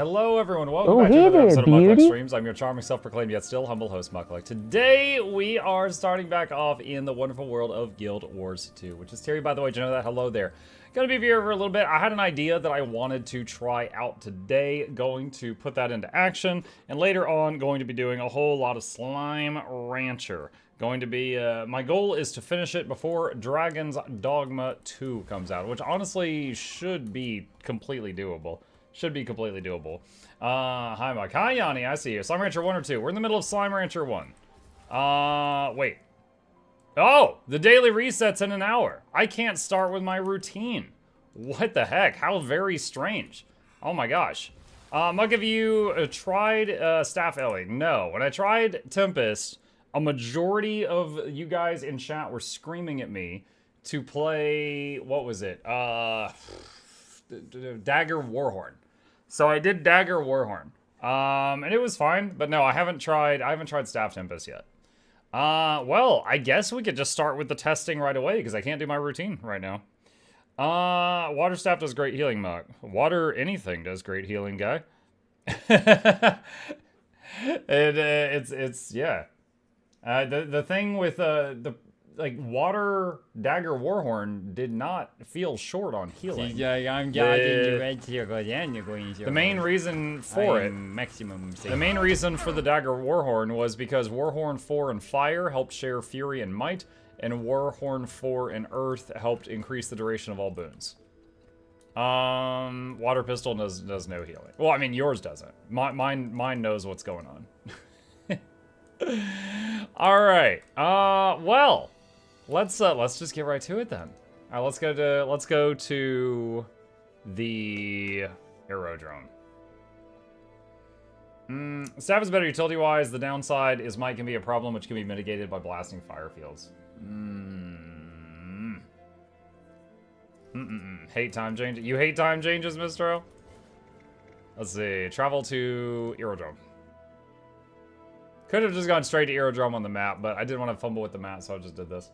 Hello everyone, welcome back to another episode of Mukluk Streams. I'm your charming, self-proclaimed, yet still humble host, Mukluk. Today, we are starting back off in the wonderful world of Guild Wars 2, which is Terry, by the way. Do you know that? Hello there. Gonna be here for a little bit. I had an idea that I wanted to try out today, going to put that into action, and later on, going to be doing a whole lot of Slime Rancher. Going to be, my goal is to finish it before Dragon's Dogma 2 comes out, which honestly should be completely doable. Should be completely doable. Hi Mike. Hi Yanni, I see you. Slime Rancher 1 or 2? We're in the middle of Slime Rancher 1. Wait. Oh! The daily reset's in an hour. I can't start with my routine. What the heck? How very strange. Oh my gosh. Mug, have you tried Staff Ellie? No. When I tried Tempest, a majority of you guys in chat were screaming at me to play, what was it? Dagger Warhorn. So I did Dagger Warhorn. And it was fine, but no, I haven't tried Staff Tempest yet. Well, I guess we could just start with the testing right away, because I can't do my routine right now. Water Staff does great healing, Mug. Water anything does great healing, guy. It's yeah. The thing with like water Dagger Warhorn did not feel short on healing. The main reason for it, the main reason for the Dagger Warhorn was because Warhorn 4 and Fire helped share Fury and Might, and Warhorn 4 and Earth helped increase the duration of all boons. Water Pistol does no healing. Well, I mean yours doesn't. Mine knows what's going on. All right. Well. Let's just get right to it then. All right, let's go to the aerodrome. Staff is better utility-wise. The downside is might can be a problem, which can be mitigated by blasting fire fields. Hate time changes. You hate time changes, Mr. O? Let's see. Travel to aerodrome. Could have just gone straight to aerodrome on the map, but I didn't want to fumble with the map, so I just did this.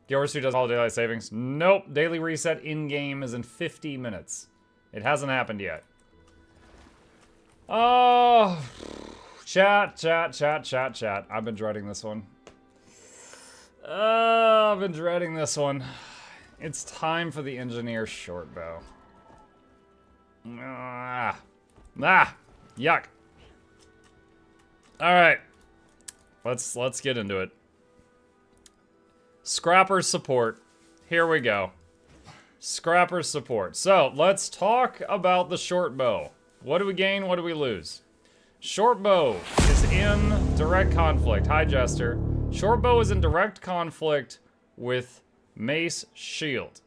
Guild Wars 2 does all daylight savings. Nope. Daily reset in-game is in 50 minutes. It hasn't happened yet. Oh, chat. I've been dreading this one. I've been dreading this one. It's time for the engineer short bow. Yuck. All right. Let's get into it. Scrapper support. Here we go. Scrapper support. So, let's talk about the short bow. What do we gain? What do we lose? Short bow is in direct conflict. Hi, Jester. Short bow is in direct conflict with Mace Shield.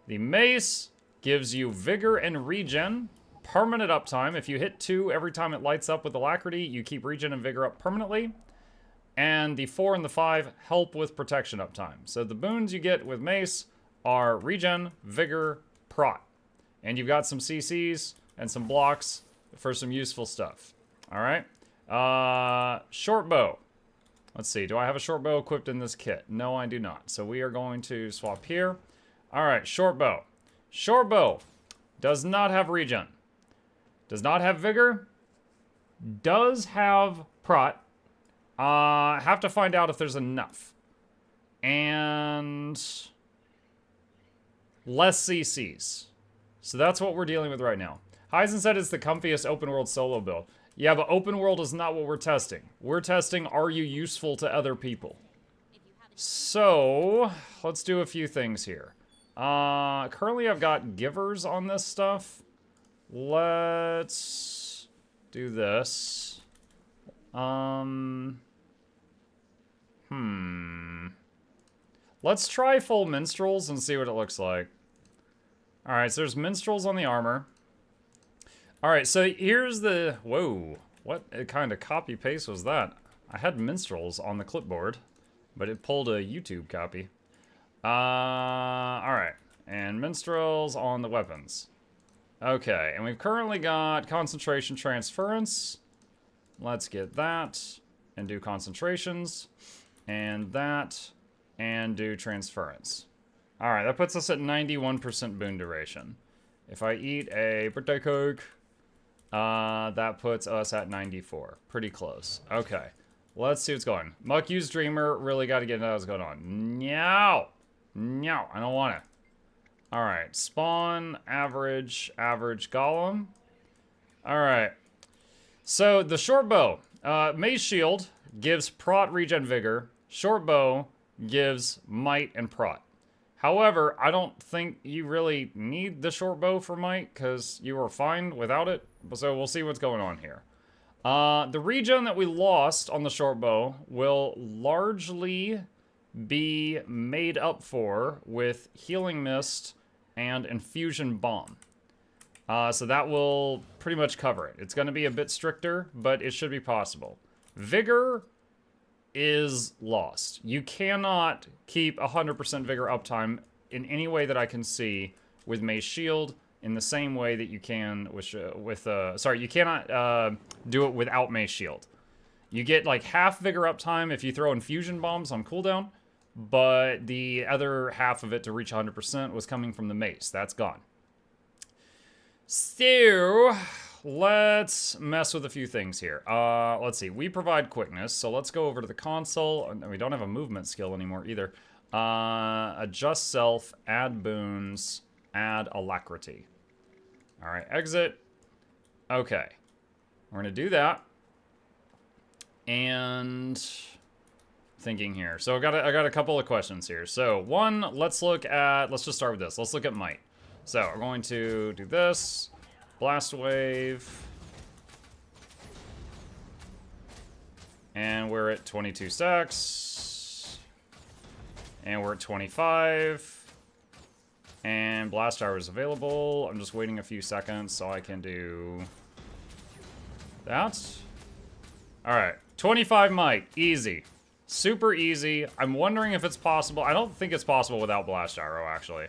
The Mace gives you vigor and regen, permanent uptime. If you hit 2 every time it lights up with alacrity, you keep regen and vigor up permanently. And the 4 and the 5 help with protection uptime. So the boons you get with Mace are regen, vigor, prot. And you've got some CCs and some blocks for some useful stuff. Alright? Short bow. Let's see, do I have a short bow equipped in this kit? No, I do not. So we are going to swap here. Alright, short bow. Short bow does not have regen. Does not have vigor. Does have prot. Have to find out if there's enough. And less CCs. So that's what we're dealing with right now. Heisen said it's the comfiest open world solo build. Yeah, but open world is not what we're testing. We're testing, are you useful to other people? So, let's do a few things here. Currently I've got givers on this stuff. Let's do this. Let's try full minstrels and see what it looks like. Alright, so there's minstrels on the armor. Alright, so here's the... Whoa. What kind of copy paste was that? I had minstrels on the clipboard, but it pulled a YouTube copy. Alright. And minstrels on the weapons. Okay, and we've currently got concentration transference. Let's get that and do concentrations. And that and do transference. Alright, that puts us at 91% boon duration. If I eat a birthday cake, that puts us at 94. Pretty close. Okay. Let's see what's going on. MuklukYoutube Dreamer, really got to get into what's going on. No! No, I don't want it. Alright, spawn, average golem. Alright. So, the short bow. Mace Shield gives prot, regen, vigor. Short bow gives might and prot. However, I don't think you really need the short bow for might, because you are fine without it. So we'll see what's going on here. The regen that we lost on the short bow will largely be made up for with Healing Mist and Infusion Bomb. So that will pretty much cover it. It's going to be a bit stricter, but it should be possible. Vigor is lost. You cannot keep 100% vigor uptime in any way that I can see with Mace Shield in the same way that you can sorry, you cannot do it without Mace Shield. You get like half vigor uptime if you throw infusion bombs on cooldown, but the other half of it to reach 100% was coming from the mace. That's gone. So, let's mess with a few things here. Let's see. We provide quickness, so let's go over to the console. And we don't have a movement skill anymore either. Adjust self, add boons, add alacrity. All right, exit. Okay. We're going to do that. And thinking here. So I got a couple of questions here. So one, let's just start with this. Let's look at might. So we're going to do this. Blast wave. And we're at 22 stacks. And we're at 25. And blast hour is available. I'm just waiting a few seconds so I can do that. Alright. 25 might. Easy. Super easy. I'm wondering if it's possible. I don't think it's possible without blast gyro, actually.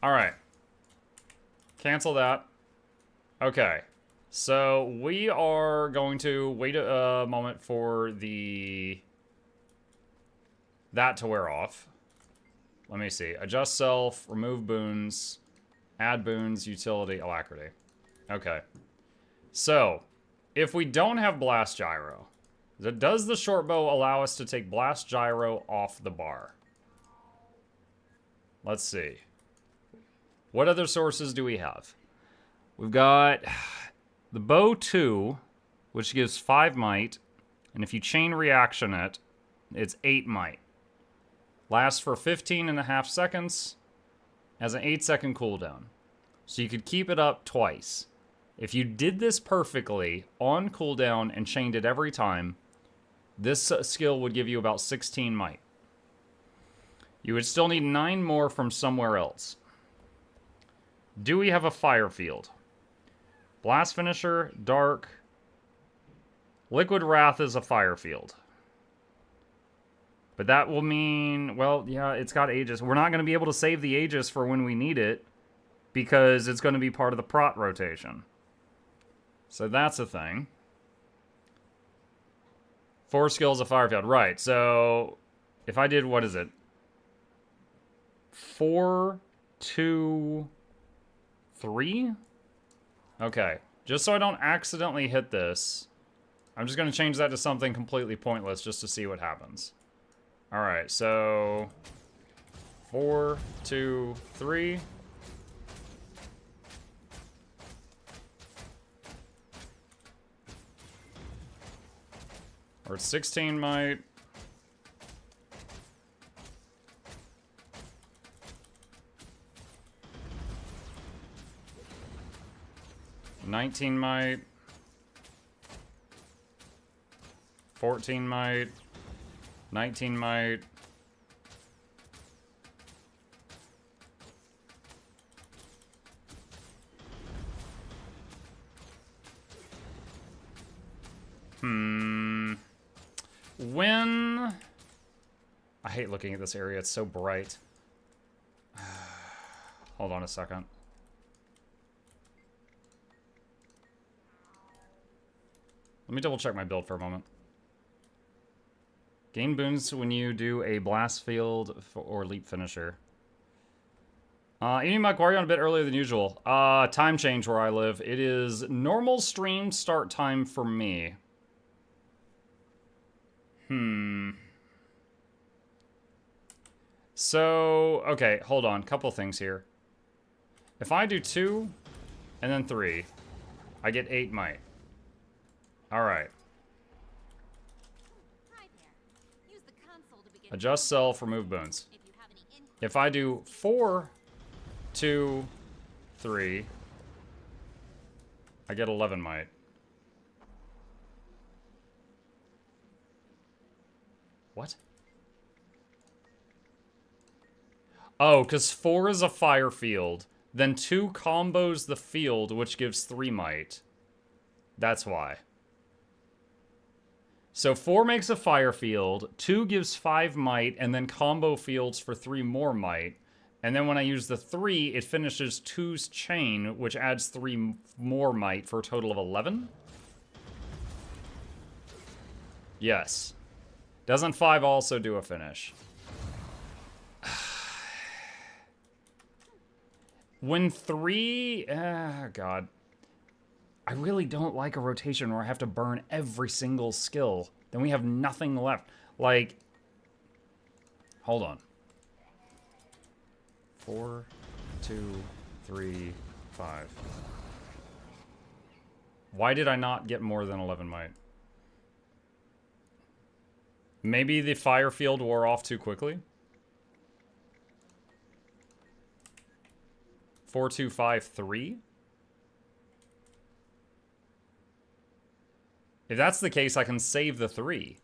Alright. Cancel that. Okay. So, we are going to wait a moment for that to wear off. Let me see. Adjust self, remove boons, add boons, utility, alacrity. Okay. So, if we don't have blast gyro, does the short bow allow us to take blast gyro off the bar? Let's see. What other sources do we have? We've got the bow 2, which gives 5 might, and if you chain reaction it, it's 8 might. Lasts for 15.5 seconds, has an 8-second cooldown. So you could keep it up twice. If you did this perfectly on cooldown and chained it every time, this skill would give you about 16 might. You would still need 9 more from somewhere else. Do we have a fire field? Blast finisher, dark. Liquid Wrath is a fire field. But that will mean, well, yeah, it's got Aegis. We're not going to be able to save the Aegis for when we need it because it's going to be part of the prot rotation. So that's a thing. 4 skills of fire field. Right, so if I did, what is it? 4, 2, 3? Okay, just so I don't accidentally hit this, I'm just going to change that to something completely pointless just to see what happens. Alright, so 4, 2, 3. Or 16 might. $19 might. 14 might. 19 might. When... I hate looking at this area. It's so bright. Hold on a second. Let me double check my build for a moment. Gain boons when you do a blast field or leap finisher. Eating my quarry on a bit earlier than usual. Time change where I live. It is normal stream start time for me. So, okay, hold on. Couple things here. If I do 2 and then 3, I get 8 might. Alright. Adjust self, remove boons. If I do 4, 2, 3, I get 11 might. What? Oh, because 4 is a fire field. Then 2 combos the field, which gives 3 might. That's why. So 4 makes a fire field, 2 gives 5 might, and then combo fields for 3 more might. And then when I use the 3, it finishes 2's chain, which adds 3 more might for a total of 11? Yes. Doesn't 5 also do a finish? When 3... God. I really don't like a rotation where I have to burn every single skill. Then we have nothing left. Like... Hold on. 4, 2, 3, 5. Why did I not get more than 11 might? Maybe the fire field wore off too quickly? 4, 2, 5, 3? If that's the case, I can save the 3.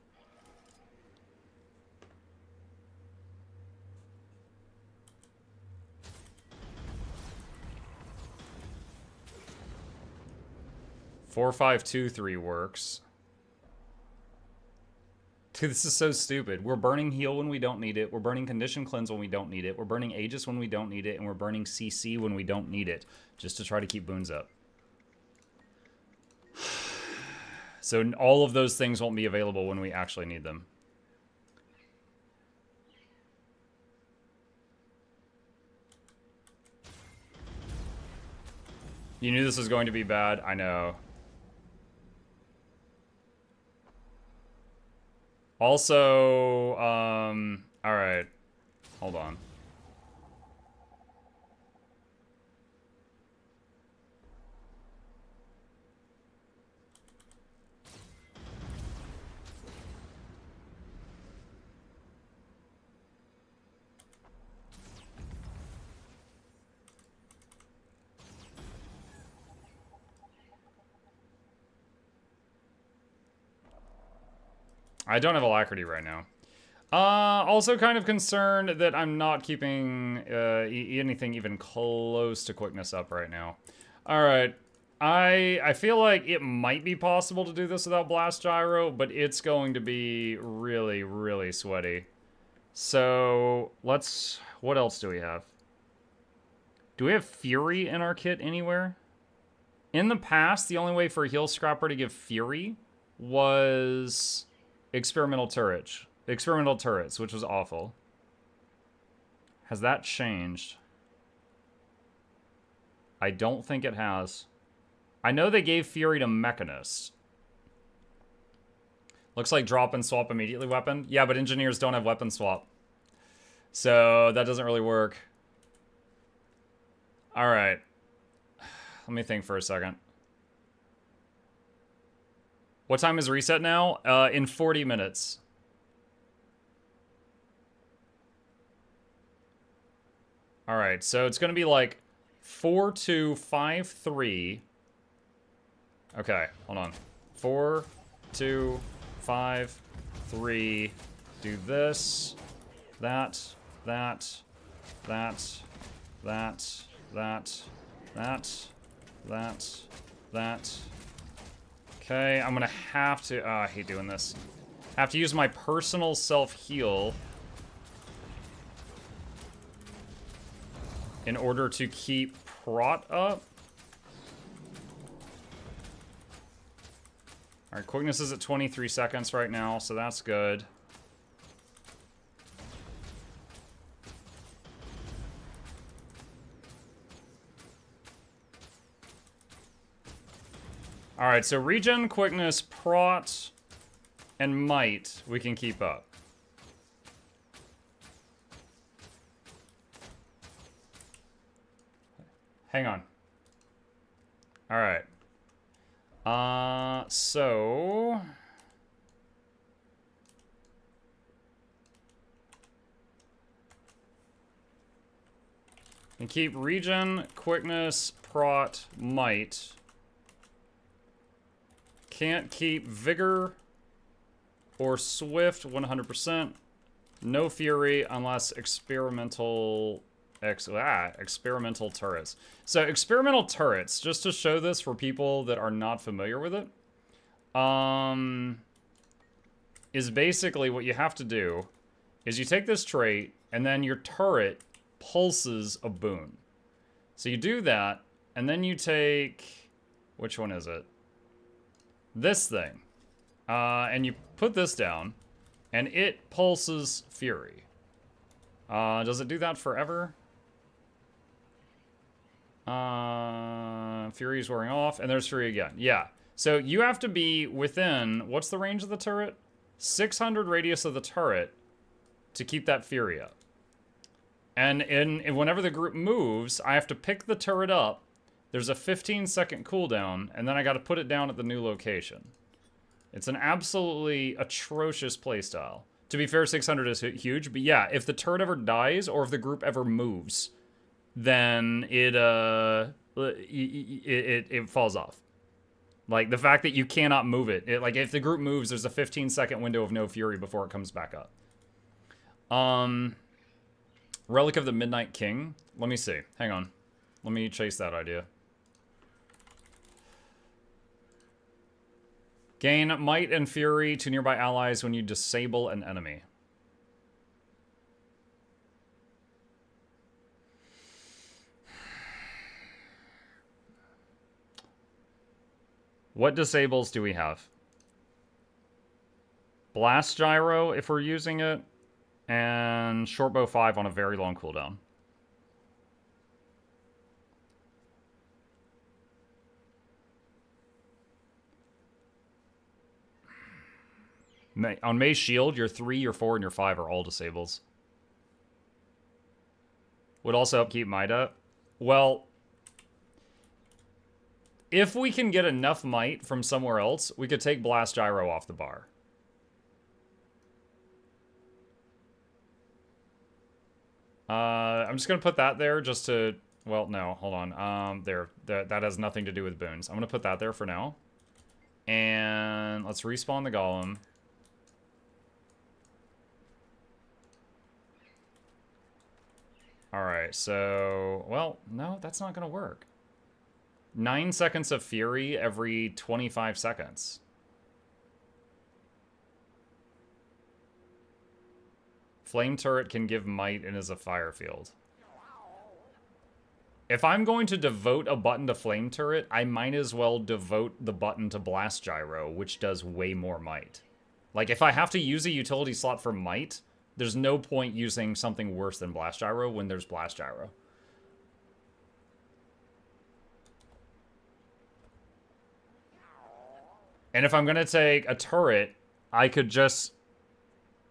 Four, 5, 2, 3 works. Dude, this is so stupid. We're burning heal when we don't need it. We're burning condition cleanse when we don't need it. We're burning Aegis when we don't need it. And we're burning CC when we don't need it. Just to try to keep boons up. So all of those things won't be available when we actually need them. You knew this was going to be bad? I know. Also, alright. Hold on. I don't have alacrity right now. Also kind of concerned that I'm not keeping anything even close to quickness up right now. Alright. I feel like it might be possible to do this without Blast Gyro, but it's going to be really, really sweaty. So, let's... What else do we have? Do we have Fury in our kit anywhere? In the past, the only way for a Heal Scrapper to give Fury was... Experimental turrets, which was awful. Has that changed? I don't think it has. I know they gave Fury to Mechanist. Looks like drop and swap immediately weapon. Yeah, but engineers don't have weapon swap. So that doesn't really work. Alright. Let me think for a second. What time is reset now? In 40 minutes. Alright, so it's gonna be like 4, 2, 5, 3. Okay, hold on. 4, 2, 5, 3. Do this. That. That. That. That. That. That. That. Okay, I'm gonna have to... I hate doing this. Have to use my personal self-heal in order to keep prot up. Alright, quickness is at 23 seconds right now, so that's good. Alright, so regen, quickness, prot, and might we can keep up. Hang on. Alright. So... and keep regen, quickness, prot, might. Can't keep vigor or swift 100%. No fury unless experimental experimental turrets. So experimental turrets, just to show this for people that are not familiar with it, is basically what you have to do is you take this trait and then your turret pulses a boon. So you do that, and then you take, which one is it? This thing. And you put this down, and it pulses Fury. Does it do that forever? Fury's wearing off, and there's Fury again. Yeah. So you have to be within, what's the range of the turret? 600 radius of the turret to keep that Fury up. And whenever the group moves, I have to pick the turret up. There's a 15-second cooldown, and then I got to put it down at the new location. It's an absolutely atrocious playstyle. To be fair, 600 is huge, but yeah, if the turret ever dies or if the group ever moves, then it falls off. Like, the fact that you cannot move it. Like, if the group moves, there's a 15-second window of no fury before it comes back up. Relic of the Midnight King. Let me see. Hang on. Let me chase that idea. Gain might and fury to nearby allies when you disable an enemy. What disables do we have? Blast Gyro, if we're using it, and Shortbow 5 on a very long cooldown. On May's Shield, your 3, your 4, and your 5 are all disables. Would also help keep might up. Well, if we can get enough might from somewhere else, we could take Blast Gyro off the bar. I'm just going to put that there just to... Well, no, hold on. That has nothing to do with boons. I'm going to put that there for now. And let's respawn the golem. Alright, so... Well, no, that's not going to work. 9 seconds of fury every 25 seconds. Flame turret can give might and is a fire field. If I'm going to devote a button to flame turret, I might as well devote the button to blast gyro, which does way more might. Like, if I have to use a utility slot for might, there's no point using something worse than blast gyro when there's blast gyro. And if I'm going to take a turret, I could just...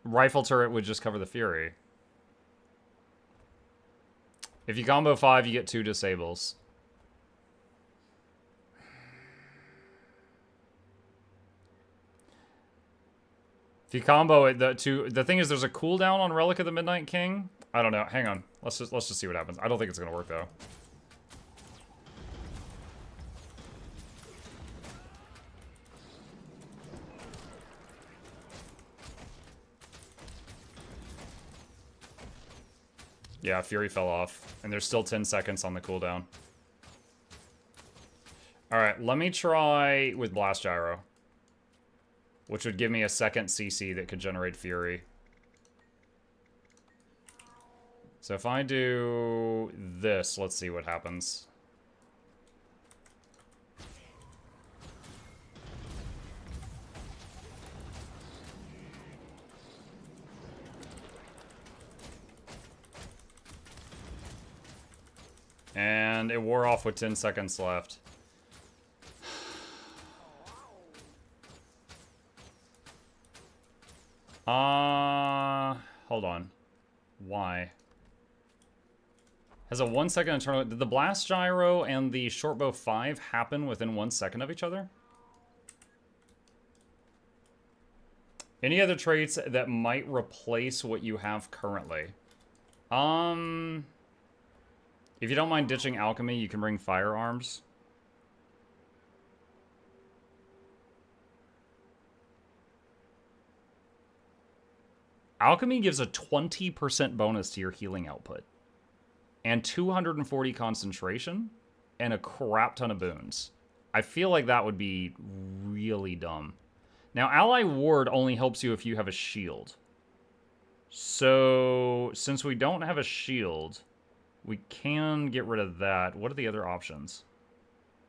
Rifle turret would just cover the fury. If you combo 5, you get 2 disables. If you combo it, the thing is, there's a cooldown on Relic of the Midnight King. I don't know. Hang on. Let's just see what happens. I don't think it's gonna work though. Yeah, Fury fell off, and there's still 10 seconds on the cooldown. Alright, let me try with Blast Gyro, which would give me a second CC that could generate Fury. So if I do this, let's see what happens. And it wore off with 10 seconds left. Hold on. Why? Has a 1 second internal... Did the blast gyro and the shortbow 5 happen within 1 second of each other? Any other traits that might replace what you have currently? If you don't mind ditching alchemy, you can bring firearms. Alchemy gives a 20% bonus to your healing output. And 240 concentration. And a crap ton of boons. I feel like that would be really dumb. Now, Ally Ward only helps you if you have a shield. So, since we don't have a shield, we can get rid of that. What are the other options?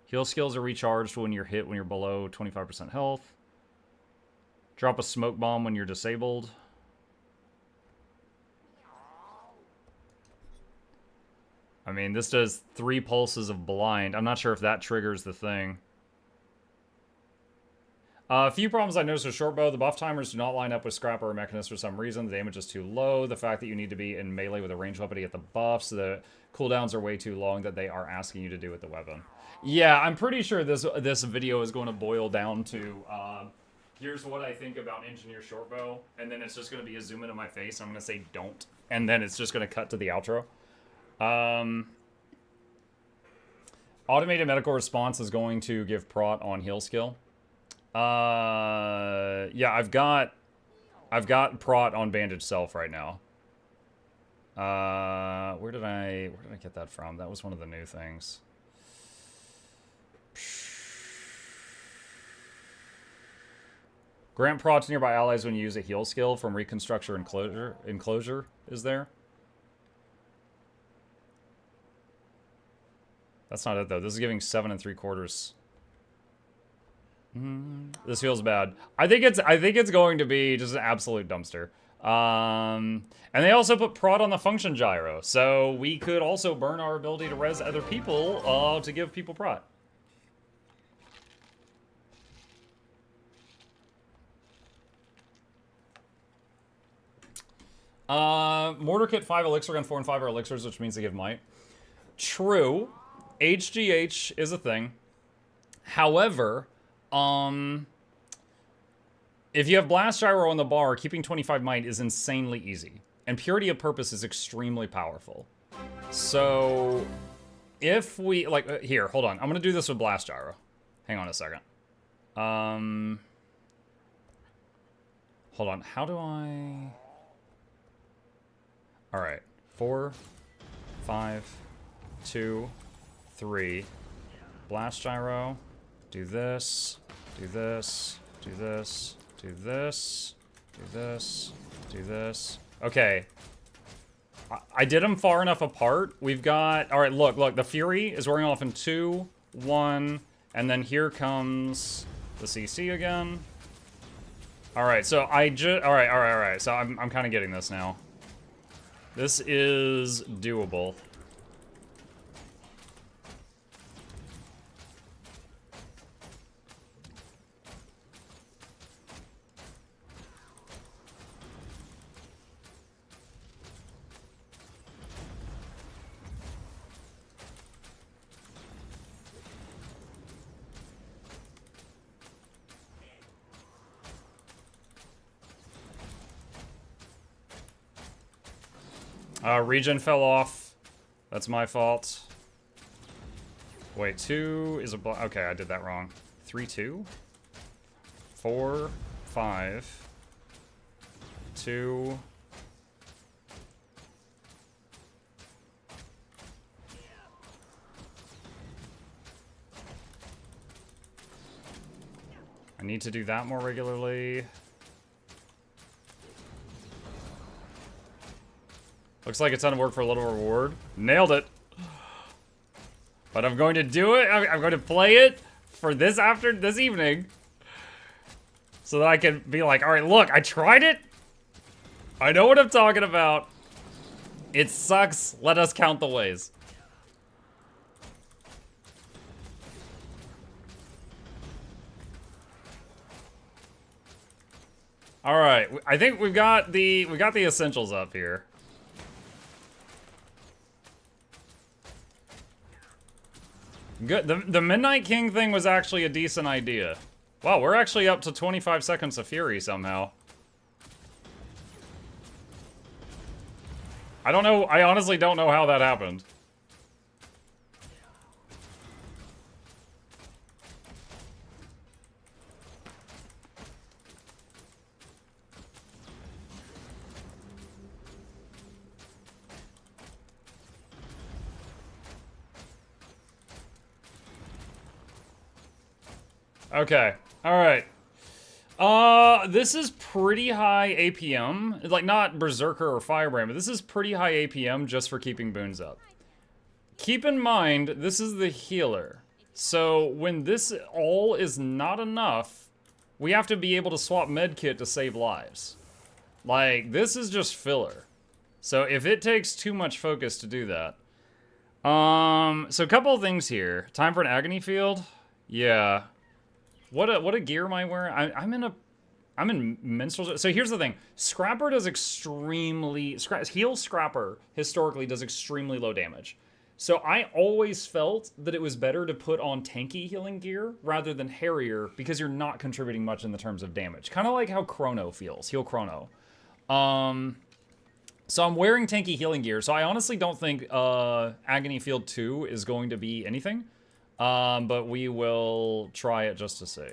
Heal skills are recharged when you're hit when you're below 25% health. Drop a smoke bomb when you're disabled. I mean, this does 3 pulses of blind. I'm not sure if that triggers the thing. A few problems I noticed with shortbow. The buff timers do not line up with Scrapper or Mechanist for some reason. The damage is too low. The fact that you need to be in melee with a ranged weapon to get the buffs. The cooldowns are way too long that they are asking you to do with the weapon. Yeah, I'm pretty sure this video is going to boil down to, here's what I think about Engineer Shortbow. And then it's just going to be a zoom into my face. I'm going to say don't. And then it's just going to cut to the outro. Automated medical response is going to give prot on heal skill. Yeah, I've got prot on bandage self right now. Where did I get that from? That was one of the new things. Grant prot to nearby allies when you use a heal skill from Reconstructor Enclosure is there. That's not it though. This is giving 7 3/4. This feels bad. I think it's going to be just an absolute dumpster. And they also put prot on the function gyro, so we could also burn our ability to res other people to give people prot. Mortar kit 5, elixir gun 4 and 5 are elixirs, which means they give might. True. HGH is a thing. However, if you have blast gyro on the bar, keeping 25 might is insanely easy. And purity of purpose is extremely powerful. So, if we, like, here, hold on. I'm gonna do this with blast gyro. Hang on a second. Hold on, how do I... Alright, 4, 5, 2, 3. Blast gyro. Do this, do this, do this, do this, do this, do this. Okay. I did them far enough apart. We've got... Alright, look. The Fury is wearing off in 2, 1, and then here comes the CC again. Alright, so Alright. So I'm kind of getting this now. This is doable. Regen fell off. That's my fault. Wait, 2 is a block. Okay, I did that wrong. 3, 2. 4, 5. 2. I need to do that more regularly. Looks like a ton of work for a little reward. Nailed it. But I'm going to do it. I'm going to play it for this evening. So that I can be like, all right, look, I tried it. I know what I'm talking about. It sucks. Let us count the ways. All right, I think we got the essentials up here. Good. The Midnight King thing was actually a decent idea. Wow, we're actually up to 25 seconds of fury somehow. I don't know. I honestly don't know how that happened. Okay. All right. This is pretty high APM. Like, not Berserker or Firebrand, but this is pretty high APM just for keeping Boons up. Keep in mind, this is the healer. So, when this all is not enough, we have to be able to swap medkit to save lives. Like, this is just filler. So, if it takes too much focus to do that. So a couple of things here. Time for an agony field? Yeah. What a gear am I wearing? I'm in minstrel. So here's the thing. Scrapper does extremely... Heal Scrapper, historically, does extremely low damage. So I always felt that it was better to put on tanky healing gear rather than Harrier because you're not contributing much in the terms of damage. Kind of like how Chrono feels. Heal Chrono. So I'm wearing tanky healing gear. So I honestly don't think Agony Field 2 is going to be anything. But we will try it just to see.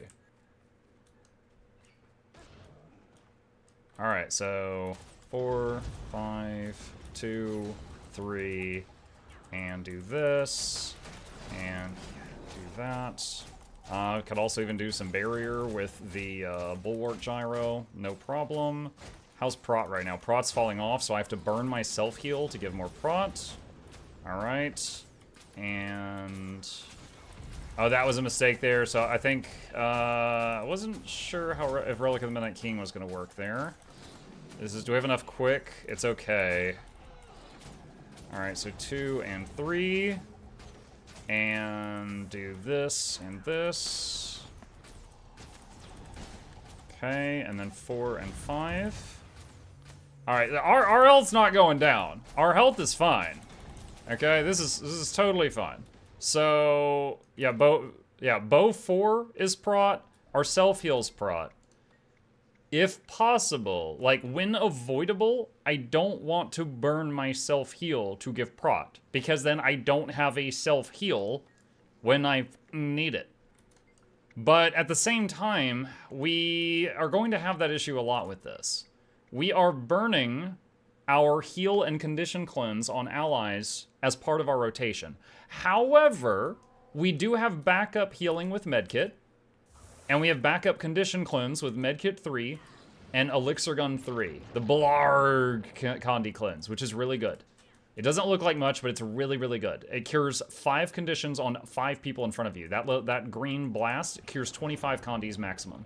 Alright, so 4, 5, 2, 3, and do this, and do that. Could also even do some barrier with the Bulwark Gyro, no problem. How's Prot right now? Prot's falling off, so I have to burn my self-heal to give more Prot. Alright, and... Oh, that was a mistake there, so I think, I wasn't sure how if Relic of the Midnight King was going to work there. Do we have enough quick? It's okay. Alright, so 2 and 3. And do this and this. Okay, and then 4 and 5. Alright, our health's not going down. Our health is fine. Okay, this is totally fine. So, yeah, bow 4 is prot. Our self-heal's prot. If possible, like when avoidable, I don't want to burn my self-heal to give prot. Because then I don't have a self-heal when I need it. But at the same time, we are going to have that issue a lot with this. We are burning our heal and condition cleanse on allies as part of our rotation. However, we do have backup healing with medkit, and we have backup condition cleanse with medkit 3 and elixir gun 3, the Blarg Condi cleanse, which is really good. It doesn't look like much, but it's really, really good. It cures 5 conditions on 5 people in front of you. That green blast cures 25 Condis maximum.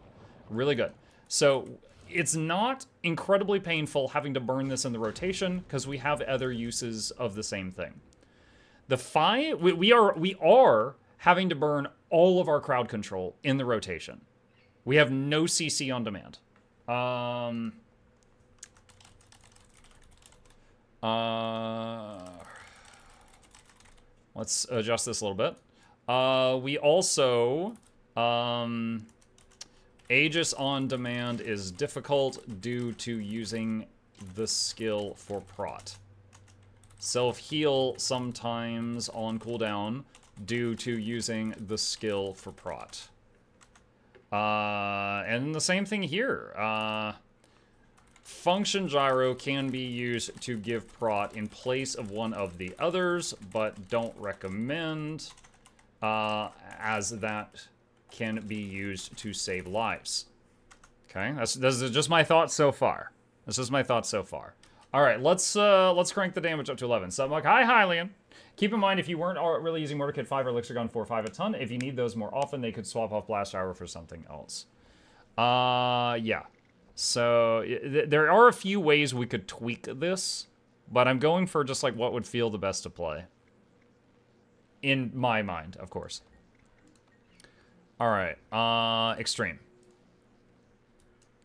Really good. So it's not incredibly painful having to burn this in the rotation because we have other uses of the same thing. The 5, we are having to burn all of our crowd control in the rotation. We have no CC on demand. Let's adjust this a little bit. We also, Aegis on demand is difficult due to using the skill for prot. Self-heal sometimes on cooldown due to using the skill for prot. And the same thing here. Function gyro can be used to give prot in place of one of the others, but don't recommend, as that can be used to save lives. Okay, this is just my thoughts so far. This is my thoughts so far. All right, let's crank the damage up to 11. So I'm like, hi, Hylian. Keep in mind, if you weren't really using Murder Kit 5 or Elixir Gun 4-5 a ton, if you need those more often, they could swap off Blast Gyro for something else. Yeah. So there are a few ways we could tweak this, but I'm going for just like what would feel the best to play. In my mind, of course. All right, Extreme.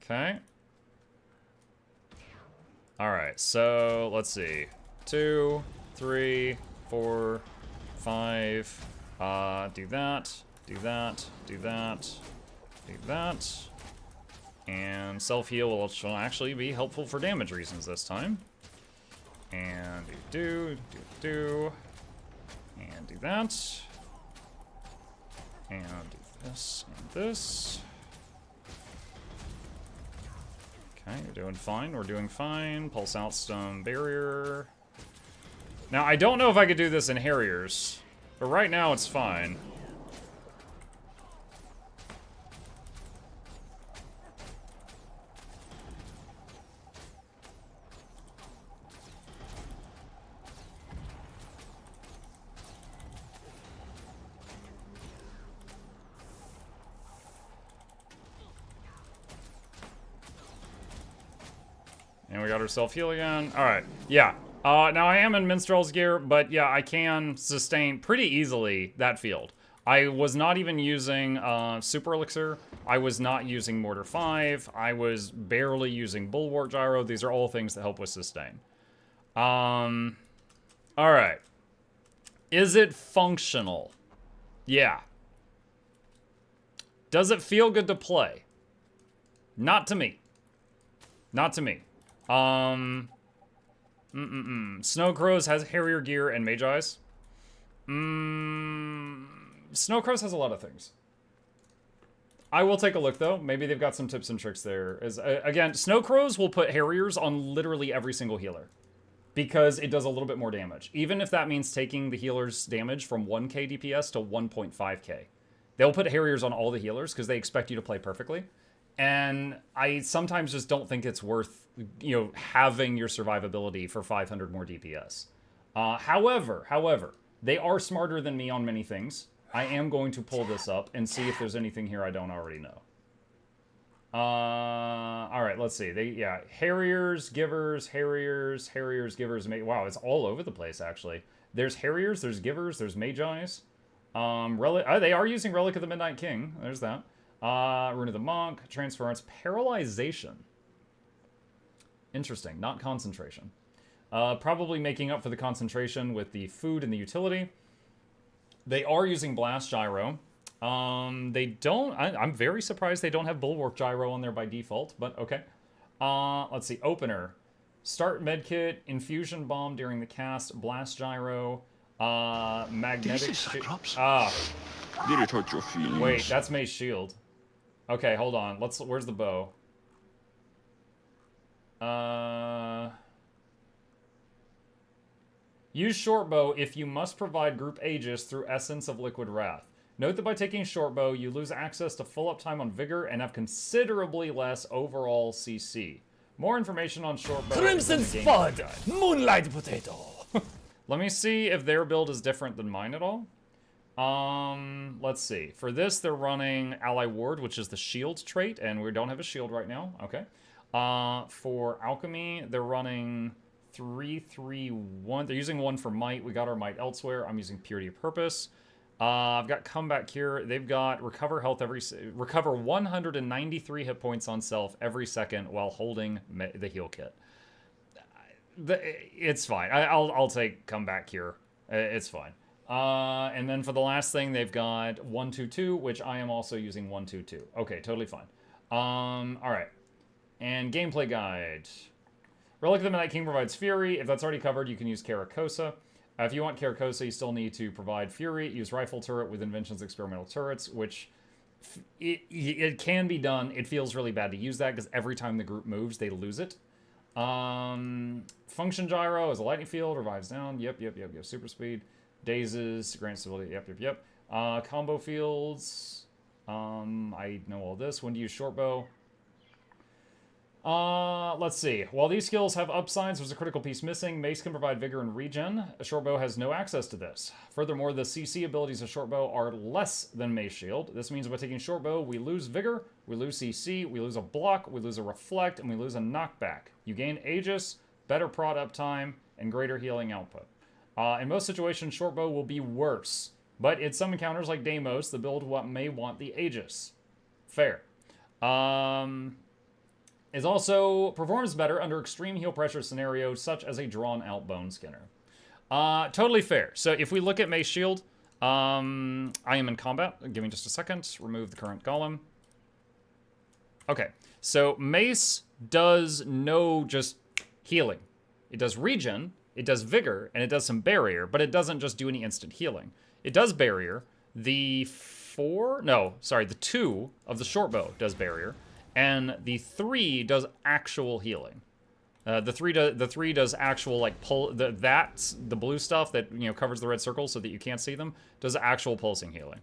Okay. Alright, so let's see. 2, 3, 4, 5. Do that, do that, do that, do that. And self-heal will actually be helpful for damage reasons this time. And do, and do that. And do this and this. Okay, you're doing fine. We're doing fine. Pulse out stone barrier. Now, I don't know if I could do this in Harriers, but right now it's fine. And we got our self-heal again. Alright, yeah. Now I am in Minstrel's gear, but yeah, I can sustain pretty easily that field. I was not even using Super Elixir. I was not using Mortar 5. I was barely using Bulwark Gyro. These are all things that help with sustain. Alright. Is it functional? Yeah. Does it feel good to play? Not to me. Not to me. Snow Crows has Harrier gear and Mage Eyes. Snow Crows has a lot of things. I will take a look, though. Maybe they've got some tips and tricks there. Again, Snow Crows will put Harriers on literally every single healer, because it does a little bit more damage. Even if that means taking the healer's damage from 1k DPS to 1.5k. They'll put Harriers on all the healers because they expect you to play perfectly. And I sometimes just don't think it's worth, you know, having your survivability for 500 more DPS. However, they are smarter than me on many things. I am going to pull this up and see if there's anything here I don't already know. Alright, let's see. Harriers, Givers, Harriers, Givers, wow, it's all over the place, actually. There's Harriers, there's Givers, there's Magi. They are using Relic of the Midnight King. There's that. Rune of the Monk, Transference, Paralyzation. Interesting, not concentration. Probably making up for the concentration with the food and the utility. They are using Blast Gyro. They don't... I'm very surprised they don't have Bulwark Gyro on there by default, but okay. Let's see, Opener. Start Medkit, Infusion Bomb during the cast, Blast Gyro, Magnetic... Wait, that's Mace Shield. Okay, hold on. Where's the bow? Use short bow if you must provide group Aegis through Essence of Liquid Wrath. Note that by taking short bow, you lose access to full uptime on Vigor and have considerably less overall CC. More information on short bow. Crimson Spud! Moonlight Potato! Let me see if their build is different than mine at all. Let's see. For this, they're running Ally Ward, which is the shield trait, and we don't have a shield right now. Okay. For Alchemy, they're running 3-3-1. They're using 1 for Might. We got our Might elsewhere. I'm using Purity of Purpose. I've got Comeback Cure. They've got Recover Health recover 193 hit points on self every second while holding the heal kit. It's fine. I'll take Comeback Cure. It's fine. And then for the last thing, they've got 1-2-2, which I am also using 1-2-2. Okay, totally fine. Alright. And gameplay guide. Relic of the Midnight King provides Fury. If that's already covered, you can use Caracosa. If you want Caracosa, you still need to provide Fury. Use Rifle Turret with Invention's Experimental Turrets, which it can be done. It feels really bad to use that because every time the group moves, they lose it. Function Gyro is a lightning field, revives down. Yep. Super speed. Dazes, grants stability. Yep. Combo fields. I know all this. When to use short bow. Let's see. While these skills have upsides, there's a critical piece missing. Mace can provide vigor and regen. A short bow has no access to this. Furthermore, the CC abilities of short bow are less than Mace Shield. This means by taking short bow, we lose vigor, we lose CC, we lose a block, we lose a reflect, and we lose a knockback. You gain Aegis, better prod uptime, and greater healing output. In most situations, short bow will be worse. But in some encounters like Deimos, the build may want the Aegis. Fair. Is also performs better under extreme heal pressure scenarios, such as a drawn-out Bone Skinner. Totally fair. So if we look at Mace Shield, I am in combat. Give me just a second. Remove the current golem. Okay, so Mace does no just healing. It does regen, it does vigor, and it does some barrier, but it doesn't just do any instant healing. It does barrier. The 2 of the short bow does barrier, and the 3 does actual healing. The 3 does actual, like, pull, that's the blue stuff that, you know, covers the red circles so that you can't see them, does actual pulsing healing.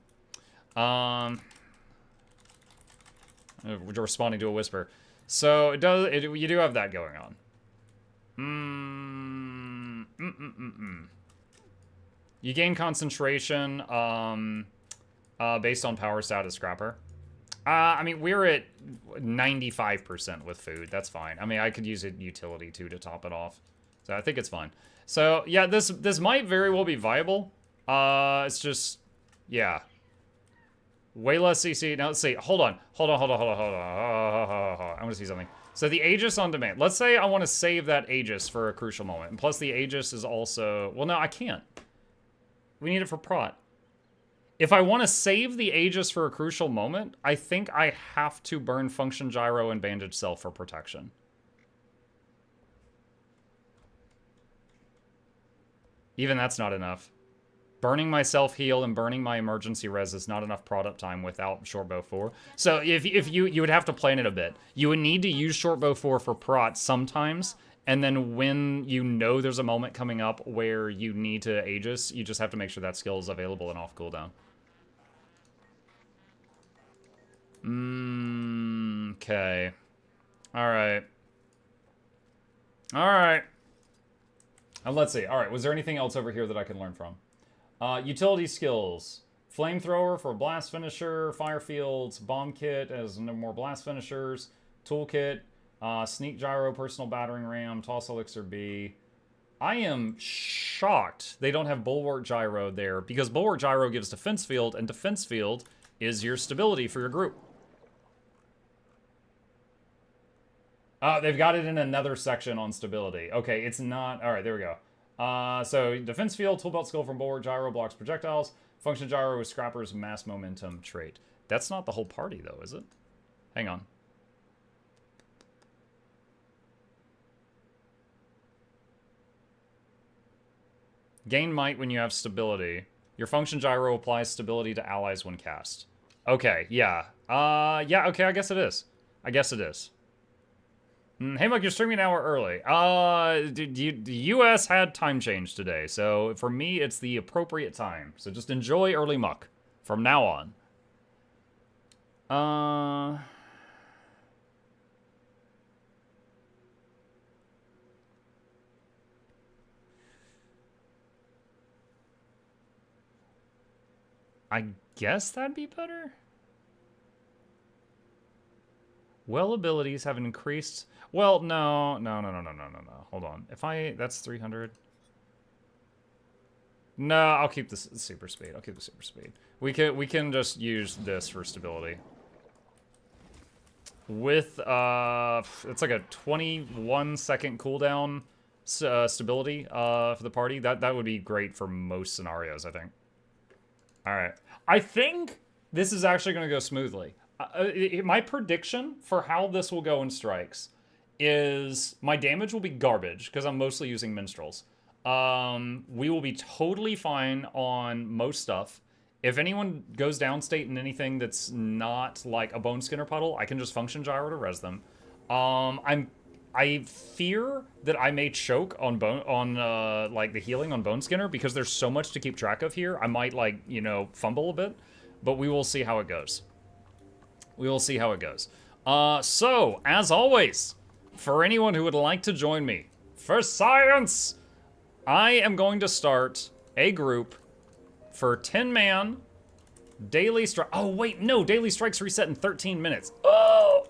We're responding to a whisper. So you do have that going on. You gain concentration based on power stat as Scrapper. I mean, we're at 95% with food. That's fine. I mean, I could use a utility, too, to top it off. So I think it's fine. So, yeah, this might very well be viable. It's just, yeah. Way less CC. Now, let's see. Hold on. I want to see something. So the Aegis on demand. Let's say I want to save that Aegis for a crucial moment. And plus the Aegis is also... Well, no, I can't. We need it for prot. If I want to save the Aegis for a crucial moment, I think I have to burn Function Gyro and Bandage Self for protection. Even that's not enough. Burning my self-heal and burning my emergency res is not enough prod up time without Shortbow 4. So if you would have to plan it a bit. You would need to use Shortbow 4 for prot sometimes, and then when you know there's a moment coming up where you need to Aegis, you just have to make sure that skill is available and off cooldown. Okay. Alright. Alright. Let's see. Alright, was there anything else over here that I can learn from? Utility skills. Flamethrower for blast finisher, fire fields, bomb kit as no more blast finishers, toolkit, sneak gyro, personal battering ram, toss elixir B. I am shocked they don't have bulwark gyro there because bulwark gyro gives defense field, and defense field is your stability for your group. They've got it in another section on stability. Okay, it's not... Alright, there we go. So, defense field, toolbelt skill from bulwark gyro, blocks projectiles. Function gyro with Scrapper's mass momentum trait. That's not the whole party, though, is it? Hang on. Gain might when you have stability. Your function gyro applies stability to allies when cast. Okay, yeah. Yeah, okay, I guess it is. I guess it is. Hey, Mike, you're streaming an hour early. The US had time change today, so for me, it's the appropriate time. So just enjoy early muck from now on. I guess that'd be better. Well, abilities have increased. Well, no. Hold on. If that's 300. No, I'll keep the super speed. I'll keep the super speed. We can just use this for stability. With it's like a 21-second cooldown stability for the party. That would be great for most scenarios, I think. All right. I think this is actually going to go smoothly. My prediction for how this will go in strikes is my damage will be garbage because I'm mostly using minstrels. We will be totally fine on most stuff. If anyone goes downstate in anything that's not like a Bone Skinner puddle, I can just function gyro to res them. I fear that I may choke on like the healing on Bone Skinner because there's so much to keep track of here. I might like, you know, fumble a bit, but we will see how it goes. We will see how it goes. So, as always, for anyone who would like to join me for science, I am going to start a group for 10-man daily strike. Oh, wait, no, daily strikes reset in 13 minutes. Oh!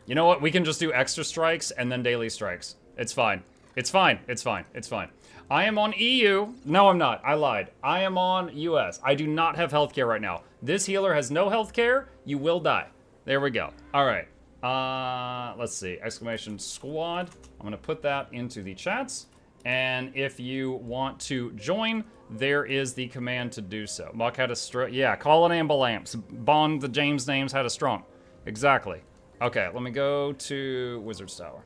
You know what? We can just do extra strikes and then daily strikes. It's fine. It's fine. It's fine. It's fine. I am on EU. No, I'm not. I lied. I am on US. I do not have healthcare right now. This healer has no health care. You will die. There we go. All right. Let's see. Exclamation squad. I'm going to put that into the chats. And if you want to join, there is the command to do so. Muck had a stroke. Yeah, call an ambulance. Bond the James names had a strong. Exactly. Okay, let me go to Wizard's Tower.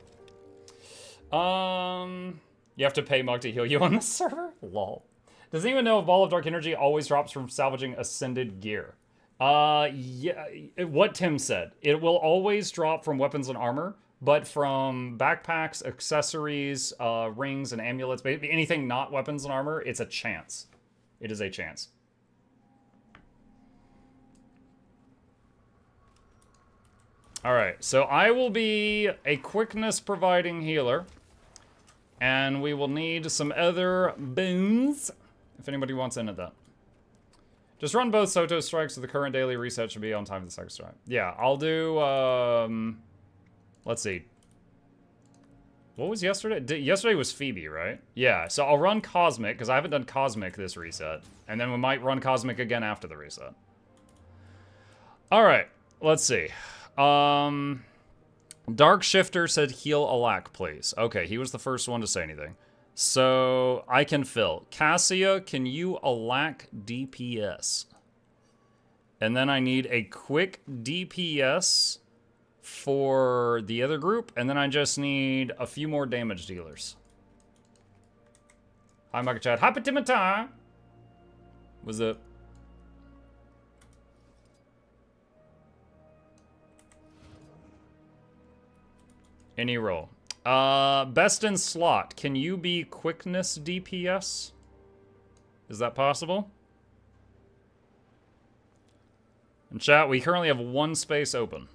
You have to pay Mug to heal you on the server? Lol. Does anyone know if Ball of Dark Energy always drops from salvaging ascended gear? Yeah, what Tim said. It will always drop from weapons and armor, but from backpacks, accessories, rings, and amulets, anything not weapons and armor, it's a chance. It is a chance. All right, so I will be a quickness-providing healer, and we will need some other boons, if anybody wants in at that. Just run both Soto strikes, so the current daily reset should be on time for the second strike. Yeah, I'll do, let's see. What was yesterday? Yesterday was Phoebe, right? Yeah, so I'll run Cosmic, because I haven't done Cosmic this reset. And then we might run Cosmic again after the reset. All right, let's see. Dark Shifter said heal Alak, please. Okay, he was the first one to say anything. So, I can fill. Cassia, can you Alak DPS? And then I need a quick DPS for the other group, and then I just need a few more damage dealers. Hi, Micah Chad. Hi, Patimata! What's up? Any roll. Best in slot. Can you be quickness DPS? Is that possible? In chat, we currently have one space open.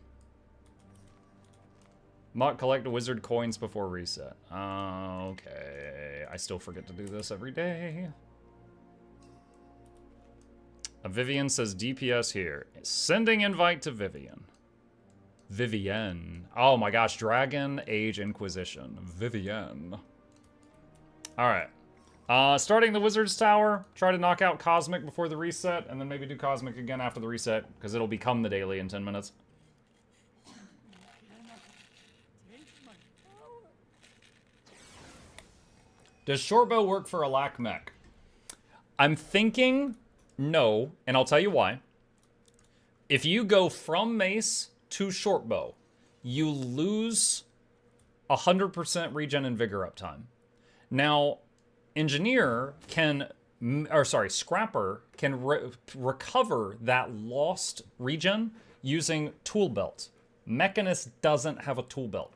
Mock collect wizard coins before reset. Okay. I still forget to do this every day. Vivian says DPS here. Sending invite to Vivian. Vivienne. Oh my gosh, Dragon Age Inquisition. Vivienne. Alright. Starting the Wizard's Tower. Try to knock out Cosmic before the reset, and then maybe do Cosmic again after the reset, because it'll become the daily in 10 minutes. Does Shortbow work for a lack mech? I'm thinking no, and I'll tell you why. If you go from Mace to Shortbow, you lose 100% regen and vigor uptime. Now, Engineer can, Scrapper can recover that lost regen using Tool Belt. Mechanist doesn't have a Tool Belt.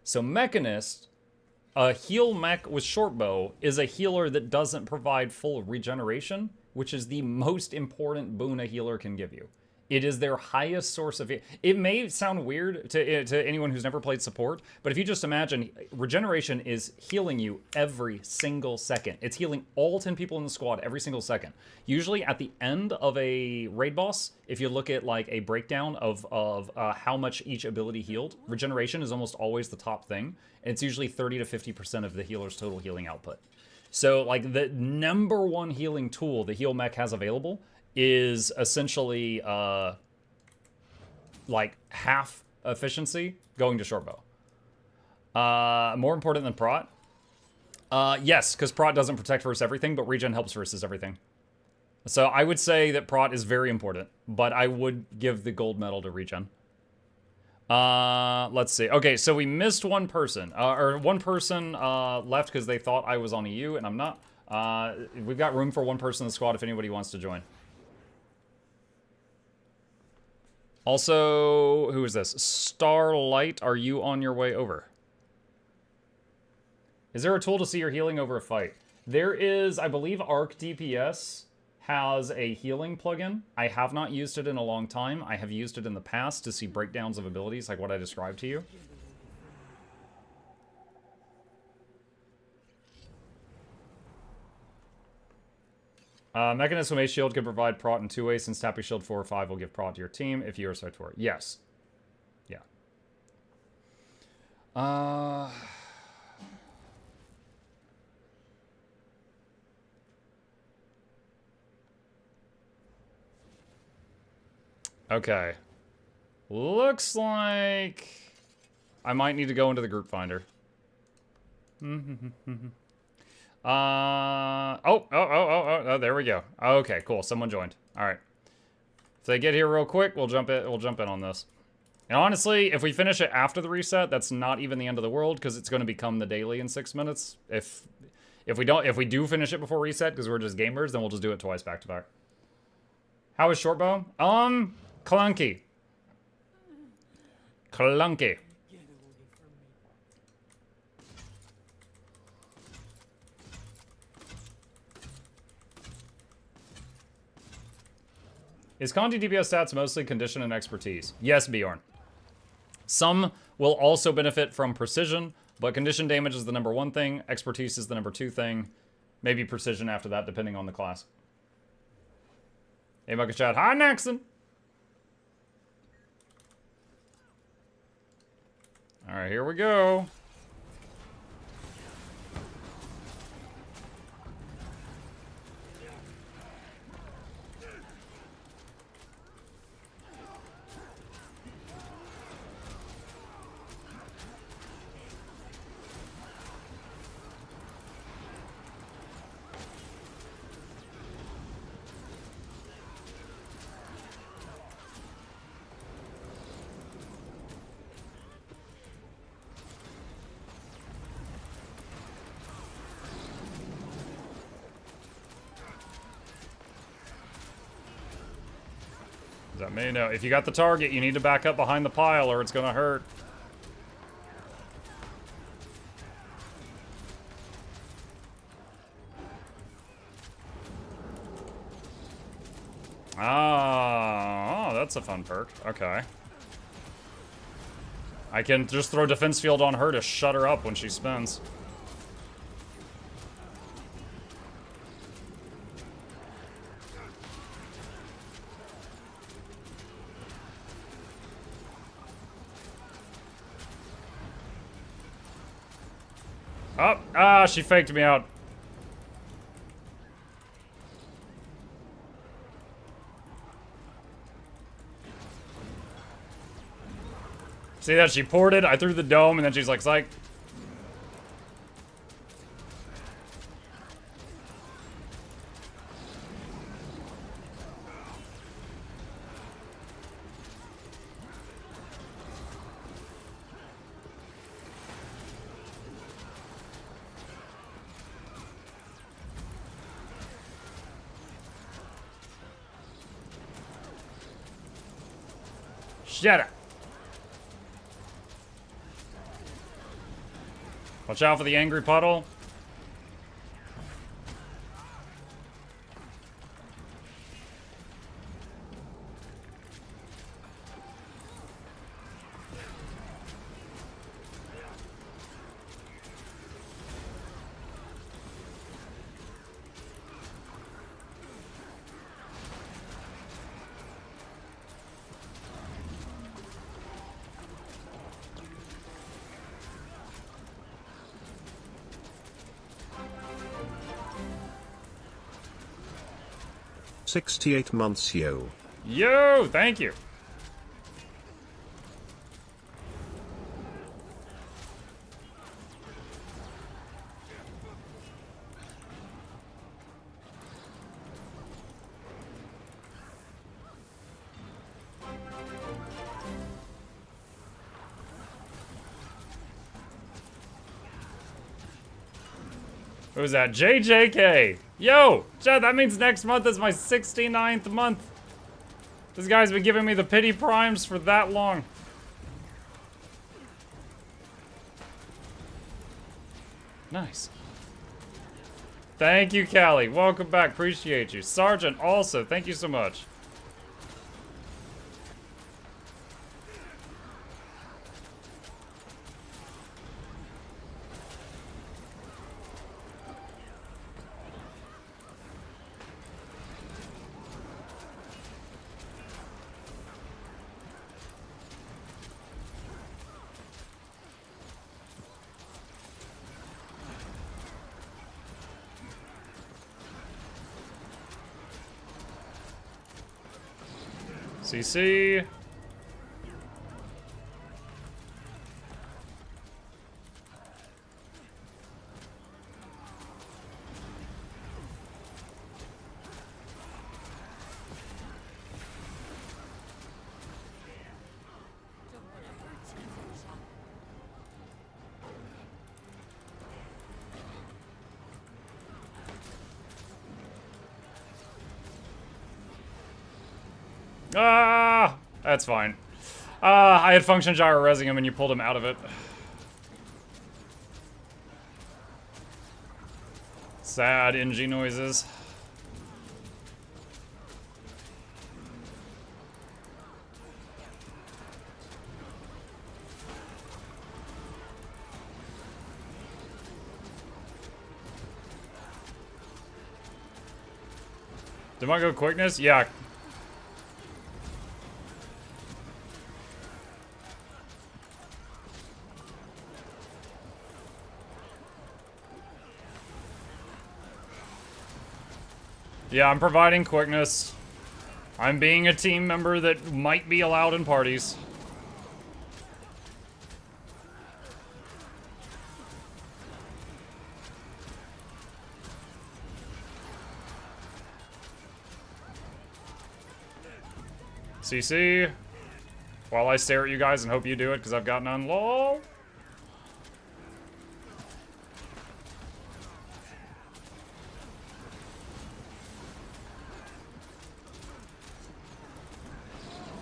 So Mechanist, a heal mech with Shortbow, is a healer that doesn't provide full regeneration, which is the most important boon a healer can give you. It is their highest source of... It may sound weird to anyone who's never played support, but if you just imagine, regeneration is healing you every single second. It's healing all 10 people in the squad every single second. Usually at the end of a raid boss, if you look at like a breakdown of how much each ability healed, regeneration is almost always the top thing. And it's usually 30 to 50% of the healer's total healing output. So like the #1 healing tool the heal mech has available is essentially like half efficiency going to Shortbow. More important than Prot? Yes, because Prot doesn't protect versus everything, but regen helps versus everything. So I would say that Prot is very important, but I would give the gold medal to regen. Let's see. Okay, so we missed one person. Or one person left because they thought I was on EU, and I'm not. We've got room for one person in the squad if anybody wants to join. Also, who is this? Starlight, are you on your way over? Is there a tool to see your healing over a fight? There is, I believe Arc DPS has a healing plugin. I have not used it in a long time. I have used it in the past to see breakdowns of abilities like what I described to you. Mechanist with Mace Shield can provide Prot in 2 ways, since tapping Shield 4 or 5 will give Prot to your team if you are so toward. Yes. Yeah. Okay. Looks like I might need to go into the group finder. Oh, there we go. Okay, cool. Someone joined. All right. If they get here real quick, we'll jump in on this. And honestly, if we finish it after the reset, that's not even the end of the world because it's going to become the daily in 6 minutes. If we do finish it before reset because we're just gamers, then we'll just do it twice back to back. How is short bow? Clunky. Clunky. Is Conti DPS stats mostly condition and expertise? Yes, Bjorn. Some will also benefit from precision, but condition damage is the #1 thing, expertise is the #2 thing, maybe precision after that, depending on the class. Hey, Mucka Chat. Hi, Naxon! Alright, here we go. Does that mean no? If you got the target, you need to back up behind the pile or it's gonna hurt. Oh, that's a fun perk. Okay. I can just throw defense field on her to shut her up when she spins. Oh, she faked me out. See that? She ported, I threw the dome, and then she's like, psych. Shut up. Watch out for the angry puddle. $68 months, yo. Yo, thank you. Who's that? JJK. Yo, Chad, that means next month is my 69th month. This guy's been giving me the pity primes for that long. Nice. Thank you, Callie. Welcome back. Appreciate you. Sergeant, also, thank you so much. CC. Ah, that's fine. I had function gyro resing him and you pulled him out of it. Sad NG noises. Did I go quickness? Yeah. Yeah, I'm providing quickness. I'm being a team member that might be allowed in parties. CC. While I stare at you guys and hope you do it because I've got none. LOL.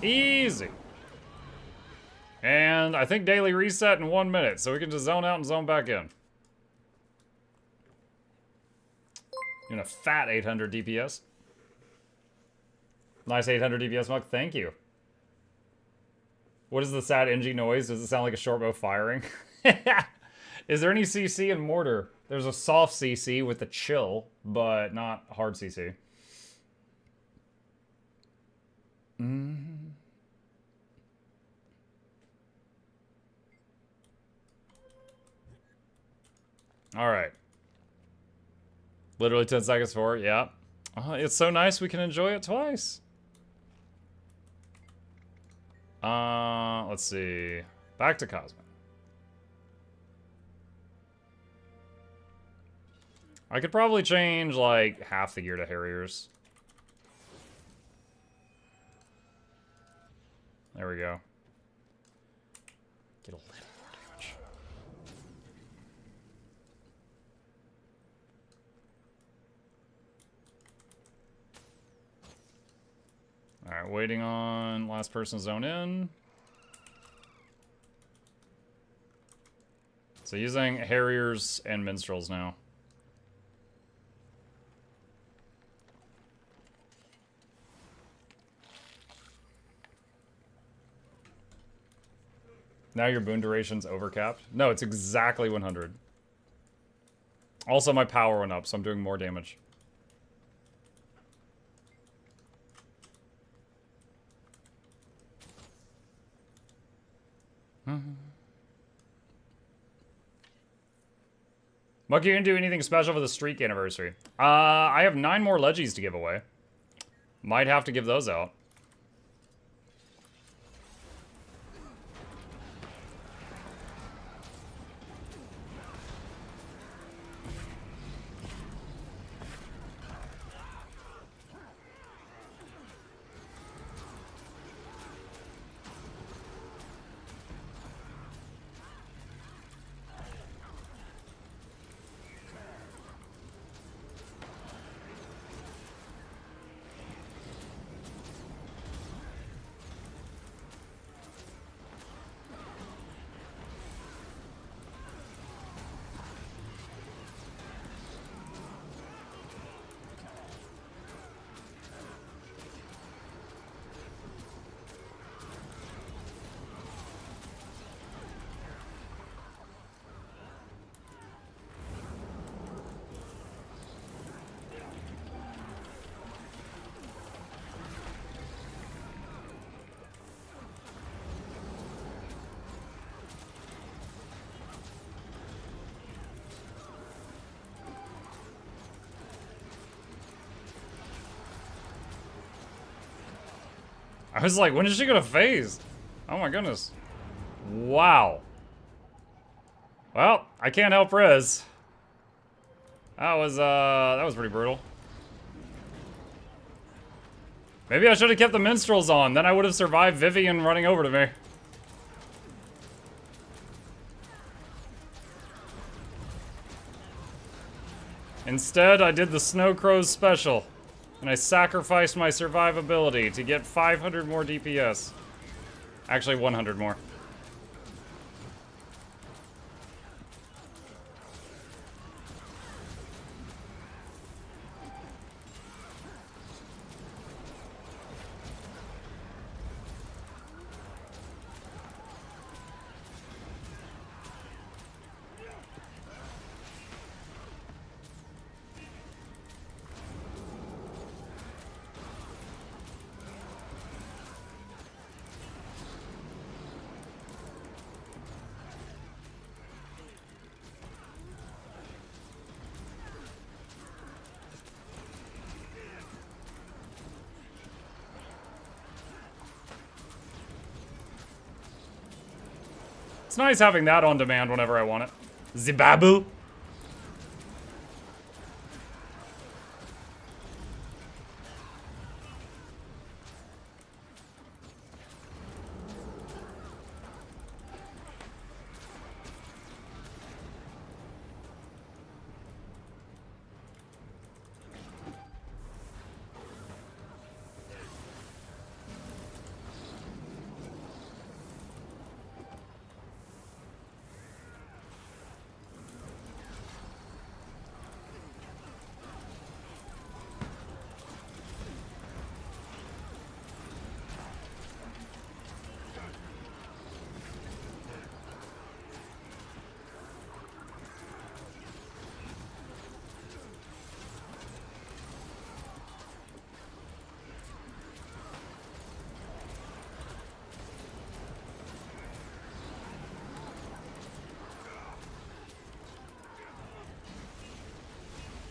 Easy. And I think daily reset in 1 minute, so we can just zone out and zone back in. In a fat 800 DPS. Nice 800 DPS, Muk. Thank you. What is the sad NG noise? Does it sound like a short bow firing? Is there any CC in Mortar? There's a soft CC with a chill, but not hard CC. All right. Literally 10 seconds for it, yeah. It's so nice we can enjoy it twice. Let's see. Back to Cosmo. I could probably change, like, half the gear to Harriers. There we go. Get a little more damage. Alright, waiting on last person zone in. So using Harriers and Minstrels now. Now your boon duration's overcapped? No, it's exactly 100. Also, my power went up, so I'm doing more damage. Muck, you gonna do anything special for the streak anniversary? I have 9 more Leggies to give away. Might have to give those out. I was like, when is she gonna phase? Oh my goodness. Wow. Well, I can't help Rez. That was pretty brutal. Maybe I should have kept the minstrels on, then I would have survived Vivian running over to me. Instead, I did the Snow Crows special, and I sacrificed my survivability to get 500 more DPS. Actually, 100 more. It's nice having that on demand whenever I want it. Zibabu.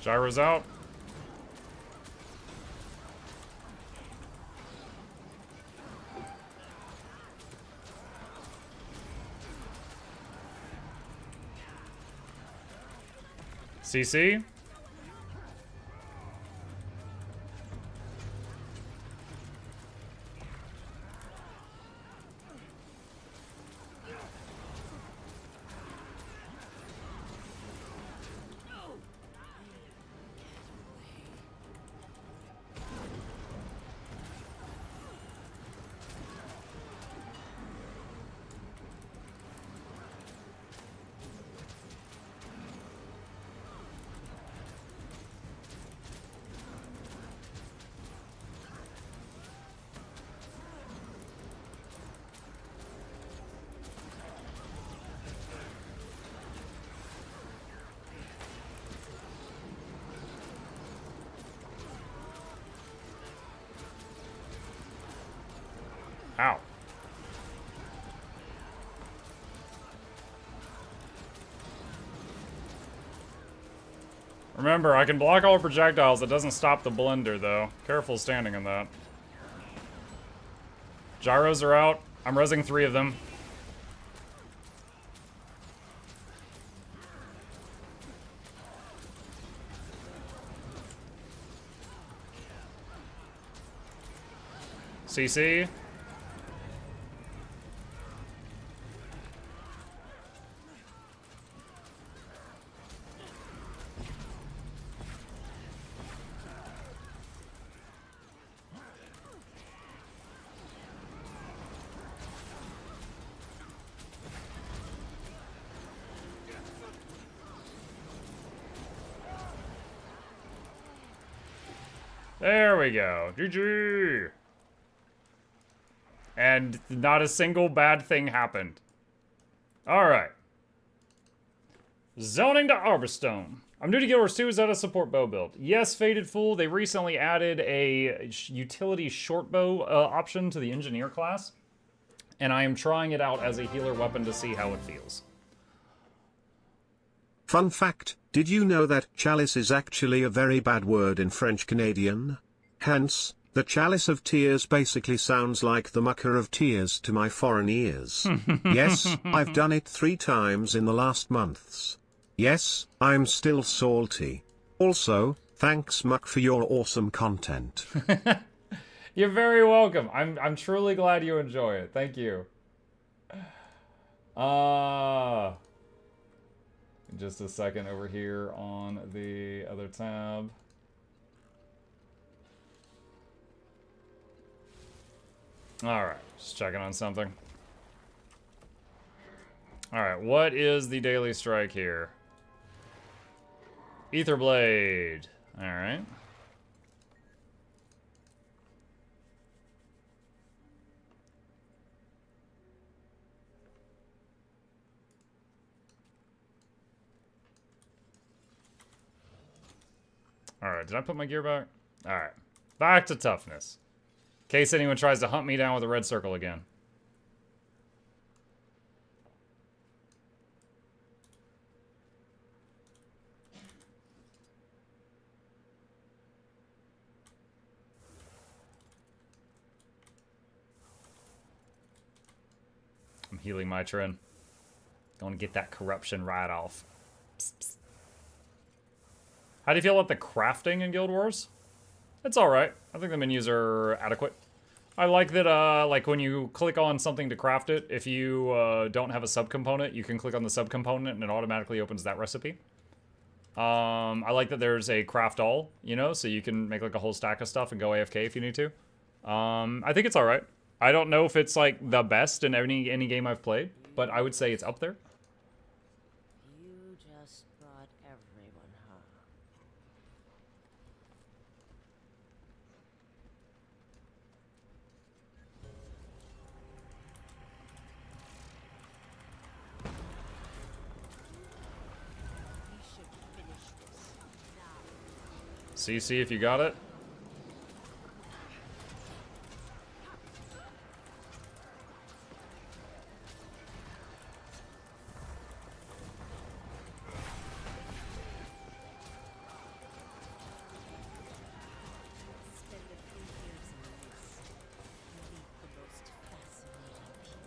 Gyro's out. CC. Ow. Remember, I can block all projectiles. It doesn't stop the blender, though. Careful standing in that. Gyros are out. I'm rezzing 3 of them. CC. There we go. GG. And not a single bad thing happened. Alright. Zoning to Arborstone. I'm new to Guild Wars 2. Is that a support bow build? Yes, Faded Fool. They recently added a utility short bow option to the engineer class. And I am trying it out as a healer weapon to see how it feels. Fun fact, did you know that chalice is actually a very bad word in French Canadian? Hence, The Chalice of Tears basically sounds like the Mucker of Tears to my foreign ears. Yes, I've done it 3 times in the last months. Yes, I'm still salty. Also, thanks Muck for your awesome content. You're very welcome. I'm truly glad you enjoy it. Thank you. Just a second over here on the other tab. Alright, just checking on something. Alright, what is the daily strike here? Ether Blade. Alright. Alright, did I put my gear back? Alright. Back to toughness. In case anyone tries to hunt me down with a red circle again. I'm healing my trend. Going to get that corruption right off. Psst, psst. How do you feel about the crafting in Guild Wars? It's alright. I think the menus are adequate. I like that, like when you click on something to craft it, if you don't have a subcomponent, you can click on the subcomponent and it automatically opens that recipe. I like that there's a craft all, you know, so you can make like a whole stack of stuff and go AFK if you need to. I think it's alright. I don't know if it's like the best in any game I've played, but I would say it's up there. You just brought everyone home. We should finish this now. CC if you got it. Spend a few years in this. You'll meet the most fascinating people.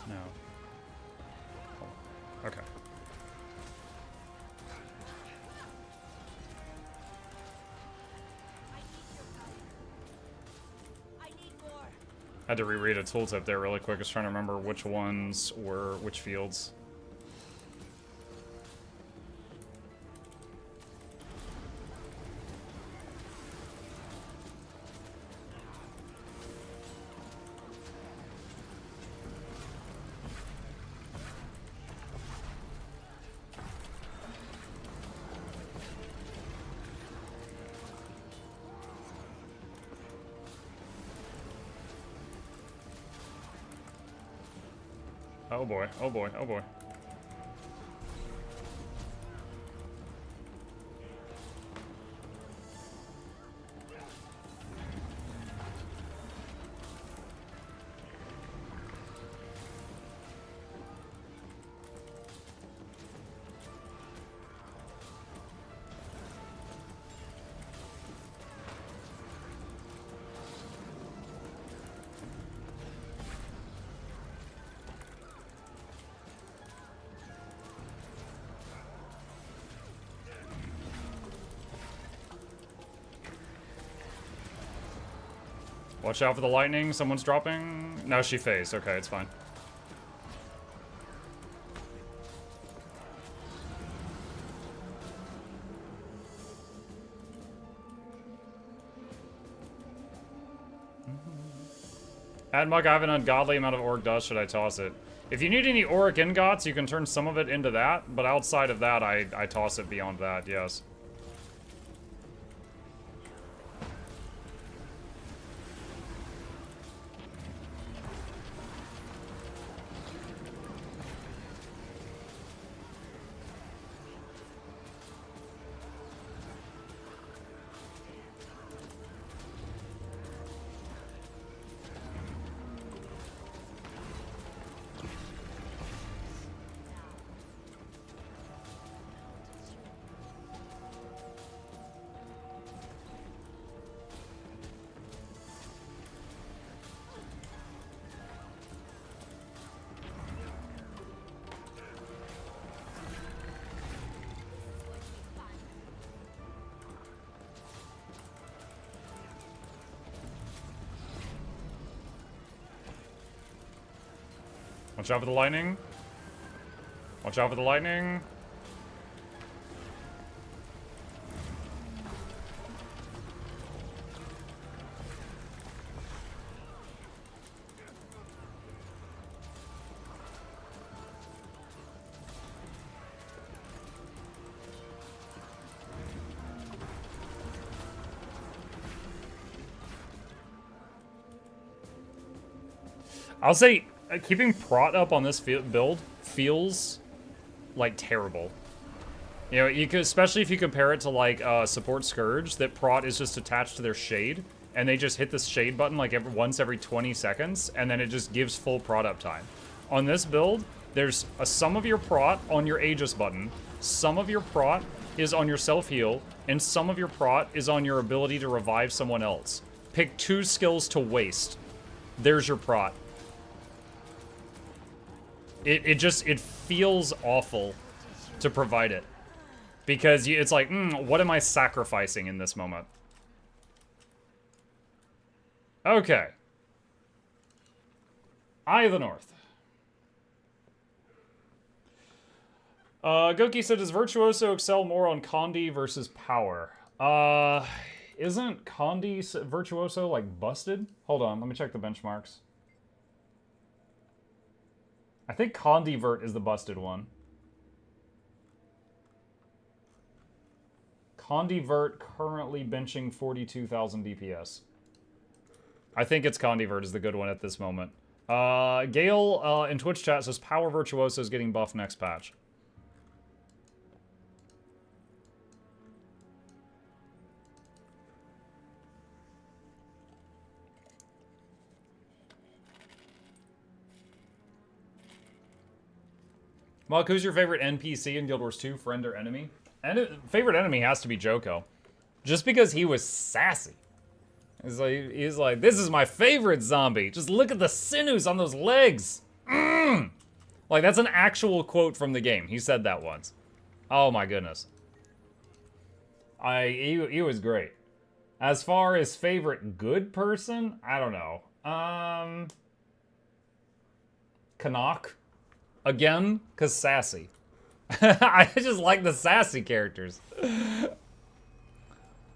No. Oh, okay. I had to reread a tooltip there really quick. I was trying to remember which ones were which fields. Oh boy, oh boy, oh boy. Watch out for the lightning. Someone's dropping. No, she phased. Okay, it's fine. At Muck, I have an ungodly amount of auric dust. Should I toss it? If you need any auric ingots, you can turn some of it into that. But outside of that, I toss it beyond that, yes. Watch out for the lightning. Watch out for the lightning. I'll say keeping prot up on this build feels like terrible. You know, you could, especially if you compare it to like support Scourge, that prot is just attached to their shade, and they just hit this shade button like once every 20 seconds, and then it just gives full prot up time. On this build, there's some of your prot on your Aegis button, some of your prot is on your self-heal, and some of your prot is on your ability to revive someone else. Pick 2 skills to waste. There's your prot. It feels awful to provide it. Because it's like, what am I sacrificing in this moment? Okay. Eye of the North. Goki said, does Virtuoso excel more on Condi versus Power? Isn't Condi Virtuoso, like, busted? Hold on, let me check the benchmarks. I think Condi Vert is the busted one. Condi Vert currently benching 42,000 DPS. I think it's Condi Vert is the good one at this moment. Gale in Twitch chat says Power Virtuoso is getting buffed next patch. Mark, who's your favorite NPC in Guild Wars 2, friend or enemy? And favorite enemy has to be Joko. Just because he was sassy. He's like, this is my favorite zombie. Just look at the sinews on those legs. Like, that's an actual quote from the game. He said that once. Oh my goodness. He was great. As far as favorite good person, I don't know. Canuck. Again, because sassy. I just like the sassy characters.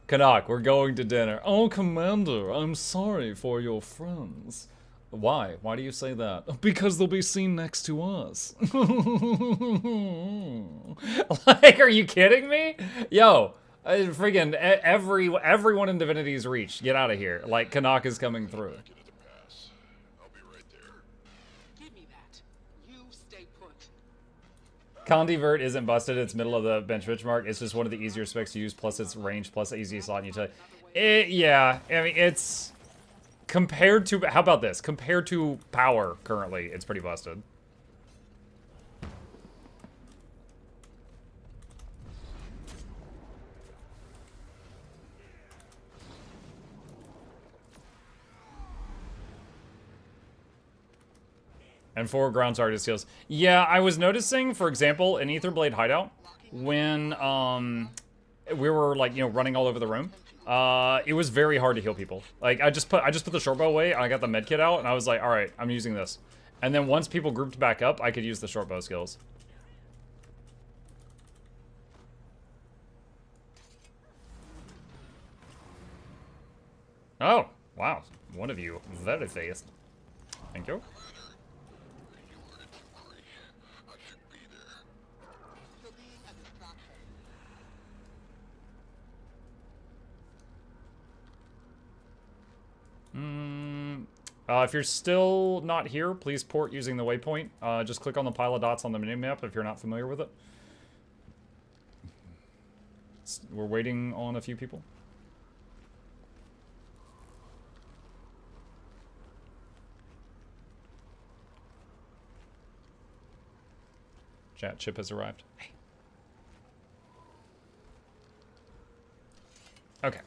Canuck, we're going to dinner. Oh, Commander, I'm sorry for your friends. Why? Why do you say that? Because they'll be seen next to us. Like, are you kidding me? Yo, friggin' everyone in Divinity's Reach, get out of here. Like, Canuck is coming through. Condi Vert isn't busted, it's middle of the bench benchmark. It's just one of the easier specs to use, plus its range, plus the easiest slot in utility. Yeah, I mean, it's... Compared to... How about this? Compared to Power, currently, it's pretty busted. And 4 ground target skills. Yeah, I was noticing, for example, in Aetherblade Hideout, when we were like, you know, running all over the room, it was very hard to heal people. Like, I just put the short bow away, and I got the med kit out, and I was like, all right, I'm using this. And then once people grouped back up, I could use the short bow skills. Oh, wow. One of you, very fast. Thank you. If you're still not here, please port using the waypoint. Just click on the pile of dots on the minimap if you're not familiar with it. We're waiting on a few people. Chat, Chip has arrived. Hey. Okay.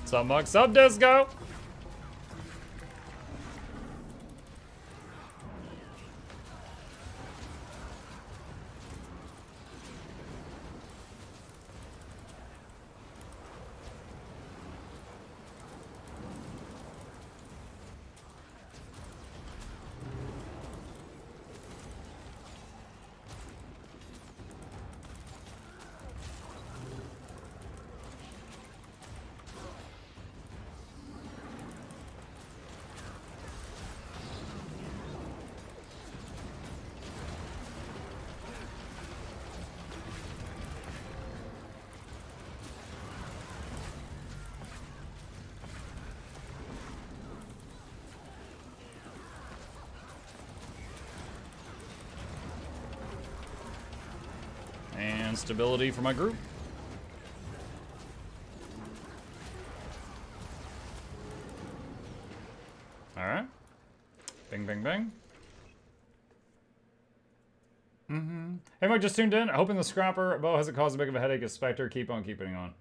Sup, Mug? Sup, Disco? And stability for my group. Alright. Bing, bing, bing. Hey, Mike, just tuned in. Hoping the scrapper bow hasn't caused a big of a headache as Spectre. Keep on keeping on.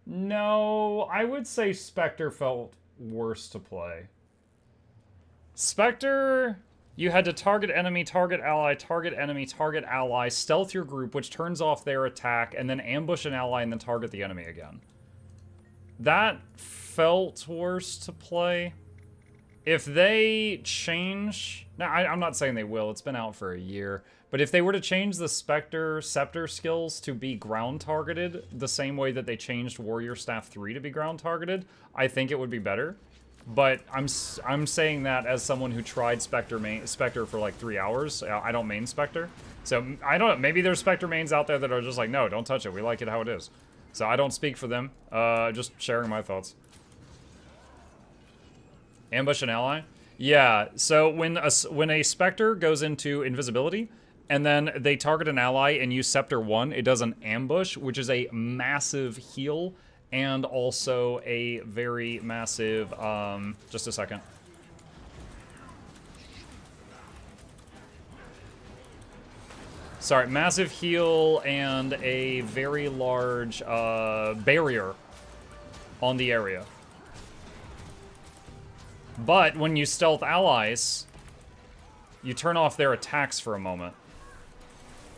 No, I would say Spectre felt worse to play. Spectre, you had to target enemy, target ally, target enemy, target ally, stealth your group, which turns off their attack, and then ambush an ally and then target the enemy again. That felt worse to play. If they change... Now, I'm not saying they will. It's been out for a year. But if they were to change the Spectre Scepter skills to be ground targeted, the same way that they changed Warrior Staff 3 to be ground targeted, I think it would be better. But I'm saying that as someone who tried Spectre for like 3 hours. I don't main Spectre. So, I don't know. Maybe there's Spectre mains out there that are just like, no, don't touch it. We like it how it is. So, I don't speak for them. Just sharing my thoughts. Ambush an ally? Yeah, so when a Spectre goes into invisibility, and then they target an ally and use Scepter 1, it does an ambush, which is a massive heal, and also a very massive, just a second. Sorry, massive heal and a very large barrier on the area. But when you stealth allies, you turn off their attacks for a moment.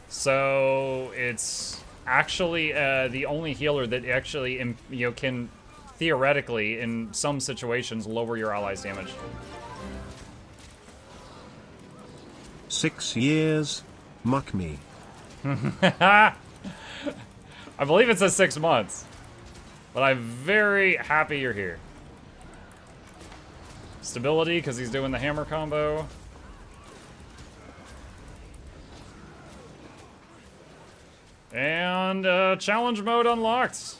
So it's actually the only healer that actually can theoretically, in some situations, lower your allies' damage. 6 years, muck me. I believe it says 6 months, but I'm very happy you're here. Stability, because he's doing the hammer combo. And challenge mode unlocked.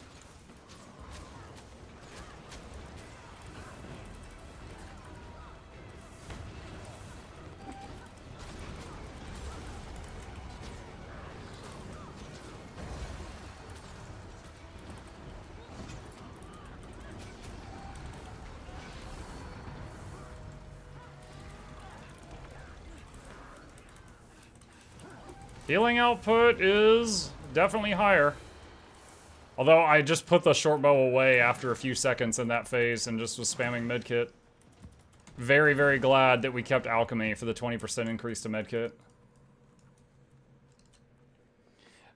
Healing output is definitely higher. Although I just put the short bow away after a few seconds in that phase and just was spamming medkit. Very, very glad that we kept alchemy for the 20% increase to medkit.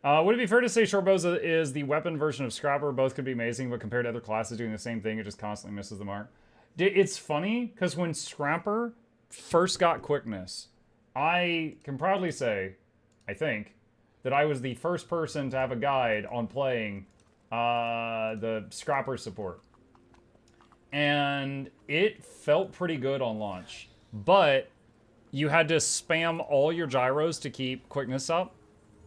Would it be fair to say short bows is the weapon version of Scrapper? Both could be amazing, but compared to other classes doing the same thing, it just constantly misses the mark. It's funny, because when Scrapper first got quickness, I can proudly say, I think, that I was the first person to have a guide on playing the Scrapper support. And it felt pretty good on launch. But you had to spam all your gyros to keep quickness up.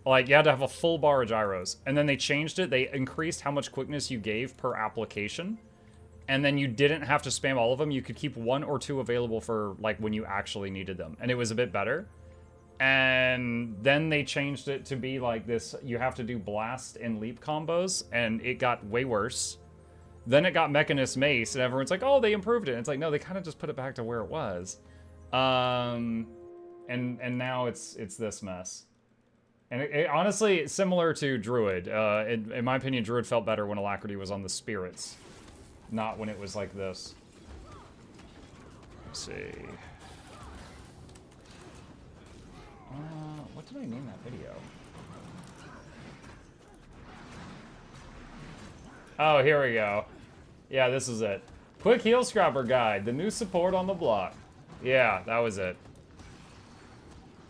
Like, you had to have a full bar of gyros. And then they changed it. They increased how much quickness you gave per application. And then you didn't have to spam all of them. You could keep 1 or 2 available for, like, when you actually needed them. And it was a bit better. And then they changed it to be like this, you have to do blast and leap combos. And it got way worse. Then it got Mechanist Mace. And everyone's like, oh, they improved it. And it's like, no, they kind of just put it back to where it was. And now it's this mess. And it honestly, similar to Druid. In my opinion, Druid felt better when Alacrity was on the Spirits. Not when it was like this. Let's see. What did I name that video? Oh, here we go. Yeah, this is it. Quick Heal Scrapper Guide. The new support on the block. Yeah, that was it.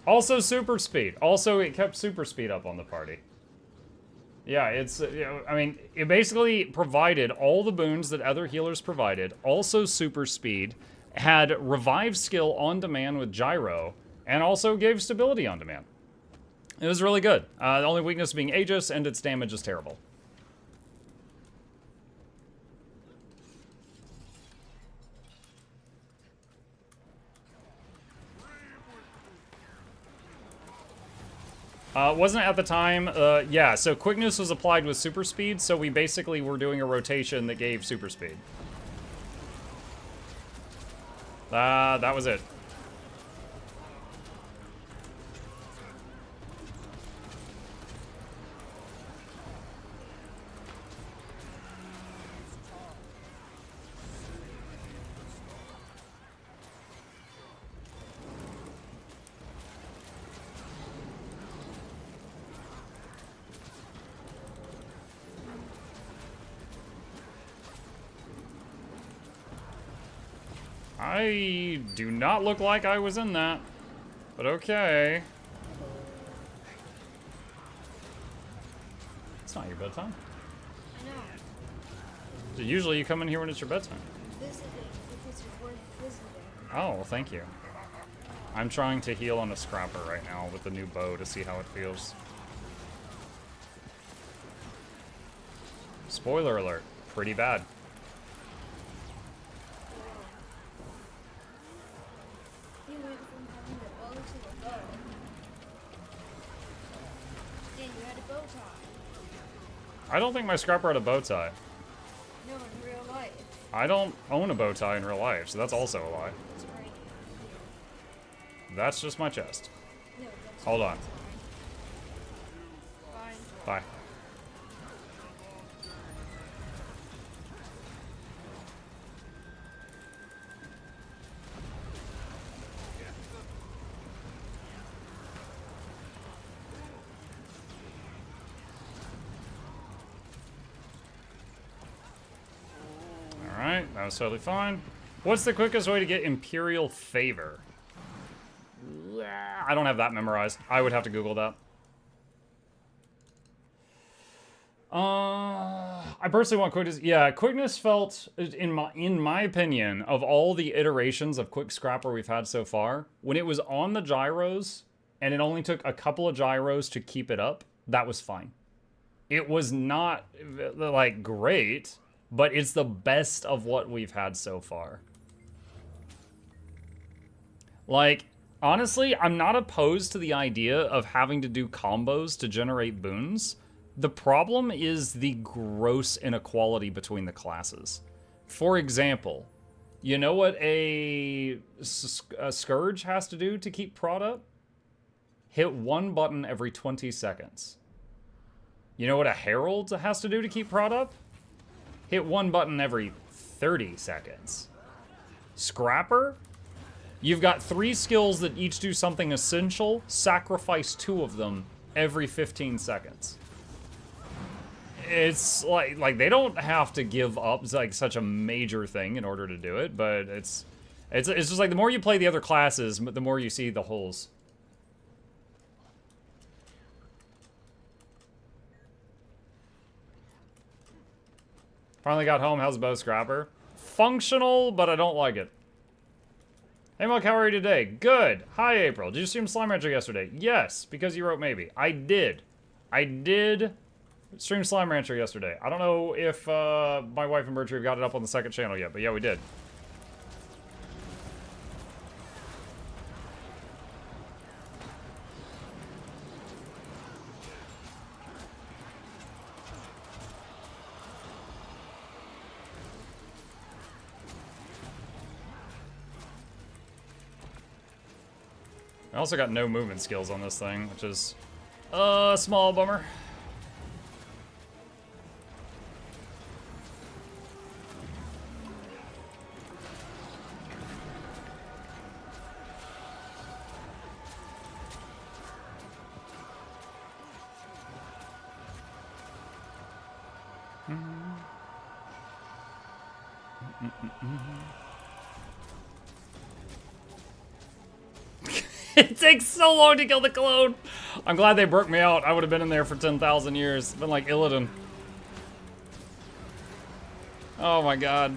Also super speed. Also, it kept super speed up on the party. Yeah, it's, you know, I mean, it basically provided all the boons that other healers provided. Also super speed. Had revive skill on demand with gyro. And also gave stability on demand. It was really good. The only weakness being Aegis, and its damage is terrible. Wasn't it at the time? Yeah, so quickness was applied with super speed, so we basically were doing a rotation that gave super speed. That was it. I do not look like I was in that, but okay. It's not your bedtime. I know. So usually you come in here when it's your bedtime. Visiting, if it's worth visiting. Oh, well, thank you. I'm trying to heal on a Scrapper right now with the new bow to see how it feels. Spoiler alert, pretty bad. You went from having the bow to the bow. And you had a bow tie. I don't think my Scrapper had a bow tie. No, in real life. I don't own a bow tie in real life, so that's also a lie. That's right. That's just my chest. No, that's Hold on. fine. Bye. Alright, that was totally fine. What's the quickest way to get Imperial Favor? I don't have that memorized. I would have to Google that. I personally want quickness. Yeah, quickness felt, in my opinion, of all the iterations of Quick Scrapper we've had so far, when it was on the gyros, and it only took a couple of gyros to keep it up, that was fine. It was not, like, great, but it's the best of what we've had so far. Like, honestly, I'm not opposed to the idea of having to do combos to generate boons. The problem is the gross inequality between the classes. For example, you know what a Scourge has to do to keep prod up? Hit one button every 20 seconds. You know what a Herald has to do to keep prod up? Hit one button every 30 seconds. Scrapper? You've got 3 skills that each do something essential. Sacrifice 2 of them every 15 seconds. it's like they don't have to give up like such a major thing in order to do it, but it's just like the more you play the other classes, the more you see the holes. Finally got home. How's the bow, Scrapper? Functional, but I don't like it. Hey, Muk, how are you today? Good. Hi, April. Did you stream Slime Rancher yesterday? Yes, because you wrote maybe. I did. I did stream Slime Rancher yesterday. I don't know if my wife and Bertrie have got it up on the second channel yet, but yeah, we did. I also got no movement skills on this thing, which is a small bummer. It takes so long to kill the clone. I'm glad they broke me out. I would have been in there for 10,000 years. Been like Illidan. Oh my god.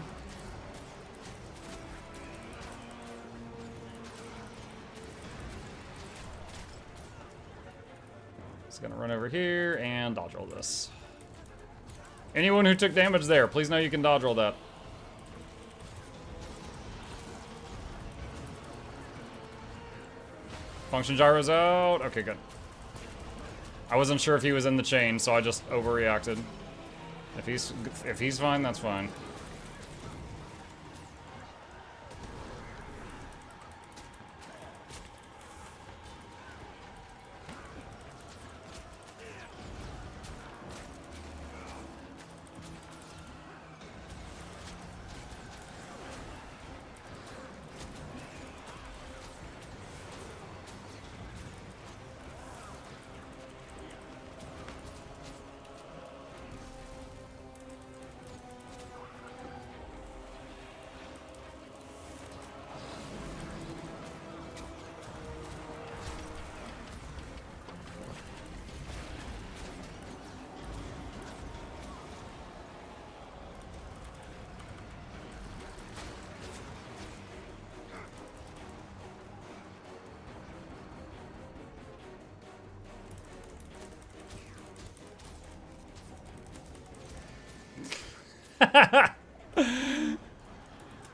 Just gonna run over here and dodge roll this. Anyone who took damage there, please know you can dodge roll that. Function gyro's out. Okay, good. I wasn't sure if he was in the chain, so I just overreacted. If he's fine, that's fine.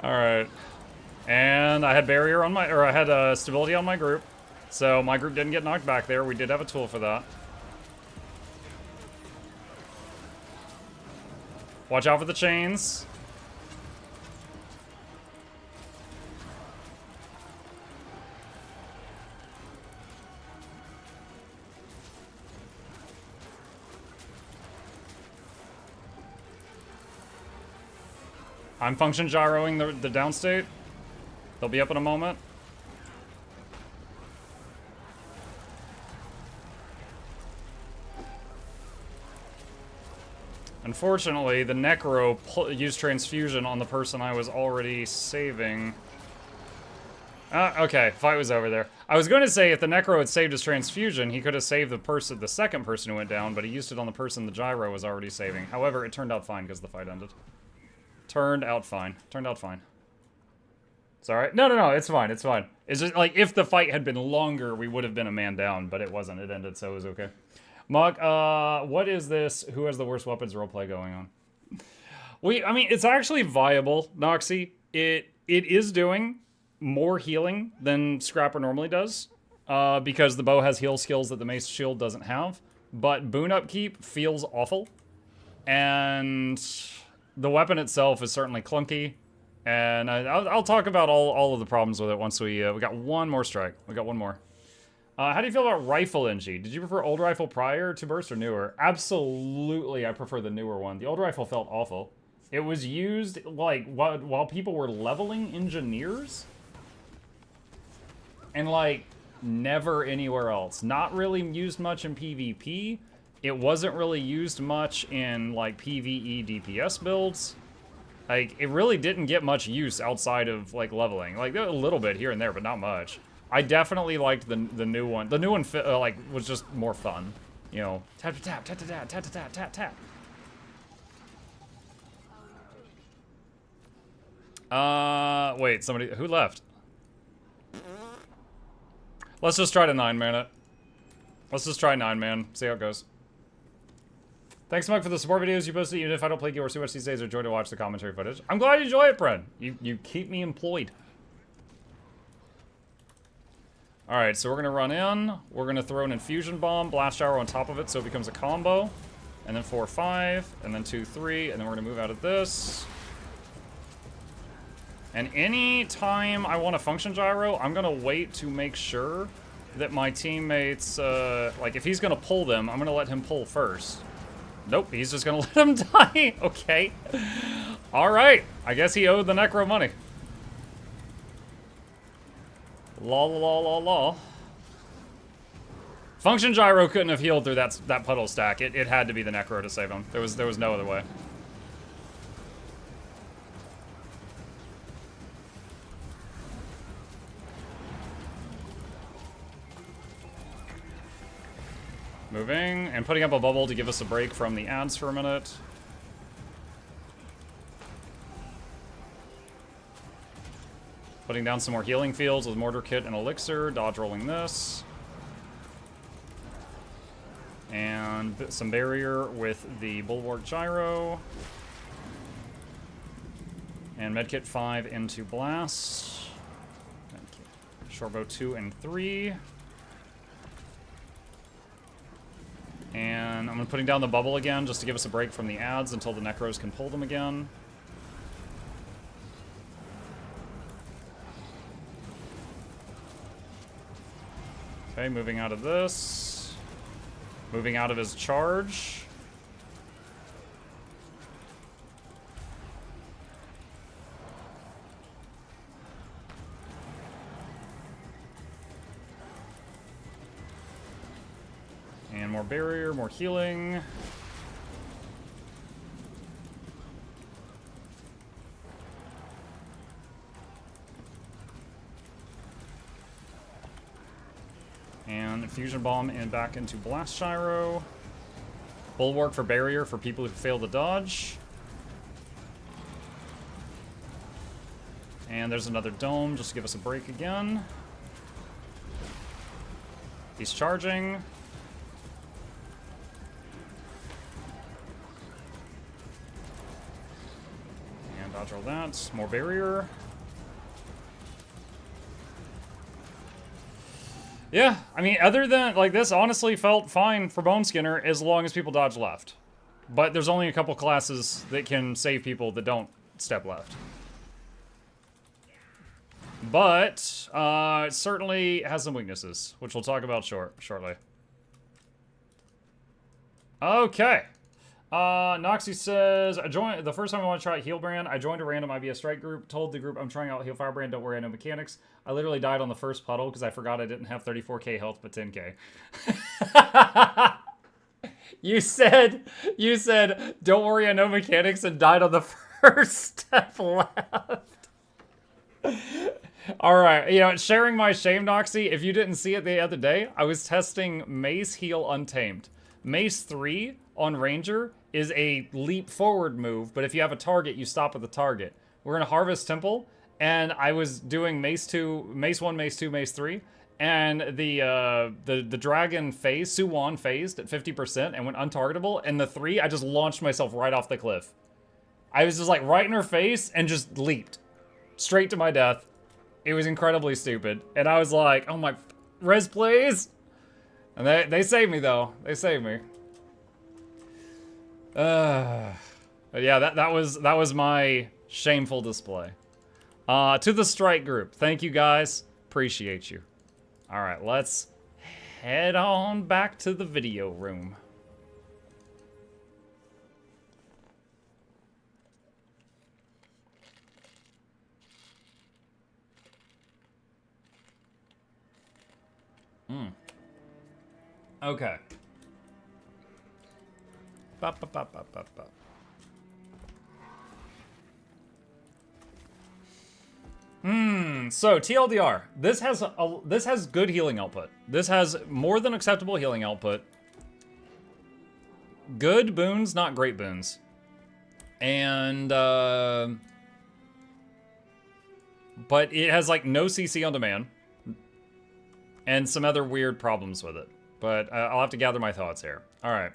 Alright. And I had barrier on my, or I had stability on my group. So my group didn't get knocked back there. We did have a tool for that. Watch out for the chains. I'm function gyroing the downstate. They'll be up in a moment. Unfortunately, the Necro used transfusion on the person I was already saving. Okay, fight was over there. I was going to say if the Necro had saved his transfusion, he could have saved the second person who went down, but he used it on the person the gyro was already saving. However, it turned out fine because the fight ended. Turned out fine. Turned out fine. It's alright. No, it's fine. It's fine. It's just like if the fight had been longer, we would have been a man down, but it wasn't. It ended, so it was okay. Muk, what is this? Who has the worst weapons roleplay going on? I mean, it's actually viable, Noxxi. It is doing more healing than Scrapper normally does, because the bow has heal skills that the Mace Shield doesn't have. But boon upkeep feels awful, and the weapon itself is certainly clunky. And I'll talk about all of the problems with it once we got one more strike. We got one more. How do you feel about rifle NG? Did you prefer old rifle prior to burst or newer? Absolutely, I prefer the newer one. The old rifle felt awful. It was used like while people were leveling engineers, and like never anywhere else. Not really used much in PvP. it wasn't really used much in like PvE DPS builds. Like, it really didn't get much use outside of like leveling. Like, a little bit here and there, but not much. I definitely liked the new one. The new one like was just more fun. You know, tap tap tap tap tap tap tap tap tap tap. Wait, somebody who left? Let's just try to 9-man it. Let's just try 9-man. See how it goes. Thanks, Mike, for the support videos you posted. Even if I don't play Guild Wars too much these days, I enjoy to watch the commentary footage. I'm glad you enjoy it, Bren. You keep me employed. All right, so we're gonna run in. We're gonna throw an infusion bomb, blast shower on top of it, so it becomes a combo, and then 4-5, and then 2-3, and then we're gonna move out of this. And any time I want a function gyro, I'm gonna wait to make sure that my teammates, like if he's gonna pull them, I'm gonna let him pull first. Nope, he's just gonna let him die. Okay. All right, I guess he owed the Necro money. Law, law, law, law. Function gyro couldn't have healed through that puddle stack. It had to be the Necro to save him. There was no other way. Moving, and putting up a bubble to give us a break from the ads for a minute. Putting down some more healing fields with Mortar Kit and Elixir, dodge rolling this. And some barrier with the Bulwark Gyro. And Medkit 5 into Blast. Shortbow 2 and 3. And I'm putting down the bubble again just to give us a break from the ads until the Necros can pull them again. Okay, moving out of this. Moving out of his charge. And more barrier, more healing. And infusion bomb and back into blast gyro. Bulwark for barrier for people who fail to dodge. And there's another dome just to give us a break again. He's charging. And dodge roll that. More barrier. Yeah, I mean, other than, like, this honestly felt fine for Bone Skinner as long as people dodge left. But there's only a couple classes that can save people that don't step left. But, it certainly has some weaknesses, which we'll talk about shortly. Okay. Noxxi says, I joined the first time I want to try Healbrand. I joined a random IBS strike group, told the group I'm trying out Heal Firebrand, don't worry, I know mechanics. I literally died on the first puddle because I forgot I didn't have 34k health but 10k. You said, don't worry, I know mechanics, and died on the first step left. Alright, you know, sharing my shame, Noxxi, if you didn't see it the other day, I was testing Mace Heal Untamed. Mace 3 on Ranger is a leap forward move, but if you have a target, you stop at the target. We're in a Harvest Temple, and I was doing Mace 2, Mace 1, Mace 2, Mace 3, and the dragon phased, Suwon phased at 50% and went untargetable, and the 3, I just launched myself right off the cliff. I was just like right in her face and just leaped. Straight to my death. It was incredibly stupid. And I was like, oh my, res please? And they saved me though. They saved me. But yeah, that was my shameful display. To the strike group, thank you guys. Appreciate you. All right, let's head on back to the video room. Okay. Ba, ba, ba, ba, ba, ba. So TLDR, this has good healing output. This has more than acceptable healing output. Good boons, not great boons. And but it has like no CC on demand and some other weird problems with it. But I'll have to gather my thoughts here. All right,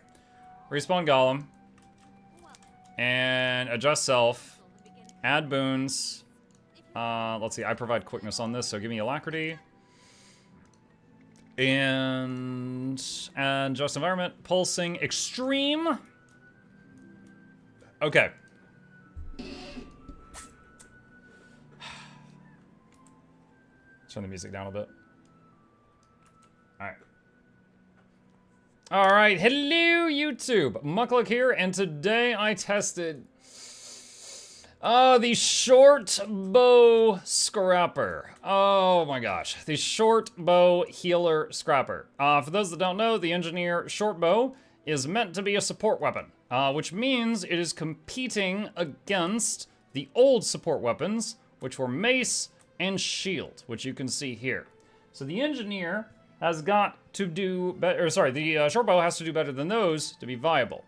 respawn golem and adjust self, add boons. Let's see, I provide quickness on this, so give me alacrity. And just environment, pulsing, extreme. Okay. Turn the music down a bit. Alright. Alright, hello YouTube. Mukluk here, and today I tested the short bow scrapper. Oh my gosh, the short bow healer scrapper. For those that don't know, the engineer short bow is meant to be a support weapon, which means it is competing against the old support weapons, which were mace and shield, which you can see here. So the engineer has got to do better, the short bow has to do better than those to be viable.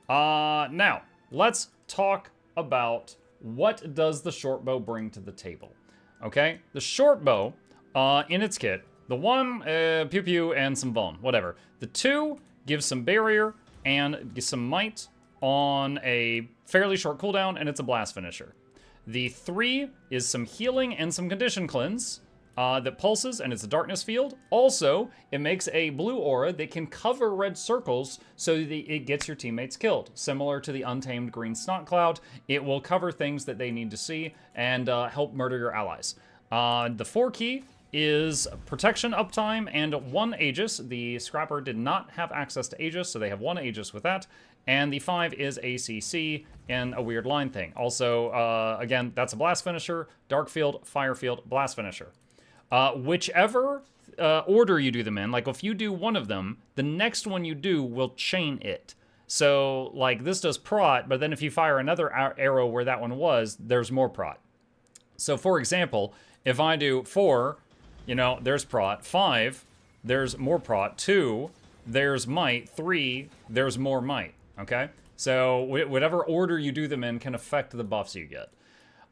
Now, let's talk about what does the short bow bring to the table? Okay, the short bow in its kit, the one, pew pew and some vuln, whatever. The two gives some barrier and some might on a fairly short cooldown, and it's a blast finisher. The three is some healing and some condition cleanse that pulses, and it's a darkness field. Also, it makes a blue aura that can cover red circles so that it gets your teammates killed. Similar to the untamed green snot cloud, it will cover things that they need to see and help murder your allies. The 4 key is protection uptime and 1 Aegis. The scrapper did not have access to Aegis, so they have 1 Aegis with that. And the 5 is ACC in a weird line thing. Also, again, that's a blast finisher, dark field, fire field, blast finisher. Whichever order you do them in, like if you do one of them, the next one you do will chain it. So like this does prot, but then if you fire another arrow where that one was, there's more prot. So for example, if I do 4, you know, there's prot, 5, there's more prot, 2, there's might, 3, there's more might, okay? So whatever order you do them in can affect the buffs you get.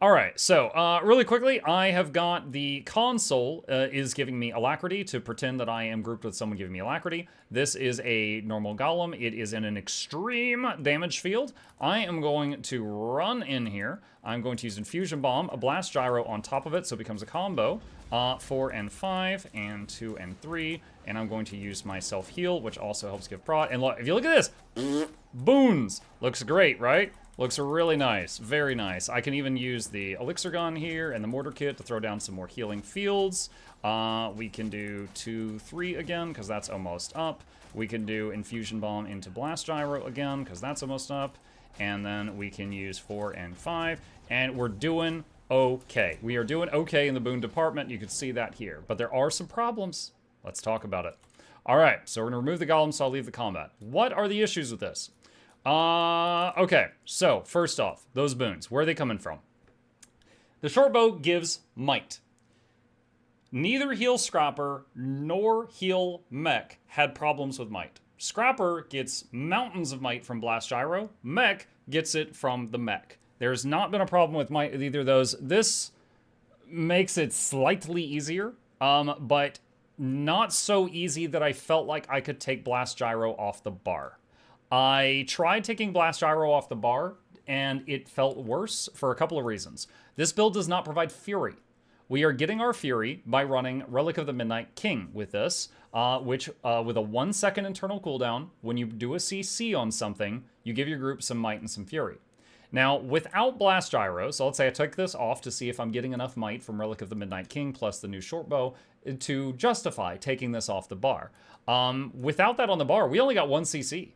All right, so really quickly, I have got the console is giving me alacrity to pretend that I am grouped with someone giving me alacrity. This is a normal golem. It is in an extreme damage field. I am going to run in here. I'm going to use Infusion Bomb, a Blast Gyro on top of it, so it becomes a combo. 4 and 5, and 2 and 3, and I'm going to use my self-heal, which also helps give prot. And look, if you look at this, Boons! Looks great, right? Looks really nice, very nice. I can even use the elixir gun here and the mortar kit to throw down some more healing fields. We can do 2, 3 again, because that's almost up. We can do Infusion Bomb into Blast Gyro again, because that's almost up. And then we can use 4 and 5, and we're doing okay. We are doing okay in the boon department. You can see that here, but there are some problems. Let's talk about it. All right, so we're gonna remove the golem, so I'll leave the combat. What are the issues with this? Okay, so first off, those boons, where are they coming from? The short bow gives might. Neither heal Scrapper nor heal Mech had problems with might. Scrapper gets mountains of might from Blast Gyro. Mech gets it from the Mech. There's not been a problem with might with either of those. This makes it slightly easier, but not so easy that I felt like I could take Blast Gyro off the bar. I tried taking Blast Gyro off the bar, and it felt worse for a couple of reasons. This build does not provide Fury. We are getting our Fury by running Relic of the Midnight King with this, which with a 1 second internal cooldown, when you do a CC on something, you give your group some might and some Fury. Now, without Blast Gyro, so let's say I took this off to see if I'm getting enough might from Relic of the Midnight King plus the new short bow to justify taking this off the bar. Without that on the bar, we only got 1 CC,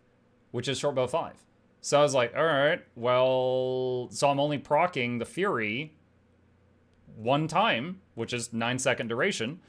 which is short bow 5. So I was like, all right, well, so I'm only proccing the Fury 1 time, which is 9 second duration,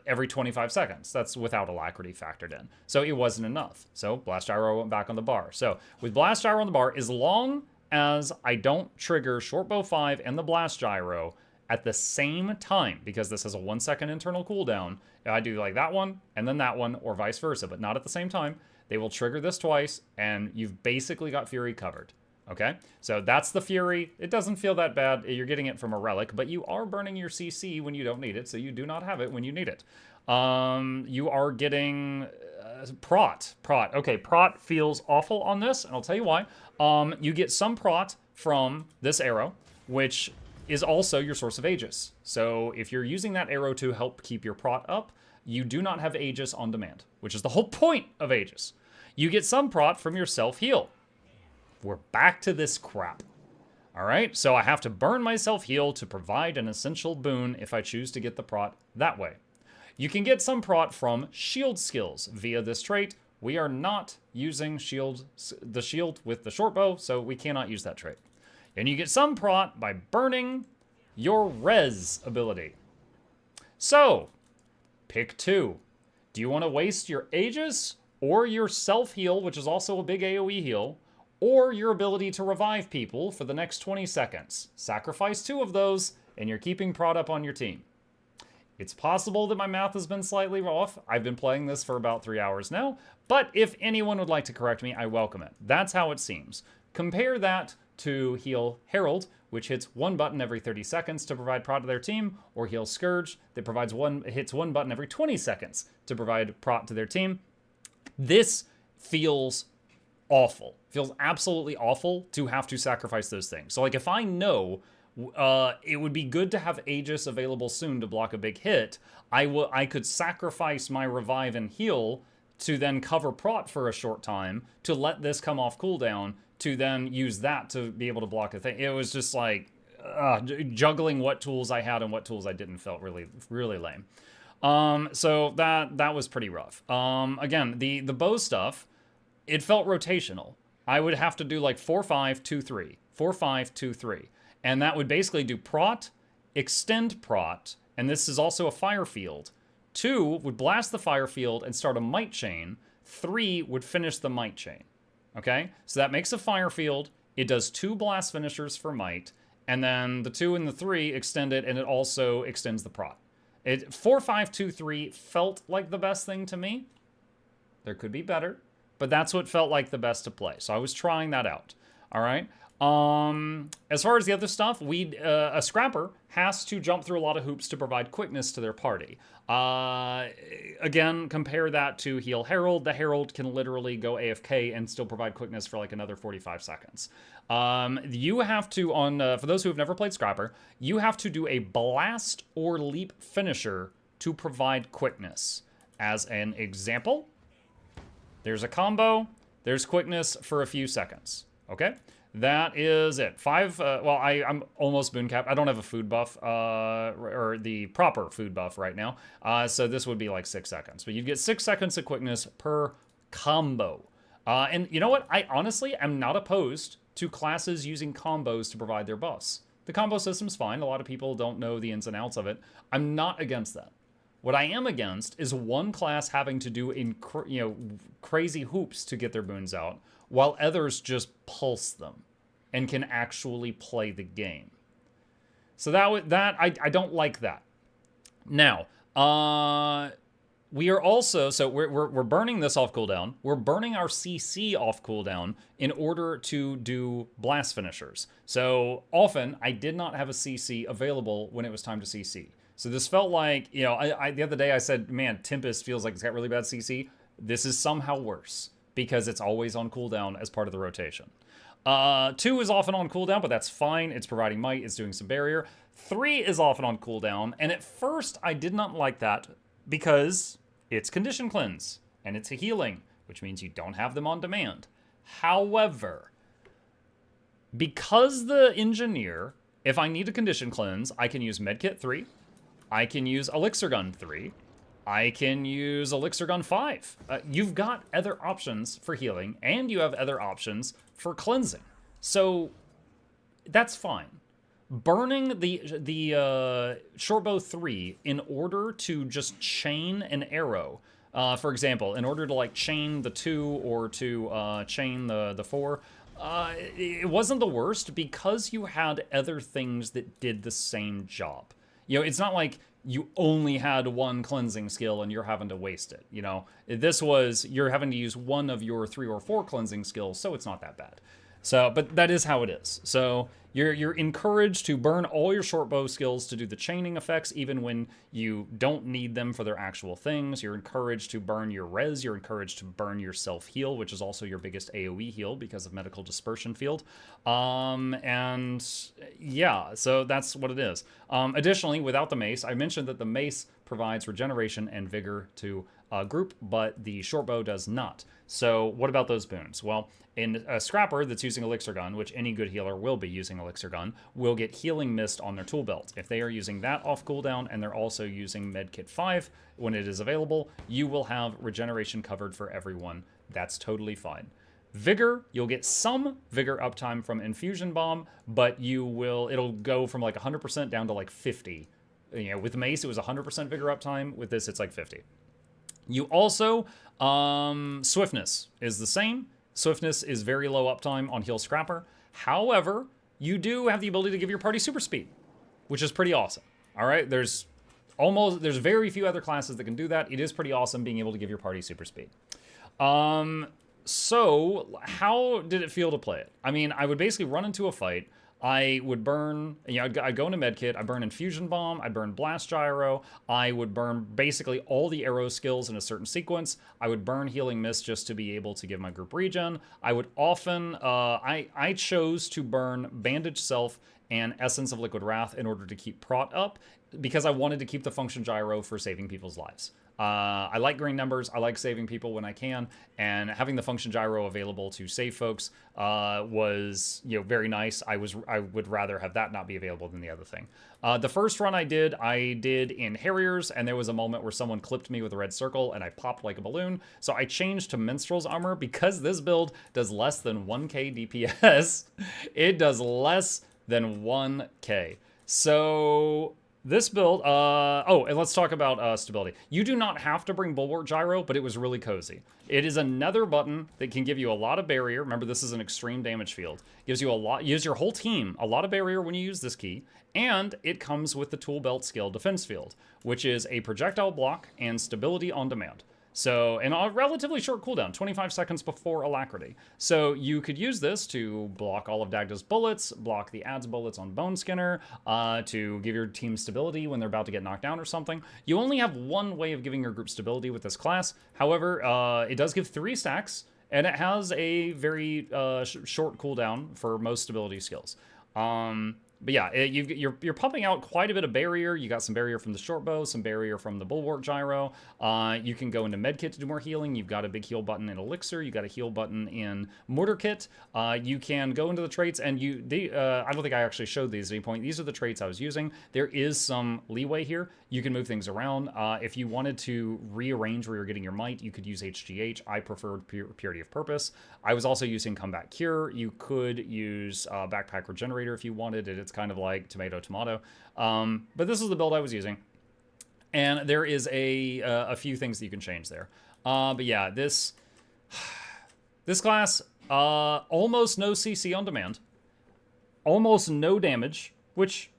every 25 seconds. That's without alacrity factored in. So it wasn't enough. So Blast Gyro went back on the bar. So with Blast Gyro on the bar, as long as I don't trigger Shortbow 5 and the Blast Gyro at the same time, because this has a 1 second internal cooldown, I do like that one and then that one, or vice versa, but not at the same time. They will trigger this twice, and you've basically got Fury covered. Okay, so that's the Fury. It doesn't feel that bad. You're getting it from a relic, but you are burning your CC when you don't need it, so you do not have it when you need it. You are getting Prot. Okay, Prot feels awful on this, and I'll tell you why. You get some Prot from this arrow, which is also your source of Aegis. So if you're using that arrow to help keep your Prot up, you do not have Aegis on demand, which is the whole point of Aegis. You get some Prot from your self-heal. We're back to this crap. All right, so I have to burn my self-heal to provide an essential boon if I choose to get the Prot that way. You can get some Prot from shield skills via this trait. We are not using the shield with the shortbow, so we cannot use that trait. And you get some Prot by burning your res ability. So, pick two. Do you want to waste your Aegis or your self-heal, which is also a big AoE heal, or your ability to revive people for the next 20 seconds? Sacrifice two of those, and you're keeping Prot up on your team. It's possible that my math has been slightly off. I've been playing this for about 3 hours now, but if anyone would like to correct me, I welcome it. That's how it seems. Compare that to Heal Herald, which hits one button every 30 seconds to provide Prot to their team, or Heal Scourge, that hits one button every 20 seconds to provide Prot to their team. This feels awful. Feels absolutely awful to have to sacrifice those things. So like if I know it would be good to have Aegis available soon to block a big hit, I could sacrifice my revive and heal to then cover Prot for a short time to let this come off cooldown to then use that to be able to block a thing. It was just like juggling what tools I had and what tools I didn't felt really, really lame. So that was pretty rough. Again, the bow stuff, it felt rotational. I would have to do like 4-5-2-3, 4-5-2-3. And that would basically do Prot, extend Prot, and this is also a fire field. 2 would blast the fire field and start a might chain. 3 would finish the might chain. Okay? So that makes a fire field. It does 2 blast finishers for might, and then the 2 and the 3 extend it, and it also extends the Prot. 4-5-2-3 felt like the best thing to me. There could be better, but that's what felt like the best to play. So I was trying that out. All right? As far as the other stuff, a scrapper has to jump through a lot of hoops to provide quickness to their party. Again, compare that to Heal Herald. The Herald can literally go AFK and still provide quickness for like another 45 seconds. You have to, for those who have never played Scrapper, you have to do a blast or leap finisher to provide quickness. As an example, there's a combo, there's quickness for a few seconds, okay? That is it. I'm almost boon capped. I don't have a food buff, or the proper food buff right now. So this would be like 6 seconds. But you'd get 6 seconds of quickness per combo. And you know what? I honestly am not opposed to classes using combos to provide their buffs. The combo system's fine. A lot of people don't know the ins and outs of it. I'm not against that. What I am against is one class having to do crazy hoops to get their boons out, while others just pulse them and can actually play the game. So I don't like that. Now, we are also, so we're burning this off cooldown. We're burning our CC off cooldown in order to do blast finishers. So often I did not have a CC available when it was time to CC. So this felt like, the other day I said, man, Tempest feels like it's got really bad CC. This is somehow worse, because it's always on cooldown as part of the rotation. 2 is often on cooldown, but that's fine. It's providing might, it's doing some barrier. 3 is often on cooldown, and at first I did not like that because it's condition cleanse, and it's a healing, which means you don't have them on demand. However, because the engineer, if I need a condition cleanse, I can use Medkit 3, I can use Elixir Gun 3, I can use Elixir Gun 5. You've got other options for healing, and you have other options for cleansing. So that's fine. burning the short bow 3 in order to just chain an arrow. For example, in order to like chain the 2 or to chain the 4, it wasn't the worst because you had other things that did the same job. You know, it's not like you only had one cleansing skill and you're having to waste it. You know, this was, you're having to use one of your 3 or 4 cleansing skills, so it's not that bad. So, but that is how it is. So you're encouraged to burn all your short bow skills to do the chaining effects, even when you don't need them for their actual things. You're encouraged to burn your res. You're encouraged to burn your self-heal, which is also your biggest AoE heal because of medical dispersion field. And yeah, so that's what it is. Additionally, without the mace, I mentioned that the mace provides regeneration and vigor to a group, but the short bow does not. So what about those boons? Well, in a scrapper that's using elixir gun, which any good healer will be using elixir gun, will get healing mist on their tool belt. If they are using that off cooldown and they're also using medkit 5 when it is available, you will have regeneration covered for everyone. That's totally fine. Vigor, you'll get some vigor uptime from infusion bomb, but it'll go from like 100% down to like 50. You know, with mace it was 100% vigor uptime. With this it's like 50. You also, swiftness is the same. Swiftness is very low uptime on heal scrapper. However, you do have the ability to give your party super speed, which is pretty awesome. All right, there's very few other classes that can do that. It is pretty awesome being able to give your party super speed. So how did it feel to play it? I mean, I would basically run into a fight. I would burn, you know, I'd go into medkit, I'd burn infusion bomb, I'd burn blast gyro, I would burn basically all the arrow skills in a certain sequence, I would burn healing mist just to be able to give my group regen. I would often, I chose to burn bandage self and essence of liquid wrath in order to keep prot up because I wanted to keep the function gyro for saving people's lives. I like green numbers. I like saving people when I can, and having the function gyro available to save folks was, you know, very nice. I would rather have that not be available than the other thing. The first run I did in Harriers, and there was a moment where someone clipped me with a red circle, and I popped like a balloon. So I changed to Minstrel's Armor because this build does less than 1k DPS. It does less than 1k. So this build, oh, and let's talk about stability. You do not have to bring Bulwark Gyro, but it was really cozy. It is another button that can give you a lot of barrier. Remember, this is an extreme damage field. Gives you a lot, gives your whole team a lot of barrier when you use this key, and it comes with the Tool Belt Skill Defense Field, which is a projectile block and stability on demand. So, and a relatively short cooldown, 25 seconds before Alacrity. So you could use this to block all of Dagda's bullets, block the ad's bullets on Bone Skinner, to give your team stability when they're about to get knocked down or something. You only have one way of giving your group stability with this class. However, it does give 3 stacks, and it has a very short cooldown for most stability skills. But yeah, you're pumping out quite a bit of barrier. You got some barrier from the short bow, some barrier from the Bulwark Gyro. You can go into Medkit to do more healing. You've got a big heal button in Elixir. You got a heal button in Mortar Kit. You can go into the traits, and I don't think I actually showed these at any point. These are the traits I was using. There is some leeway here. You can move things around. If you wanted to rearrange where you're getting your might, you could use HGH. I preferred Purity of Purpose. I was also using Combat Cure. You could use Backpack Regenerator if you wanted it. It's kind of like tomato. But this is the build I was using. And there is a few things that you can change there. But yeah, this class, almost no CC on demand. Almost no damage, which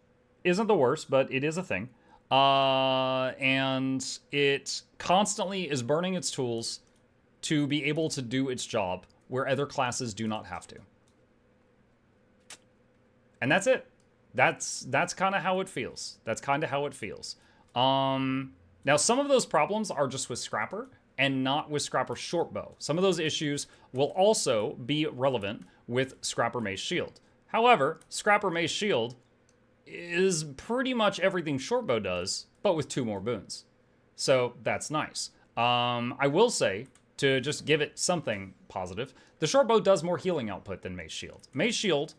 isn't the worst, but it is a thing. And it constantly is burning its tools to be able to do its job where other classes do not have to. And that's it. That's kind of how it feels. That's kind of how it feels. Now, some of those problems are just with Scrapper and not with Scrapper Shortbow. Some of those issues will also be relevant with Scrapper Mace Shield. However, Scrapper Mace Shield is pretty much everything Shortbow does, but with 2 more boons. So that's nice. I will say, to just give it something positive, the Shortbow does more healing output than Mace Shield. Mace Shield,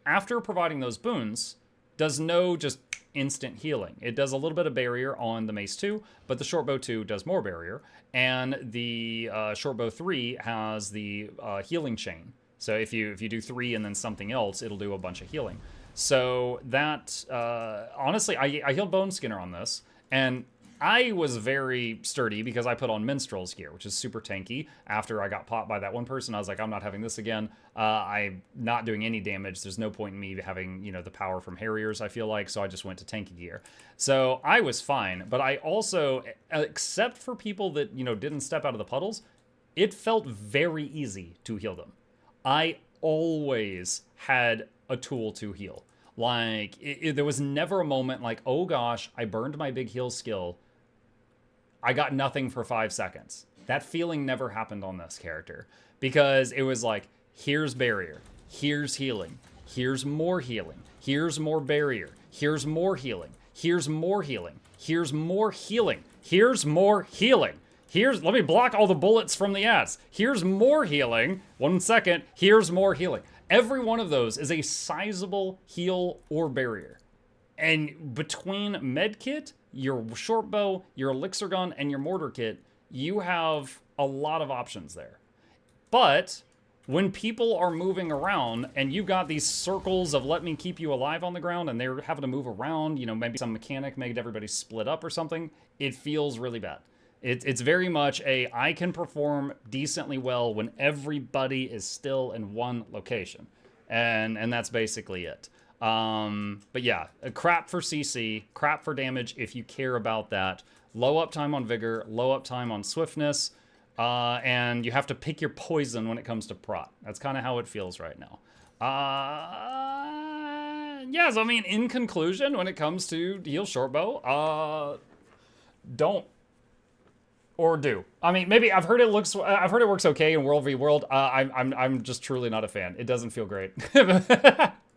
after providing those boons, does no just instant healing. It does a little bit of barrier on the Mace 2, but the Shortbow 2 does more barrier, and the Shortbow 3 has the healing chain. So if you do 3 and then something else, it'll do a bunch of healing. So that, honestly, I healed Bone Skinner on this, and I was very sturdy because I put on Minstrel's gear, which is super tanky. After I got popped by that one person, I was like, I'm not having this again. I'm not doing any damage. There's no point in me having, you know, the power from Harriers, I feel like, so I just went to tanky gear. So I was fine, but I also, except for people that, you know, didn't step out of the puddles, it felt very easy to heal them. I always had a tool to heal. Like, there was never a moment like, oh gosh, I burned my big heal skill. I got nothing for 5 seconds. That feeling never happened on this character. Because it was like, here's barrier, here's healing, here's more healing, here's more barrier, here's more healing, here's more healing, here's more healing, here's more healing. Let me block all the bullets from the ads. Here's more healing. 1 second, here's more healing. Every one of those is a sizable heal or barrier. And between medkit, your short bow, your elixir gun, and your mortar kit, you have a lot of options there. But when people are moving around and you've got these circles of let me keep you alive on the ground and they're having to move around, you know, maybe some mechanic made everybody split up or something, it feels really bad. It's very much I can perform decently well when everybody is still in one location. And that's basically it. But yeah, crap for CC, crap for damage if you care about that. Low uptime on Vigor, low uptime on Swiftness, and you have to pick your poison when it comes to prot. That's kind of how it feels right now. Yeah, so I mean, in conclusion, when it comes to heal shortbow, don't. Or do. I mean, maybe I've heard it works okay in World v World. I'm just truly not a fan. It doesn't feel great.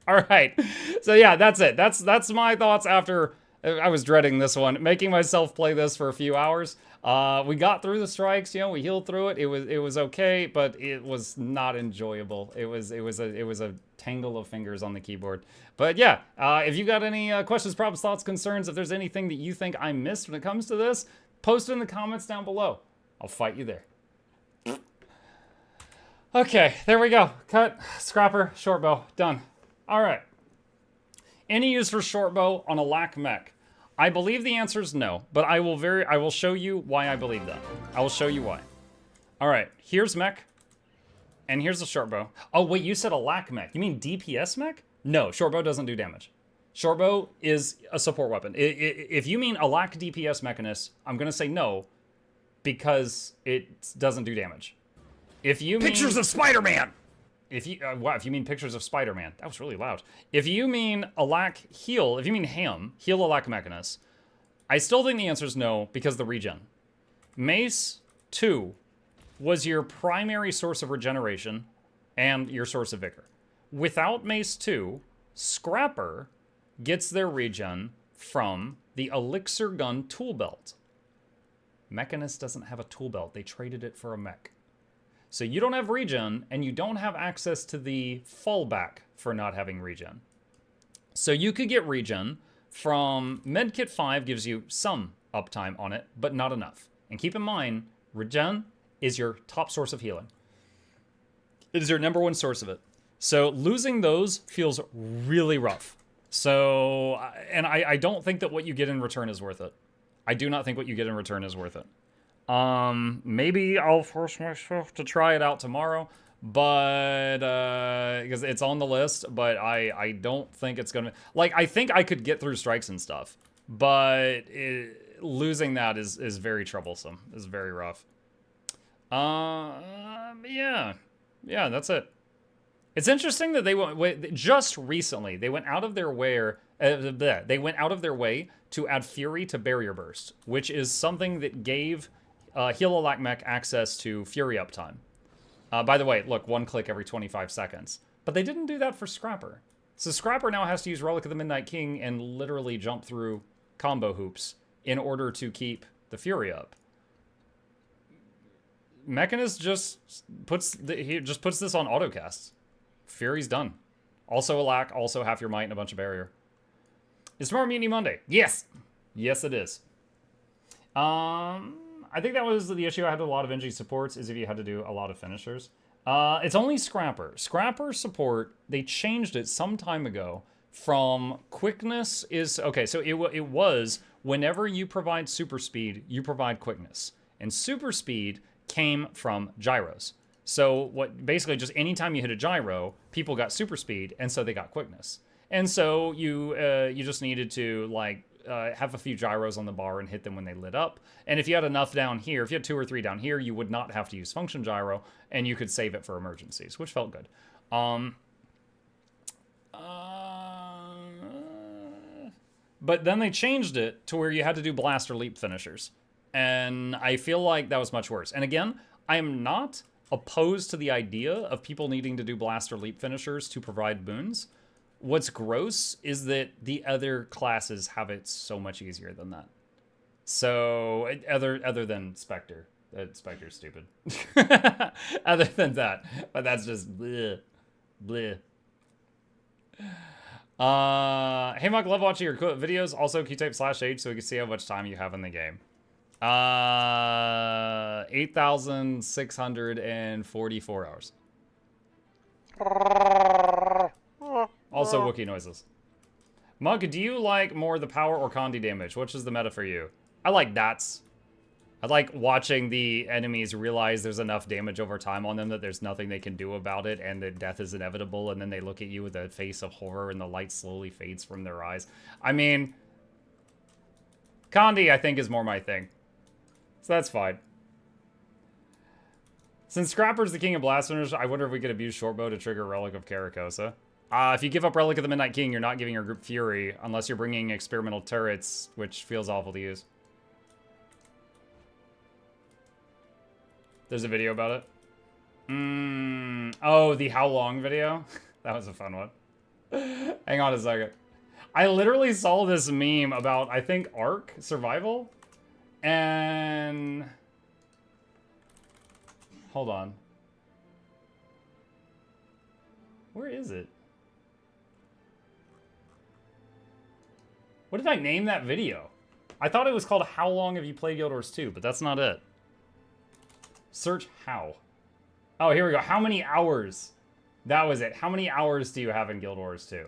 All right. So yeah, that's it. That's my thoughts after I was dreading this one, making myself play this for a few hours. We got through the strikes, you know, we healed through it. It was okay, but it was not enjoyable. It was a tangle of fingers on the keyboard. But yeah, if you got any questions, problems, thoughts, concerns, if there's anything that you think I missed when it comes to this, post it in the comments down below. I'll fight you there. Okay, there we go. Cut, scrapper, shortbow, done. All right. Any use for shortbow on a lack mech? I believe the answer is no, but I will show you why I believe that. I will show you why. All right, here's mech, and here's the shortbow. Oh wait, you said a lack mech. You mean DPS mech? No, shortbow doesn't do damage. Shortbow is a support weapon. If you mean a lack DPS mechanist, I'm gonna say no, because it doesn't do damage. If you mean Pictures of Spider-Man! If you mean pictures of Spider-Man, that was really loud. If you mean a lack heal, if you mean heal a lack mechanist, I still think the answer is no, because the regen. Mace 2 was your primary source of regeneration and your source of vigor. Without Mace 2, Scrapper gets their regen from the Elixir Gun tool belt. Mechanist doesn't have a tool belt. They traded it for a mech. So you don't have regen, and you don't have access to the fallback for not having regen. So you could get regen from Medkit 5 gives you some uptime on it, but not enough. And keep in mind, regen is your top source of healing. It is your #1 source of it. So losing those feels really rough. So, and I don't think that what you get in return is worth it. I do not think what you get in return is worth it. Maybe I'll force myself to try it out tomorrow, but, because it's on the list, but I don't think it's gonna, like, I think I could get through strikes and stuff, but losing that is very troublesome, is very rough. Yeah, that's it. It's interesting that they went just recently. They went out of their way. They went out of their way to add Fury to Barrier Burst, which is something that gave Heal a Lack Mech access to Fury uptime. By the way, look, 1 click every 25 seconds. But they didn't do that for Scrapper. So Scrapper now has to use Relic of the Midnight King and literally jump through combo hoops in order to keep the Fury up. Mechanist just puts this on autocast. Fury's done. Also a lack, also half your might and a bunch of barrier. Is tomorrow Mutiny Monday? Yes! Yes, it is. I think that was the issue I had with a lot of NG supports, is if you had to do a lot of finishers. It's only Scrapper. Scrapper support, they changed it some time ago from quickness is... Okay, so it was whenever you provide super speed, you provide quickness. And super speed came from gyros. So what basically just anytime you hit a gyro, people got super speed, and so they got quickness. And so you just needed to like have a few gyros on the bar and hit them when they lit up. And if you had enough down here, if you had 2 or 3 down here, you would not have to use function gyro, and you could save it for emergencies, which felt good. But then they changed it to where you had to do blast or leap finishers. And I feel like that was much worse. And again, I am not opposed to the idea of people needing to do blast or leap finishers to provide boons. What's gross is that the other classes have it so much easier than that. So, other than Spectre. Spectre's stupid. Other than that. But that's just bleh. Bleh. Hey, Mike, love watching your videos. Also, Q-type /H so we can see how much time you have in the game. 8,644 hours. Also, Wookiee noises. Mug, do you like more the power or Condi damage? Which is the meta for you? I like dots. I like watching the enemies realize there's enough damage over time on them that there's nothing they can do about it and that death is inevitable, and then they look at you with a face of horror and the light slowly fades from their eyes. I mean, Condi, I think, is more my thing. So that's fine. Since Scrapper's the king of blasphemers, I wonder if we could abuse Shortbow to trigger Relic of Caracosa. If you give up Relic of the Midnight King, you're not giving your group Fury, unless you're bringing experimental turrets, which feels awful to use. There's a video about it. Oh, the how long video? That was a fun one. Hang on a second. I literally saw this meme about, I think, Ark Survival. And... Hold on. Where is it? What did I name that video? I thought it was called How Long Have You Played Guild Wars 2, but that's not it. Search how. Oh, here we go. How many hours? That was it. How many hours do you have in Guild Wars 2?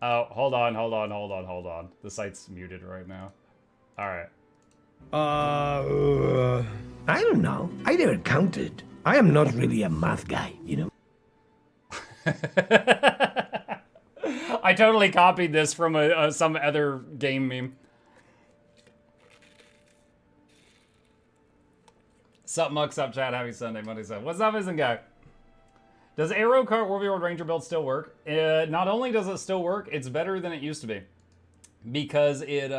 Oh, hold on. The site's muted right now. All right. I don't know. I never counted. I am not really a math guy, you know? I totally copied this from some other game meme. Sup, Muck, sup, chat. Happy Sunday, Monday, Sunday. What's up, isn't guy? Does Aero Kart Warlord Ranger build still work? Not only does it still work, it's better than it used to be. Because it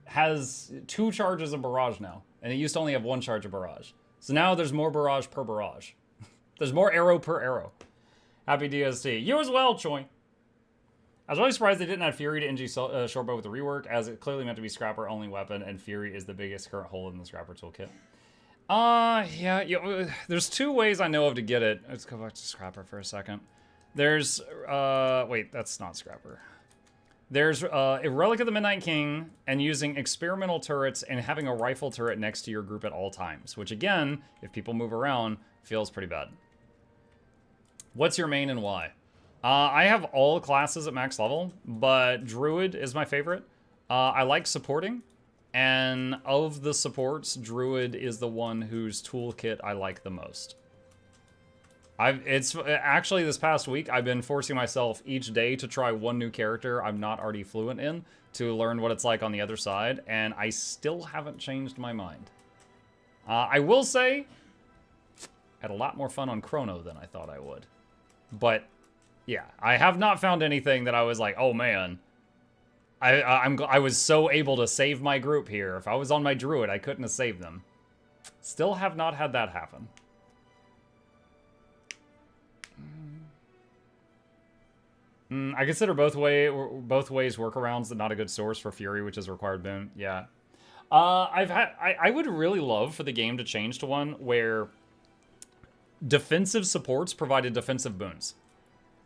has 2 charges of barrage now. And it used to only have 1 charge of barrage. So now there's more barrage per barrage. There's more arrow per arrow. Happy DST. You as well, Choi. I was really surprised they didn't add Fury to NG Shortbow with the rework, as it clearly meant to be Scrapper only weapon, and Fury is the biggest current hole in the Scrapper toolkit. Yeah, there's 2 ways I know of to get it. Let's go back to Scrapper for a second. There's, wait, that's not Scrapper. There's a Relic of the Midnight King and using experimental turrets and having a rifle turret next to your group at all times, which again, if people move around, feels pretty bad. What's your main and why? I have all classes at max level, but Druid is my favorite. I like supporting, and of the supports, Druid is the one whose toolkit I like the most. It's actually this past week, I've been forcing myself each day to try 1 new character I'm not already fluent in to learn what it's like on the other side, and I still haven't changed my mind. I will say, I had a lot more fun on Chrono than I thought I would. But yeah, I have not found anything that I was like, oh man, I was so able to save my group here. If I was on my Druid, I couldn't have saved them. Still have not had that happen. I consider both ways workarounds not a good source for Fury, which is required boon. Yeah, I would really love for the game to change to one where defensive supports provided defensive boons.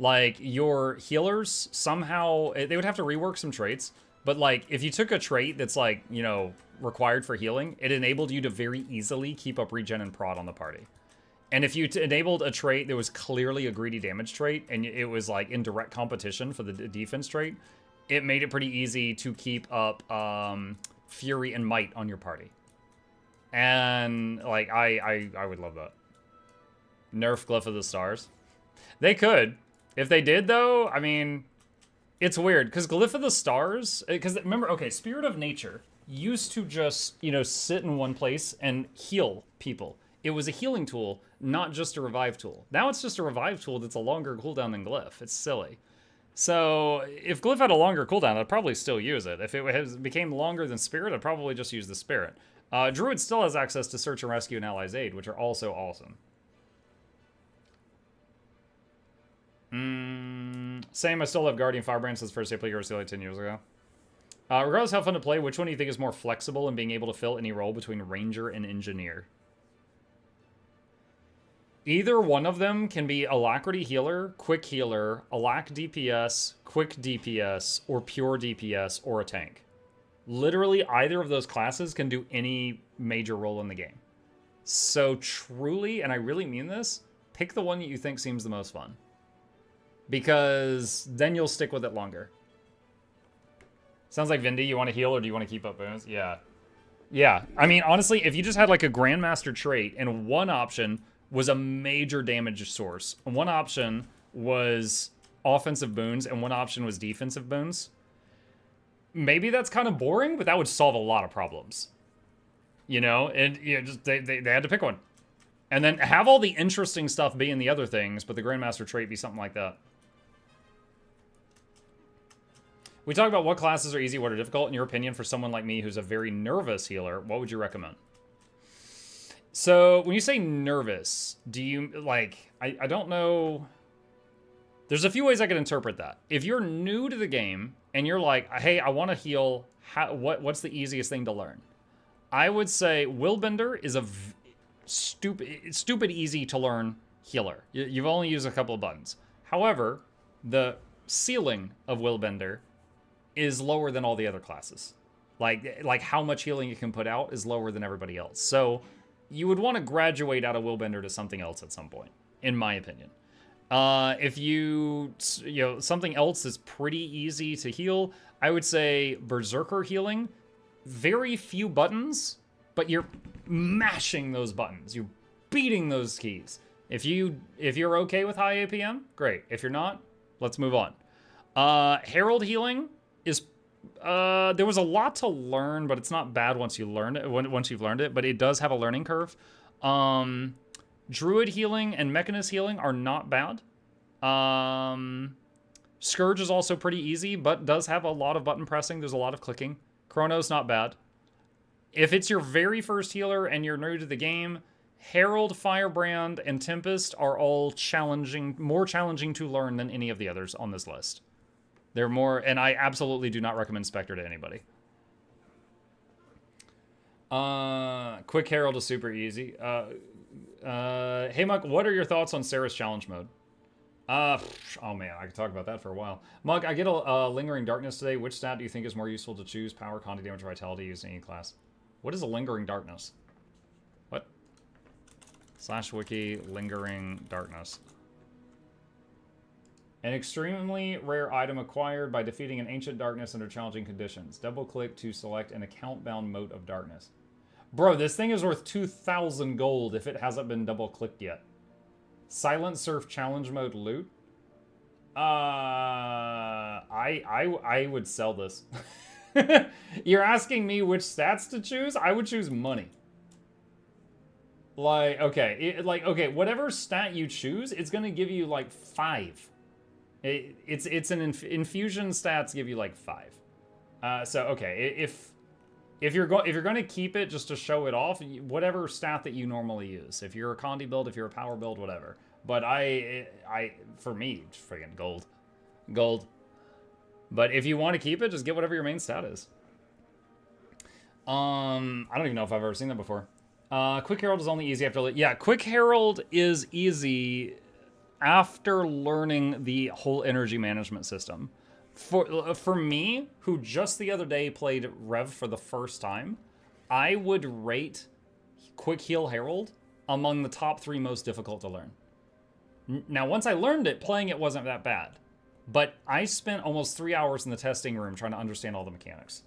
Like, your healers, somehow, they would have to rework some traits, but, like, if you took a trait that's, like, you know, required for healing, it enabled you to very easily keep up regen and prod on the party. And if you enabled a trait that was clearly a greedy damage trait, and it was like in direct competition for the defense trait, it made it pretty easy to keep up Fury and Might on your party. And like I would love that. Nerf Glyph of the Stars. They could. If they did though, I mean, it's weird because Glyph of the Stars, because remember, okay, Spirit of Nature used to just, you know, sit in one place and heal people. It was a healing tool, not just a revive tool. Now it's just a revive tool that's a longer cooldown than Glyph. It's silly. So if Glyph had a longer cooldown, I'd probably still use it. If it became longer than Spirit, I'd probably just use the Spirit. Druid still has access to Search and Rescue and Allies Aid, which are also awesome. Same, I still have Guardian Firebrand since first day played Heroes like 10 years ago. Regardless of how fun to play, which one do you think is more flexible in being able to fill any role between Ranger and Engineer? Either one of them can be Alacrity Healer, Quick Healer, Alac DPS, Quick DPS, or Pure DPS, or a tank. Literally, either of those classes can do any major role in the game. So truly, and I really mean this, pick the one that you think seems the most fun. Because then you'll stick with it longer. Sounds like Vindy, you want to heal or do you want to keep up boons? Yeah. Yeah. I mean, honestly, if you just had like a Grandmaster trait and one option was a major damage source, one option was offensive boons, and one option was defensive boons, maybe that's kind of boring, but that would solve a lot of problems. You know? And you know, just they had to pick one. And then have all the interesting stuff be in the other things, but the Grandmaster trait be something like that. We talk about what classes are easy, what are difficult. In your opinion, for someone like me who's a very nervous healer, what would you recommend? So, when you say nervous, do you, like, I don't know. There's a few ways I could interpret that. If you're new to the game, and you're like, hey, I want to heal, what's the easiest thing to learn? I would say Willbender is a stupid easy to learn healer. You've only used a couple of buttons. However, the ceiling of Willbender is lower than all the other classes. Like how much healing you can put out is lower than everybody else. So you would want to graduate out of Willbender to something else at some point, in my opinion. If you know, something else is pretty easy to heal, I would say Berserker healing. Very few buttons, but you're mashing those buttons. You're beating those keys. If you're okay with high APM, great. If you're not, let's move on. Herald healing is there was a lot to learn, but it's not bad once you learn it. Once you've learned it, but it does have a learning curve. Druid healing and Mechanist healing are not bad. Scourge is also pretty easy, but does have a lot of button pressing. There's a lot of clicking. Chrono's not bad. If it's your very first healer and you're new to the game, Herald, Firebrand, and Tempest are all more challenging to learn than any of the others on this list. They're more, and I absolutely do not recommend Spectre to anybody. Quick Herald is super easy. Hey, Muck, what are your thoughts on Sarah's challenge mode? Oh man, I could talk about that for a while. Muck, I get a Lingering Darkness today. Which stat do you think is more useful to choose? Power, Conti damage, Vitality, used in any class? What is a Lingering Darkness? What? /wiki, Lingering Darkness. An extremely rare item acquired by defeating an ancient darkness under challenging conditions. Double click to select an account-bound mote of darkness. Bro, this thing is worth 2,000 gold if it hasn't been double clicked yet. Silent Surf challenge mode loot. I would sell this. You're asking me which stats to choose? I would choose money. Like, okay, okay, whatever stat you choose, it's gonna give you like 5. It's an infusion stats give you like 5. So okay, if you're going to keep it just to show it off, whatever stat that you normally use. If you're a Condi build, if you're a power build, whatever. But for me, it's friggin' gold. But if you want to keep it, just get whatever your main stat is. I don't even know if I've ever seen that before. Quick Herald is only easy after... Yeah, Quick Herald is easy after learning the whole energy management system. For me, who just the other day played Rev for the first time, I would rate Quick Heal Herald among the top 3 most difficult to learn. Now, once I learned it, playing it wasn't that bad. But I spent almost 3 hours in the testing room trying to understand all the mechanics.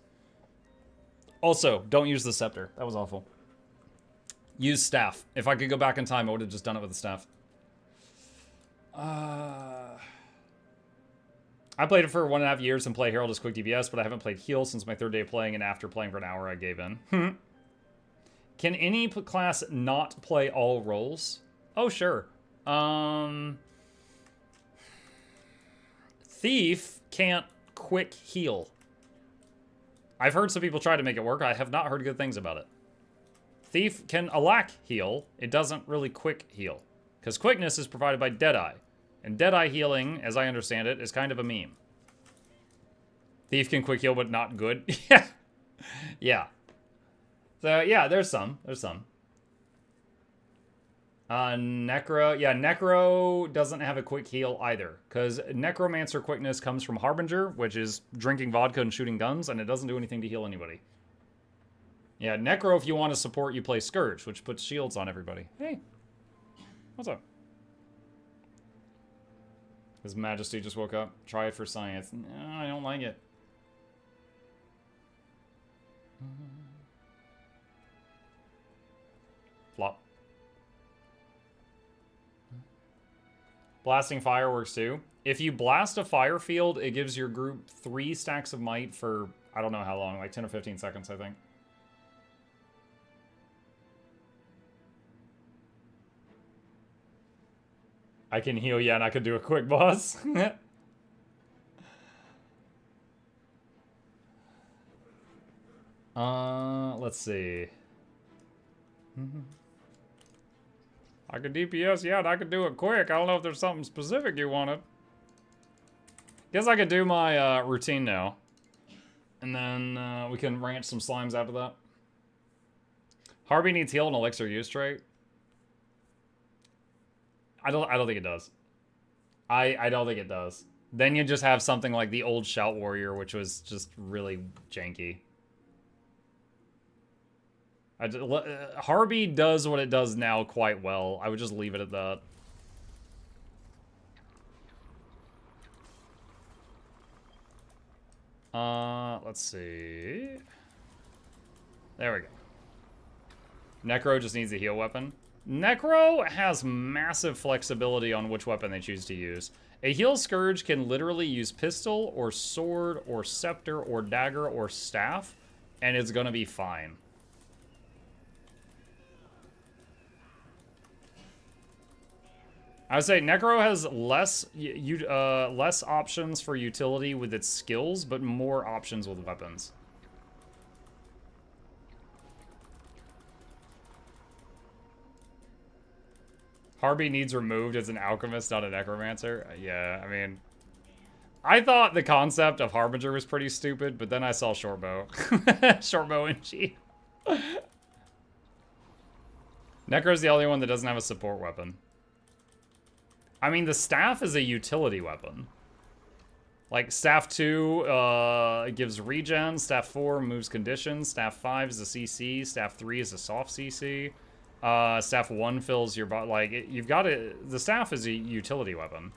Also, don't use the scepter. That was awful. Use staff. If I could go back in time, I would have just done it with the staff. I played it for 1.5 years and play Herald as quick DPS, but I haven't played heal since my 3rd day of playing, and after playing for an hour, I gave in. Can any class not play all roles? Oh, sure. Thief can't quick heal. I've heard some people try to make it work. I have not heard good things about it. Thief can alack heal. It doesn't really quick heal. Because quickness is provided by Deadeye. And Deadeye healing, as I understand it, is kind of a meme. Thief can quick heal, but not good. Yeah. Yeah. So, yeah, there's some. There's some. Necro. Yeah, Necro doesn't have a quick heal either. Because Necromancer quickness comes from Harbinger, which is drinking vodka and shooting guns, and it doesn't do anything to heal anybody. Yeah, Necro, if you want to support, you play Scourge, which puts shields on everybody. Hey. What's up? His Majesty just woke up. Try it for science. No, I don't like it. Flop. Blasting fire works too. If you blast a fire field, it gives your group 3 stacks of might for, I don't know how long, like 10 or 15 seconds, I think. I can heal, yeah, and I could do a quick boss. Let's see. I could DPS, yeah, and I could do it quick. I don't know if there's something specific you wanted. Guess I could do my routine now. And then we can ranch some slimes after that. Harvey needs heal and elixir use trait. I don't think it does. I don't think it does. Then you just have something like the old Shout Warrior, which was just really janky. Harvey does what it does now quite well. I would just leave it at that. Let's see. There we go. Necro just needs a heal weapon. Necro has massive flexibility on which weapon they choose to use. A heal Scourge can literally use pistol or sword or scepter or dagger or staff, and it's gonna be fine. I would say Necro has less options for utility with its skills, but more options with weapons. Harvey needs removed as an alchemist, not a necromancer. Yeah, I mean, I thought the concept of Harbinger was pretty stupid, but then I saw Shortbow. Shortbow and G. Necro's the only one that doesn't have a support weapon. I mean, the staff is a utility weapon. Like, Staff 2 gives regen, Staff 4 moves conditions, Staff 5 is a CC, Staff 3 is a soft CC. Staff 1 fills your body. Like, you've got it. The staff is a utility weapon.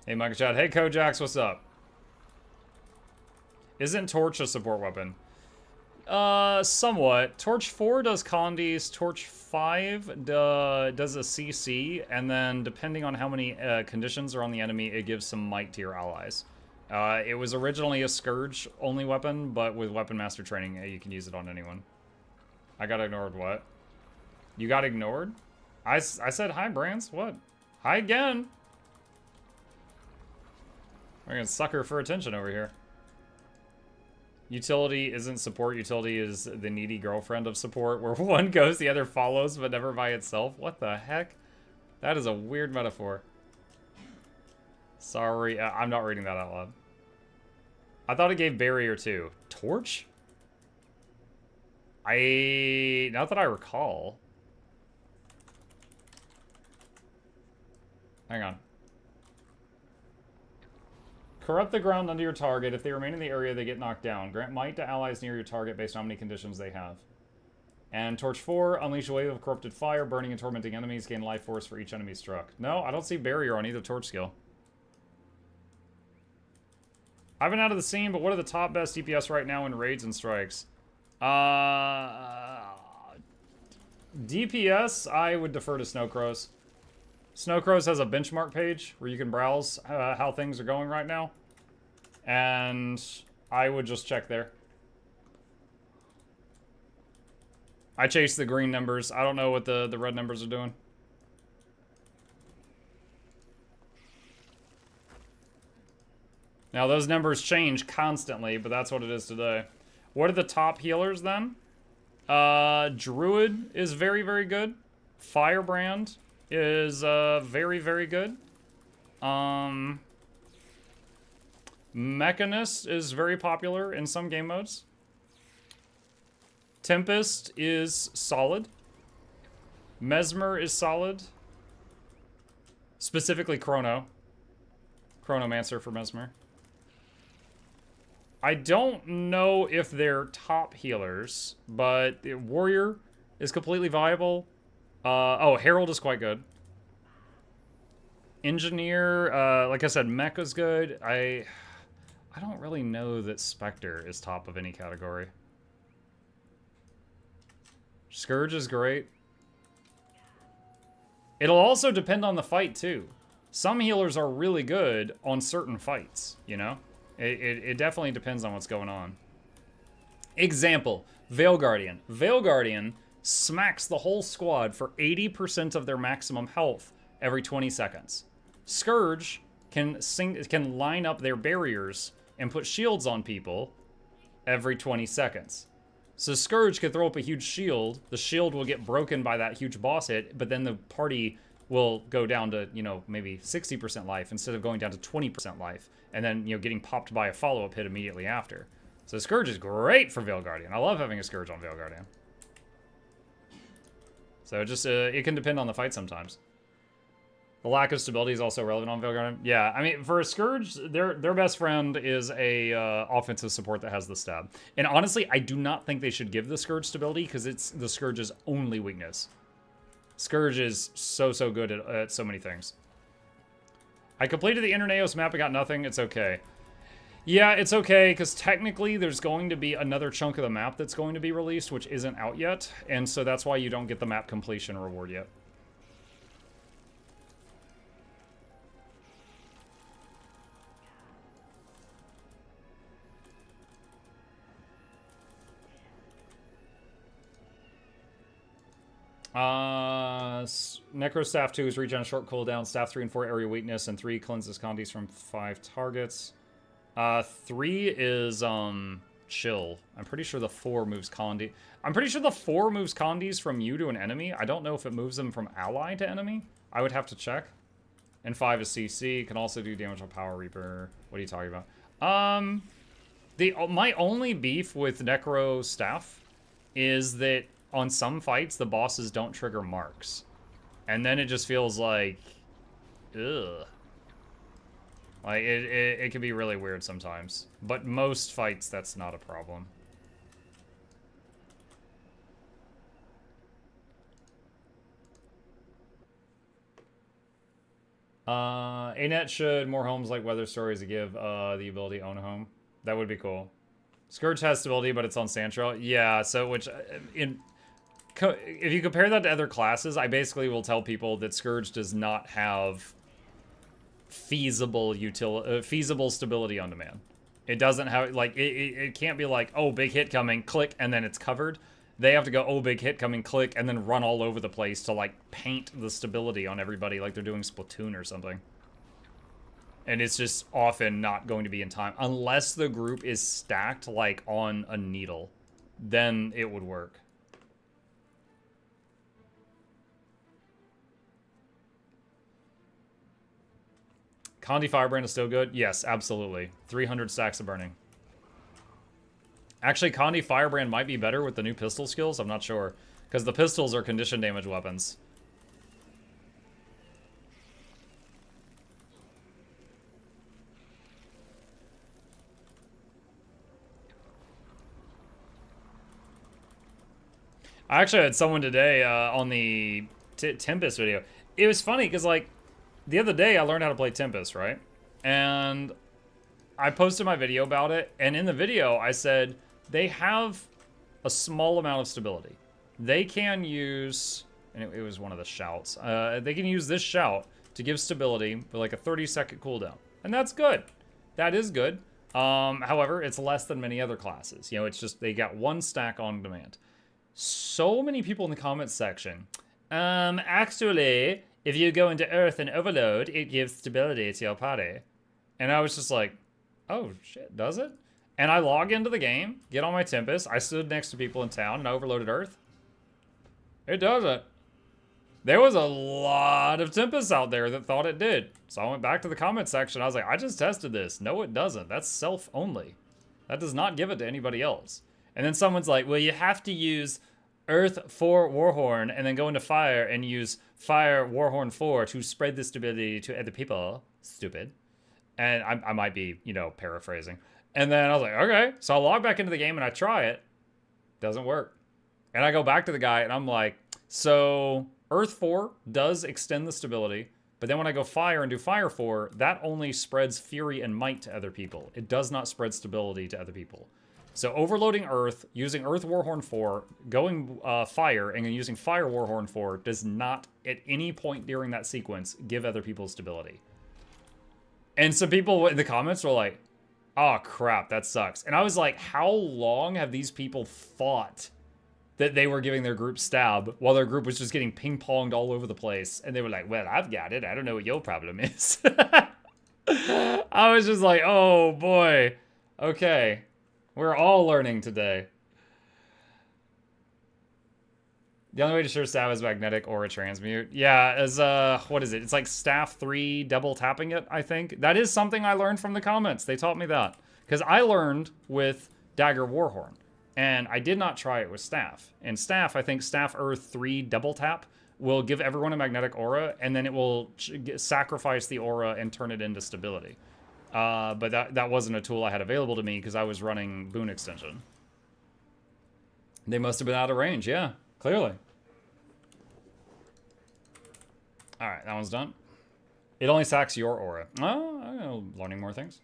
Hey, Micah Chad. Hey, Kojax, what's up? Isn't Torch a support weapon? Somewhat. Torch 4 does Condis, Torch 5 does a CC, and then depending on how many conditions are on the enemy, it gives some might to your allies. It was originally a Scourge only weapon, but with Weapon Master training, you can use it on anyone. I got ignored, what? You got ignored? I said hi, Brance, what? Hi again! We're gonna sucker for attention over here. Utility isn't support, utility is the needy girlfriend of support, where one goes, the other follows, but never by itself. What the heck? That is a weird metaphor. Sorry, I'm not reading that out loud. I thought it gave barrier too. Torch? Not that I recall. Hang on. Corrupt the ground under your target. If they remain in the area, they get knocked down. Grant might to allies near your target based on how many conditions they have. And Torch 4, unleash a wave of corrupted fire, burning and tormenting enemies, gain life force for each enemy struck. No, I don't see barrier on either Torch skill. I've been out of the scene, but what are the top best DPS right now in raids and strikes? DPS, I would defer to Snowcrows. Snowcrows has a benchmark page where you can browse how things are going right now. And I would just check there. I chase the green numbers. I don't know what the red numbers are doing. Now, those numbers change constantly, but that's what it is today. What are the top healers, then? Druid is very, very good. Firebrand is very, very good. Mechanist is very popular in some game modes. Tempest is solid. Mesmer is solid. Specifically Chrono. Chronomancer for Mesmer. I don't know if they're top healers, but Warrior is completely viable. Oh, Herald is quite good. Engineer, like I said, Mech is good. I don't really know that Spectre is top of any category. Scourge is great. It'll also depend on the fight, too. Some healers are really good on certain fights, you know? It definitely depends on what's going on. Example, Veil Guardian. Veil Guardian smacks the whole squad for 80% of their maximum health every 20 seconds. Scourge can line up their barriers and put shields on people every 20 seconds. So Scourge could throw up a huge shield, the shield will get broken by that huge boss hit, but then the party will go down to, you know, maybe 60% life instead of going down to 20% life, and then, you know, getting popped by a follow-up hit immediately after. So Scourge is great for Veil Guardian. I love having a Scourge on Veil Guardian. So it just, it can depend on the fight sometimes. The lack of stability is also relevant on Veil Guardian. Yeah, I mean, for a Scourge, their best friend is a offensive support that has the stab. And honestly, I do not think they should give the Scourge stability because it's the Scourge's only weakness. Scourge is so good at so many things. I completed the Interneos map and got nothing. It's okay. Yeah, it's okay, because technically there's going to be another chunk of the map that's going to be released, which isn't out yet. And so that's why you don't get the map completion reward yet. Necro Staff 2 is regen a short cooldown, Staff 3 and 4 area weakness, and 3 cleanses Condis from 5 targets. 3 is chill. I'm pretty sure the 4 moves Condi. I'm pretty sure the 4 moves Condis from you to an enemy. I don't know if it moves them from ally to enemy. I would have to check. And 5 is CC. Can also do damage on Power Reaper. What are you talking about? My only beef with Necro Staff is that on some fights, the bosses don't trigger marks. And then it just feels like, ugh. Like, it can be really weird sometimes. But most fights, that's not a problem. ANET should more homes like Weather Stories to give the ability to own a home. That would be cool. Scourge has stability, but it's on Sandtrail. Yeah, so which if you compare that to other classes, I basically will tell people that Scourge does not have feasible stability on demand. It doesn't have, like, it can't be like, oh, big hit coming, click, and then it's covered. They have to go, oh, big hit coming, click, and then run all over the place to, like, paint the stability on everybody like they're doing Splatoon or something. And it's just often not going to be in time. Unless the group is stacked, like, on a needle. Then it would work. Condi Firebrand is still good? Yes, absolutely. 300 stacks of burning. Actually, Condi Firebrand might be better with the new pistol skills. I'm not sure. Because the pistols are condition damage weapons. I actually had someone today on the Tempest video. It was funny because, like, the other day I learned how to play Tempest, right? And I posted my video about it, and in the video I said they have a small amount of stability. They can use, and it was one of the shouts, they can use this shout to give stability with like a 30-second cooldown. And that's good. That is good. However, it's less than many other classes. You know, it's just they got one stack on demand. So many people in the comments section. Actually, if you go into Earth and Overload, it gives stability to your party. And I was just like, oh shit, does it? And I log into the game, get on my Tempest. I stood next to people in town and I overloaded Earth. It doesn't. There was a lot of Tempests out there that thought it did. So I went back to the comment section. I was like, I just tested this. No, it doesn't. That's self only. That does not give it to anybody else. And then someone's like, well, you have to use Earth 4 Warhorn and then go into Fire and use Fire Warhorn 4 to spread the stability to other people. Stupid. And I might be, you know, paraphrasing. And then I was like, okay. So I log back into the game and I try it. Doesn't work. And I go back to the guy and I'm like, so Earth 4 does extend the stability, but then when I go Fire and do Fire 4, that only spreads Fury and Might to other people. It does not spread stability to other people. So overloading Earth, using Earth Warhorn 4, going Fire, and then using Fire Warhorn 4 does not, at any point during that sequence, give other people stability. And some people in the comments were like, oh crap, that sucks. And I was like, how long have these people thought that they were giving their group stab while their group was just getting ping-ponged all over the place? And they were like, well, I've got it. I don't know what your problem is. I was just like, oh boy. Okay. We're all learning today. The only way to sure stab is magnetic or a transmute. Yeah, as, what is it? It's like staff 3 double tapping it, I think. That is something I learned from the comments. They taught me that. Because I learned with Dagger Warhorn. And I did not try it with Staff. And Staff, I think Staff Earth 3 double tap will give everyone a magnetic aura, and then it will sacrifice the aura and turn it into stability. But that wasn't a tool I had available to me because I was running Boon Extension. They must have been out of range, yeah, clearly. Alright, that one's done. It only sacks your aura. Oh, I'm learning more things.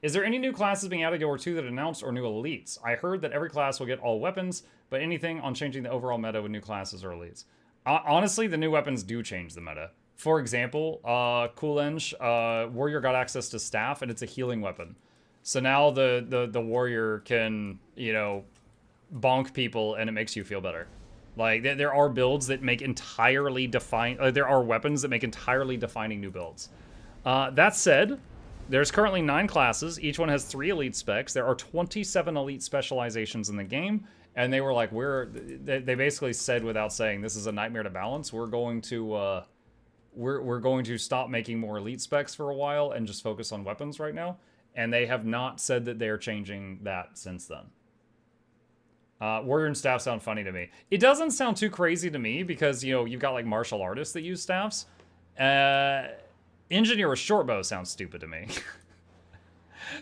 Is there any new classes being added to War 2 that announced or new elites? I heard that every class will get all weapons, but anything on changing the overall meta with new classes or elites? Honestly, the new weapons do change the meta. For example, Coolenge, Warrior got access to Staff, and it's a healing weapon. So now the Warrior can, you know, bonk people, and it makes you feel better. Like, there are builds that make entirely there are weapons that make entirely defining new builds. That said, there's currently 9 classes. Each one has 3 elite specs. There are 27 elite specializations in the game, and they were like, they basically said without saying, this is a nightmare to balance. We're going to, we're going to stop making more elite specs for a while and just focus on weapons right now. And they have not said that they're changing that since then. Warrior and staff sound funny to me. It doesn't sound too crazy to me because, you know, you've got like martial artists that use staffs. Engineer with short bow sounds stupid to me.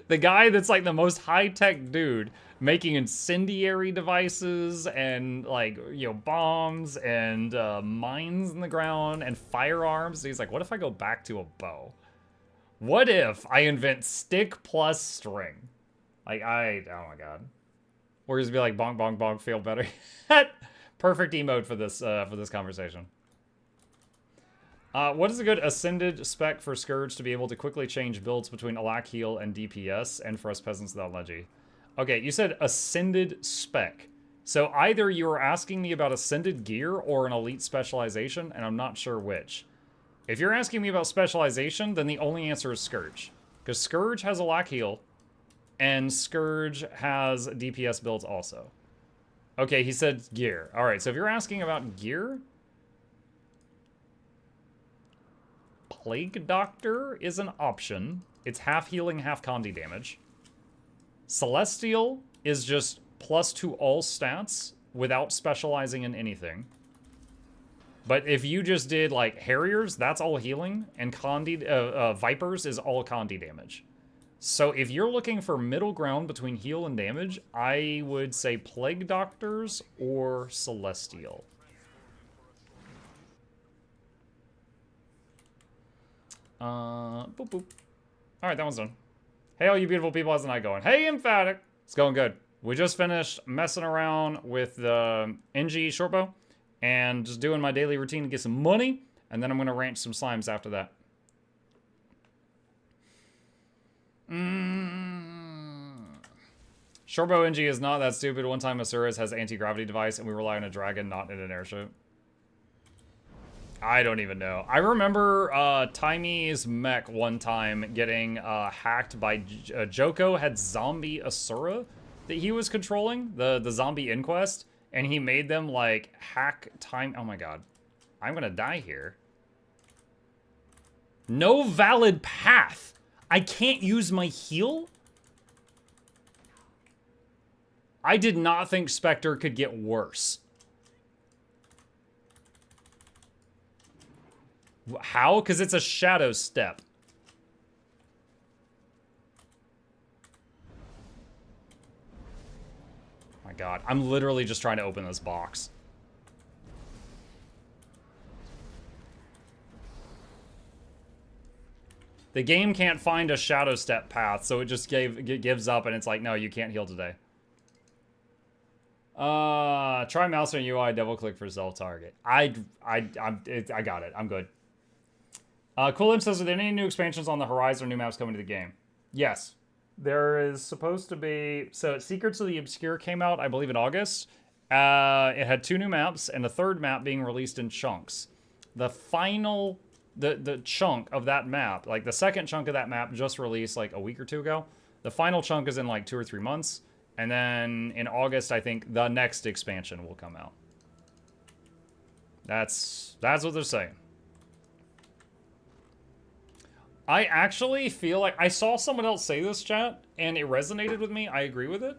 The guy that's like the most high-tech dude making incendiary devices and like, you know, bombs and mines in the ground and firearms. He's like, what if I go back to a bow? What if I invent stick plus string? Like, oh my god. Or just be like, bonk, bonk, bonk, feel better. Perfect emote for this conversation. What is a good ascended spec for Scourge to be able to quickly change builds between Alack Heal and DPS, and for us peasants without Leggy? Okay, you said ascended spec. So either you were asking me about ascended gear or an elite specialization, and I'm not sure which. If you're asking me about specialization, then the only answer is Scourge. Because Scourge has Alack Heal, and Scourge has DPS builds also. Okay, he said gear. Alright, so if you're asking about gear, Plague Doctor is an option. It's half healing, half Condi damage. Celestial is just plus to all stats without specializing in anything. But if you just did like Harriers, that's all healing, and Condi, Vipers is all Condi damage. So if you're looking for middle ground between heal and damage, I would say Plague Doctors or Celestial. Boop boop. Alright, that one's done. Hey all you beautiful people, how's the night going? Hey Emphatic! It's going good. We just finished messing around with the NG shortbow and just doing my daily routine to get some money, and then I'm gonna ranch some slimes after that. Shortbow NG is not that stupid. One time Asuras has anti-gravity device and we rely on a dragon, not in an airship. I don't even know. I remember Timey's mech one time getting hacked by Joko had zombie Asura that he was controlling, the zombie inquest, and he made them like hack time. Oh my god. I'm gonna die here. No valid path. I can't use my heal? I did not think Spectre could get worse. How? Because it's a shadow step. My god, I'm literally just trying to open this box. The game can't find a shadow step path, so it just gives up and it's like, no, you can't heal today. Try mouse and UI, double click for self target. I got it. I'm good. Coolin says, are there any new expansions on the horizon or new maps coming to the game? Yes. There is supposed to be... So, Secrets of the Obscure came out, I believe, in August. It had 2 new maps, and the 3rd map being released in chunks. The final... The chunk of that map, like the 2nd chunk of that map just released like a week or 2 ago. The final chunk is in like 2 or 3 months. And then in August, I think the next expansion will come out. That's what they're saying. I actually feel like I saw someone else say this, chat, and it resonated with me. I agree with it.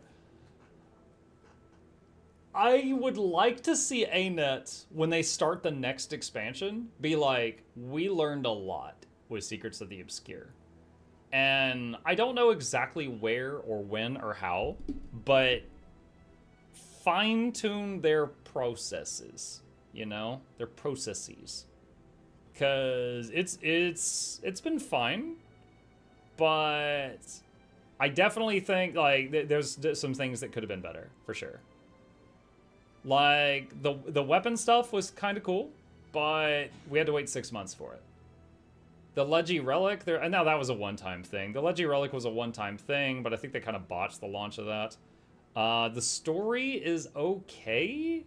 I would like to see ANET, when they start the next expansion, be like, we learned a lot with Secrets of the Obscure. And I don't know exactly where or when or how, but fine-tune their processes, you know? Their processes. Because it's been fine, but I definitely think, like, there's some things that could have been better, for sure. Like, the weapon stuff was kind of cool, but we had to wait 6 months for it. The Leggy Relic, and now that was a one-time thing. The Leggy Relic was a one-time thing, but I think they kind of botched the launch of that. The story is okay.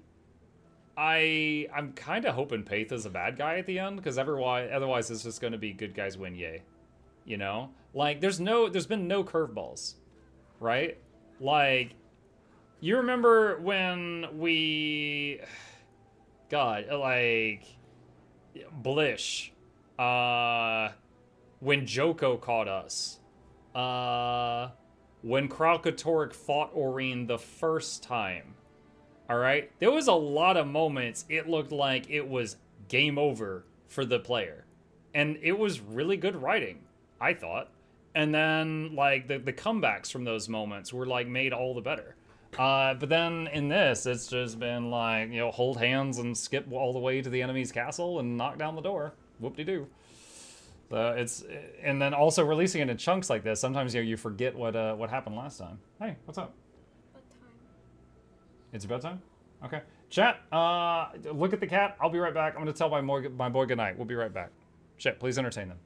I'm kind of hoping Paith is a bad guy at the end, because otherwise it's just going to be good guys win, yay. You know? Like, there's been no curveballs, right? Like, you remember when we... God, like... Blish. When Joko caught us. When Kralkatorek fought Oreen the first time. Alright? There was a lot of moments it looked like it was game over for the player. And it was really good writing, I thought. And then, like, the comebacks from those moments were, like, made all the better. But then in this, it's just been like, you know, hold hands and skip all the way to the enemy's castle and knock down the door. Whoop-de-doo. So and then also releasing it in chunks like this, sometimes, you know, you forget what happened last time. Hey, what's up? Bedtime. It's your bedtime? Okay. Chat, look at the cat. I'll be right back. I'm going to tell my boy goodnight. We'll be right back. Chat, please entertain them.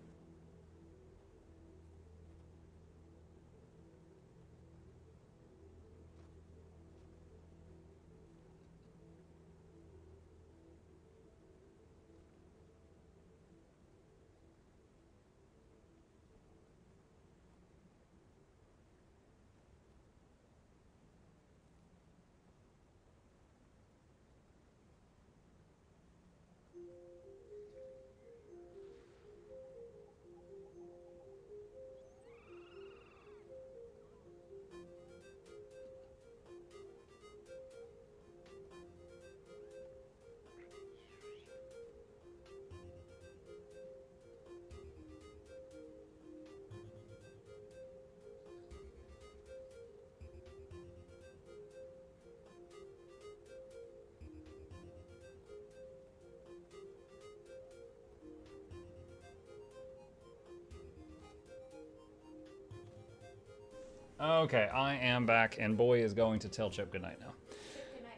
Okay, I am back, and boy is going to tell Chip goodnight now.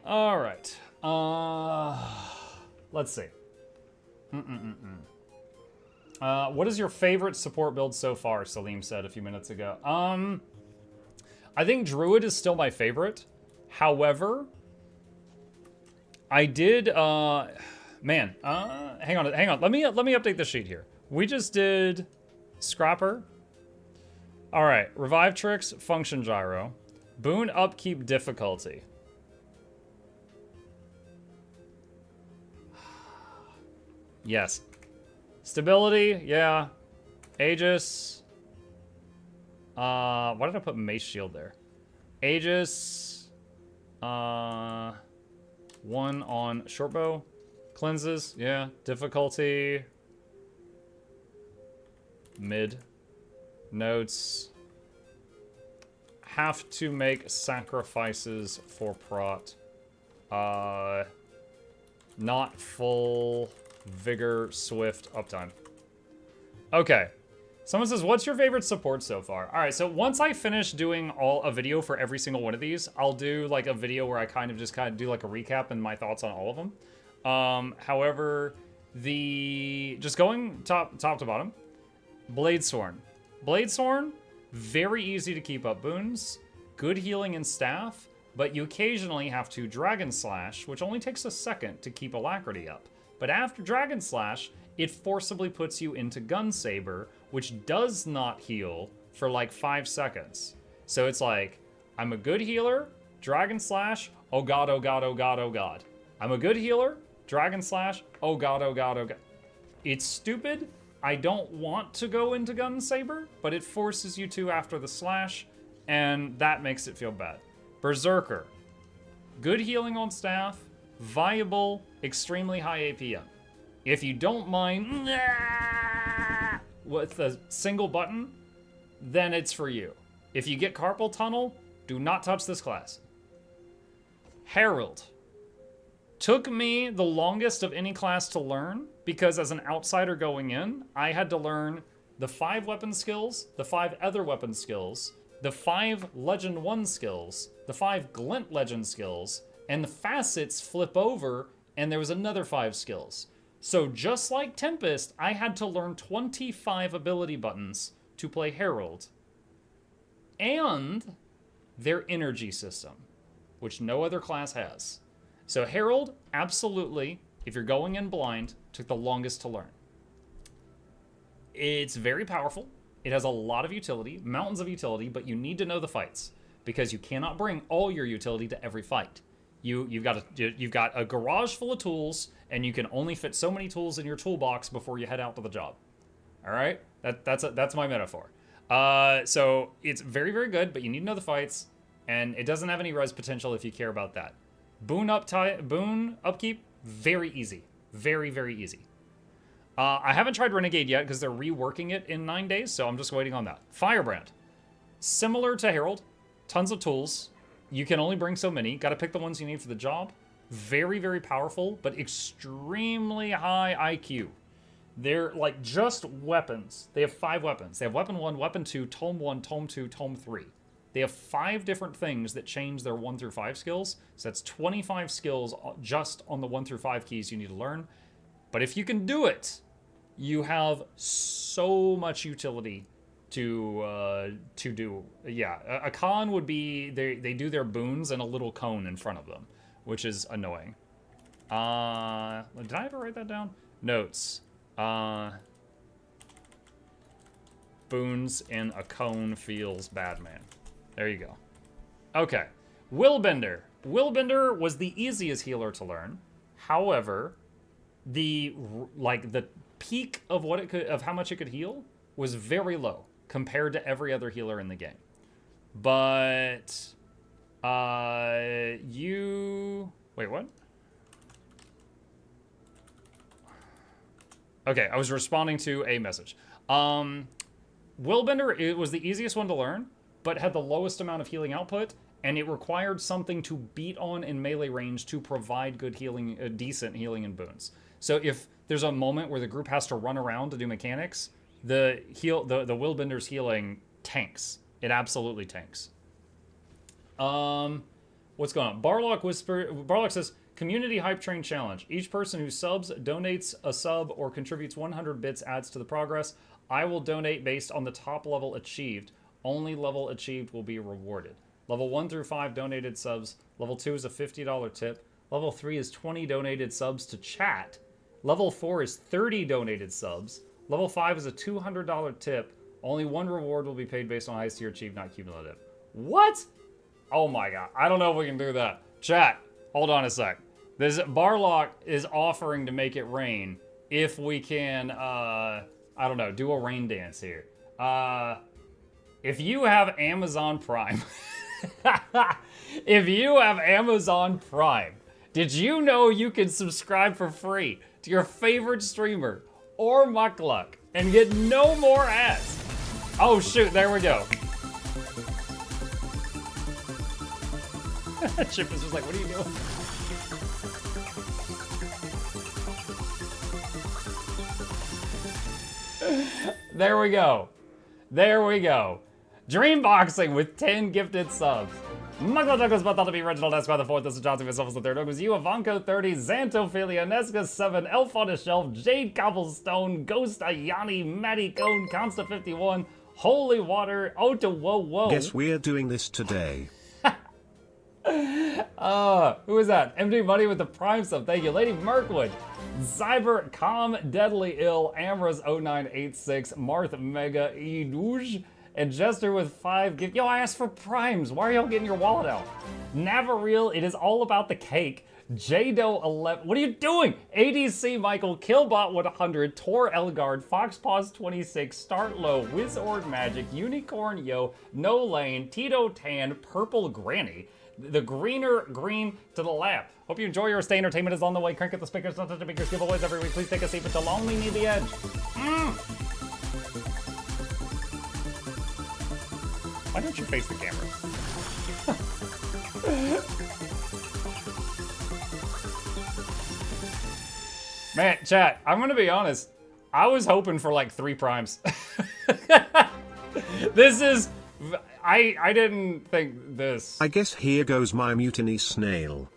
All right. Let's see. What is your favorite support build so far? Salim said a few minutes ago. I think Druid is still my favorite. However, I did. Hang on. Let me update the sheet here. We just did Scrapper. All right, revive tricks, function gyro, boon upkeep difficulty. Yes. Stability, yeah. Aegis. Why did I put Mace Shield there? Aegis. 1 on shortbow. Cleanses, yeah. Difficulty. Mid. Notes. Have to make sacrifices for prot. Not full vigor, swift, uptime. Okay. Someone says, what's your favorite support so far? All right, so once I finish doing a video for every single one of these, I'll do like a video where I kind of do like a recap and my thoughts on all of them. However, just going top to bottom, Bladesworn. Bladesworn, very easy to keep up boons, good healing and staff, but you occasionally have to Dragon Slash, which only takes a second to keep Alacrity up. But after Dragon Slash, it forcibly puts you into Gun Saber, which does not heal for like 5 seconds. So it's like, I'm a good healer, Dragon Slash, oh god, oh god, oh god, oh god. I'm a good healer, Dragon Slash, oh god, oh god, oh god. It's stupid. I don't want to go into Gun Saber, but it forces you to after the slash, and that makes it feel bad. Berserker. Good healing on staff, viable, extremely high APM. If you don't mind with a single button, then it's for you. If you get Carpal Tunnel, do not touch this class. Herald. Took me the longest of any class to learn because as an outsider going in, I had to learn the 5 weapon skills, the 5 other weapon skills, the 5 Legend 1 skills, the 5 Glint Legend skills, and the facets flip over and there was another 5 skills. So just like Tempest, I had to learn 25 ability buttons to play Herald. And their energy system, which no other class has. So Herald, absolutely, if you're going in blind, took the longest to learn. It's very powerful. It has a lot of utility, mountains of utility, but you need to know the fights because you cannot bring all your utility to every fight. You've got a garage full of tools, and you can only fit so many tools in your toolbox before you head out to the job. All right, that's my metaphor. So it's very, very good, but you need to know the fights, and it doesn't have any res potential if you care about that. Boon upkeep, very easy. Very, very easy. I haven't tried Renegade yet because they're reworking it in 9 days, so I'm just waiting on that. Firebrand. Similar to Herald, tons of tools. You can only bring so many. Got to pick the ones you need for the job. Very, very powerful, but extremely high IQ. They're like just weapons. They have 5 weapons. They have Weapon 1, Weapon 2, Tome 1, Tome 2, Tome 3. They have 5 different things that change their 1 through 5 skills. So that's 25 skills just on the 1 through 5 keys you need to learn. But if you can do it, you have so much utility to do. Yeah, a con would be they do their boons and a little cone in front of them, which is annoying. Did I ever write that down? Notes. Boons in a cone feels bad, man. There you go. Okay. Willbender. Willbender was the easiest healer to learn. However, the peak of what it could, of how much it could heal was very low compared to every other healer in the game. But wait, what? Okay, I was responding to a message. Willbender, it was the easiest one to learn, but had the lowest amount of healing output, and it required something to beat on in melee range to provide good healing, decent healing and boons. So if there's a moment where the group has to run around to do mechanics, the Willbender's healing tanks It absolutely tanks. What's going on? Barlock says, Community Hype Train Challenge. Each person who subs, donates a sub, or contributes 100 bits adds to the progress. I will donate based on the top level achieved. Only level achieved will be rewarded. Level 1 through 5 donated subs. Level 2 is a $50 tip. Level 3 is 20 donated subs to chat. Level 4 is 30 donated subs. Level 5 is a $200 tip. Only one reward will be paid based on highest tier achieved, not cumulative. What? Oh my god. I don't know if we can do that. Chat, hold on a sec. This Barlock is offering to make it rain if we can, I don't know, do a rain dance here. If you have Amazon Prime, if you have Amazon Prime, did you know you can subscribe for free to your favorite streamer or Mukluk and get no more ads? Oh shoot, there we go. Chip is just like, what are you doing? There we go. There we go. Dreamboxing with 10 gifted subs. MuklukYoutube was about to be original. That's by the 4th. This is Johnson. Myself was the 3rd. It was you, Ivanko 30, Xantophilia, Nesca 7, Elf on a Shelf, Jade Cobblestone, Ghost Ayani, Matty Cone, Consta 51, Holy Water, Ota Whoa Whoa. Guess we're doing this today. Who is that? MD Money with the Prime sub. Thank you. Lady Mirkwood, Cyber Calm, Deadly Ill, Amras 0986, Marth Mega Edouge, and Jester with 5 gift. Yo, I asked for primes. Why are y'all getting your wallet out? Navaril, it is all about the cake. Jado 11. What are you doing? ADC Michael, Killbot 100, Tor Elgard, Foxpaws 26, Start Low, Wizord Magic, Unicorn Yo, No Lane, Tito Tan, Purple Granny, the greener green to the lap. Hope you enjoy your stay. Entertainment is on the way. Crank at the speakers. Don't touch the speakers. Giveaways every week. Please take a seat, but you'll only need the edge. Why don't you face the camera? Man, chat, I'm gonna be honest. I was hoping for like 3 primes. This is... I didn't think this. I guess here goes my mutiny snail.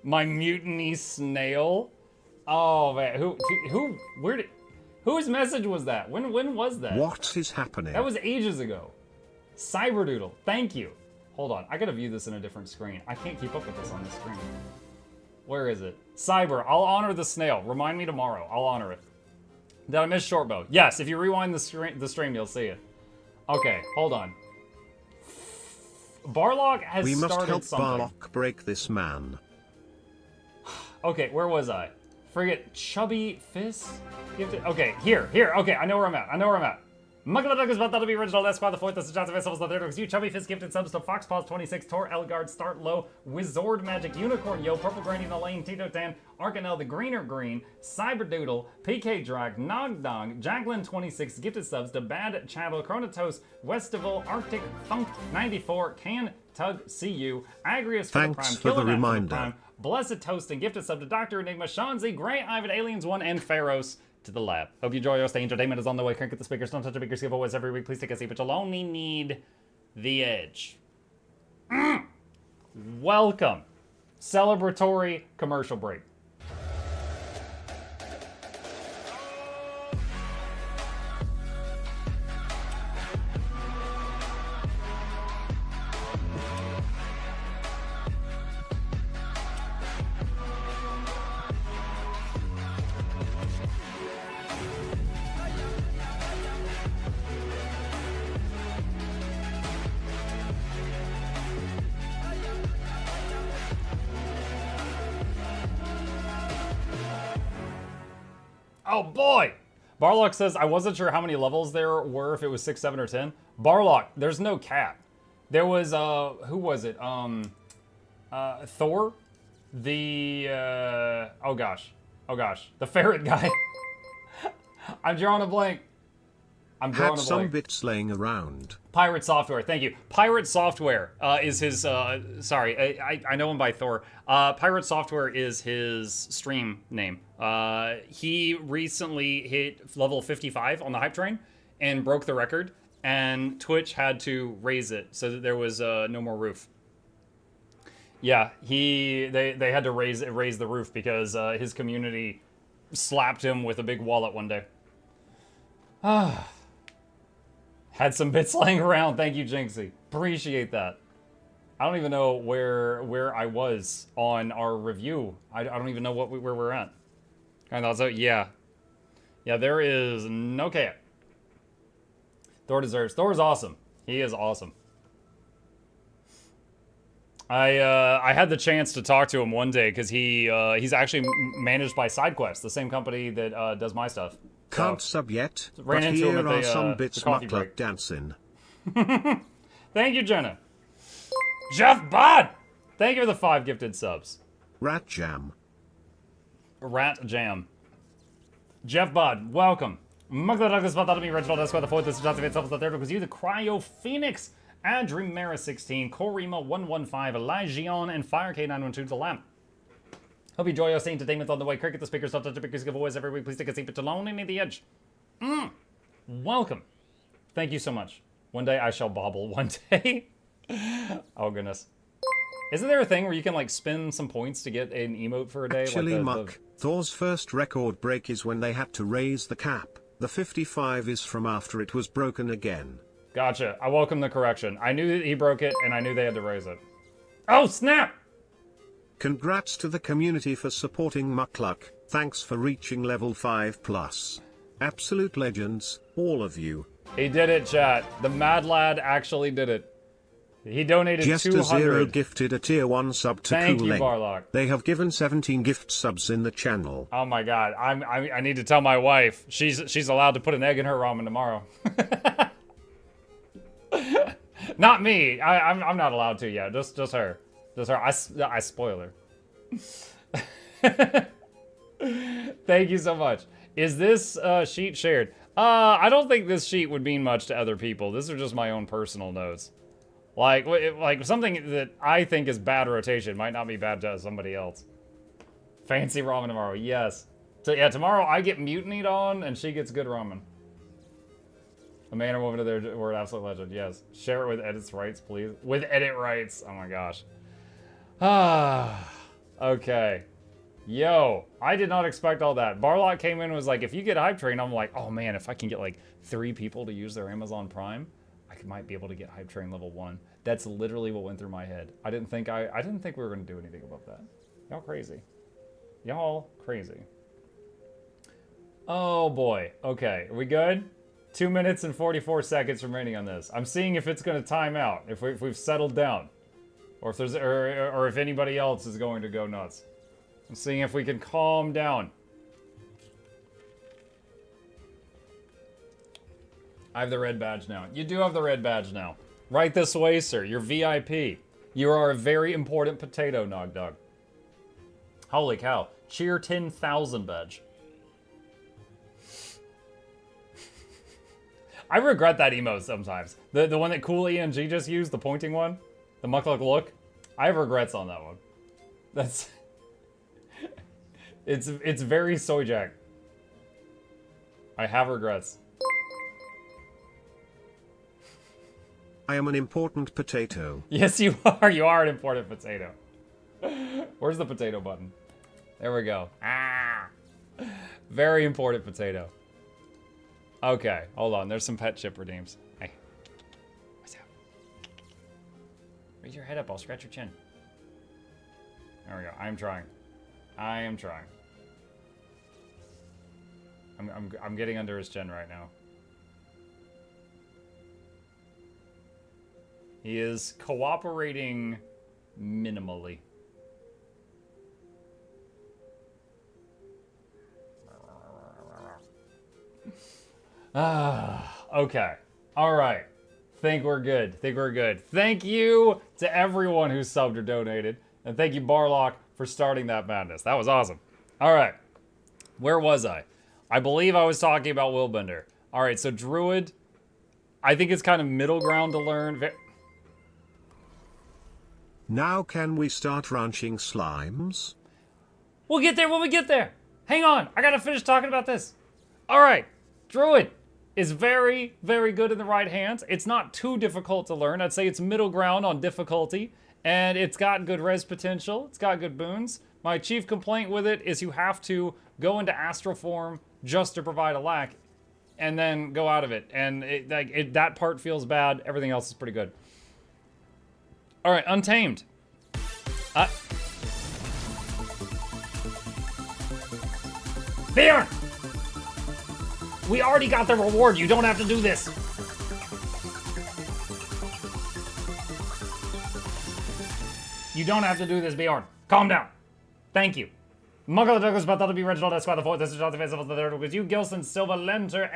My mutiny snail? Oh man, whose message was that? When was that? What is happening? That was ages ago. Cyberdoodle, thank you. Hold on, I gotta view this in a different screen. I can't keep up with this on this screen. Where is it? Cyber, I'll honor the snail. Remind me tomorrow, I'll honor it. Did I miss Shortbow? Yes, if you rewind the stream, you'll see it. Okay, hold on. Barlock has we must started help something. Barlock break this man. Okay, where was I? Forget Chubby Fizz? Okay, here. Okay, I know where I'm at. MuklukYoutube is about to be original. That's why the 4th. This is Johnson. Myself was the 3rd. It was you, Chubby Fizz, gifted subs to Foxpaws 26, Tor Elgard, Start Low, Wizord Magic, Unicorn Yo, Purple Granny in the Lane, Tito Tan, Arcanel the Greener Green, Cyberdoodle, PK Drag, Nogdong, Jacqueline 26, gifted subs to Bad Chattel, Chronotos, Westival, Arctic Funk 94, Can Tug CU, Agrius for the Thanks Prime, for the Killing That reminder. the Prime, Blessed Toast and gifted sub to Dr. Enigma, Shanzi, Grey Ivan, Aliens 1, and Pharos to the lab. Hope you enjoy your stay. Entertainment is on the way. Crank at the speakers. Don't touch the speakers. Giveaways every week. Please take a seat, but you'll only need the edge. Welcome. Celebratory commercial break. Oh boy! Barlock says, I wasn't sure how many levels there were, if it was 6, 7, or 10. Barlock, there's no cap. There was, who was it? Thor? The, oh gosh, the ferret guy. I'm drawing a blank. Had some bits laying around. Pirate Software, thank you. Pirate Software is his, sorry, I know him by Thor. Pirate Software is his stream name. He recently hit level 55 on the hype train and broke the record. and Twitch had to raise it so that there was no more roof. Yeah, they had to raise the roof because his community slapped him with a big wallet one day. Had some bits laying around. Thank you, Jinxie. Appreciate that. I don't even know where I was on our review. I don't even know where we're at. And also, yeah, there is no cap. Thor deserves. Thor is awesome. He is awesome. I had the chance to talk to him one day because he's actually managed by SideQuest, the same company that does my stuff. Can't sub yet, ran but into him here at are the, some the bits coffee Mukluk break. dancing. Thank you, Jenna. Jeff Bod! Thank you for the 5 gifted subs. Rat Jam. Rat Jam. Jeff Bod, welcome. MuklukYoutube is about to be Reginald Esquire the 4th. This is Johnson itself the 3rd because you, the Cryo Phoenix, Adrimera 16, Korima 115, Lygion, and FireK912 to the lamp. Hope you enjoy your entertainment on the way. Cricket the speakers, stop touch the speakers, give voice every week. Please take a seat, but alone in the edge. Welcome. Thank you so much. One day I shall bobble. One day. Oh goodness. Isn't there a thing where you can like spend some points to get an emote for a day? Actually, like Muck, Thor's first record break is when they had to raise the cap. The 55 is from after it was broken again. Gotcha. I welcome the correction. I knew that he broke it, and I knew they had to raise it. Oh, snap! Congrats to the community for supporting Mukluk. Thanks for reaching level 5+. Absolute legends, all of you. He did it, chat. The mad lad actually did it. He donated Just 200. a Zero gifted a tier 1 sub to Thank you, Cooling. Barlock. They have given 17 gift subs in the channel. Oh my god. I need to tell my wife. She's allowed to put an egg in her ramen tomorrow. Not me. I'm not allowed to yet. Just her. Just her. I spoil her. Thank you so much. Is this sheet shared? I don't think this sheet would mean much to other people. These are just my own personal notes. Like something that I think is bad rotation might not be bad to somebody else. Fancy ramen tomorrow. Yes. So yeah, tomorrow I get mutinied on and she gets good ramen. A man or woman of their word, absolute legend. Yes. Share it with edit rights, please. With edit rights. Oh my gosh. Okay. Yo, I did not expect all that. Barlock came in and was like, if you get Hype Train, I'm like, oh man, if I can get like 3 people to use their Amazon Prime, I might be able to get Hype Train level 1. That's literally what went through my head. I didn't think we were gonna do anything about that. Y'all crazy. Y'all crazy. Oh boy. Okay, are we good? 2 minutes and 44 seconds remaining on this. I'm seeing if it's gonna time out, if we've settled down. Or if there's or if anybody else is going to go nuts. I'm seeing if we can calm down. I have the red badge now. You do have the red badge now. Right this way, sir. You're VIP. You are a very important potato, Nog Dog. Holy cow. Cheer 10,000 badge. I regret that emote sometimes. The one that Cool ENG just used, the pointing one. The Mukluk look. I have regrets on that one. That's... It's very Soyjack. I have regrets. I am an important potato. Yes, you are. You are an important potato. Where's the potato button? There we go. Ah! Very important potato. Okay, hold on. There's some pet chip redeems. Hey. What's up? Raise your head up. I'll scratch your chin. There we go. I am trying. I am trying. I'm getting under his chin right now. He is cooperating minimally. Okay. All right. Think we're good. Think we're good. Thank you to everyone who subbed or donated. And thank you, Barlock, for starting that madness. That was awesome. All right. Where was I? I believe I was talking about Willbender. All right, so Druid, I think it's kind of middle ground to learn. Now can we start ranching slimes? We'll get there when we get there. Hang on. I got to finish talking about this. All right. Druid. is very, very good in the right hands. It's not too difficult to learn. I'd say it's middle ground on difficulty, and it's got good res potential. It's got good boons. My chief complaint with it is you have to go into astral form just to provide a lack, and then go out of it. And that part feels bad. Everything else is pretty good. All right, Untamed. There! We already got the reward. You don't have to do this. You don't have to do this, Bjorn. Calm down. Thank you. MuklukYoutube is about to be Reginald Esquire the 4th. This is Jonathan Face of the 3rd with you. Gilson, Silva, Lenter,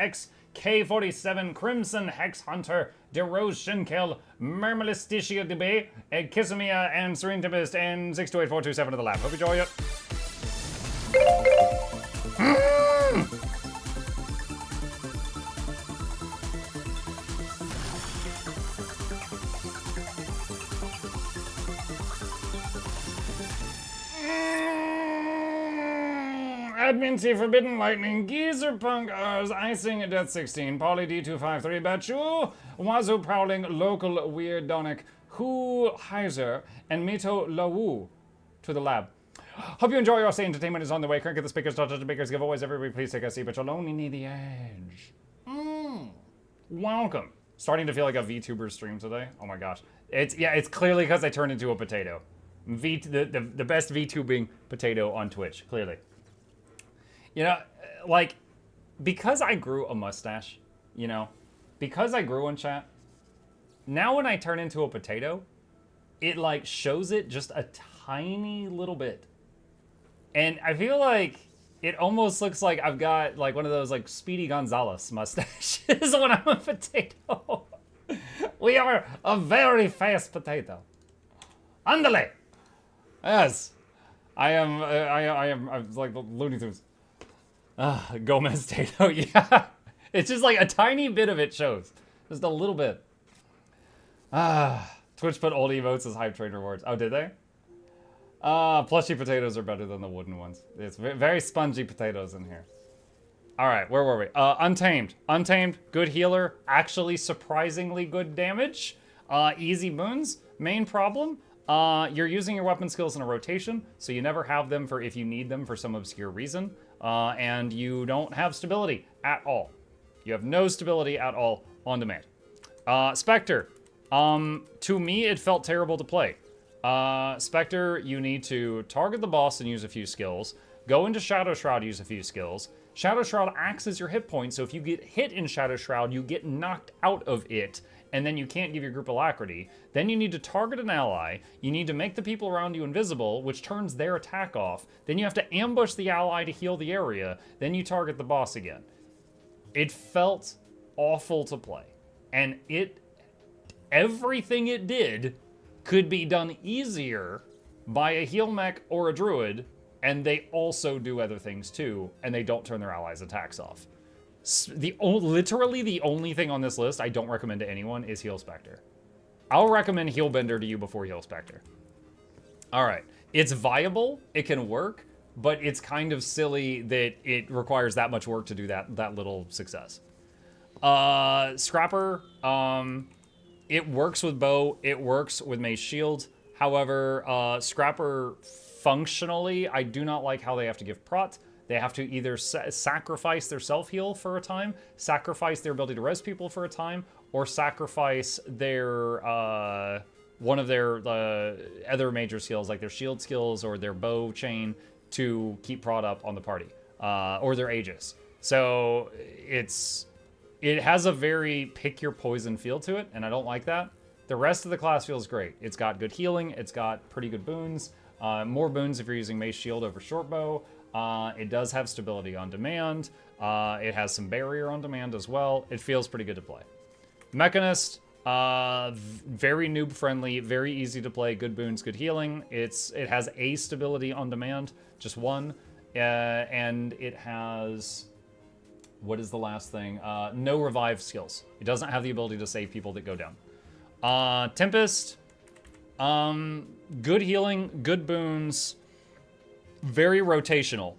XK47, Crimson, Hex Hunter, DeRose, Shinkill, Mermelisticia DB, Kissamia, and Serene Tempest, and 628427 to the lab. Hope you enjoy it. Admin T, Forbidden Lightning, Geezer Punk, Icing, Death 16, Polly D253, Bachu, Wazoo Prowling, Local Weird Donic, Hu Heiser, and Mito Lawu to the lab. Hope you enjoy your stay. Entertainment is on the way. Crank at the speakers, touch the bakers, giveaways. Everybody, please take a seat, but you'll only need the edge. Welcome. Starting to feel like a VTuber stream today. Oh my gosh. It's clearly because I turned into a potato. The best VTubing potato on Twitch, clearly. You know, like, because I grew a mustache, you know, because I grew one, chat, now when I turn into a potato, it, like, shows it just a tiny little bit. And I feel like it almost looks like I've got, like, one of those, like, Speedy Gonzalez mustaches when I'm a potato. We are a very fast potato. Andale! Yes. I'm like the Looney Tunes. Gomez Tato, yeah. It's just like a tiny bit of it shows. Just a little bit. Twitch put old emotes as hype train rewards. Oh, did they? Plushy potatoes are better than the wooden ones. It's very spongy potatoes in here. All right, where were we? Untamed. Untamed, good healer. Actually surprisingly good damage. Easy boons. Main problem, you're using your weapon skills in a rotation, so you never have them for if you need them for some obscure reason. And you don't have stability at all. You have no stability at all on demand. Spectre. To me, it felt terrible to play. Spectre, you need to target the boss and use a few skills. Go into Shadow Shroud, use a few skills. Shadow Shroud acts as your hit point, so if you get hit in Shadow Shroud, you get knocked out of it, and then you can't give your group alacrity. Then you need to target an ally. You need to make the people around you invisible, which turns their attack off. Then you have to ambush the ally to heal the area. Then you target the boss again. It felt awful to play. And everything it did could be done easier by a heal mech or a druid, and they also do other things too, and they don't turn their allies' attacks off. Literally the only thing on this list I don't recommend to anyone is Heal Spectre. I'll recommend Heal Bender to you before Heal Spectre. All right, it's viable, it can work, but it's kind of silly that it requires that much work to do that little success. Scrapper, it works with bow, it works with mace shield. However, Scrapper functionally, I do not like how they have to give prot. They have to either sacrifice their self-heal for a time, sacrifice their ability to res people for a time, or sacrifice their one of their other major skills, like their shield skills or their bow chain, to keep prot up on the party, or their Aegis. So it has a very pick your poison feel to it, and I don't like that. The rest of the class feels great. It's got good healing, it's got pretty good boons, more boons if you're using mace shield over short bow. It does have stability on demand. It has some barrier on demand as well. It feels pretty good to play. Mechanist, very noob friendly, very easy to play, good boons, good healing. It has a stability on demand, just one, and it has, what is the last thing? No revive skills. It doesn't have the ability to save people that go down. Tempest, good healing, good boons, very rotational.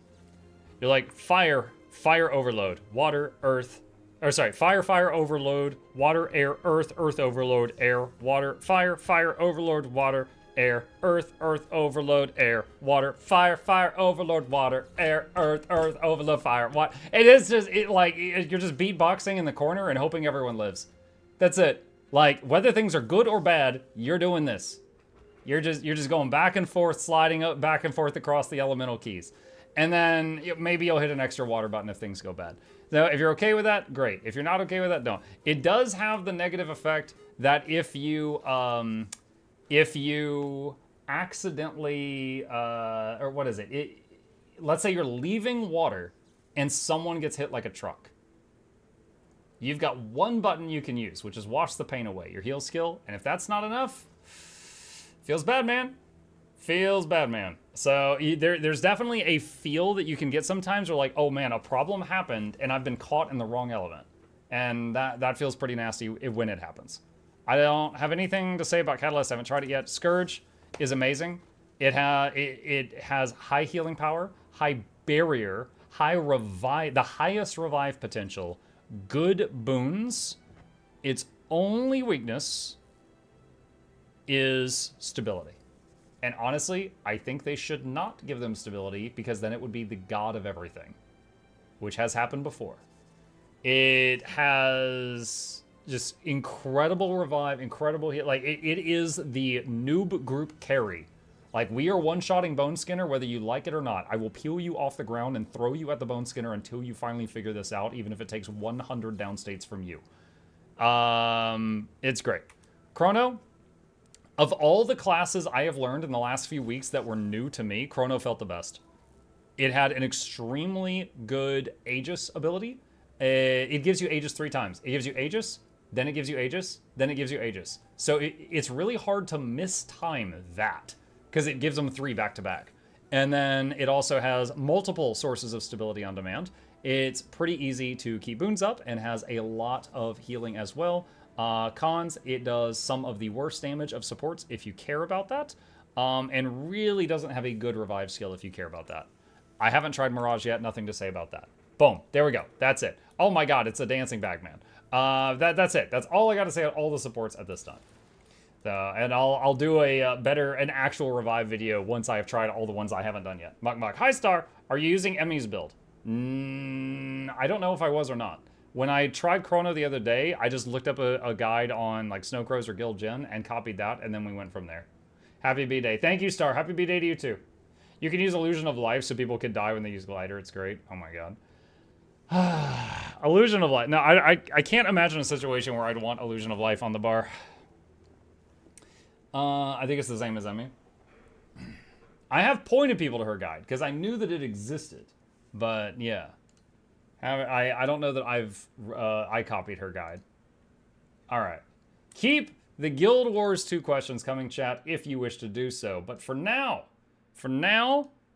You're like fire overload, water, earth, Or sorry, fire, fire, overload, water, air, earth, earth, overload, air, water, fire, fire, overload, water, air, earth, earth, overload, air, water, fire, fire, overload, water, air, earth, earth, overload, fire, what? It is just, you're just beatboxing in the corner and hoping everyone lives. That's it. Like, whether things are good or bad, you're doing this. You're just going back and forth, sliding up, back and forth across the elemental keys. And then maybe you'll hit an extra water button if things go bad. So if you're okay with that, great. If you're not okay with that, don't. It does have the negative effect that if you accidentally, or what is it? Let's say you're leaving water and someone gets hit like a truck. You've got one button you can use, which is wash the pain away, your heal skill. And if that's not enough, feels bad, man. Feels bad, man. So there's definitely a feel that you can get sometimes where like, oh man, a problem happened and I've been caught in the wrong element. And that feels pretty nasty when it happens. I don't have anything to say about Catalyst. I haven't tried it yet. Scourge is amazing. It has high healing power, high barrier, high revive, the highest revive potential, good boons. Its only weakness is stability. And honestly, I think they should not give them stability because then it would be the god of everything, which has happened before. It has just incredible revive, incredible hit. Like, it is the noob group carry. Like, we are one-shotting Bone Skinner whether you like it or not. I will peel you off the ground and throw you at the Bone Skinner until you finally figure this out, even if it takes 100 downstates from you. It's great. Chrono, of all the classes I have learned in the last few weeks that were new to me, Chrono felt the best. It had an extremely good Aegis ability. It gives you Aegis 3 times. It gives you Aegis, then it gives you Aegis, then it gives you Aegis. So it's really hard to mistime that, because it gives them 3 back-to-back. And then it also has multiple sources of stability on demand. It's pretty easy to keep boons up and has a lot of healing as well. Cons, it does some of the worst damage of supports if you care about that, and really doesn't have a good revive skill if you care about that. I haven't tried Mirage yet, nothing to say about that. Boom, there we go, that's it. Oh my god, it's a dancing bagman. That's it, that's all I gotta say on all the supports at this time. And I'll do an actual revive video once I have tried all the ones I haven't done yet. Muck. Hi Star, are you using Emmy's build? I don't know if I was or not. When I tried Chrono the other day, I just looked up a guide on like Snowcrows or Guild Gen and copied that, and then we went from there. Happy B-Day. Thank you, Star. Happy B-Day to you too. You can use Illusion of Life so people can die when they use Glider. It's great. Oh my god. Illusion of Life. No, I can't imagine a situation where I'd want Illusion of Life on the bar. I think it's the same as Emmy. I have pointed people to her guide because I knew that it existed, but yeah. I don't know that I copied her guide. All right. Keep the Guild Wars 2 questions coming, chat, if you wish to do so. But for now,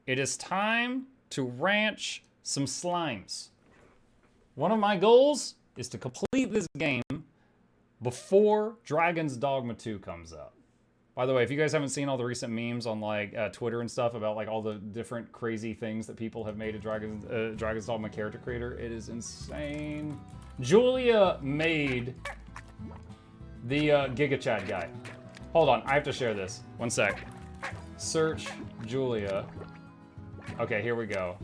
it is time to ranch some slimes. One of my goals is to complete this game before Dragon's Dogma 2 comes out. By the way, if you guys haven't seen all the recent memes on like Twitter and stuff about like all the different crazy things that people have made a Dragon's Dogma character creator, it is insane. Julia made the Giga Chat guy. Hold on, I have to share this. One sec. Search Julia. Okay, here we go.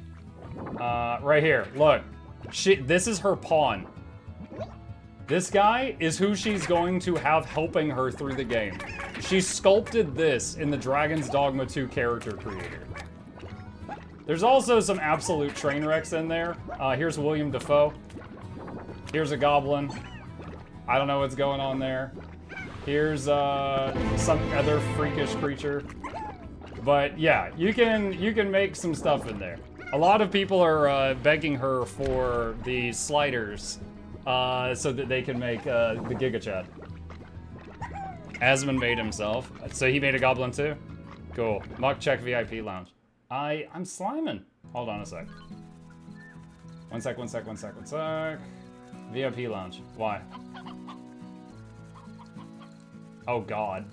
Right here, look. This is her pawn. This guy is who she's going to have helping her through the game. She sculpted this in the Dragon's Dogma 2 character creator. There's also some absolute train wrecks in there. Here's William Dafoe. Here's a goblin. I don't know what's going on there. Here's some other freakish creature. But yeah, you can make some stuff in there. A lot of people are begging her for the sliders so that they can make the Giga Chat. Asmund made himself. So he made a goblin too? Cool. Muck check VIP lounge. I'm sliming. Hold on a sec. One sec. VIP lounge. Why? Oh god.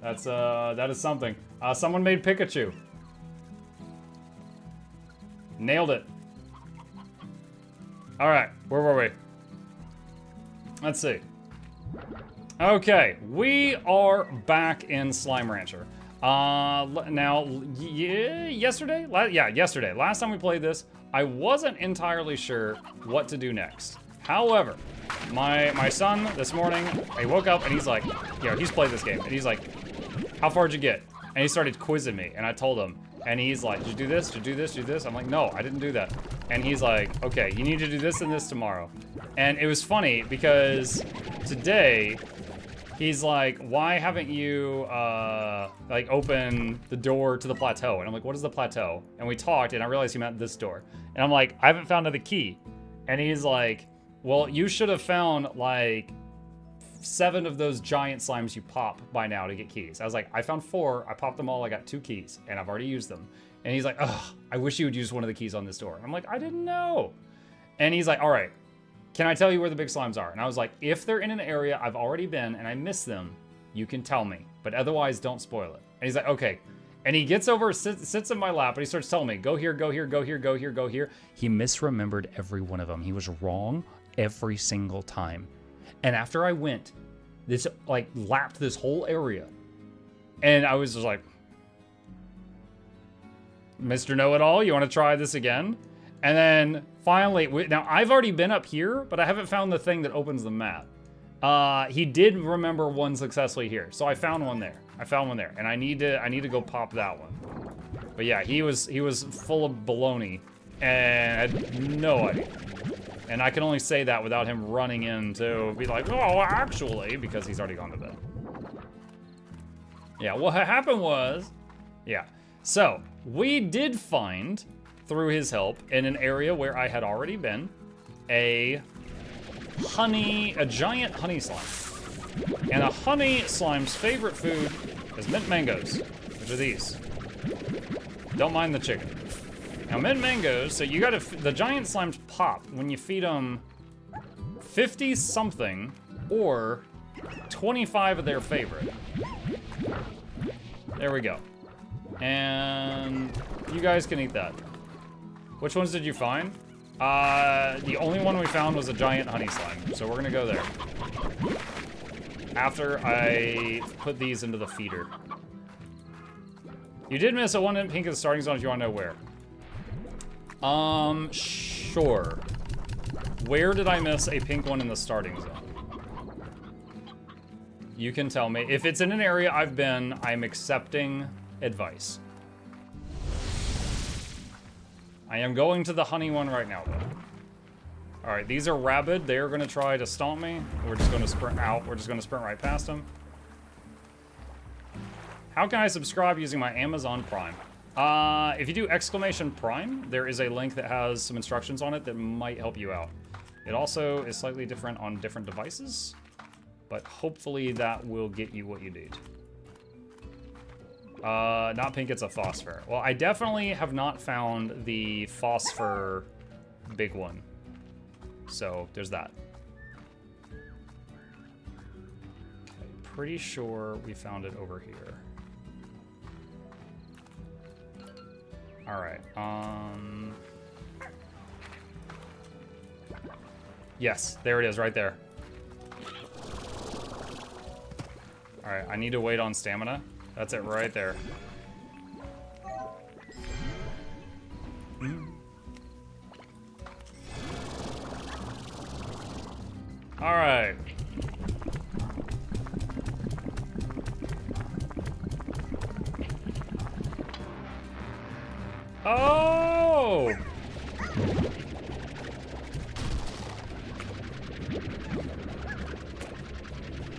That is something. Someone made Pikachu. Nailed it. All right, where were we? Let's see. Okay, we are back in Slime Rancher. Now, yesterday? Yesterday. Last time we played this, I wasn't entirely sure what to do next. However, my son this morning, he woke up and he's like, he's played this game, and he's like, how far did you get? And he started quizzing me, and I told him, and he's like, did you do this? Did you do this? Did you do this? I'm like, no, I didn't do that. And he's like, okay, you need to do this and this tomorrow. And it was funny because today, he's like, why haven't you, like, opened the door to the plateau? And I'm like, what is the plateau? And we talked, and I realized he meant this door. And I'm like, I haven't found the key. And he's like, well, you should have found, like, 7 of those giant slimes you pop by now to get keys. I was like, I found 4, I popped them all, I got 2 keys, and I've already used them. And he's like, ugh, I wish you would use one of the keys on this door. And I'm like, I didn't know. And he's like, all right, can I tell you where the big slimes are? And I was like, if they're in an area I've already been and I miss them, you can tell me, but otherwise don't spoil it. And he's like, okay. And he gets over, sits in my lap, and he starts telling me, go here, go here, go here, go here, go here. He misremembered every one of them. He was wrong every single time. And after I went, this like lapped this whole area. And I was just like, Mr. Know-It-All, you want to try this again? And then finally, now I've already been up here, but I haven't found the thing that opens the map. He did remember one successfully here, so I found one there. And I need to go pop that one. But yeah, he was full of baloney and had no idea. And I can only say that without him running in to be like, oh, actually, because he's already gone to bed. Yeah, what happened was, yeah. So we did find, through his help, in an area where I had already been, a giant honey slime. And a honey slime's favorite food is mint mangoes, which are these. Don't mind the chicken. Now mint mangoes, so you gotta, the giant slimes pop when you feed them 50 something or 25 of their favorite. There we go. And you guys can eat that. Which ones did you find? The only one we found was a giant honey slime, so we're gonna go there. After I put these into the feeder. You did miss a one in pink in the starting zone if you wanna know where. Sure. Where did I miss a pink one in the starting zone? You can tell me. If it's in an area I've been, I'm accepting advice. I am going to the honey one right now, though. All right, these are rabid. They're gonna try to stomp me. We're just gonna sprint out. We're just gonna sprint right past them. How can I subscribe using my Amazon Prime? If you do !Prime, there is a link that has some instructions on it that might help you out. It also is slightly different on different devices, but hopefully that will get you what you need. Not pink, it's a phosphor. Well, I definitely have not found the phosphor big one. So, there's that. Okay, pretty sure we found it over here. Alright, yes, there it is, right there. Alright, I need to wait on stamina. That's it right there. Alright. Oh!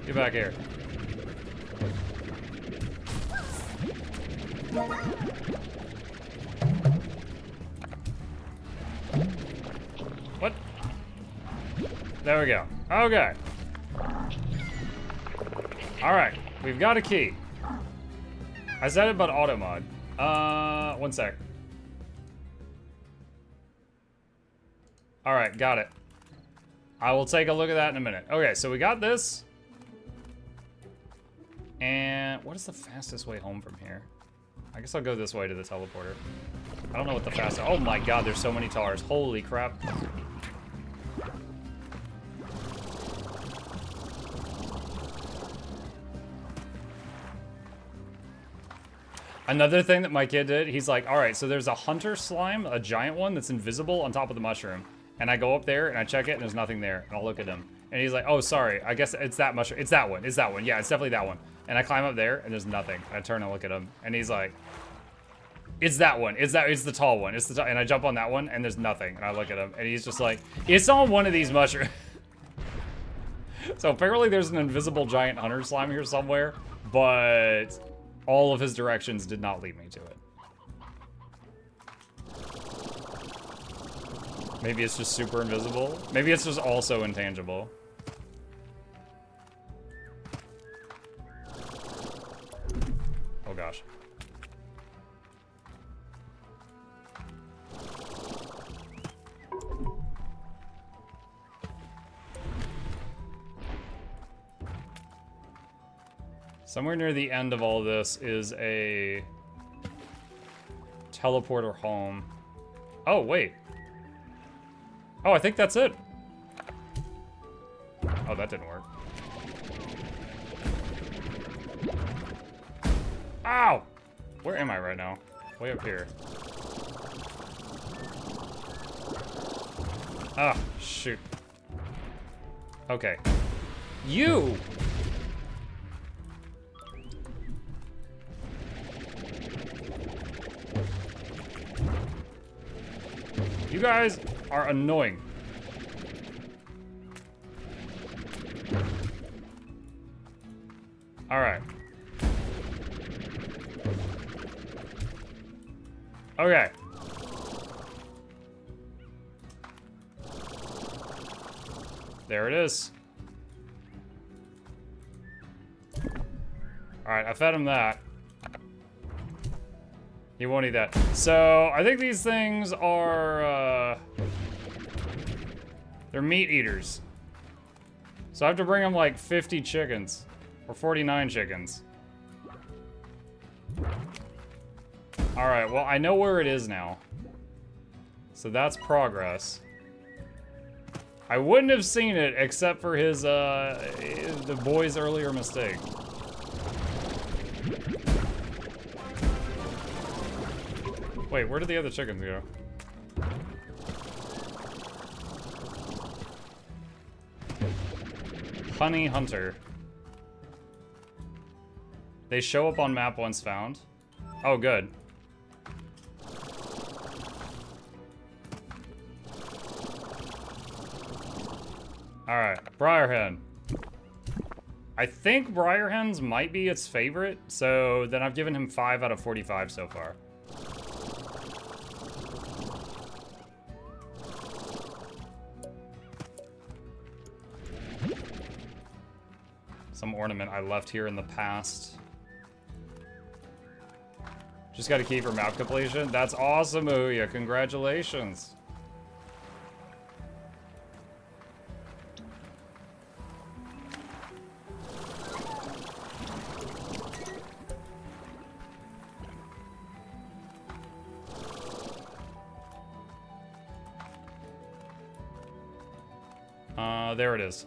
Get back here. What? There we go. Okay. Alright, we've got a key. I said it about auto mod. One sec. Alright, got it. I will take a look at that in a minute. Okay, so we got this. And what is the fastest way home from here? I guess I'll go this way to the teleporter. I don't know what the fastest... Oh my god, there's so many tars. Holy crap. Another thing that my kid did, he's like, all right, so there's a hunter slime, a giant one that's invisible on top of the mushroom. And I go up there and I check it and there's nothing there. And I'll look at him. And he's like, oh, sorry, I guess it's that mushroom. It's that one. It's that one. Yeah, it's definitely that one. And I climb up there and there's nothing. I turn and look at him and he's like, it's that one. It's the tall one. It's the tall. And I jump on that one and there's nothing. And I look at him and he's just like, it's on one of these mushrooms. So apparently there's an invisible giant hunter slime here somewhere, but all of his directions did not lead me to it. Maybe it's just super invisible. Maybe it's just also intangible. Oh gosh. Somewhere near the end of all this is a teleporter home. Oh, wait. Oh, I think that's it. Oh, that didn't work. Ow! Where am I right now? Way up here. Ah, shoot. Okay. You! You guys are annoying. All right. Okay. There it is. All right, I fed him that. He won't eat that. So, I think these things are, they're meat eaters. So I have to bring him like 50 chickens. Or 49 chickens. Alright, well, I know where it is now. So that's progress. I wouldn't have seen it except for his, the boy's earlier mistake. Wait, where did the other chickens go? Honey Hunter. They show up on map once found. Oh, good. Alright, Briarhen. I think Briarhen's might be its favorite, so then I've given him 5 out of 45 so far. Some ornament I left here in the past. Just got a key for map completion. That's awesome, Ouya. Congratulations. There it is.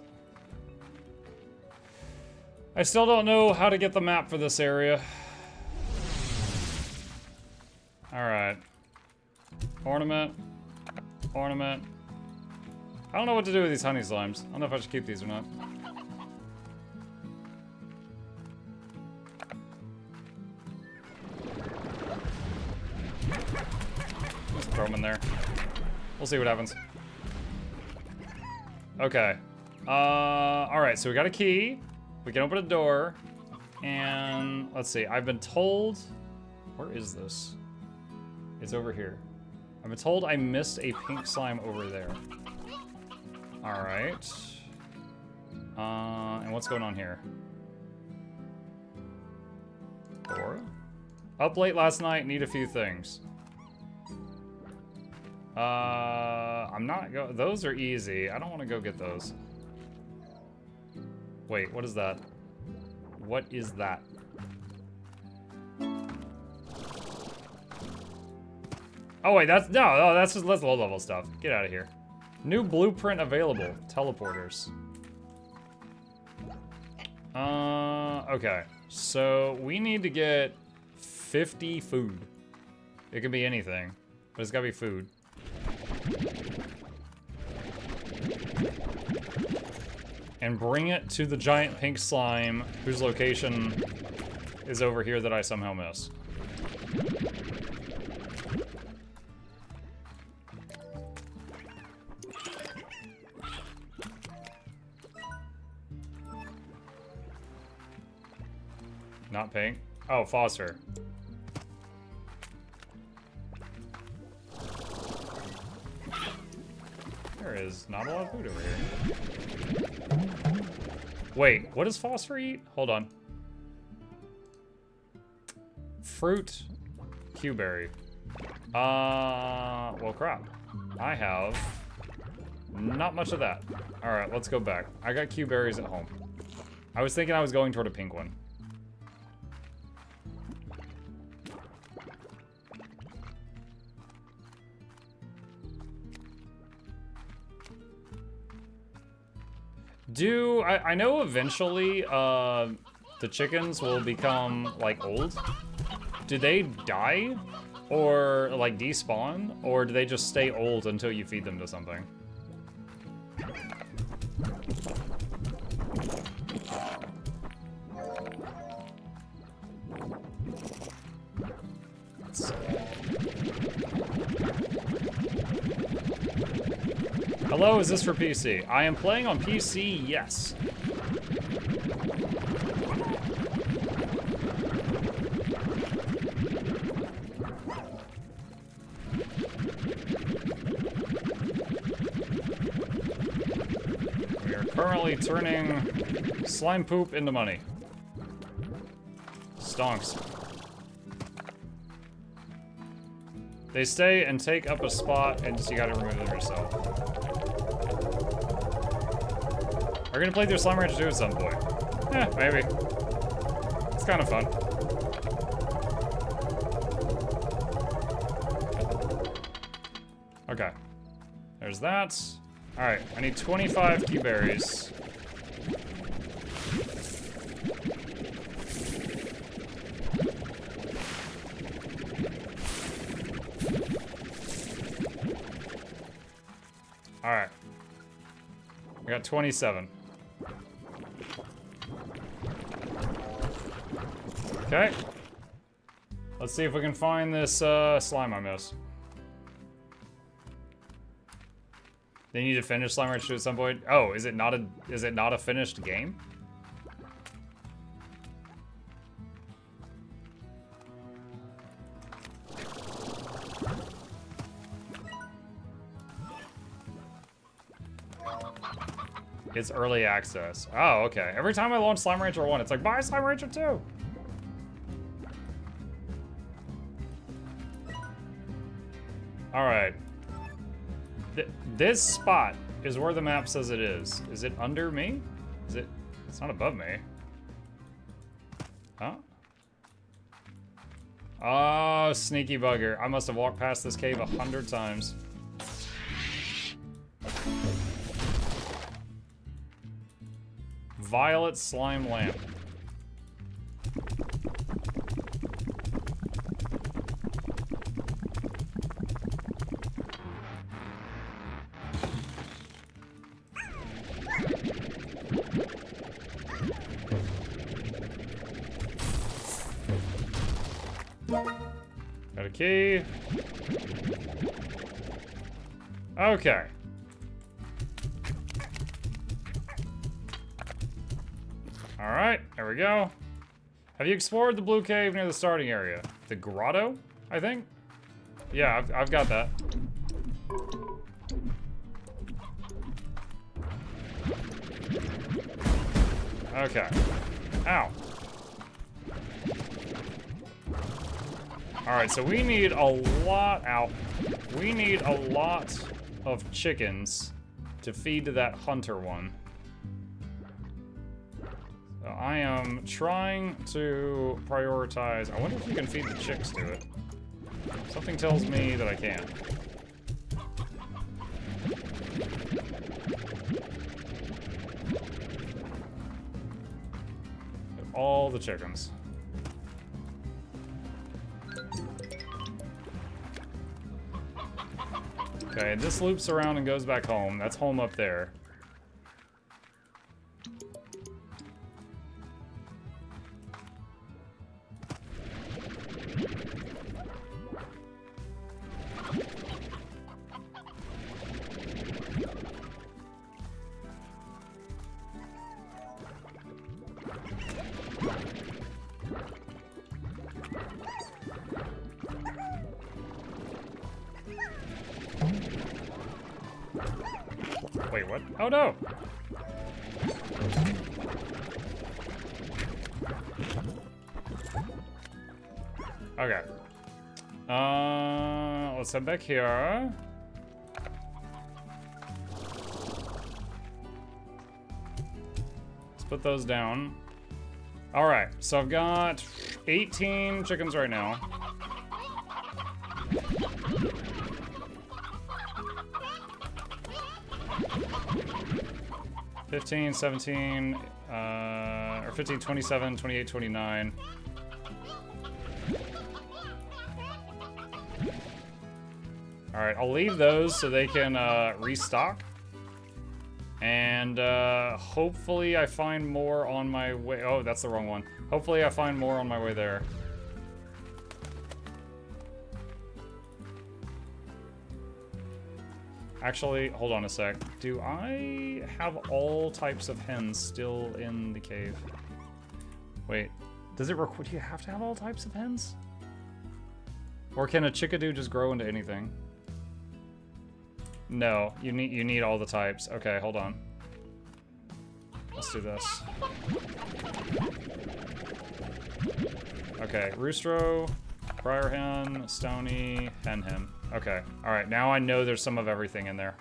I still don't know how to get the map for this area. Alright. Ornament. Ornament. I don't know what to do with these honey slimes. I don't know if I should keep these or not. Just throw them in there. We'll see what happens. Okay. Alright, so we got a key. We can open a door. And let's see. I've been told... Where is this? It's over here. I've been told I missed a pink slime over there. Alright. And what's going on here? Door? Up late last night, need a few things. I'm not go- those are easy. I don't want to go get those. Wait, what is that? What is that? Oh wait, that's no, that's just low level stuff. Get out of here. New blueprint available. Teleporters. Okay. So we need to get 50 food. It could be anything, but it's gotta be food. And bring it to the giant pink slime, whose location is over here that I somehow missed. Not pink. Oh, phosphor. There is not a lot of food over here. Wait, what does phosphor eat? Hold on. Fruit, Q-berry. Well, crap. I have not much of that. All right, let's go back. I got Q-berries at home. I was thinking I was going toward a pink one. I know eventually the chickens will become like old. Do they die or like despawn, or do they just stay old until you feed them to something? Hello, is this for PC? I am playing on PC, yes. We are currently turning slime poop into money. Stonks. They stay and take up a spot, and you gotta remove them yourself. We're gonna play through Slime Rancher 2 at some point. Yeah, maybe. It's kind of fun. Okay. There's that. Alright, I need 25 Q-berries. Alright. I got 27. Okay. Let's see if we can find this slime I missed. They need to finish Slime Rancher 2 at some point. Oh, is it not a finished game? It's early access. Oh, okay. Every time I launch Slime Rancher 1, it's like, buy Slime Rancher 2! Alright. This spot is where the map says it is. Is it under me? Is it? It's not above me. Huh? Oh, sneaky bugger. I must have walked past this cave 100 times. Violet slime lamp. Got a key. Okay. Alright, there we go. Have you explored the blue cave near the starting area? The grotto, I think? Yeah, I've got that. Okay. Ow. Alright, so we need a lot we need a lot of chickens to feed to that hunter one. So I am trying to prioritize. I wonder if you can feed the chicks to it. Something tells me that I can. All the chickens. Okay, this loops around and goes back home. That's home up there. Wait, what? Oh no! Okay. Let's head back here. Let's put those down. Alright, so I've got 18 chickens right now. $15, 17, or 15, 27, 28, 29. All right, I'll leave those so they can restock. And hopefully I find more on my way. Oh, that's the wrong one. Hopefully I find more on my way there. Actually, hold on a sec. Do I have all types of hens still in the cave? Wait, does it require? Do you have to have all types of hens? Or can a chickadee just grow into anything? No, you need all the types. Okay, hold on. Let's do this. Okay, roostro, briar hen, stony, hen. Okay, all right, now I know there's some of everything in there.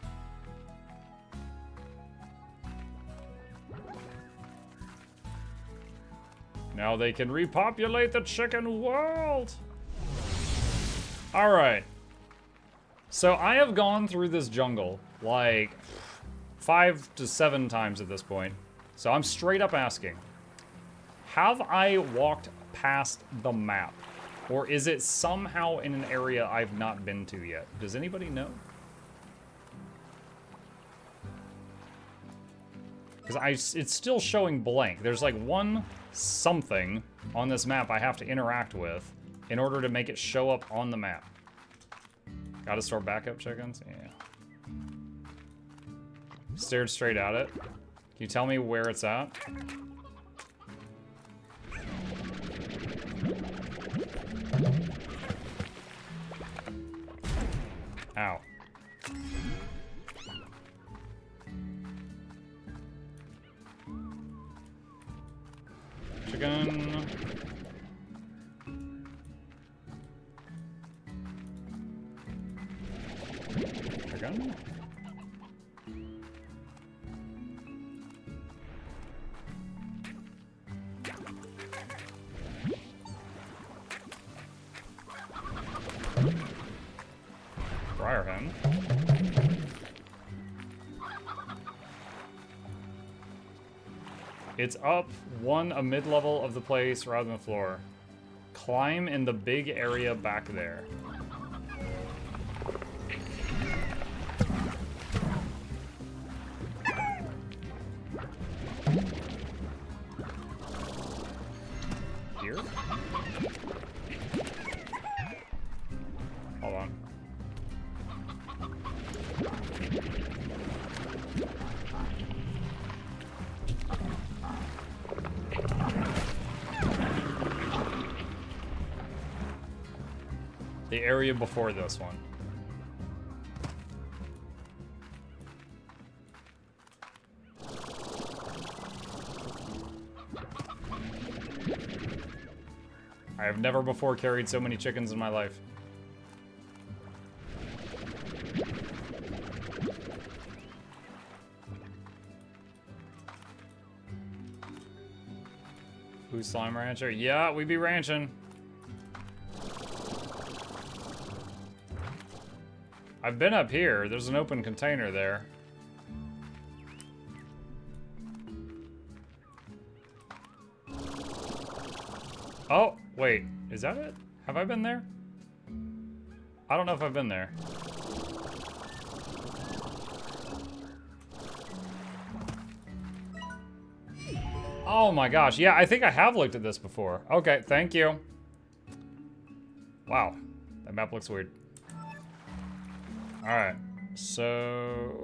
Now they can repopulate the chicken world. All right. So I have gone through this jungle like 5 to 7 times at this point. So I'm straight up asking, have I walked past the map? Or is it somehow in an area I've not been to yet? Does anybody know? Because it's still showing blank. There's like one something on this map I have to interact with in order to make it show up on the map. Gotta store backup chickens? Yeah. Stared straight at it. Can you tell me where it's at? Ow. Chicken. Chicken. Briar hen. It's up one a mid-level of the place rather than the floor. Climb in the big area back there. Here? Hold on. The area before this one. I have never before carried so many chickens in my life. Who's Slime Rancher? Yeah, we be ranching. I've been up here. There's an open container there. Oh, wait. Is that it? Have I been there? I don't know if I've been there. Oh my gosh. Yeah, I think I have looked at this before. Okay, thank you. Wow. That map looks weird. Alright. So...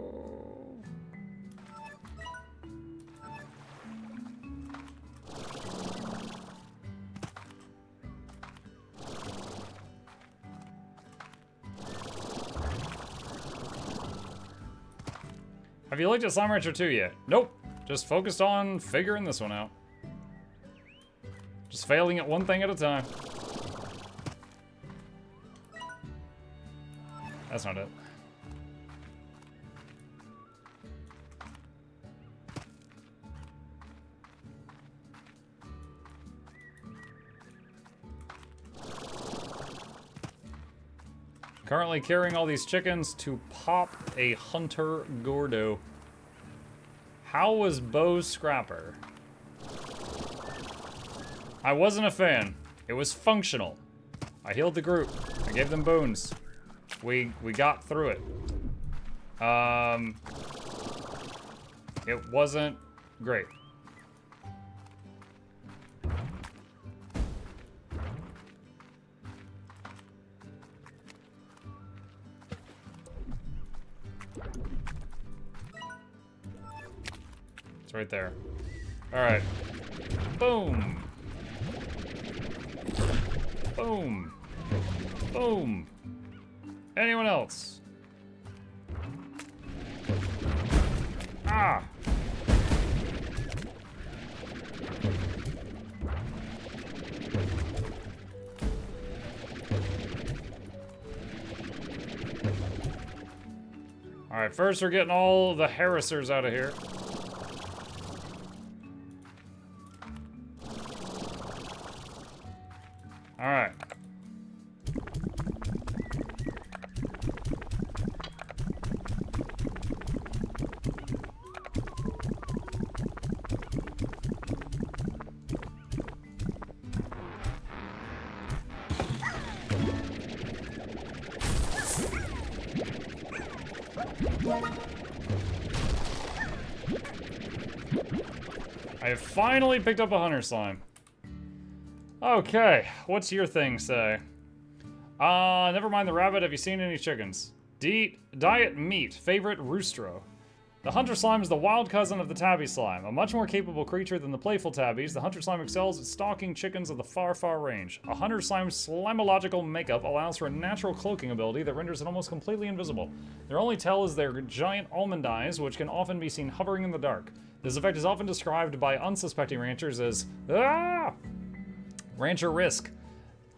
Have you looked at Slime Rancher 2 yet? Nope. Just focused on figuring this one out. Just failing at one thing at a time. That's not it. Currently carrying all these chickens to pop a Hunter Gordo. How was Bo's Scrapper? I wasn't a fan. It was functional. I healed the group. I gave them boons. We got through it. It wasn't great. It's right there. All right. Boom. Boom. Boom. Anyone else? Ah! Alright, first we're getting all the harassers out of here. Alright. I have finally picked up a hunter slime. Okay, what's your thing say? Never mind the rabbit, have you seen any chickens? Diet meat, favorite roostro. The hunter slime is the wild cousin of the tabby slime. A much more capable creature than the playful tabbies, the hunter slime excels at stalking chickens of the far, far range. A hunter slime's slimological makeup allows for a natural cloaking ability that renders it almost completely invisible. Their only tell is their giant almond eyes, which can often be seen hovering in the dark. This effect is often described by unsuspecting ranchers as rancher risk.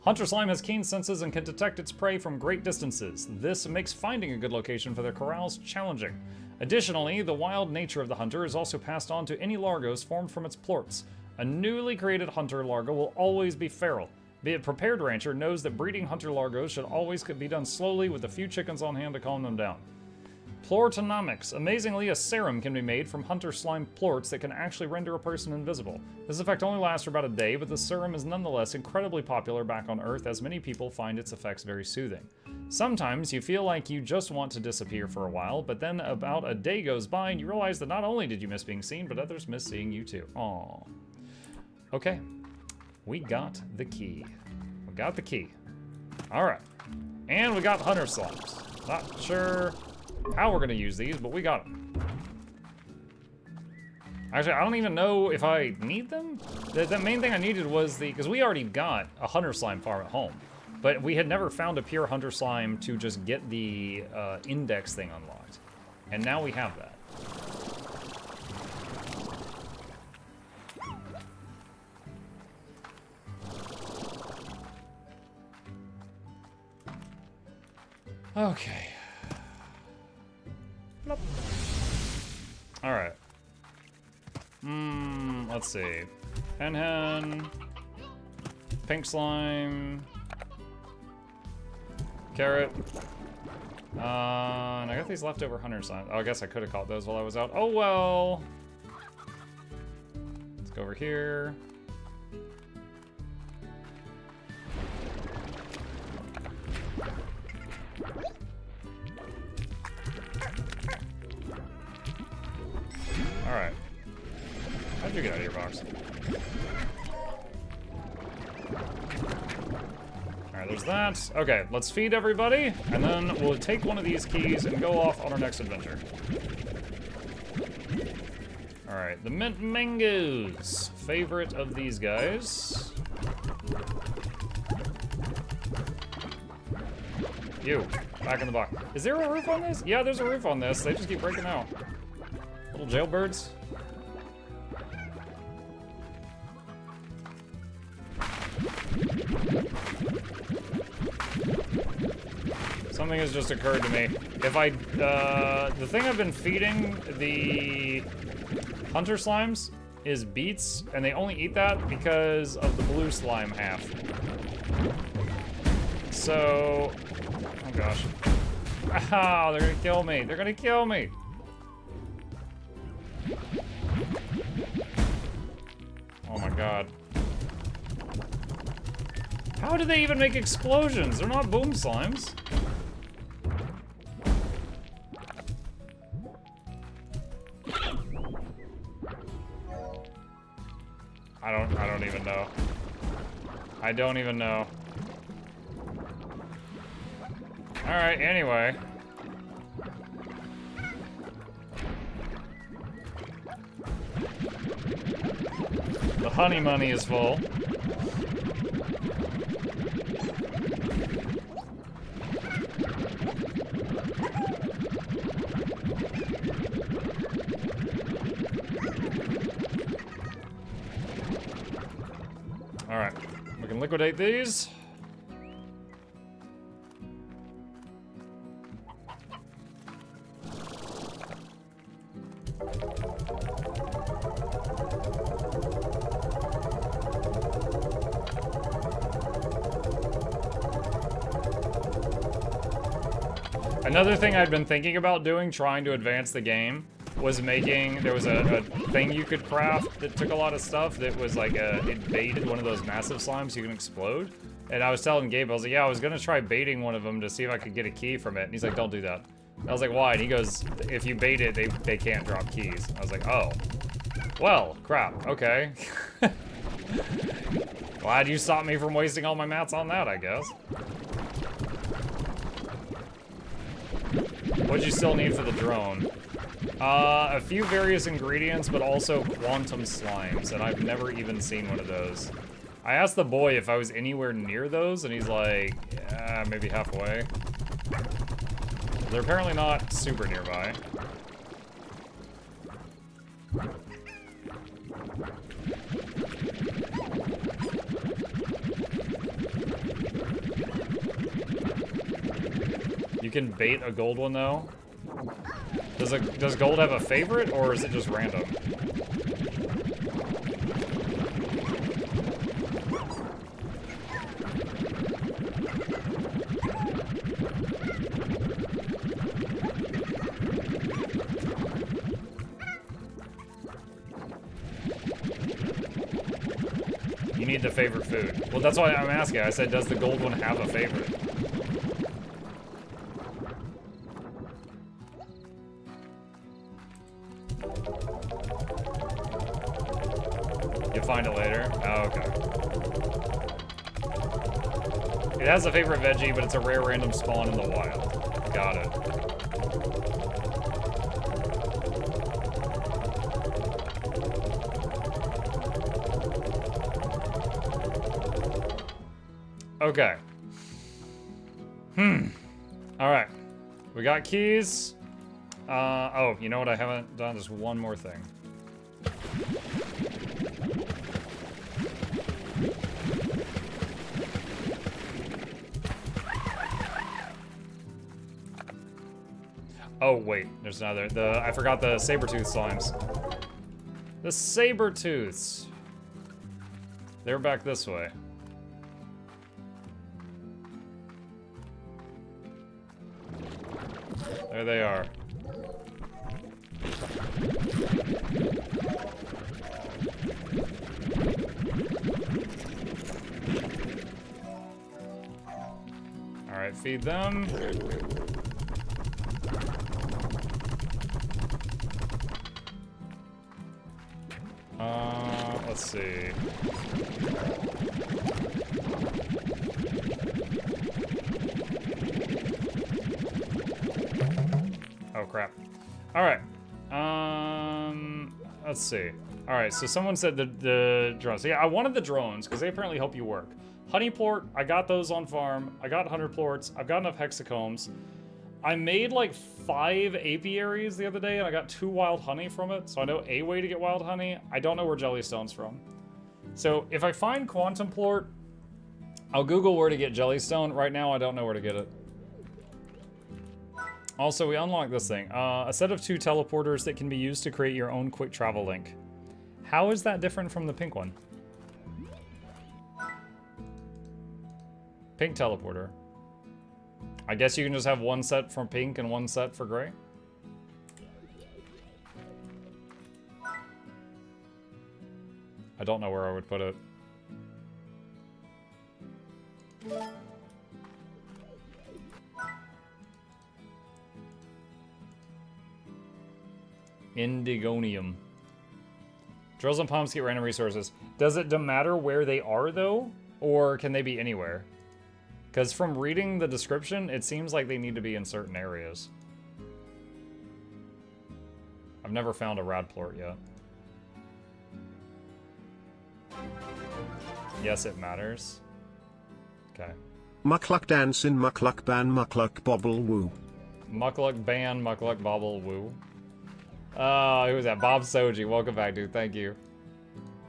Hunter slime has keen senses and can detect its prey from great distances. This makes finding a good location for their corrals challenging. Additionally, the wild nature of the hunter is also passed on to any largos formed from its plorts. A newly created hunter largo will always be feral. Be a prepared rancher knows that breeding hunter largos should always be done slowly with a few chickens on hand to calm them down. Plortonomics. Amazingly, a serum can be made from hunter slime plorts that can actually render a person invisible. This effect only lasts for about a day, but the serum is nonetheless incredibly popular back on Earth as many people find its effects very soothing. Sometimes you feel like you just want to disappear for a while, but then about a day goes by and you realize that not only did you miss being seen, but others miss seeing you too. Aww. Okay. We got the key. We got the key. Alright. And we got hunter slimes. Not sure how we're gonna use these, but we got them. Actually, I don't even know if I need them. The main thing I needed was because we already got a hunter slime farm at home, but we had never found a pure hunter slime to just get the index thing unlocked. And now we have that. Okay. Alright. Let's see. Hen, pink slime, carrot. And I got these leftover hunter slime. Oh, I guess I could have caught those while I was out. Oh well. Let's go over here. Alright. you get out of your box? Alright, there's that. Okay, let's feed everybody, and then we'll take one of these keys and go off on our next adventure. Alright, the mint mangoes. Favorite of these guys. You, back in the box. Is there a roof on this? Yeah, there's a roof on this. They just keep breaking out. Little jailbirds. Something has just occurred to me. If I, the thing I've been feeding the hunter slimes is beets, and they only eat that because of the blue slime half. So, oh gosh. Ah, they're gonna kill me. They're gonna kill me. Oh my god. How do they even make explosions? They're not boom slimes. I don't even know. I don't even know. Alright, anyway. The honey money is full. Alright, we can liquidate these. Another thing I'd been thinking about doing, trying to advance the game, was making, there was a thing you could craft that took a lot of stuff that was like it baited one of those massive slimes you can explode. And I was telling Gabe, I was like, yeah, I was gonna try baiting one of them to see if I could get a key from it. And he's like, don't do that. I was like, why? And he goes, if you bait it, they can't drop keys. I was like, oh. Well, crap, okay. Glad you stopped me from wasting all my mats on that, I guess. What'd you still need for the drone? A few various ingredients, but also quantum slimes, and I've never even seen one of those. I asked the boy if I was anywhere near those, and he's like, yeah, maybe halfway. They're apparently not super nearby. You can bait a gold one though. Does gold have a favorite, or is it just random? You need the favorite food. Well, that's why I'm asking. I said, does the gold one have a favorite? You'll find it later? Oh, okay. It has a favorite veggie, but it's a rare random spawn in the wild. Got it. Okay. Alright. We got keys. Oh, you know what I haven't done? Just one more thing. Oh, wait. There's another. I forgot the saber-tooth slimes. The saber-tooths. They're back this way. There they are. All right, feed them. see. Oh crap. Alright. Let's see. Alright, so someone said the drones. So yeah, I wanted the drones, because they apparently help you work. Honey plort, I got those on farm. I got 100 plorts. I've got enough hexacombs. I made like 5 apiaries the other day, and I got 2 wild honey from it, so I know a way to get wild honey. I don't know where jellystone's from. So if I find quantum plort, I'll Google where to get jellystone. Right now, I don't know where to get it. Also, we unlocked this thing. A set of 2 teleporters that can be used to create your own quick travel link. How is that different from the pink one? Pink teleporter. I guess you can just have 1 set for pink and 1 set for gray. I don't know where I would put it. Indigonium. Drills and pumps get random resources. Does it matter where they are, though? Or can they be anywhere? Because from reading the description, it seems like they need to be in certain areas. I've never found a rad plort yet. Yes, it matters. Okay. Mukluk dancin', mukluk ban, mukluk bobble woo. Mukluk ban, mukluk bobble woo. Who was that? Bob Soji. Welcome back, dude. Thank you.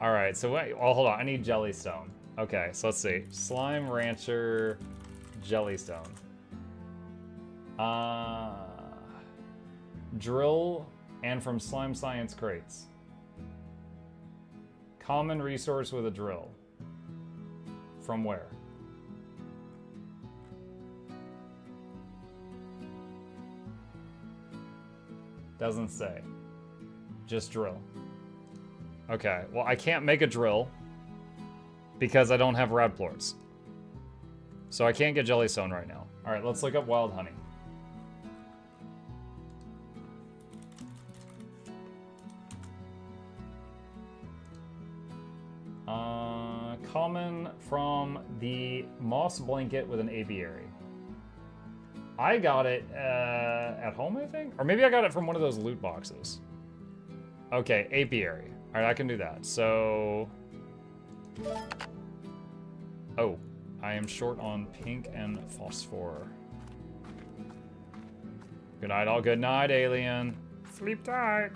Alright, so wait. Oh, hold on. I need jellystone. Okay, so let's see. Slime Rancher jellystone. Drill and from slime science crates. Common resource with a drill. From where? Doesn't say. Just drill. Okay, well I can't make a drill because I don't have rad plorts. So I can't get jellystone right now. Alright, let's look up wild honey. Common from the moss blanket with an apiary. I got it at home, I think? Or maybe I got it from one of those loot boxes. Okay, apiary. Alright, I can do that. So... Oh, I am short on pink and phosphor. Good night, all. Good night, alien. Sleep tight.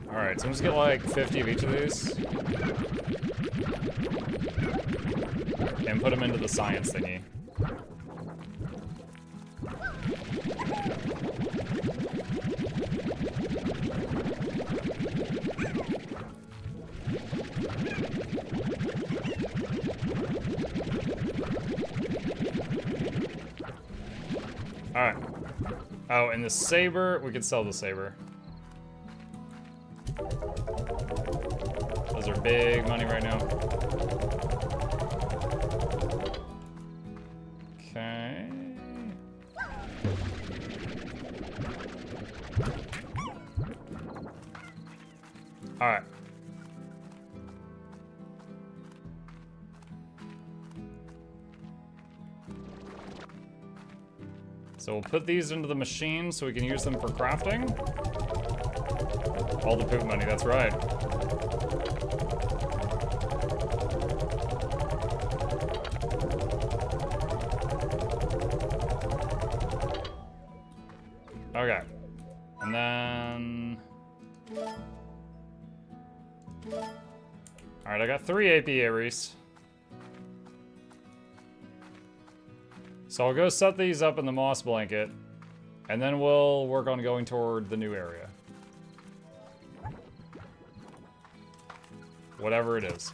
Alright, so I'm just gonna get like 50 of each of these. And put them into the science thingy. Alright. Oh, and the saber, we could sell the saber. Those are big money right now. Okay. Alright. So we'll put these into the machine so we can use them for crafting. All the poop money, that's right. Okay. And then... Alright, I got 3 apiaries. So I'll go set these up in the moss blanket, and then we'll work on going toward the new area. Whatever it is.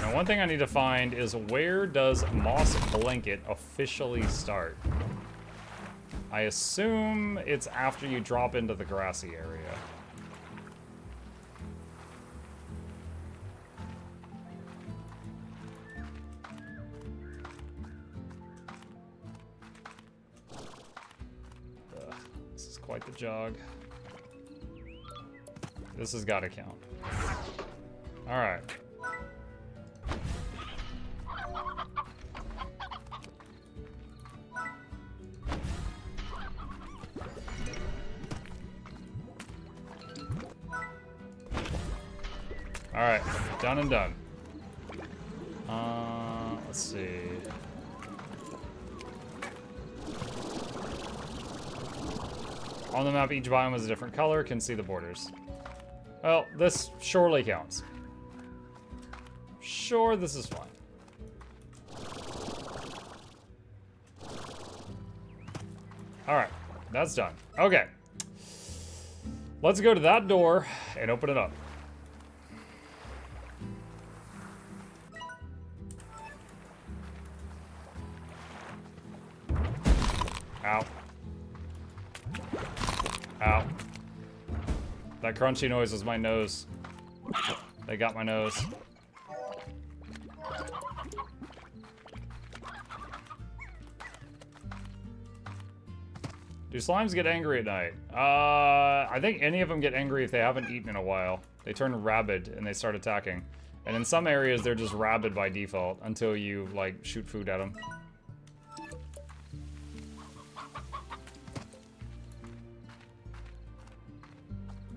Now, one thing I need to find is where does moss blanket officially start? I assume it's after you drop into the grassy area. Ugh, this is quite the jog. This has got to count. All right. All right, done and done. Let's see. On the map, each biome is a different color. Can see the borders. Well, this surely counts. Sure, this is fine. All right, that's done. Okay. Let's go to that door and open it up. Ow. Ow. That crunchy noise was my nose. They got my nose. Do slimes get angry at night? I think any of them get angry if they haven't eaten in a while. They turn rabid and they start attacking. And in some areas, they're just rabid by default until you, like, shoot food at them.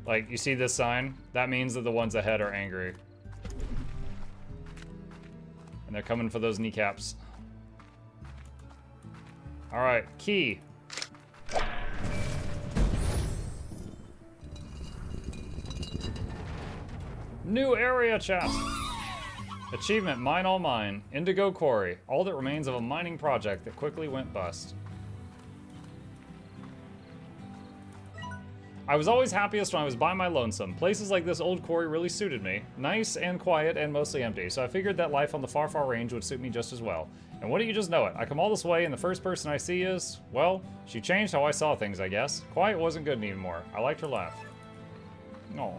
Like, you see this sign? That means that the ones ahead are angry. And they're coming for those kneecaps. Alright, key. New area chest. Achievement, mine all mine. Indigo quarry. All that remains of a mining project that quickly went bust. I was always happiest when I was by my lonesome. Places like this old quarry really suited me. Nice and quiet and mostly empty, so I figured that life on the far, far range would suit me just as well. And wouldn't you just know it, I come all this way and the first person I see is, well, she changed how I saw things, I guess. Quiet wasn't good anymore. I liked her laugh. Aww.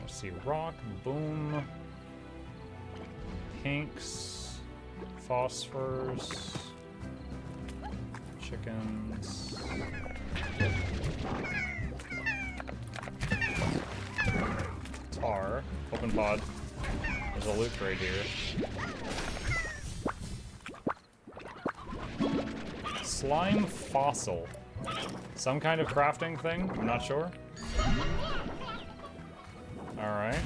See, rock, boom, pinks, phosphors, chickens. Tar, open pod. There's a loot right here. Slime fossil. Some kind of crafting thing? I'm not sure. Alright.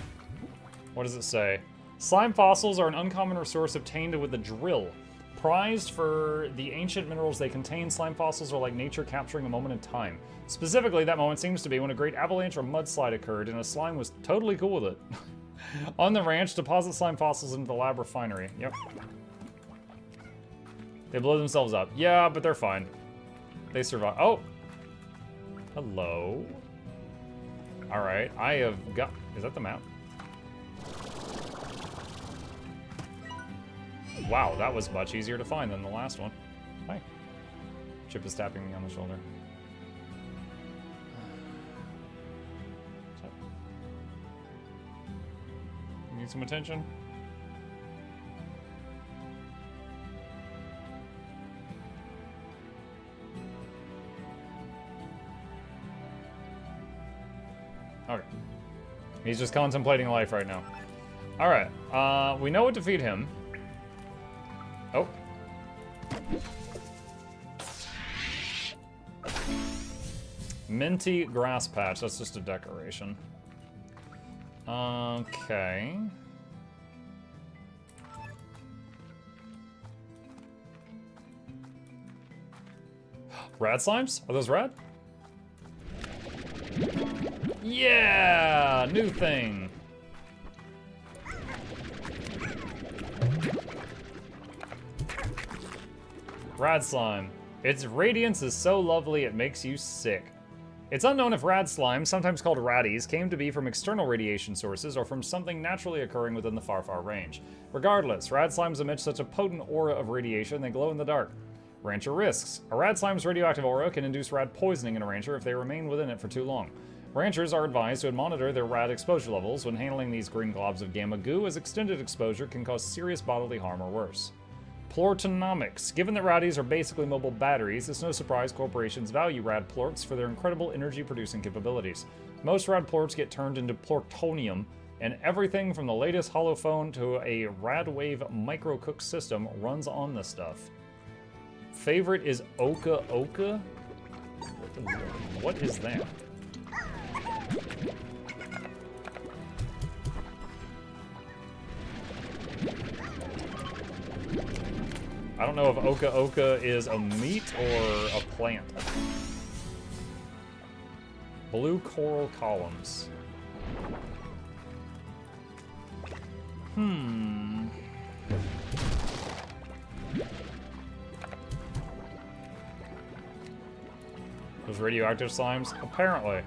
What does it say? Slime fossils are an uncommon resource obtained with a drill. Prized for the ancient minerals they contain, slime fossils are like nature capturing a moment in time. Specifically, that moment seems to be when a great avalanche or mudslide occurred and a slime was totally cool with it. On the ranch, deposit slime fossils into the lab refinery. Yep. They blow themselves up. Yeah, but they're fine. They survive. Oh! Hello? Alright, I have got... Is that the map? Wow, that was much easier to find than the last one. Hi. Chip is tapping me on the shoulder. What's up? You need some attention? Okay. He's just contemplating life right now. Alright, we know what to feed him. Oh. Minty grass patch, that's just a decoration. Okay. Rad slimes? Are those rad? Yeah! New thing. Rad slime. Its radiance is so lovely it makes you sick. It's unknown if rad slimes, sometimes called raddies, came to be from external radiation sources or from something naturally occurring within the far, far range. Regardless, rad slimes emit such a potent aura of radiation they glow in the dark. Rancher risks. A rad slime's radioactive aura can induce rad poisoning in a rancher if they remain within it for too long. Ranchers are advised to monitor their rad exposure levels when handling these green globs of gamma goo, as extended exposure can cause serious bodily harm or worse. Plortonomics. Given that raddies are basically mobile batteries, it's no surprise corporations value rad plorts for their incredible energy-producing capabilities. Most rad plorts get turned into plortonium, and everything from the latest holophone to a Radwave microcook system runs on this stuff. Favorite is Oka Oka? What is that? I don't know if Oka Oka is a meat or a plant. Blue coral columns. Those radioactive slimes? Apparently.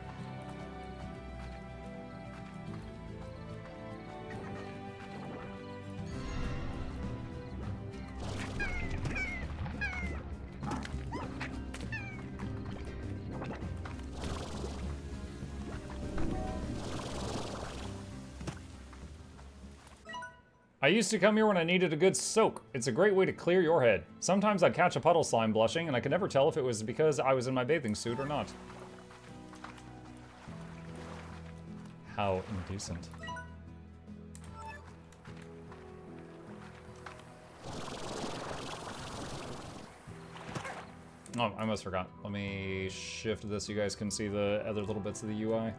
I used to come here when I needed a good soak. It's a great way to clear your head. Sometimes I'd catch a puddle slime blushing, and I could never tell if it was because I was in my bathing suit or not. How indecent. Oh, I almost forgot. Let me shift this so you guys can see the other little bits of the UI.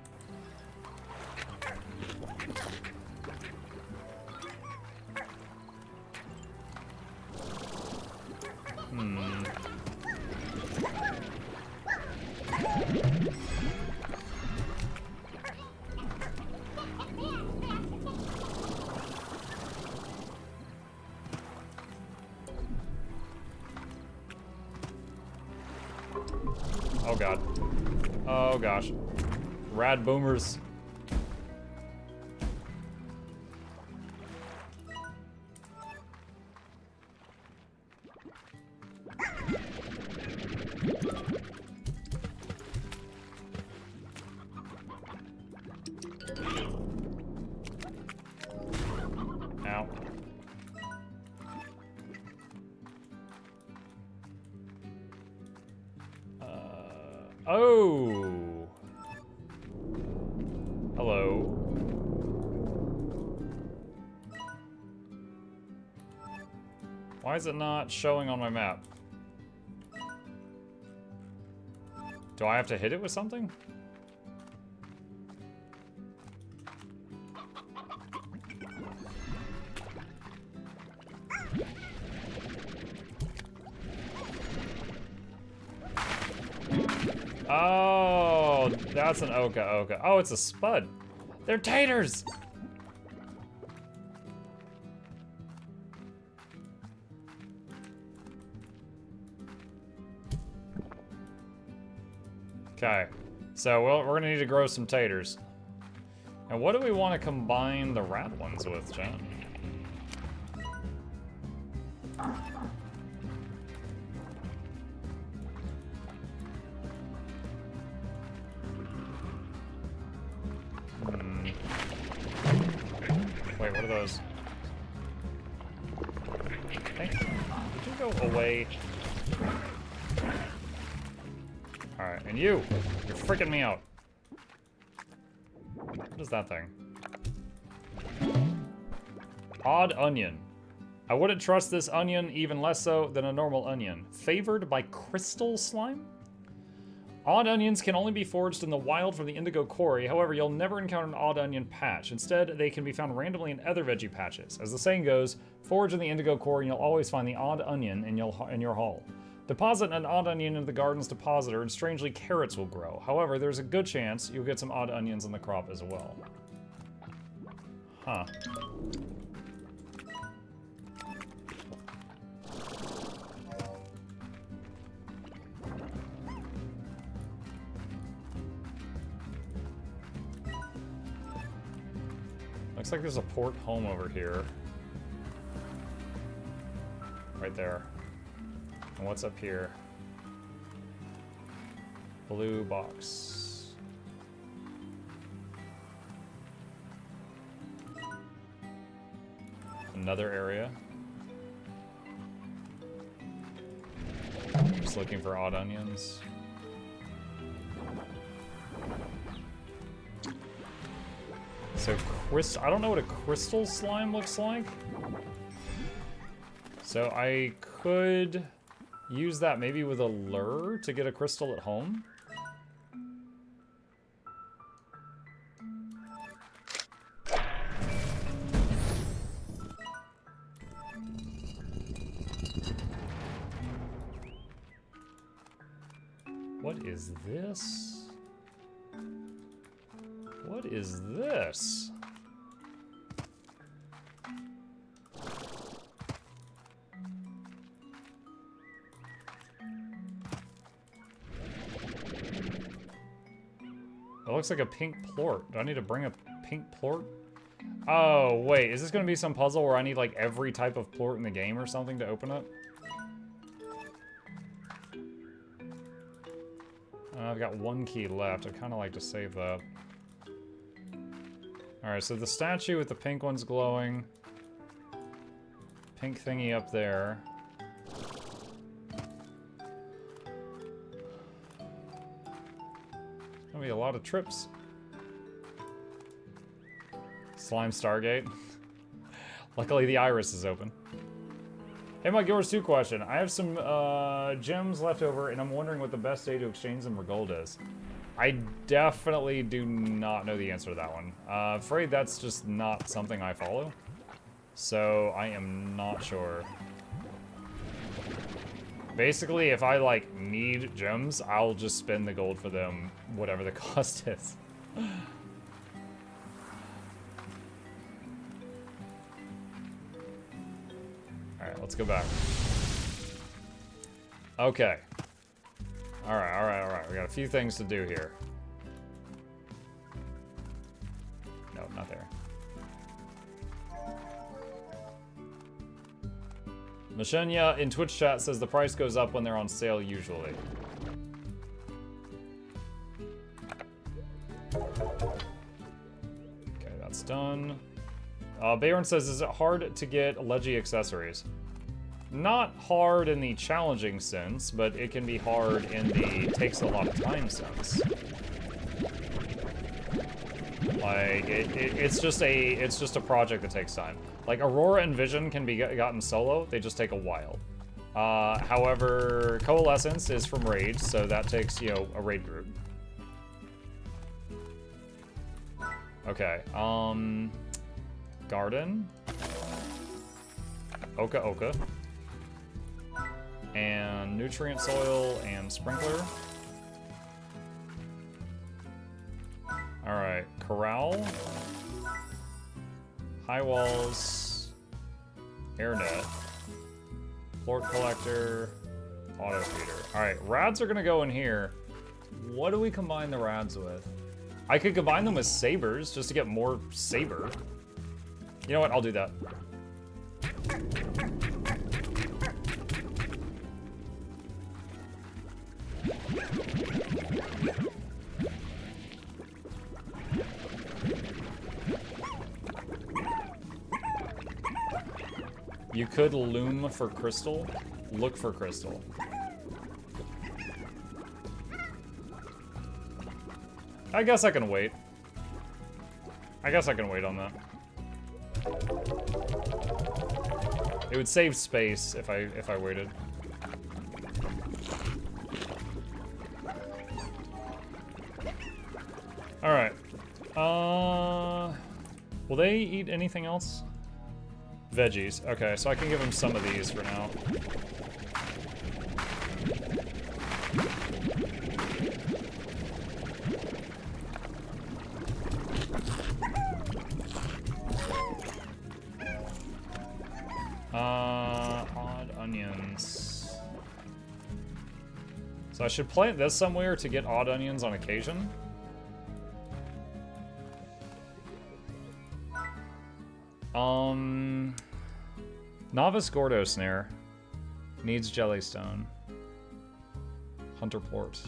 Oh god. Oh gosh. Rad boomers. Ow. Oh! Hello. Why is it not showing on my map? Do I have to hit it with something? Oh, that's an Oka Oka. Oh, it's a spud. They're taters! Okay, so we're gonna need to grow some taters. And what do we want to combine the rat ones with, Jen? Wait, what are those? Hey, did you go away? Alright, and you're freaking me out. What is that thing? Odd onion. I wouldn't trust this onion even less so than a normal onion. Favored by crystal slime? Odd onions can only be foraged in the wild from the indigo quarry. However, you'll never encounter an odd onion patch. Instead, they can be found randomly in other veggie patches. As the saying goes, forage in the indigo quarry and you'll always find the odd onion in your haul. Deposit an odd onion into the garden's depositor, and strangely, carrots will grow. However, there's a good chance you'll get some odd onions in the crop as well. Huh. Looks like there's a port home over here. Right there. And what's up here? Blue box. Another area. Just looking for odd onions. So I don't know what a crystal slime looks like. So I could use that maybe with a lure to get a crystal at home. What is this? What is this? It looks like a pink plort. Do I need to bring a pink plort? Oh, wait. Is this going to be some puzzle where I need, like, every type of plort in the game or something to open it? I've got one key left. I'd kind of like to save that. Alright, so the statue with the pink one's glowing. Pink thingy up there. Gonna be a lot of trips. Slime Stargate. Luckily the iris is open. Hey Mike, yours too question. I have some gems left over and I'm wondering what the best day to exchange them for gold is. I definitely do not know the answer to that one. Afraid that's just not something I follow. So I am not sure. Basically, if I like need gems, I'll just spend the gold for them, whatever the cost is. Alright, let's go back. Okay. Alright. We got a few things to do here. No, not there. Mashenya in Twitch chat says the price goes up when they're on sale usually. Okay, that's done. Bayron says, is it hard to get Leggy accessories? Not hard in the challenging sense, but it can be hard in the takes a lot of time sense. Like, it's just a project that takes time. Like, Aurora and Vision can be gotten solo, they just take a while. However, Coalescence is from Raid, so that takes, you know, a raid group. Okay, Garden. Oka. And Nutrient Soil and Sprinkler. Alright, Corral. High Walls. Airnet. Plort Collector. Auto Feeder. Alright, Rads are gonna go in here. What do we combine the Rads with? I could combine them with Sabers, just to get more Saber. You know what? I'll do that. You could loom for crystal. Look for crystal. I guess I can wait. I guess I can wait on that. It would save space if I waited. All right. Will they eat anything else? Veggies. Okay, so I can give them some of these for now. Odd onions. So I should plant this somewhere to get odd onions on occasion. Novice Gordo Snare. Needs Jellystone. Hunter Port.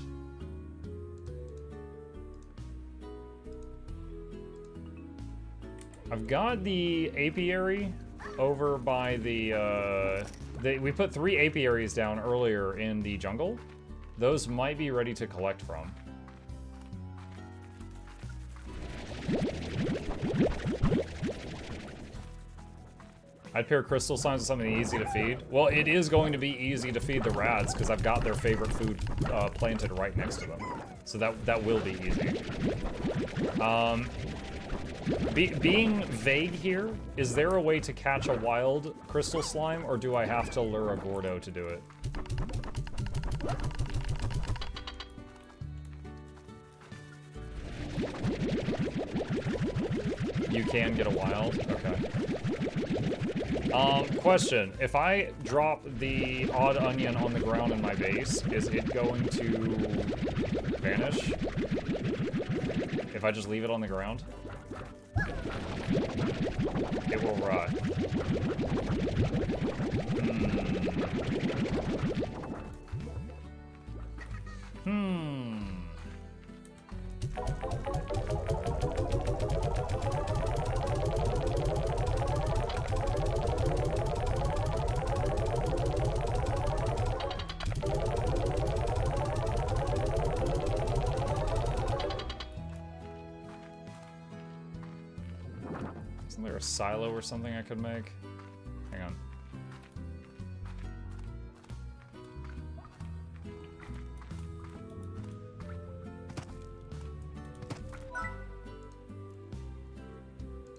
I've got the apiary over by the, we put 3 apiaries down earlier in the jungle. Those might be ready to collect from. I'd pair crystal slimes with something easy to feed. Well, it is going to be easy to feed the rads because I've got their favorite food planted right next to them. So that will be easy. Being vague here, is there a way to catch a wild crystal slime, or do I have to lure a Gordo to do it? You can get a wild? Okay. Question. If I drop the odd onion on the ground in my base, is it going to vanish? If I just leave it on the ground? It will rot. Isn't there a silo or something I could make? Hang on.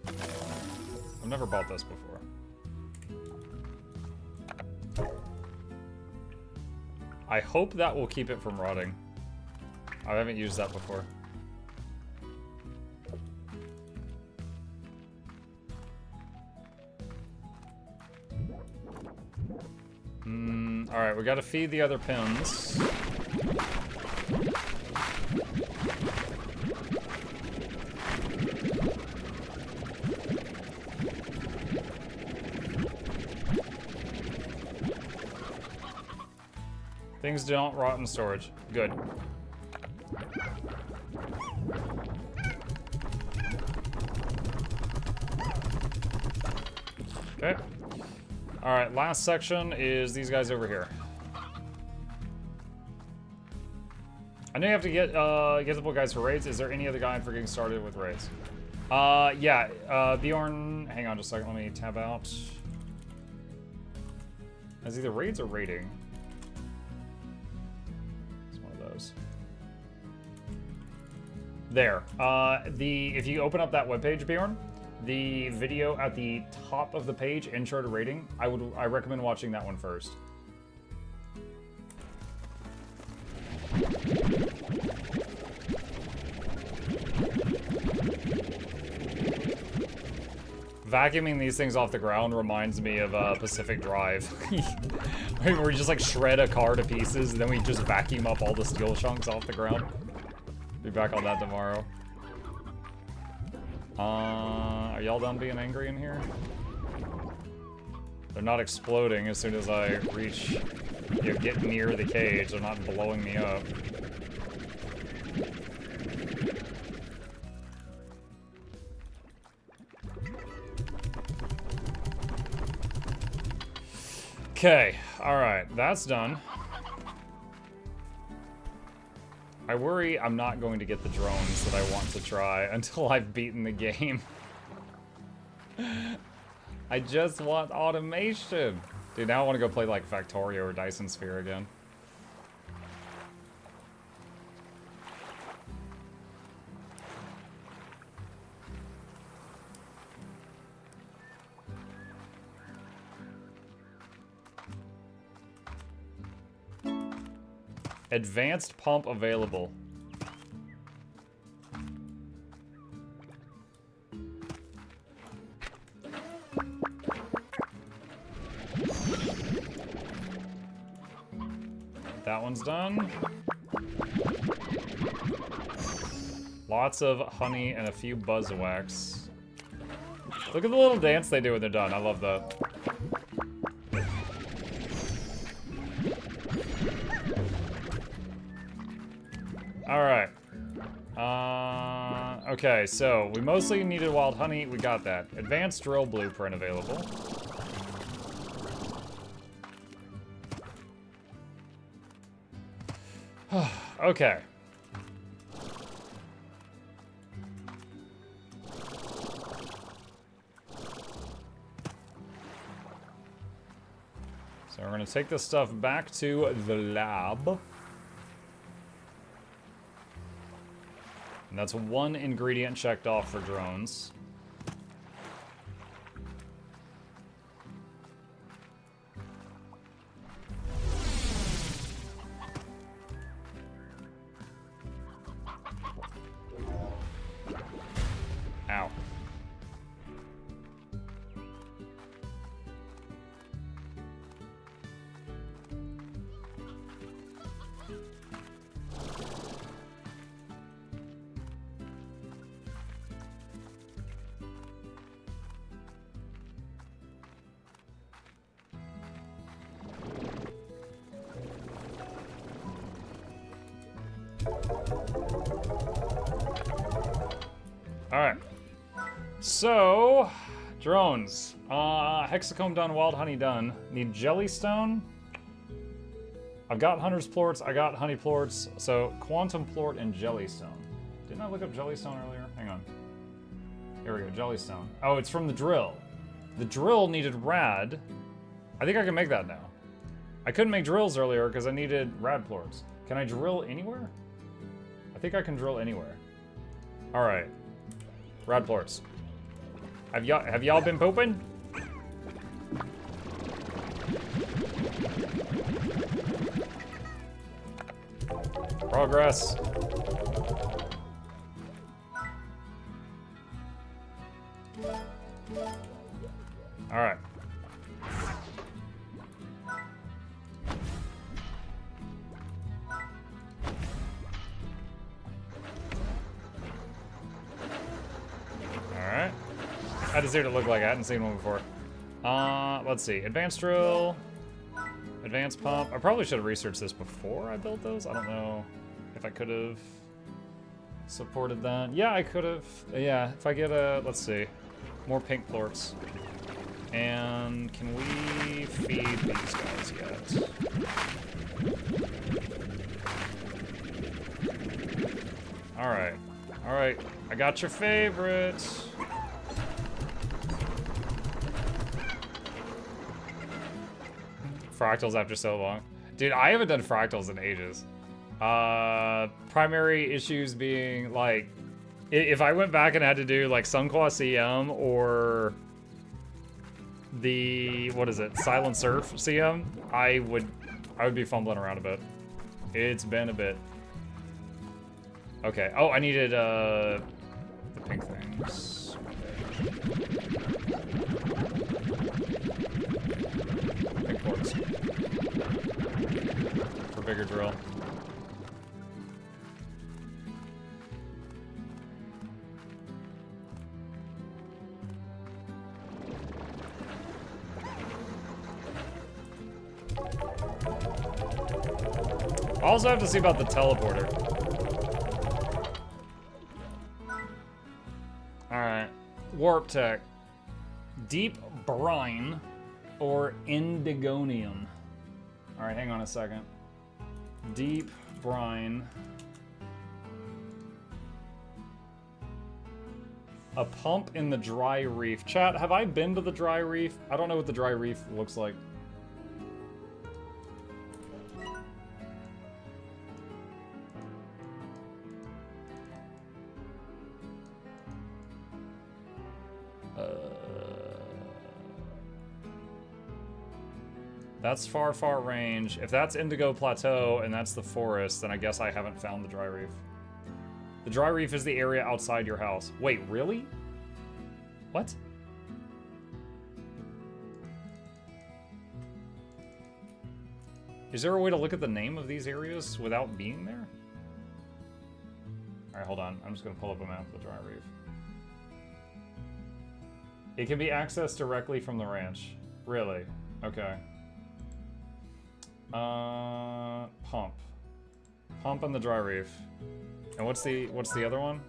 I've never bought this before. I hope that will keep it from rotting. I haven't used that before. Alright, we gotta feed the other pins. Things don't rot in storage. Good. Okay. Alright, last section is these guys over here. I know you have to get the guys for raids. Is there any other guide for getting started with raids? Yeah, Bjorn, hang on just a second, let me tab out. As either raids or raiding. It's one of those. There. If you open up that webpage, Bjorn, the video at the top of the page, intro to raiding, I recommend watching that one first. Vacuuming these things off the ground reminds me of Pacific Drive. Where we just like shred a car to pieces and then we just vacuum up all the steel chunks off the ground. Be back on that tomorrow. Are y'all done being angry in here? They're not exploding as soon as I reach, get near the cage. They're not blowing me up. Okay, alright, that's done. I worry I'm not going to get the drones that I want to try until I've beaten the game. I just want automation. Dude, now I want to go play like Factorio or Dyson Sphere again. Advanced pump available. That one's done. Lots of honey and a few buzzwax. Look at the little dance they do when they're done. I love that. Alright. Okay, so we mostly needed wild honey. We got that. Advanced drill blueprint available. Okay. So we're gonna take this stuff back to the lab. And that's one ingredient checked off for drones. Ow. Alright. So, drones. Hexacomb done, wild honey done. Need jellystone. I've got hunter's plorts, I got honey plorts, so quantum plort and jellystone. Didn't I look up jellystone earlier? Hang on. Here we go, jellystone. Oh, it's from the drill. The drill needed rad. I think I can make that now. I couldn't make drills earlier because I needed rad plorts. Can I drill anywhere? I think I can drill anywhere. Alright. Rad plorts. Have y'all been pooping? Progress. Alright. Alright. I just see what it looked like. I hadn't seen one before. Let's see. Advanced drill. Advanced pump. I probably should have researched this before I built those. I don't know if I could have supported that. Yeah, I could have. Yeah, if I get a, let's see, more pink plorts. And can we feed these guys yet? Alright. Alright. I got your favorite. Fractals after so long. Dude, I haven't done fractals in ages. Primary issues being, like, if I went back and had to do, like, Sunqua CM or the, what is it, Silent Surf CM, I would be fumbling around a bit. It's been a bit. Okay. Oh, I needed, the pink things. Pink quartz. For bigger drill. I also have to see about the teleporter. Alright. Warp tech. Deep brine or indigonium. Alright, hang on a second. Deep brine. A pump in the dry reef. Chat, have I been to the dry reef? I don't know what the dry reef looks like. That's far, far range. If that's Indigo Plateau and that's the forest, then I guess I haven't found the dry reef. The dry reef is the area outside your house. Wait, really? What? Is there a way to look at the name of these areas without being there? Alright, hold on. I'm just going to pull up a map of the dry reef. It can be accessed directly from the ranch. Really? Okay. Pump. Pump on the dry reef. And what's the other one?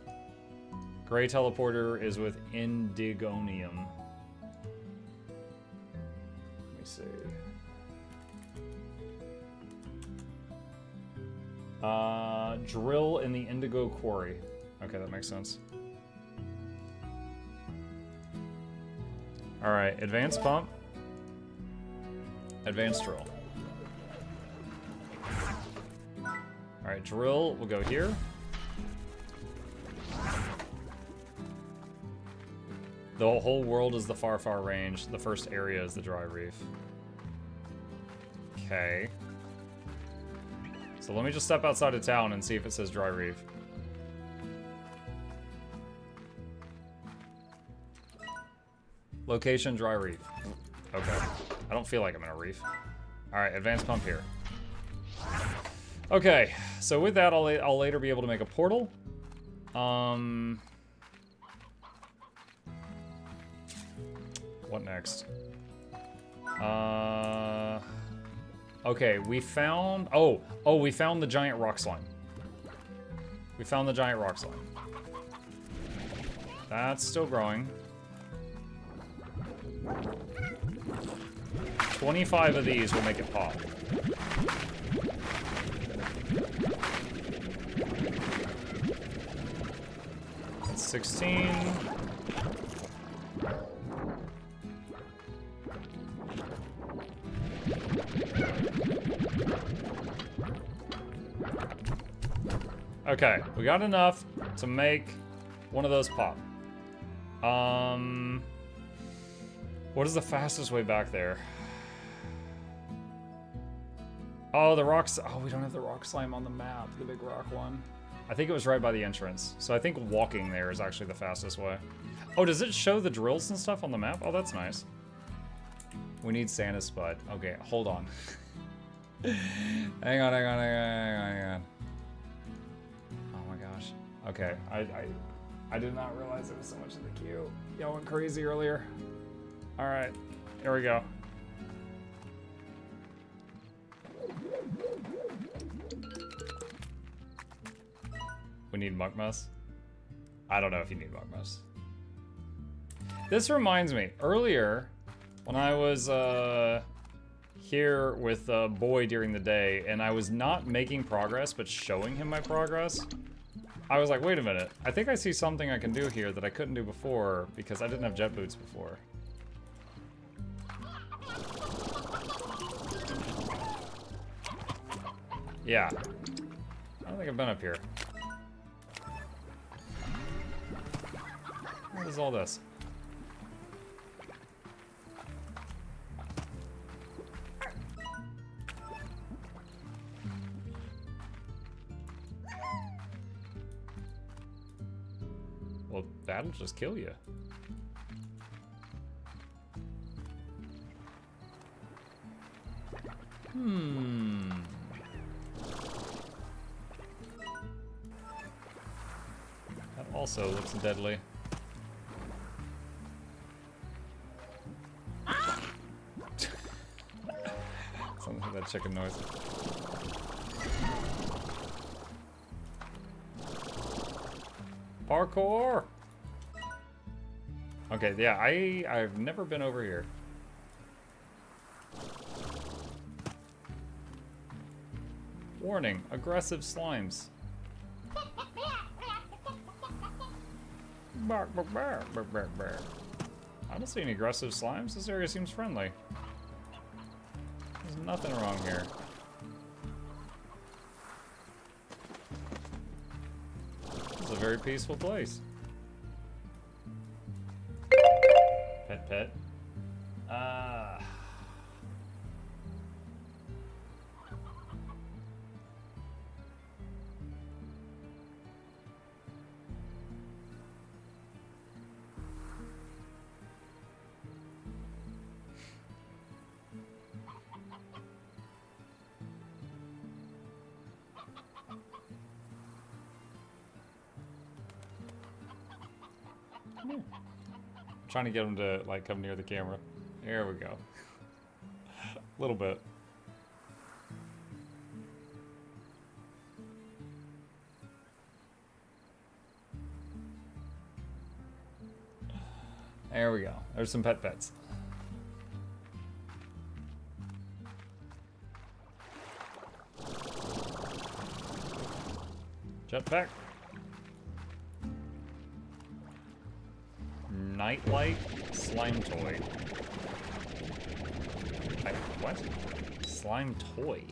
Gray teleporter is with Indigonium. Let me see. Drill in the Indigo Quarry. Okay, that makes sense. Alright, advanced pump. Advanced drill. Alright, drill will go here. The whole world is the far, far range. The first area is the dry reef. Okay. So let me just step outside of town and see if it says dry reef. Location, dry reef. Okay. I don't feel like I'm in a reef. Alright, advanced pump here. Okay, so with that, I'll later be able to make a portal. What next? Okay, we found... Oh, we found the giant rock slime. We found the giant rock slime. That's still growing. 25 of these will make it pop. That's 16. Okay, we got enough to make one of those pop. What is the fastest way back there? Oh, the rocks. Oh, we don't have the rock slime on the map, the big rock one. I think it was right by the entrance. So I think walking there is actually the fastest way. Oh, does it show the drills and stuff on the map? Oh, that's nice. We need Santa's spud. Okay, hold on. hang on. Oh my gosh. Okay, I did not realize there was so much in the queue. Y'all went crazy earlier. All right, here we go. We need Muckmus. I don't know if you need Muckmus. This reminds me, earlier, when I was here with Boy during the day, and I was not making progress, but showing him my progress, I was like, wait a minute, I think I see something I can do here that I couldn't do before, because I didn't have jet boots before. Yeah. I don't think I've been up here. What is all this? Well, that'll just kill you. That also looks deadly. Something like that chicken noise. Parkour! Okay, yeah, I've never been over here. Warning, aggressive slimes. Bark, bark, bark, bark, bark, bark. I don't see any aggressive slimes. This area seems friendly. There's nothing wrong here. It's a very peaceful place. Pet. here. I'm trying to get him to like come near the camera. There we go. A little bit. There we go. There's some pets. Jetpack. Nightlight slime toy. What? Slime toy?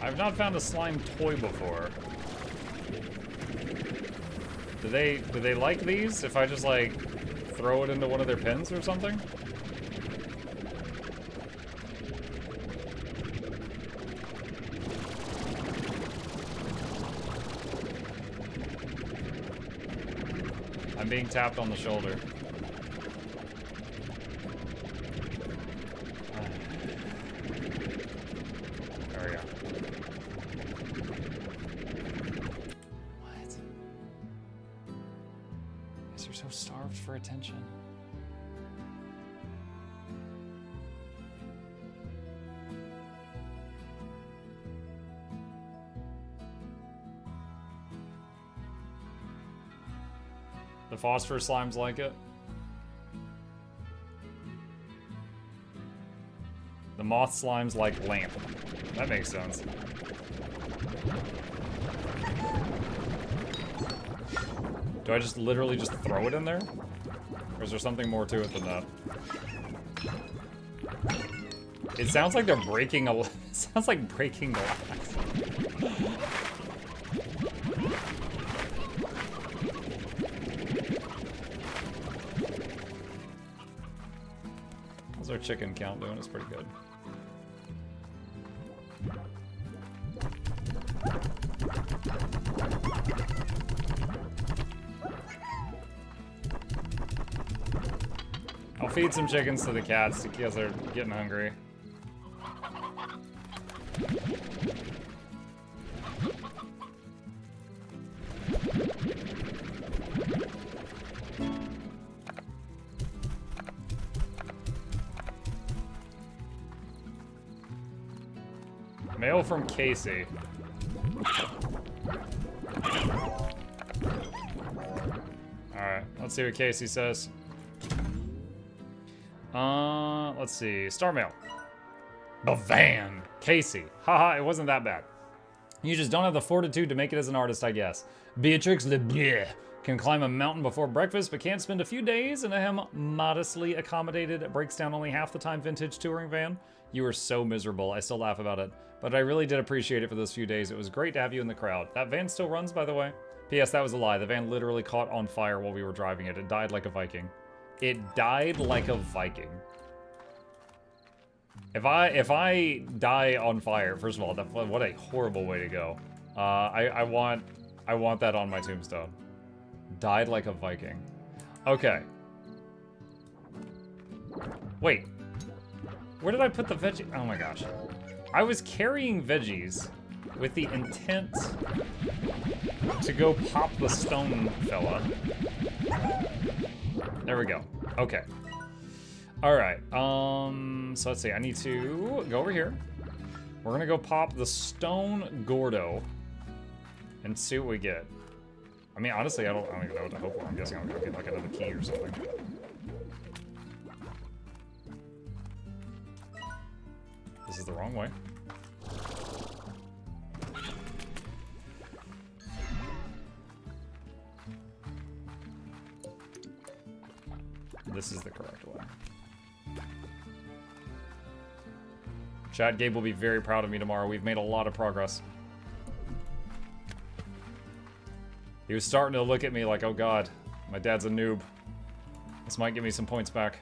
I've not found a slime toy before. Do they like these? If I just like throw it into one of their pins or something? I'm being tapped on the shoulder. For attention. The phosphor slimes like it. The moth slimes like lamp. That makes sense. Do I just literally just throw it in there? Or is there something more to it than that? It sounds like they're breaking a... It sounds like breaking glass. How's our chicken count doing? It's pretty good. I'll feed some chickens to the cats because they're getting hungry. Mail from Casey. Alright, let's see what Casey says. Let's see. Star mail. The van. Casey. Haha, it wasn't that bad. You just don't have the fortitude to make it as an artist, I guess. Beatrix LeBleu can climb a mountain before breakfast, but can't spend a few days in a modestly accommodated, breaks down only half the time vintage touring van. You were so miserable. I still laugh about it. But I really did appreciate it for those few days. It was great to have you in the crowd. That van still runs, by the way. P.S. That was a lie. The van literally caught on fire while we were driving it. It died like a Viking. It died like a Viking. If I die on fire, first of all, what a horrible way to go. I want that on my tombstone. Died like a Viking. Okay. Wait. Where did I put the veggie? Oh my gosh. I was carrying veggies with the intent to go pop the stone fella. There we go. Okay. Alright, so let's see, I need to go over here. We're gonna go pop the stone Gordo and see what we get. I mean, honestly, I don't even know what to hope for. I'm guessing I'll go get like another key or something. This is the wrong way. This is the correct way. Chat, Gabe will be very proud of me tomorrow. We've made a lot of progress. He was starting to look at me like, oh god, my dad's a noob. This might give me some points back.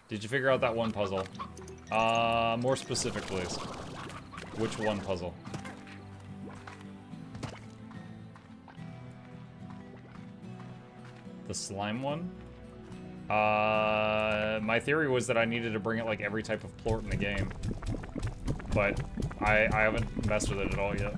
Did you figure out that one puzzle? More specific, please. Which one puzzle? The slime one? My theory was that I needed to bring it like every type of plort in the game. But I haven't messed with it at all yet.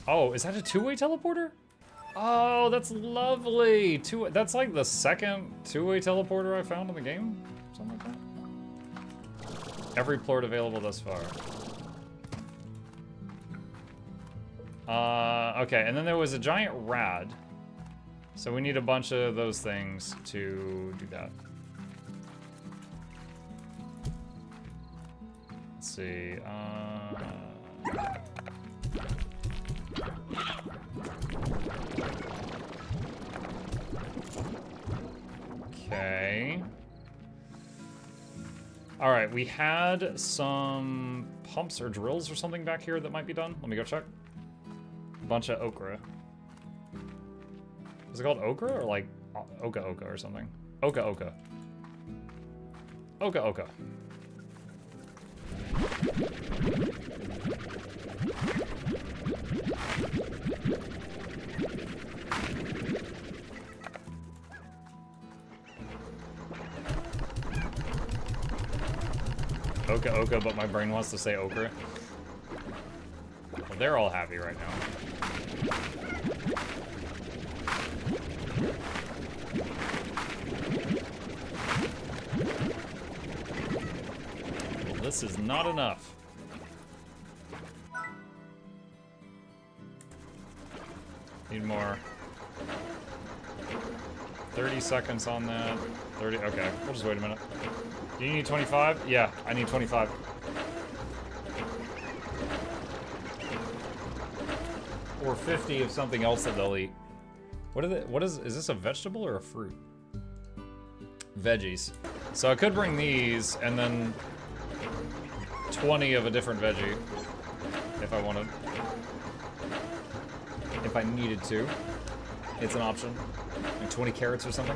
Oh, is that a two-way teleporter? Oh, that's lovely. That's like the second two-way teleporter I found in the game? Something like that. Every plort available thus far. Okay, and then there was a giant rad. So we need a bunch of those things to do that. Let's see, okay. All right, we had some pumps or drills or something back here that might be done. Let me go check. A bunch of okra. Is it called okra or like oka oka or something? Oka oka. Oka oka. Oka oka, but my brain wants to say okra. Well, they're all happy right now. Well, this is not enough. Need more. 30 seconds on that. 30, okay, we'll just wait a minute. Do you need 25? Yeah, I need 25. Or 50 of something else that they'll eat. Is this a vegetable or a fruit? Veggies. So I could bring these and then 20 of a different veggie if I wanted. If I needed to. It's an option. Like 20 carrots or something.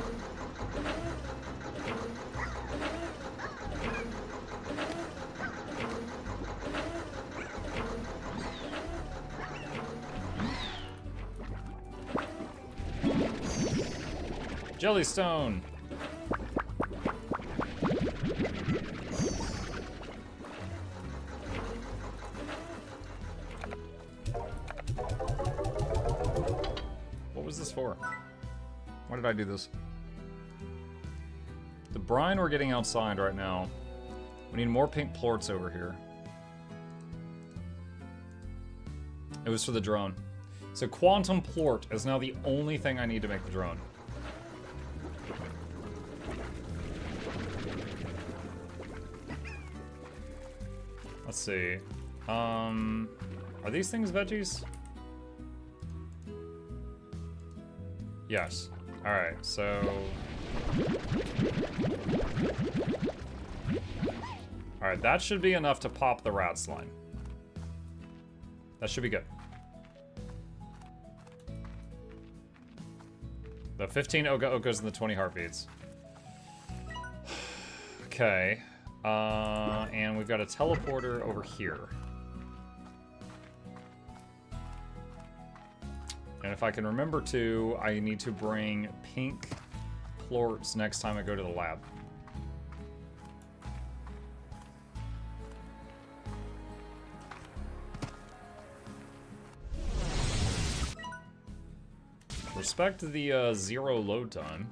Jellystone. What was this for? Why did I do this? The brine we're getting outside right now. We need more pink plorts over here. It was for the drone. So quantum plort is now the only thing I need to make the drone. Let's see. Are these things veggies? Yes. Alright, so... Alright, that should be enough to pop the rat slime. That should be good. The 15 Oka Okas and the 20 heartbeats. Okay. And we've got a teleporter over here. And if I can remember to, I need to bring pink plorts next time I go to the lab. Respect the 0 load time.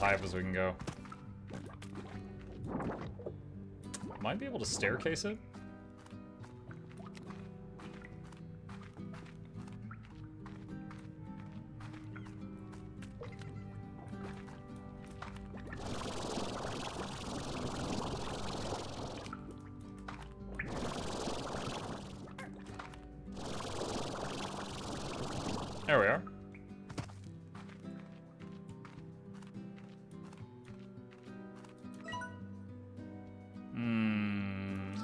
high up as we can go. Might be able to staircase it. There we are.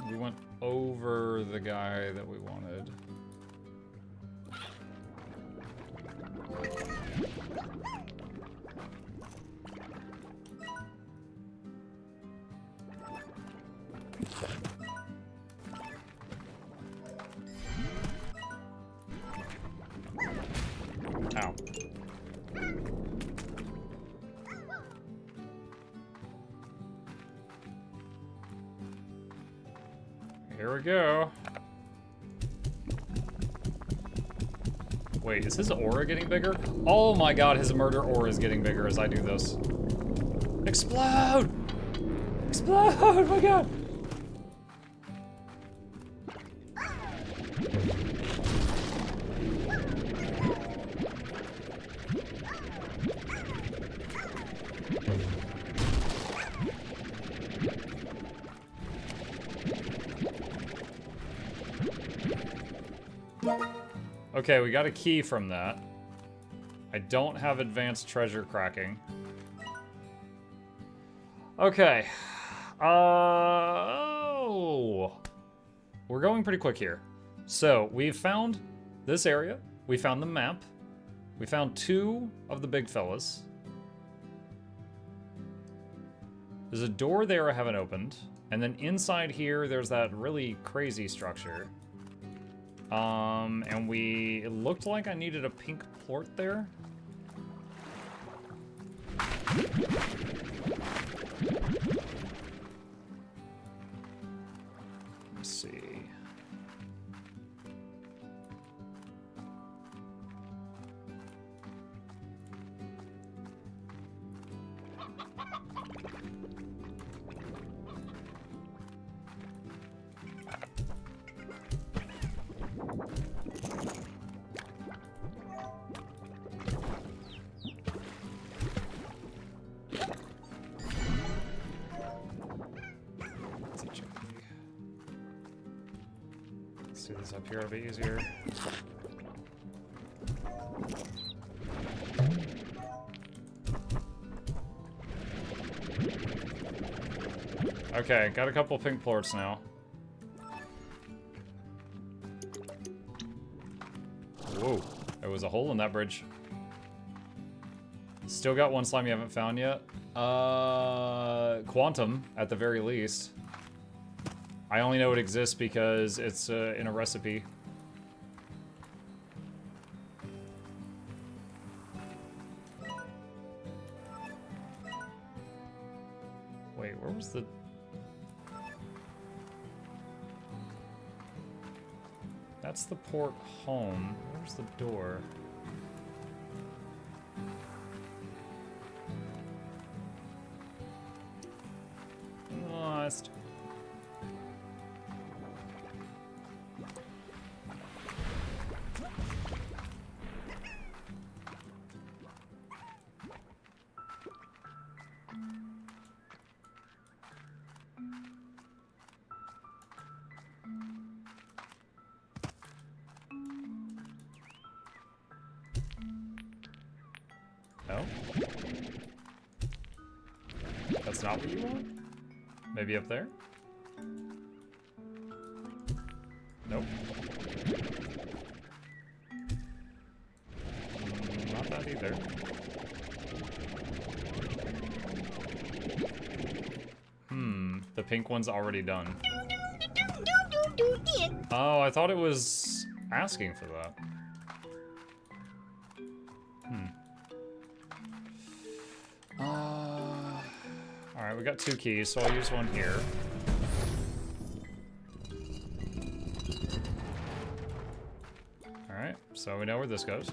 We went over the guy that we wanted. Ow. Here we go. Wait, is his aura getting bigger? Oh my god, his murder aura is getting bigger as I do this. Explode! Explode! Oh my god! Okay, we got a key from that. I don't have advanced treasure cracking. Okay. Oh. We're going pretty quick here. So, we've found this area. We found the map. We found 2 of the big fellas. There's a door there I haven't opened. And then inside here, there's that really crazy structure. And it looked like I needed a pink plort there. Let's see. Let's do this up here a bit easier. Okay, got a couple pink plorts now. Whoa, there was a hole in that bridge. Still got one slime you haven't found yet. Quantum, at the very least. I only know it exists because it's in a recipe. Wait, where was the... That's the port home. Where's the door? Lost. No? That's not what you want? Maybe up there? Nope. Not that either. The pink one's already done. Oh, I thought it was asking for that. Alright, we got 2 keys, so I'll use one here. Alright, so we know where this goes.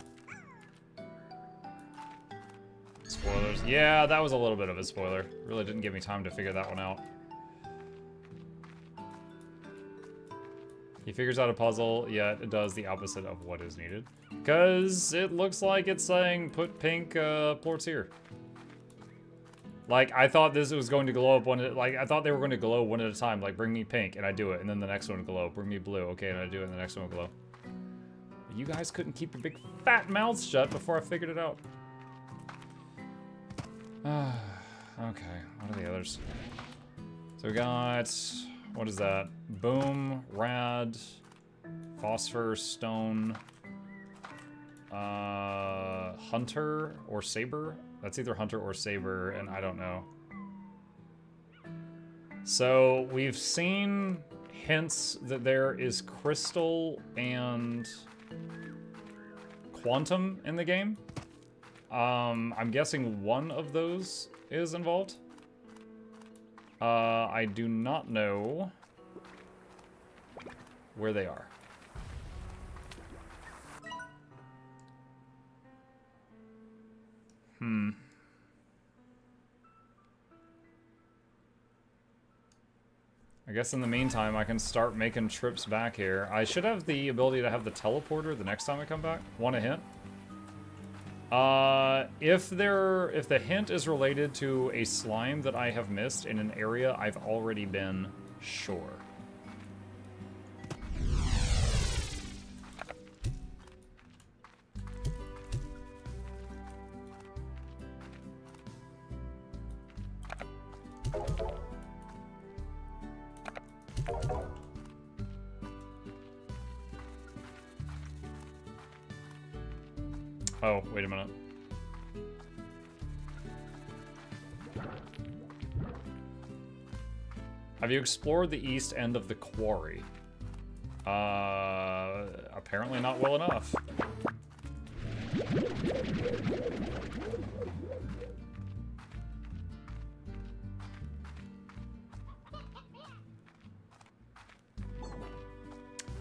Let's spoilers. Yeah, that was a little bit of a spoiler. Really didn't give me time to figure that one out. He figures out a puzzle, yet it does the opposite of what is needed. Because it looks like it's saying put pink plorts here. Like, I thought this was going to glow up I thought they were going to glow one at a time. Like, bring me pink, and I do it, and then the next one would glow. Bring me blue, okay, and I do it, and the next one would glow. But you guys couldn't keep your big fat mouths shut before I figured it out. Okay, what are the others? So we got, what is that? Boom, rad, phosphor, stone, hunter or saber? That's either hunter or saber, and I don't know. So we've seen hints that there is crystal and quantum in the game. I'm guessing one of those is involved. I do not know where they are. I guess in the meantime, I can start making trips back here. I should have the ability to have the teleporter the next time I come back. Want a hint? If the hint is related to a slime that I have missed in an area I've already been, sure. Oh, wait a minute. Have you explored the east end of the quarry? Apparently not well enough.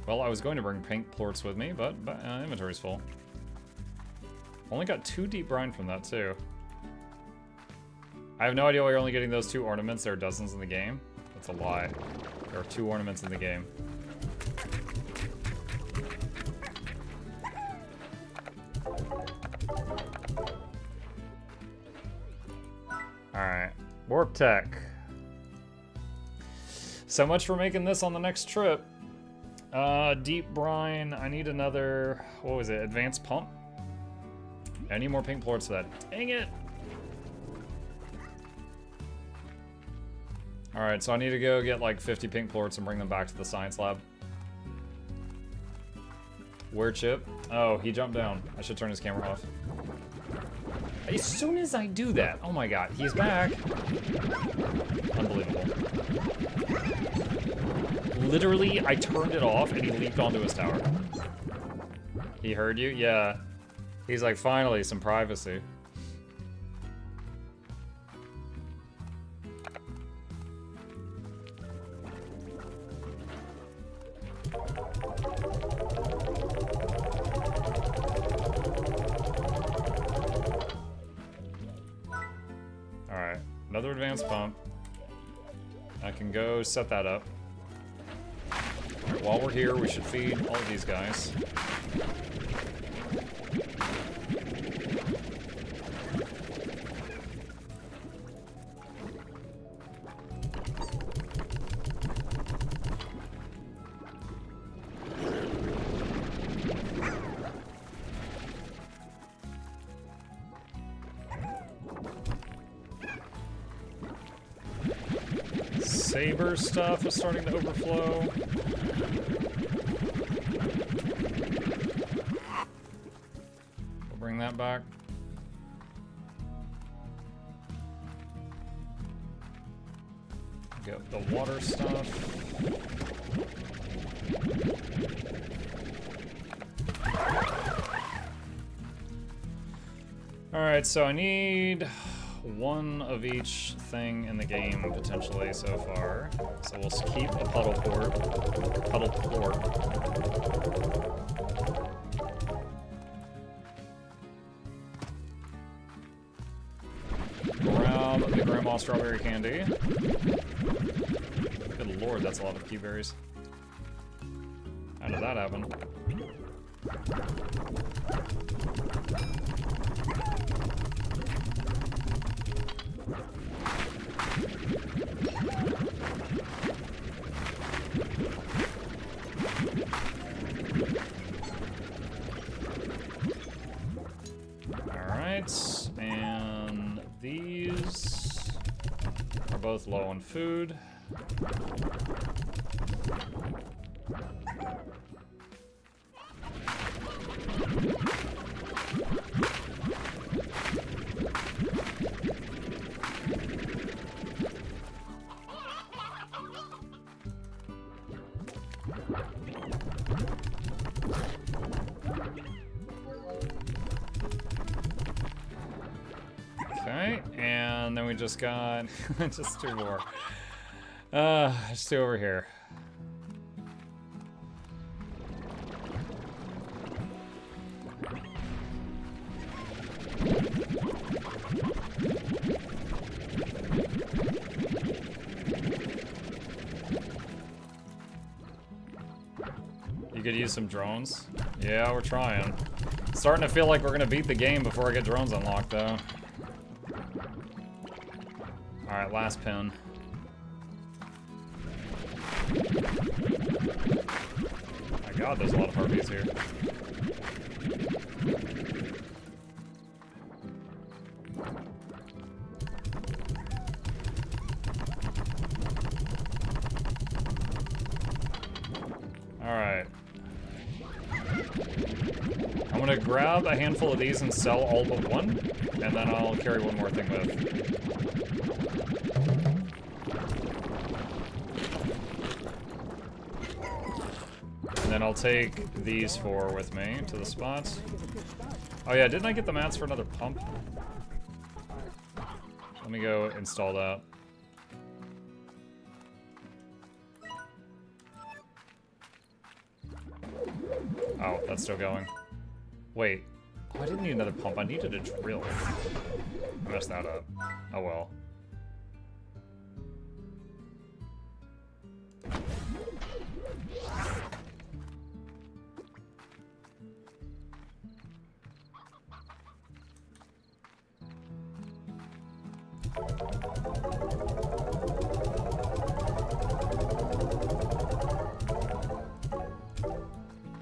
Well, I was going to bring pink plorts with me, but inventory's full. Only got 2 deep brine from that, too. I have no idea why you're only getting those 2 ornaments. There are dozens in the game. That's a lie. There are 2 ornaments in the game. Alright. Warp tech. So much for making this on the next trip. Deep brine. I need another... What was it? Advanced pump? I need more pink plorts for that. Dang it! Alright, so I need to go get like 50 pink plorts and bring them back to the science lab. Where Chip? Oh, he jumped down. I should turn his camera off. As soon as I do that, oh my god, he's back. Unbelievable. Literally, I turned it off and he leaped onto his tower. He heard you? Yeah. He's like, finally, some privacy. Alright, another advanced pump. I can go set that up. Right, while we're here, we should feed all of these guys. Saber stuff is starting to overflow. We'll bring that back. Get the water stuff. Alright, so I need one of each thing in the game potentially so far. So we'll keep a puddle plort. the grandma strawberry candy. Good lord, that's a lot of key berries. How did that happen? Alright, and these are both low on food. Okay, and then we just got just 2 more. Just 2 over here. You could use some drones. Yeah, we're trying. Starting to feel like we're gonna beat the game before I get drones unlocked, though. Alright, last pin. My god, there's a lot of harpies here. Alright. I'm gonna grab a handful of these and sell all but one, and then I'll carry one more thing with. And then I'll take these 4 with me to the spots. Oh yeah, didn't I get the mats for another pump? Let me go install that. Oh, that's still going. Wait. Oh, I didn't need another pump. I needed a drill. I messed that up. Oh well.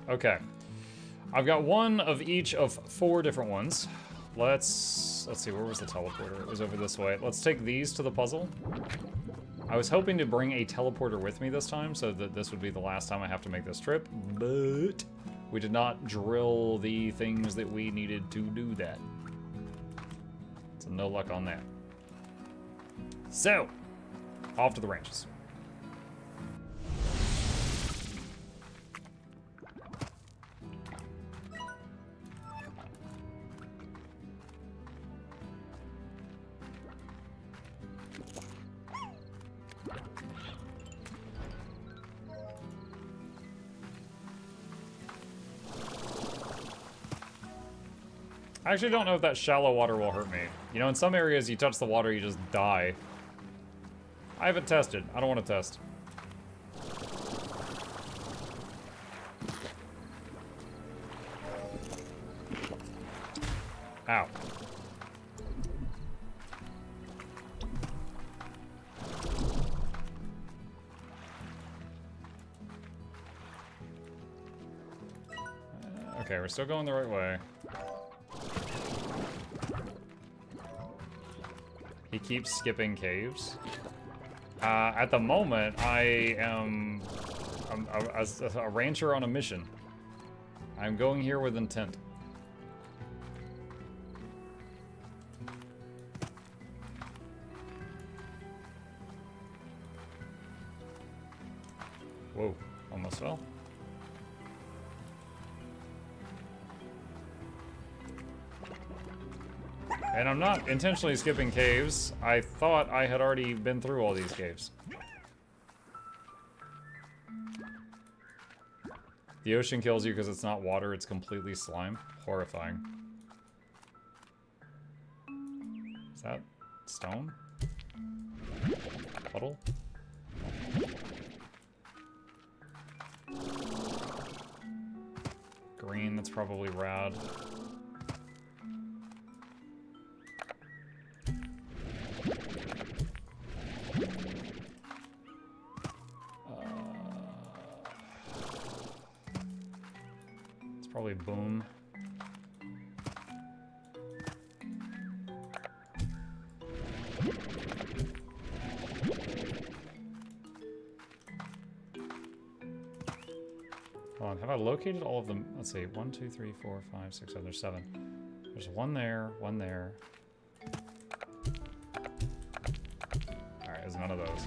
Okay. I've got one of each of 4 different ones. Let's see, where was the teleporter? It was over this way. Let's take these to the puzzle. I was hoping to bring a teleporter with me this time, so that this would be the last time I have to make this trip, but we did not drill the things that we needed to do that. So no luck on that. So, off to the ranches. I actually don't know if that shallow water will hurt me. You know, in some areas you touch the water, you just die. I haven't tested. I don't want to test. Ow. Okay, we're still going the right way. He keeps skipping caves. At the moment, I am a rancher on a mission. I'm going here with intent. Whoa, almost fell. And I'm not intentionally skipping caves. I thought I had already been through all these caves. The ocean kills you because it's not water, it's completely slime. Horrifying. Is that stone? Puddle? Green, that's probably rad. It's probably boom. Hold on, have I located all of them? Let's see, 1, 2, 3, 4, 5, 6, 7, there's 7. There's one there, one there. Alright, there's none of those.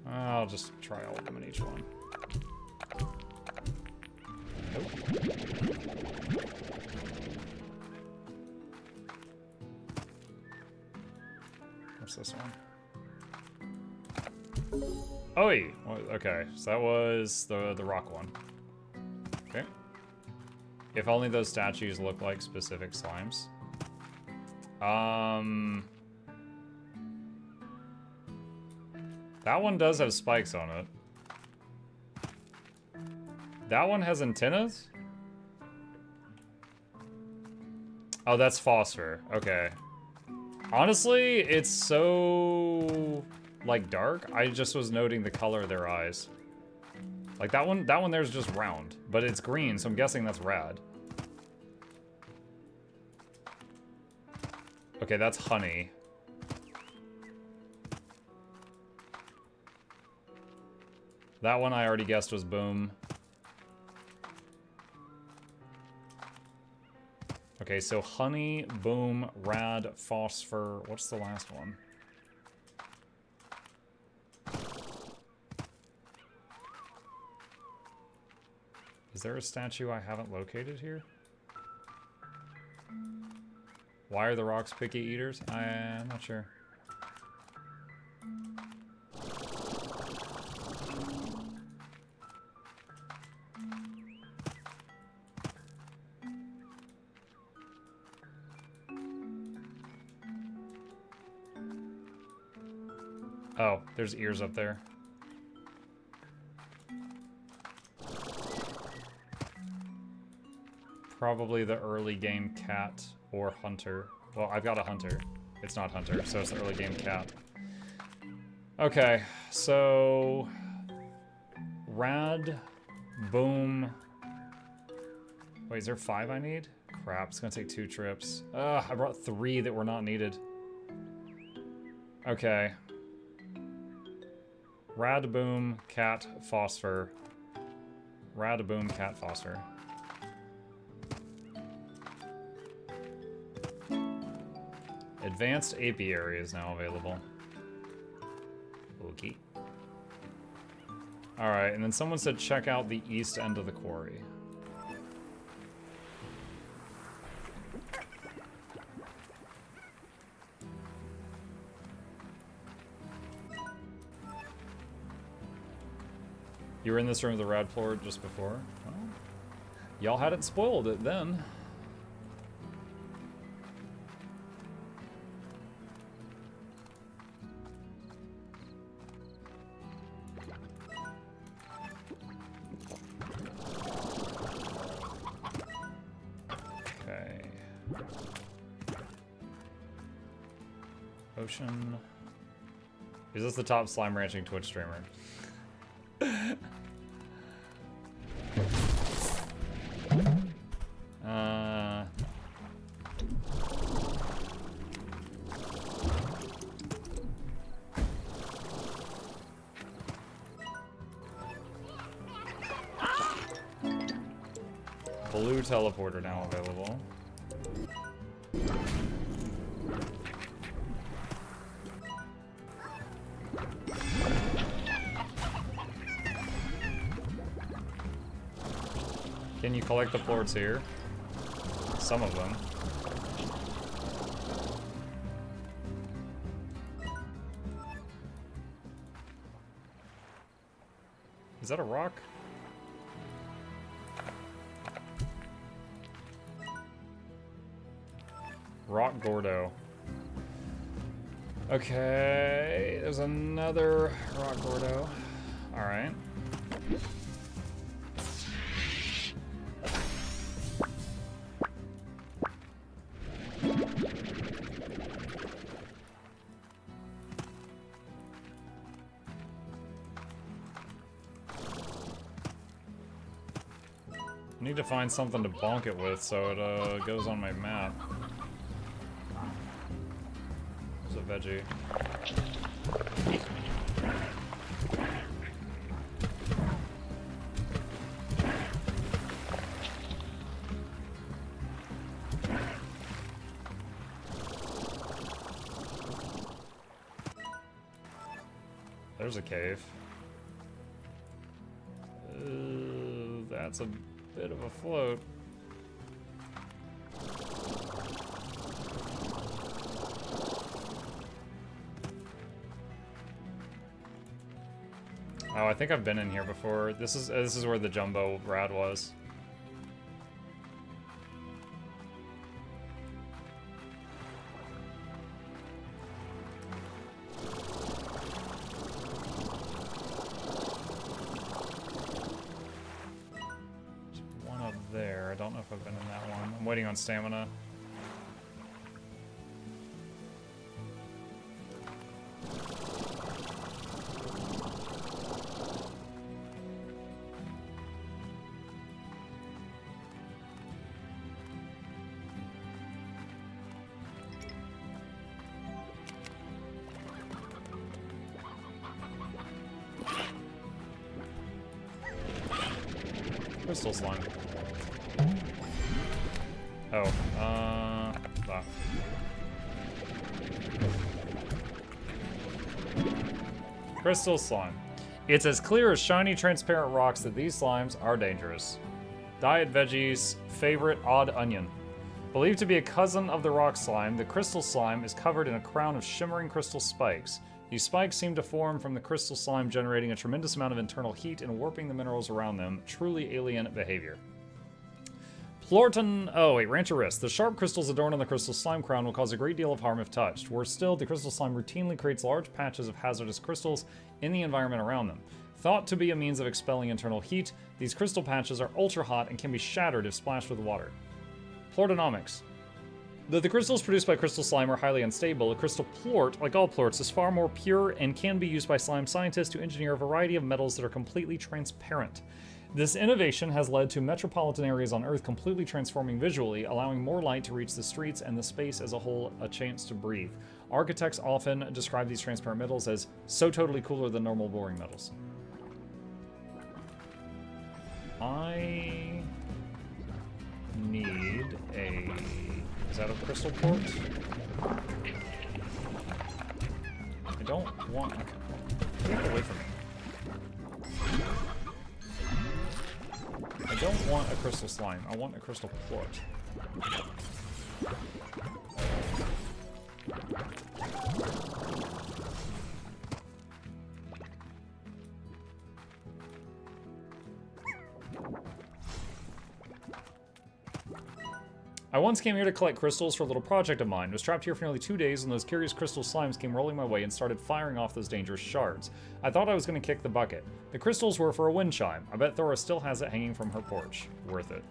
I'll just try all of them in each one. Nope. What's this one? Oh, okay, so that was the rock one. Okay. If only those statues look like specific slimes. That one does have spikes on it. That one has antennas? Oh, that's phosphor. Okay. Honestly, it's so like dark. I just was noting the color of their eyes. Like that one there's just round, but it's green, so I'm guessing that's rad. Okay, that's honey. That one I already guessed was boom. Okay, so honey, boom, rad, phosphor. What's the last one? Is there a statue I haven't located here? Why are the rocks picky eaters? I'm not sure. Oh, there's ears up there. Probably the early game cat or hunter. Well, I've got a hunter. It's not hunter, so it's the early game cat. Okay, so rad, boom. Wait, is there 5 I need? Crap, it's gonna take 2 trips. Ugh, I brought 3 that were not needed. Okay. Rad, boom, cat, phosphor. Rad, boom, cat, phosphor. Advanced apiary is now available. Okay. Alright, and then someone said check out the east end of the quarry. You were in this room with the rad floor just before? Well, y'all hadn't spoiled it then. Okay. Ocean. Is this the top slime ranching Twitch streamer? Blue teleporter now available. Can you collect the plorts here? Some of them. Is that a rock? Rock Gordo. Okay, there's another Rock Gordo. Alright. I need to find something to bonk it with so it goes on my map. There's a veggie. There's a cave. That's a bit of a float. Oh, I think I've been in here before. This is where the jumbo rad was. There. I don't know if I've been in that one. I'm waiting on stamina. Crystal slime. Oh, that. Crystal slime. It's as clear as shiny, transparent rocks that these slimes are dangerous. Diet Veggie's favorite odd onion. Believed to be a cousin of the rock slime, the crystal slime is covered in a crown of shimmering crystal spikes. These spikes seem to form from the crystal slime, generating a tremendous amount of internal heat and warping the minerals around them. Truly alien behavior. Plorton, oh wait, Rancher Wrist. The sharp crystals adorned on the crystal slime crown will cause a great deal of harm if touched. Worse still, the crystal slime routinely creates large patches of hazardous crystals in the environment around them. Thought to be a means of expelling internal heat, these crystal patches are ultra hot and can be shattered if splashed with water. Plortonomics. Though the crystals produced by crystal slime are highly unstable, a crystal plort, like all plorts, is far more pure and can be used by slime scientists to engineer a variety of metals that are completely transparent. This innovation has led to metropolitan areas on Earth completely transforming visually, allowing more light to reach the streets and the space as a whole a chance to breathe. Architects often describe these transparent metals as so totally cooler than normal boring metals. I need a... Is that a crystal port? I don't want... Get away from me. I don't want a crystal slime. I want a crystal plort. I once came here to collect crystals for a little project of mine. Was trapped here for nearly 2 days and those curious crystal slimes came rolling my way and started firing off those dangerous shards. I thought I was going to kick the bucket. The crystals were for a wind chime. I bet Thora still has it hanging from her porch. Worth it.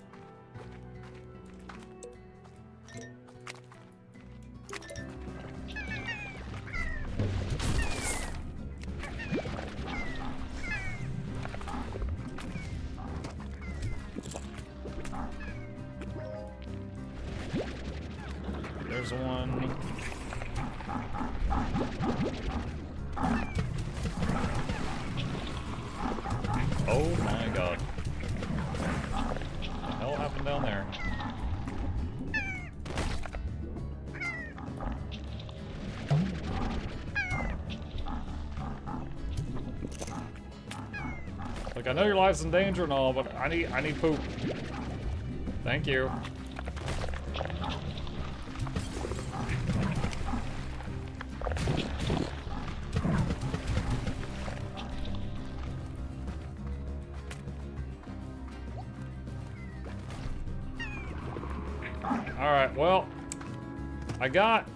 There's one. Oh my god. What the hell happened down there? Look, I know your life's in danger and all, but I need poop. Thank you. Alright, well, I got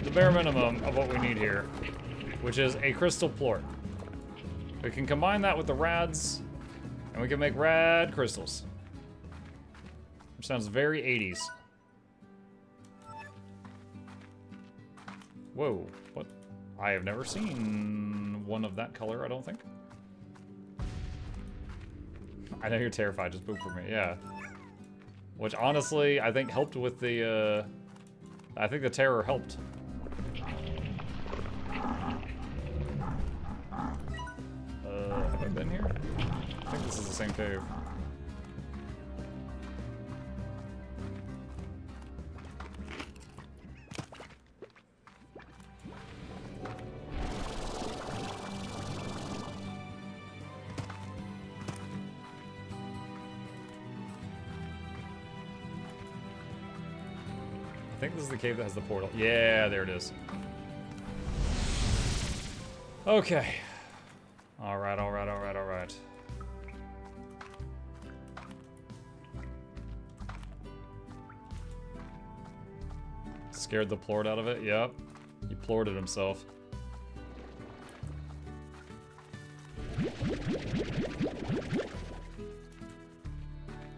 the bare minimum of what we need here, which is a crystal plort. We can combine that with the rads, and we can make rad crystals. Which sounds very 80s. Whoa, what? I have never seen one of that color, I don't think. I know you're terrified, just boop for me, yeah. Which honestly, I think helped with the, I think the terror helped. Have I been here? I think this is the same cave. I think this is the cave that has the portal. Yeah, there it is. Okay. Alright, alright, alright, alright. Scared the plort out of it? Yep. He plorted himself.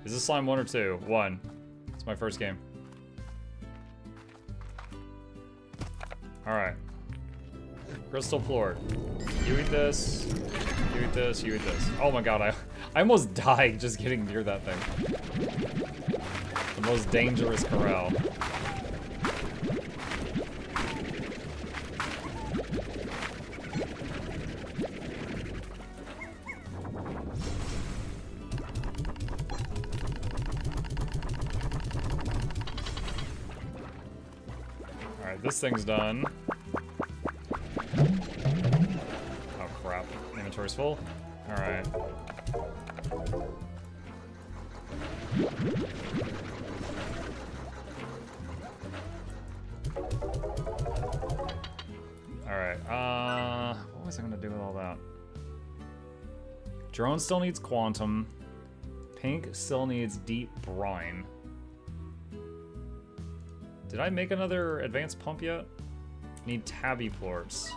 Is this slime 1 or 2? 1. It's my first game. Alright. Crystal plort. You eat this. You eat this. You eat this. Oh my god, I almost died just getting near that thing. The most dangerous corral. Alright, this thing's done. Oh crap, inventory's full. Alright. Alright, what was I gonna do with all that? Drone still needs quantum. Pink still needs deep brine. Did I make another advanced pump yet? Need tabby plorts.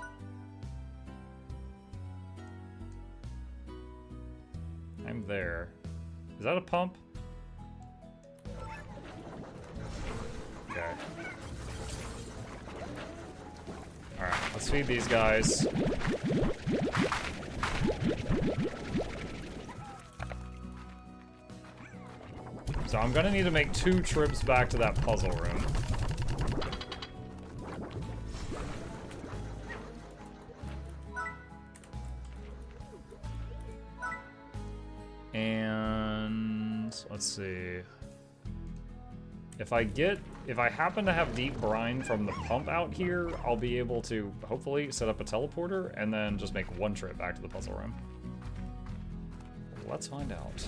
I'm there. Is that a pump? Okay. Alright, let's feed these guys. So I'm gonna need to make 2 trips back to that puzzle room. And let's see. If I happen to have deep brine from the pump out here, I'll be able to hopefully set up a teleporter and then just make 1 trip back to the puzzle room. Let's find out.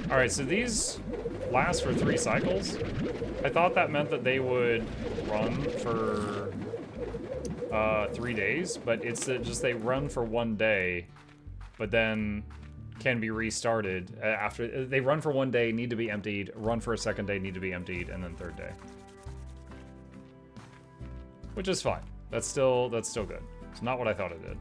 Alright, so these last for 3 cycles. I thought that meant that they would run for 3 days, but it's just they run for 1 day, but then can be restarted after. They run for 1 day, need to be emptied, run for a 2nd day, need to be emptied, and then 3rd day. Which is fine. That's still good. It's not what I thought it did.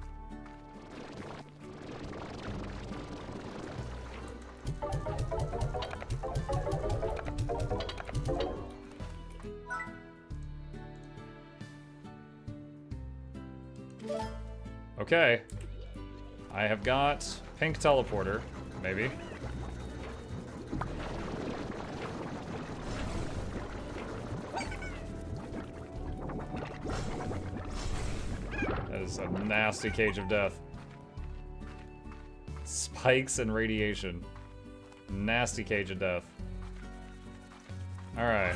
Okay. I have got pink teleporter, maybe. That is a nasty cage of death. Spikes and radiation. Nasty cage of death. Alright,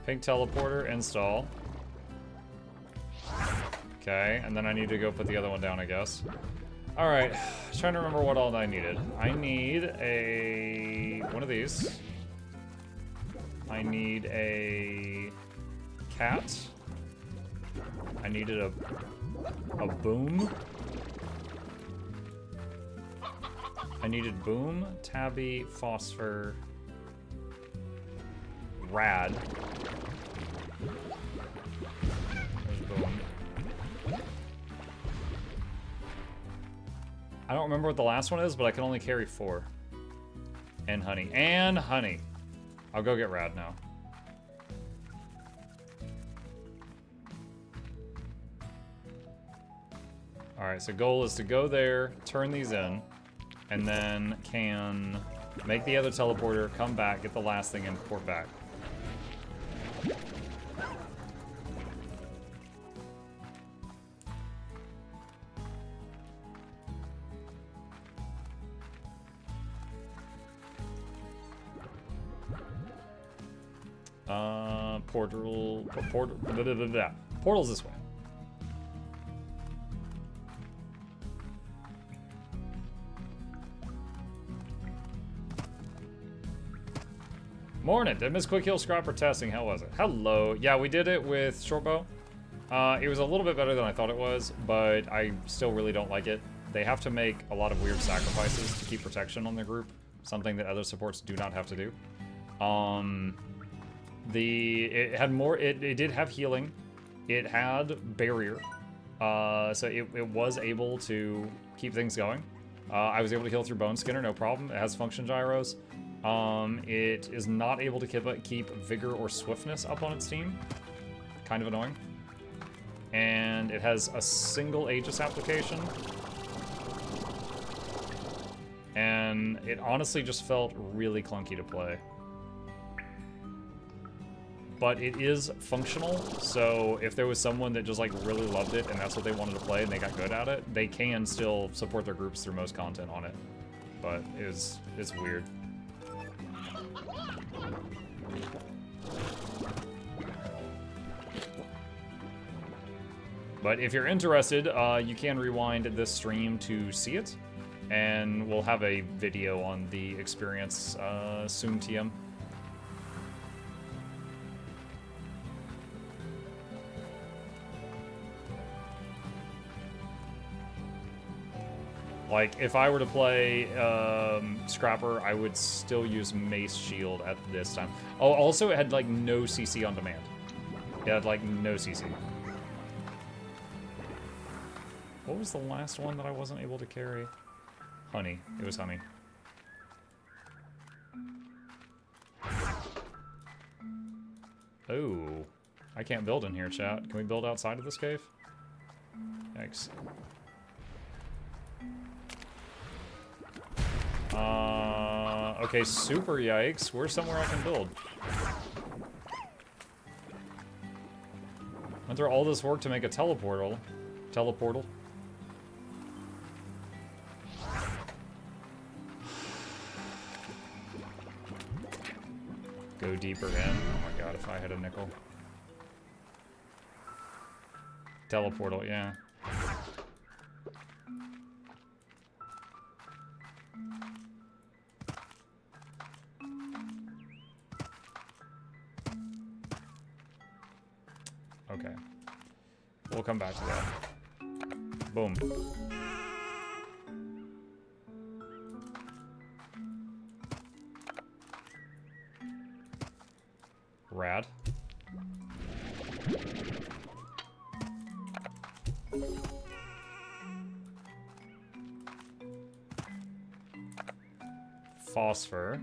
pink teleporter, install. Okay, and then I need to go put the other one down, I guess. Alright, trying to remember what all I needed. I need one of these. I need a cat. I needed a boom. I needed boom, tabby, phosphor, rad. There's boom. I don't remember what the last one is, but I can only carry 4. And honey. And honey. I'll go get rad now. Alright, so goal is to go there, turn these in, and then can make the other teleporter, come back, get the last thing, and port back. Portal's this way. Morning, did Miss Quick Heal Scrapper testing? How was it? Hello. Yeah, we did it with Shortbow. It was a little bit better than I thought it was, but I still really don't like it. They have to make a lot of weird sacrifices to keep protection on their group, something that other supports do not have to do. It did have healing. It had barrier. So it was able to keep things going. I was able to heal through Bone Skinner, no problem. It has function gyros. It is not able to keep vigor or swiftness up on its team. Kind of annoying. And it has a single Aegis application. And it honestly just felt really clunky to play. But it is functional, so if there was someone that just like really loved it and that's what they wanted to play and they got good at it, they can still support their groups through most content on it. But it's weird. But if you're interested, you can rewind this stream to see it, and we'll have a video on the experience soon, TM. Like, if I were to play Scrapper, I would still use Mace Shield at this time. Oh, also, it had, like, no CC on demand. It had, like, no CC. What was the last one that I wasn't able to carry? Honey. It was honey. Oh. I can't build in here, chat. Can we build outside of this cave? Yikes. Okay, super yikes. Where's somewhere I can build? Went through all this work to make a teleportal. Go deeper in. Oh my god, if I had a nickel. Teleportal, yeah. Okay. We'll come back to that. Boom. Rad. Phosphor.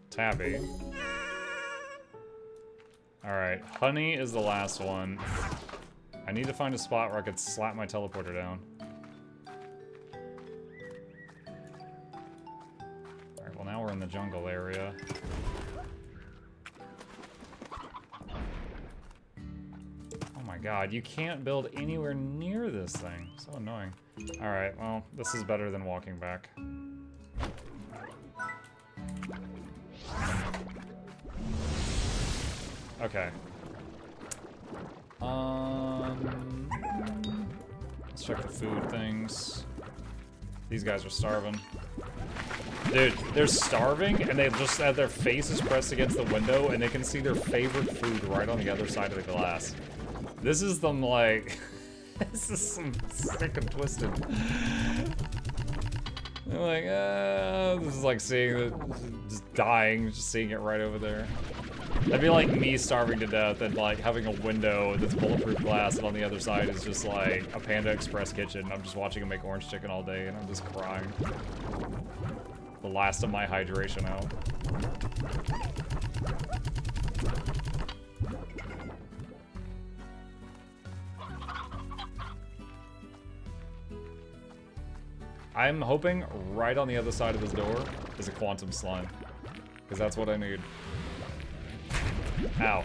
Tabby. Alright, honey is the last one. I need to find a spot where I could slap my teleporter down. Alright, well now we're in the jungle area. Oh my god, you can't build anywhere near this thing. So annoying. Alright, well, this is better than walking back. Okay. Let's check the food things. These guys are starving. Dude, they're starving, and they just have their faces pressed against the window, and they can see their favorite food right on the other side of the glass. This is them, like... this is some sick and twisted. They're like, this is like seeing it, just dying, just seeing it right over there. That'd be like me starving to death and like having a window that's bulletproof glass, and on the other side is just like a Panda Express kitchen. I'm just watching them make orange chicken all day, and I'm just crying. The last of my hydration out. I'm hoping right on the other side of this door is a quantum slime, because that's what I need. Ow.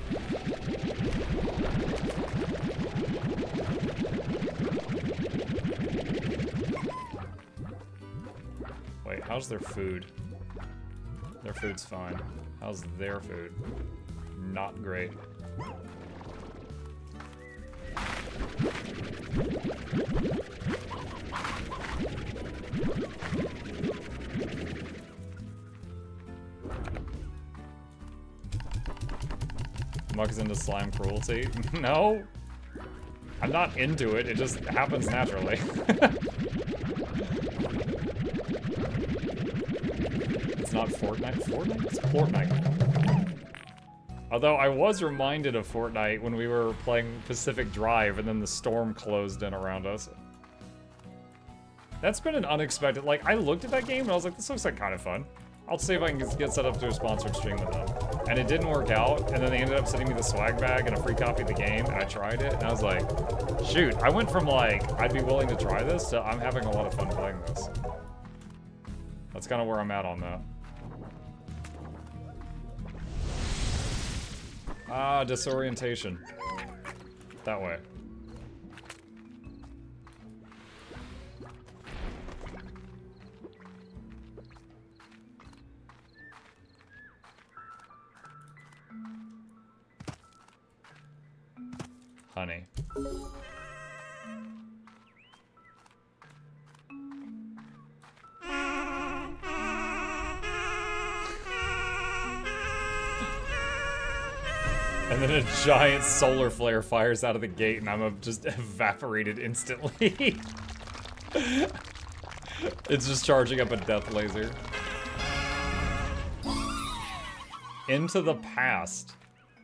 Wait, how's their food? Their food's fine. How's their food? Not great. Muck is into slime cruelty? No! I'm not into it, it just happens naturally. It's not Fortnite? Fortnite? It's Fortnite. Although I was reminded of Fortnite when we were playing Pacific Drive and then the storm closed in around us. That's been an unexpected, like, I looked at that game and I was like, this looks like kind of fun. I'll see if I can get set up to a sponsored stream with them. And it didn't work out, and then they ended up sending me the swag bag and a free copy of the game, and I tried it, and I was like, shoot, I went from like, I'd be willing to try this, to I'm having a lot of fun playing this. That's kind of where I'm at on that. Ah, disorientation. That way. Honey. And then a giant solar flare fires out of the gate and I'm just evaporated instantly. It's just charging up a death laser. Into the past.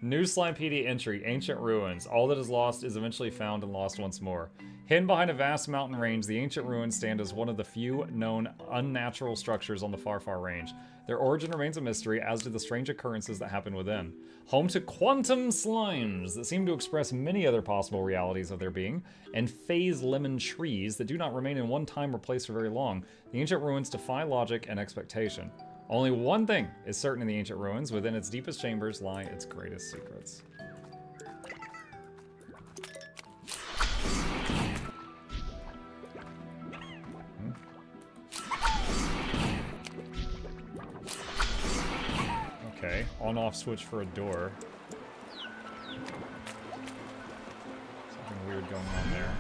New Slimepedia entry, Ancient Ruins. All that is lost is eventually found and lost once more. Hidden behind a vast mountain range, the Ancient Ruins stand as one of the few known unnatural structures on the far, far range. Their origin remains a mystery, as do the strange occurrences that happen within. Home to quantum slimes that seem to express many other possible realities of their being, and phase lemon trees that do not remain in one time or place for very long, the Ancient Ruins defy logic and expectation. Only one thing is certain in the Ancient Ruins. Within its deepest chambers lie its greatest secrets. Okay, on-off switch for a door. Something weird going on there.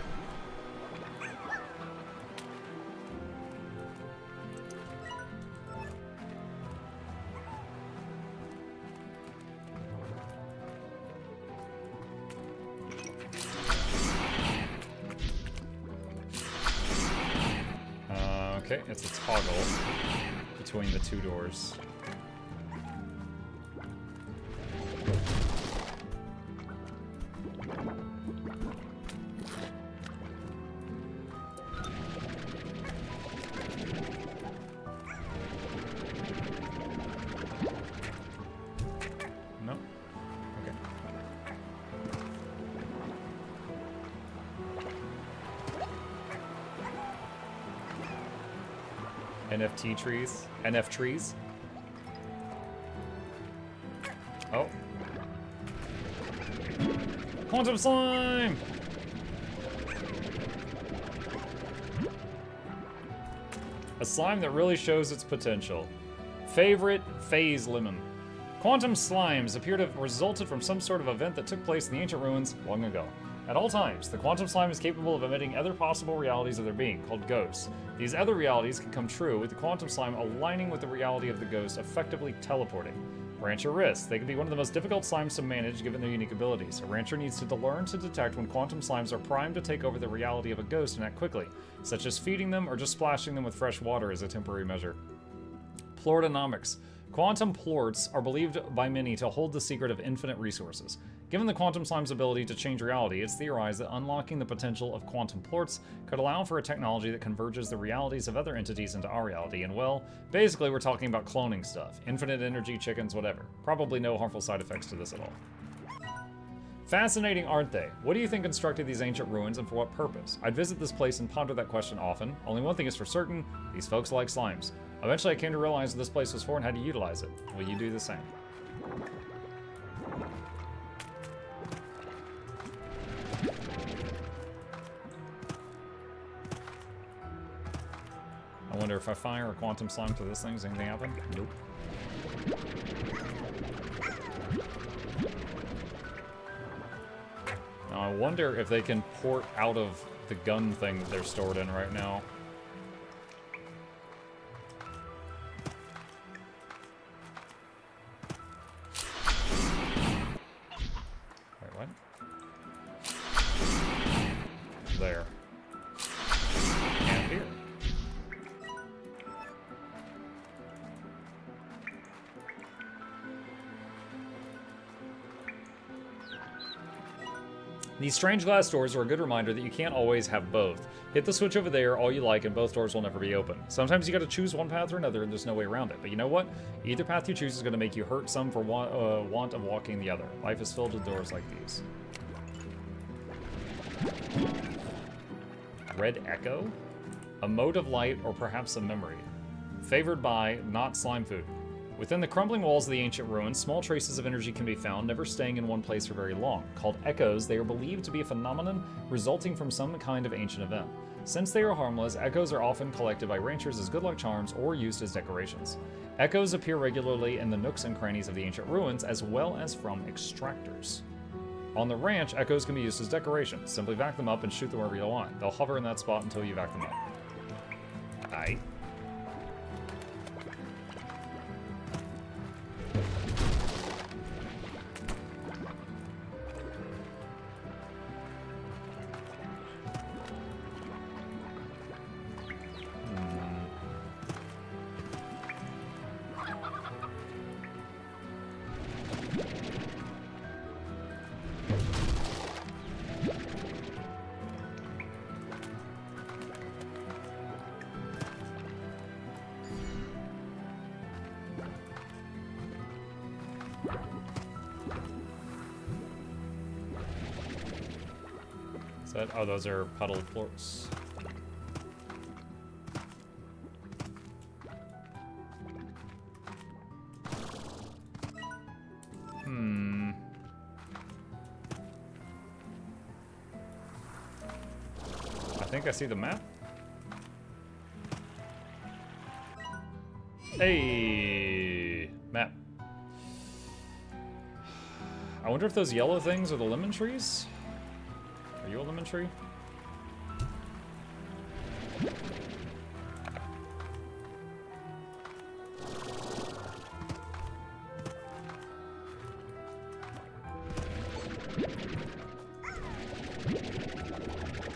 Okay, it's a toggle between the two doors. No? Okay. NFT trees? NF trees? Oh. Quantum slime! A slime that really shows its potential. Favorite phase lemon. Quantum slimes appear to have resulted from some sort of event that took place in the ancient ruins long ago. At all times, the quantum slime is capable of emitting other possible realities of their being, called ghosts. These other realities can come true with the quantum slime aligning with the reality of the ghost, effectively teleporting. Rancher risks. They can be one of the most difficult slimes to manage given their unique abilities. A rancher needs to learn to detect when quantum slimes are primed to take over the reality of a ghost and act quickly, such as feeding them or just splashing them with fresh water as a temporary measure. Plortonomics. Quantum plorts are believed by many to hold the secret of infinite resources. Given the quantum slime's ability to change reality, it's theorized that unlocking the potential of quantum plorts could allow for a technology that converges the realities of other entities into our reality. And well, basically we're talking about cloning stuff. Infinite energy, chickens, whatever. Probably no harmful side effects to this at all. Fascinating, aren't they? What do you think constructed these ancient ruins and for what purpose? I'd visit this place and ponder that question often. Only one thing is for certain, these folks like slimes. Eventually I came to realize what this place was for and how to utilize it. Will you do the same? I wonder if I fire a quantum slime to this thing, does anything happen? Nope. Now I wonder if they can port out of the gun thing that they're stored in right now. Wait, what? There. And here. These strange glass doors are a good reminder that you can't always have both. Hit the switch over there all you like and both doors will never be open. Sometimes you gotta choose one path or another and there's no way around it. But you know what? Either path you choose is gonna make you hurt some for want of walking the other. Life is filled with doors like these. Red Echo? A mode of light or perhaps a memory. Favored by not slime food. Within the crumbling walls of the ancient ruins, small traces of energy can be found, never staying in one place for very long. Called echoes, they are believed to be a phenomenon resulting from some kind of ancient event. Since they are harmless, echoes are often collected by ranchers as good luck charms or used as decorations. Echoes appear regularly in the nooks and crannies of the ancient ruins, as well as from extractors. On the ranch, echoes can be used as decorations. Simply vac them up and shoot them wherever you want. They'll hover in that spot until you vac them up. Aight. Oh, those are puddled plorts. I think I see the map. Hey, map. I wonder if those yellow things are the lemon trees? Are you a lemon tree?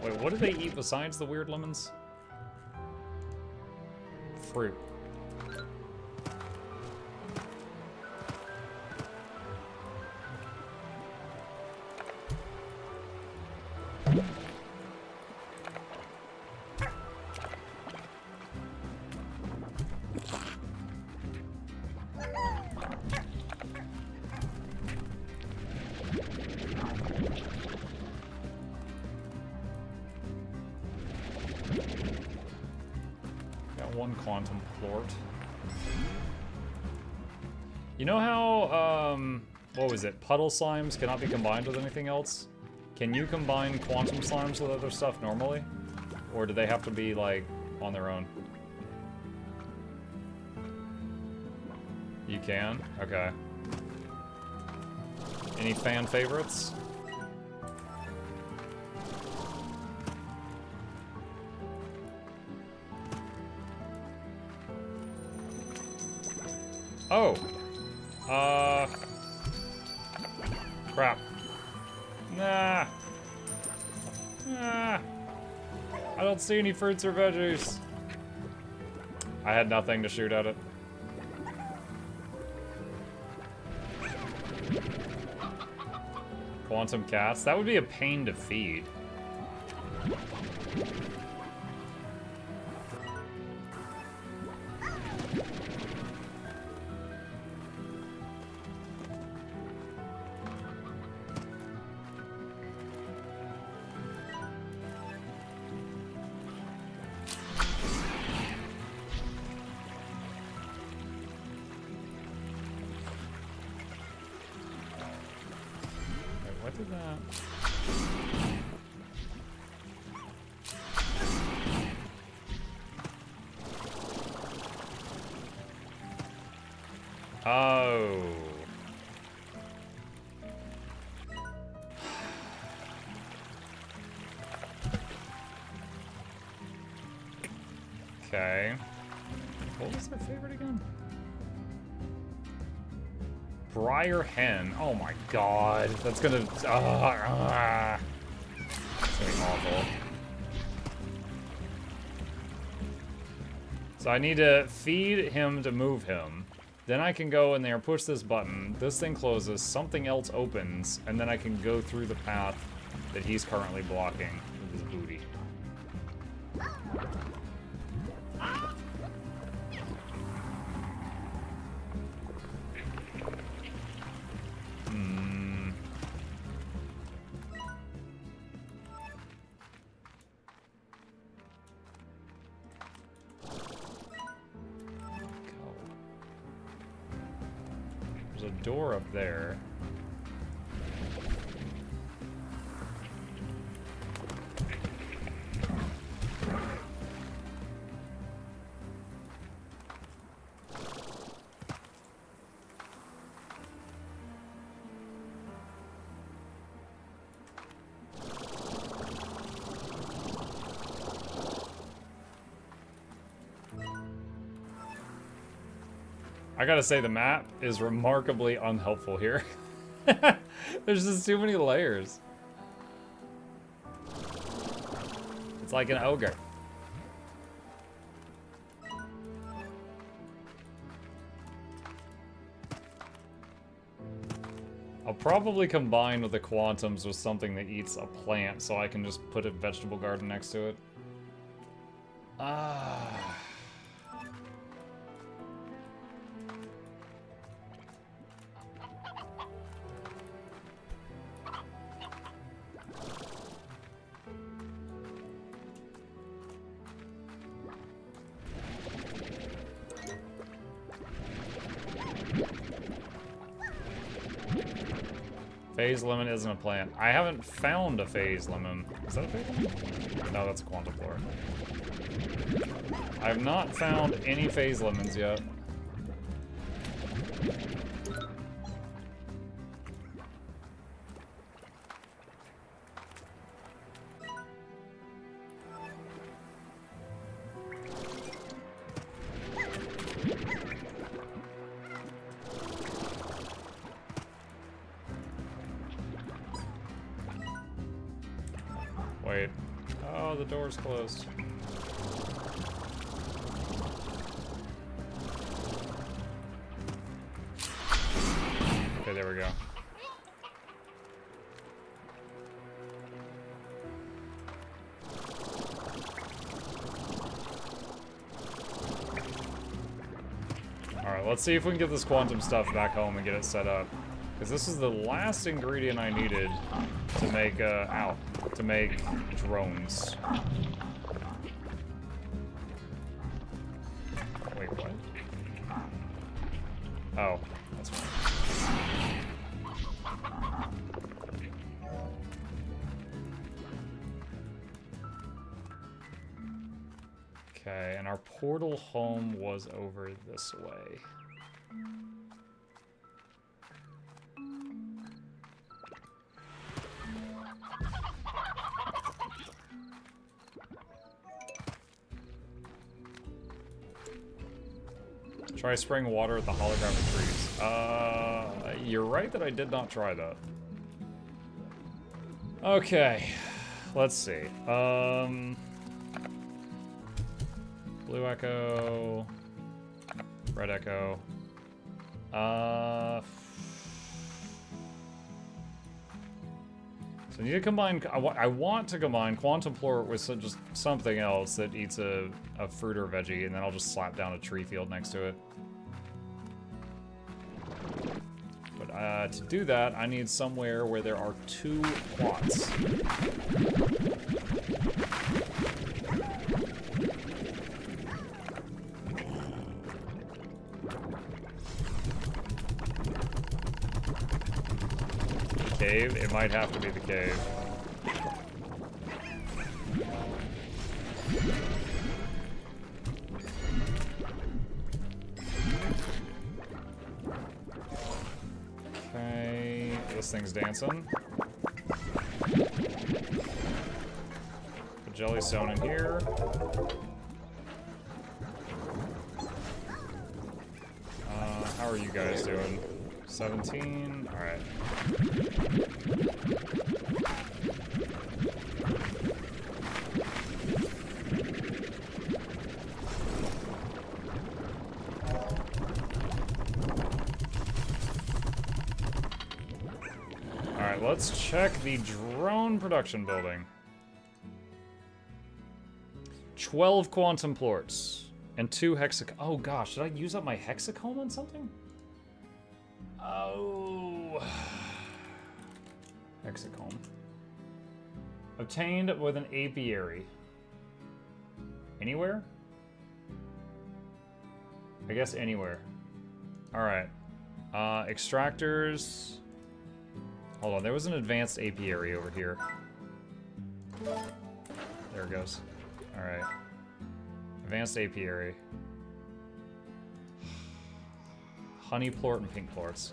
Wait, what do they eat besides the weird lemons? Fruit. Quantum plort. You know how, what was it? Puddle slimes cannot be combined with anything else? Can you combine quantum slimes with other stuff normally? Or do they have to be, like, on their own? You can? Okay. Any fan favorites? Oh! Crap. Nah. Nah. I don't see any fruits or veggies. I had nothing to shoot at it. Quantum cats? That would be a pain to feed. What did that? Oh. Okay. What was their favorite again? Briar hen. Oh my god. That's gonna. That's gonna be awful. So I need to feed him to move him. Then I can go in there, push this button. This thing closes, something else opens, and then I can go through the path that he's currently blocking with his booty. There's a door up there. I gotta say, the map is remarkably unhelpful here. There's just too many layers. It's like an ogre. I'll probably combine with the quantums with something that eats a plant so I can just put a vegetable garden next to it. Ah. Phase lemon isn't a plant. I haven't found a phase lemon. Is that a phase lemon? No, that's a quantum floor. I have not found any phase lemons yet. Wait. Oh, the door's closed. Okay, there we go. Alright, let's see if we can get this quantum stuff back home and get it set up. Because this is the last ingredient I needed to make, to make drones. Wait, what? Oh, that's fine. Okay, and our portal home was over this way. Try spraying water at the holographic trees. You're right that I did not try that. Okay, let's see. Blue Echo, Red Echo. So I need to combine, I want to combine Quantum Plort with just something else that eats a fruit or veggie, and then I'll just slap down a tree field next to it. But to do that, I need somewhere where there are 2 plots. Cave? It might have to be the cave. Okay, this thing's dancing. Put Jellystone in here. How are you guys doing? 17? Alright. Alright, let's check the drone production building. 12 quantum plorts and 2 hexacomb. Oh gosh, did I use up my hexacomb on something? Oh. Hexacomb. Obtained with an apiary. Anywhere? I guess anywhere. Alright. Extractors. Hold on, there was an advanced apiary over here. There it goes. Alright. Advanced apiary. Honey plort and pink plorts.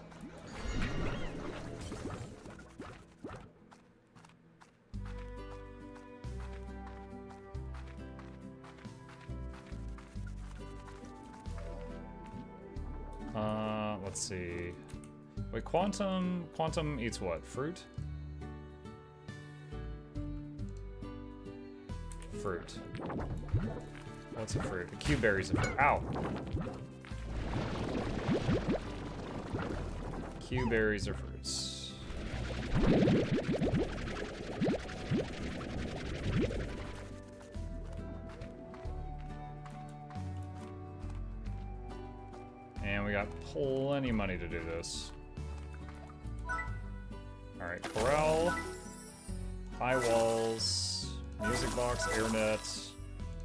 Let's see. Wait, quantum eats what? Fruit? Fruit. What's a fruit? A Q-berry's a fruit. Ow! Q-berries are fruits. And we got plenty of money to do this. Alright, corral, high walls, music box, airnet,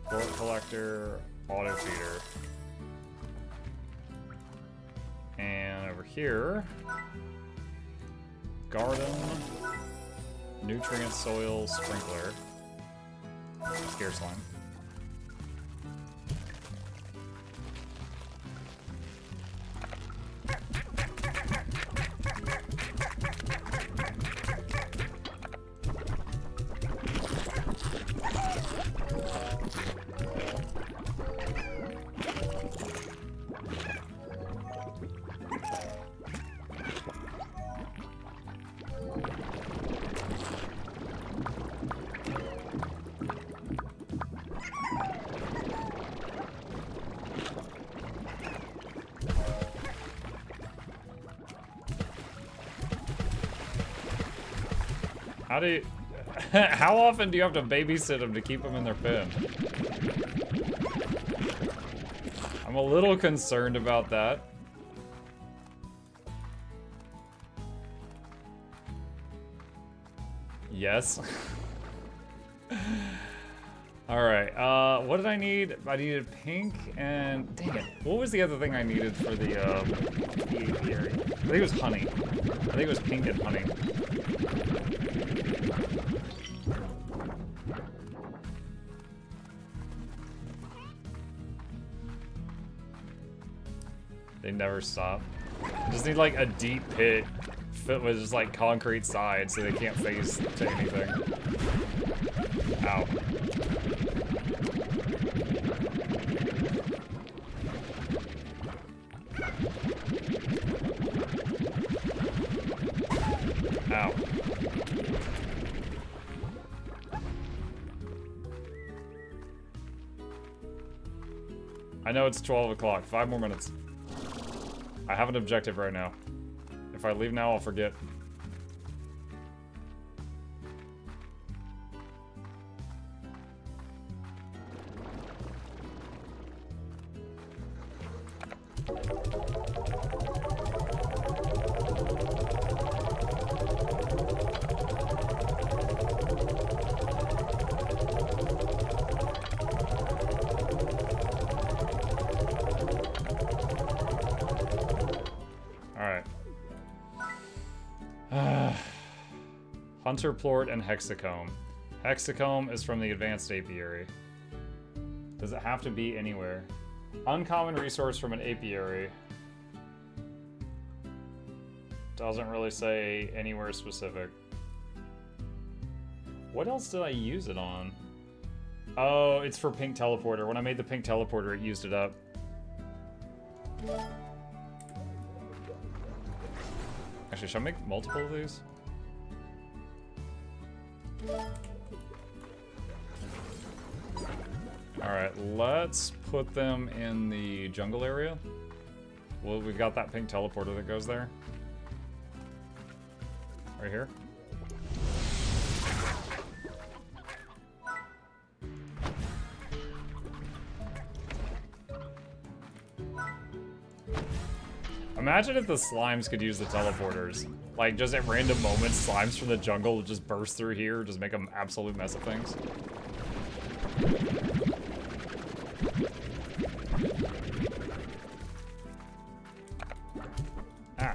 plort collector, auto feeder. And over here, garden, nutrient soil sprinkler, scare slime. How do you... How often do you have to babysit them to keep them in their pen? I'm a little concerned about that. Yes. Alright, what did I need? I needed pink and... Dang it. What was the other thing I needed for the apiary? I think it was honey. I think it was pink and honey. They never stop. I just need like a deep pit fit with just like concrete sides so they can't face to anything. Ow. I know it's 12 o'clock. 5 more minutes. I have an objective right now. If I leave now, I'll forget. Hunter Plort and Hexacomb. Hexacomb is from the Advanced Apiary. Does it have to be anywhere? Uncommon resource from an apiary. Doesn't really say anywhere specific. What else did I use it on? Oh, it's for Pink Teleporter. When I made the Pink Teleporter, it used it up. Actually, should I make multiple of these? Alright, let's put them in the jungle area. Well, we've got that pink teleporter that goes there. Right here. Imagine if the slimes could use the teleporters. Like, just at random moments, slimes from the jungle would just burst through here, just make an absolute mess of things. Ah.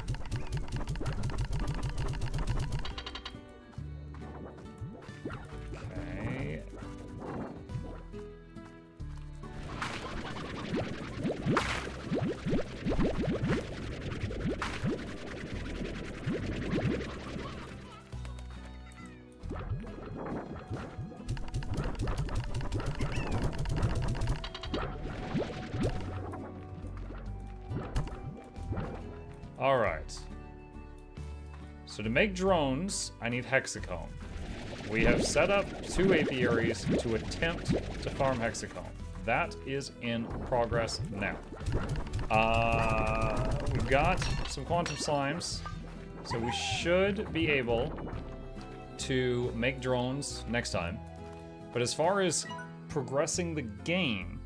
Okay. All right. So to make drones, I need hexacomb. We have set up 2 apiaries to attempt to farm hexacomb. That is in progress now. We've got some quantum slimes, so we should be able to make drones next time. But as far as progressing the game,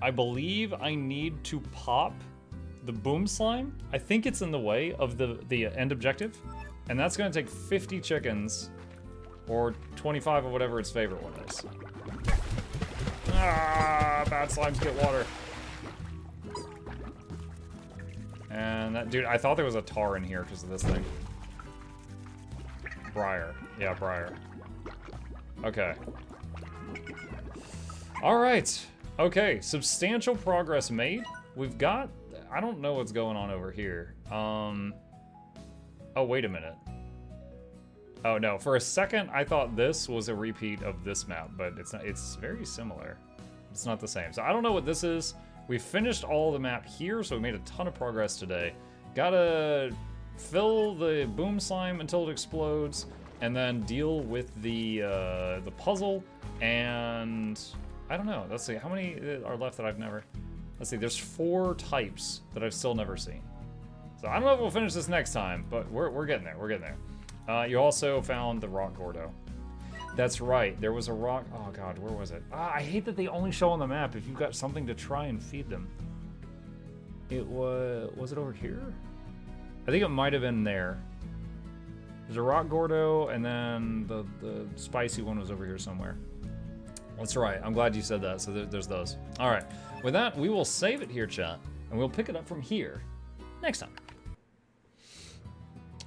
I believe I need to pop the boom slime. I think it's in the way of the end objective, and that's gonna take 50 chickens or 25 or whatever its favorite one is. Ah, bad slimes get water. And that dude, I thought there was a tar in here because of this thing. Briar. Yeah, briar. Okay. All right. Okay, substantial progress made. We've got, I don't know what's going on over here. Oh, wait a minute. Oh no, for a second I thought this was a repeat of this map, but it's not. It's very similar. It's not the same. So I don't know what this is. We finished all the map here, so we made a ton of progress today. Gotta fill the boom slime until it explodes, and then deal with the puzzle, and I don't know. Let's see, how many are left that I've never... Let's see, there's 4 types that I've still never seen. So I don't know if we'll finish this next time, but we're getting there, we're getting there. You also found the rock Gordo. That's right, there was a rock, oh god, where was it? Ah, I hate that they only show on the map if you've got something to try and feed them. It was it over here? I think it might have been there. There's a rock Gordo, and then the spicy one was over here somewhere. That's right, I'm glad you said that, so there's those. All right, with that, we will save it here, chat, and we'll pick it up from here next time.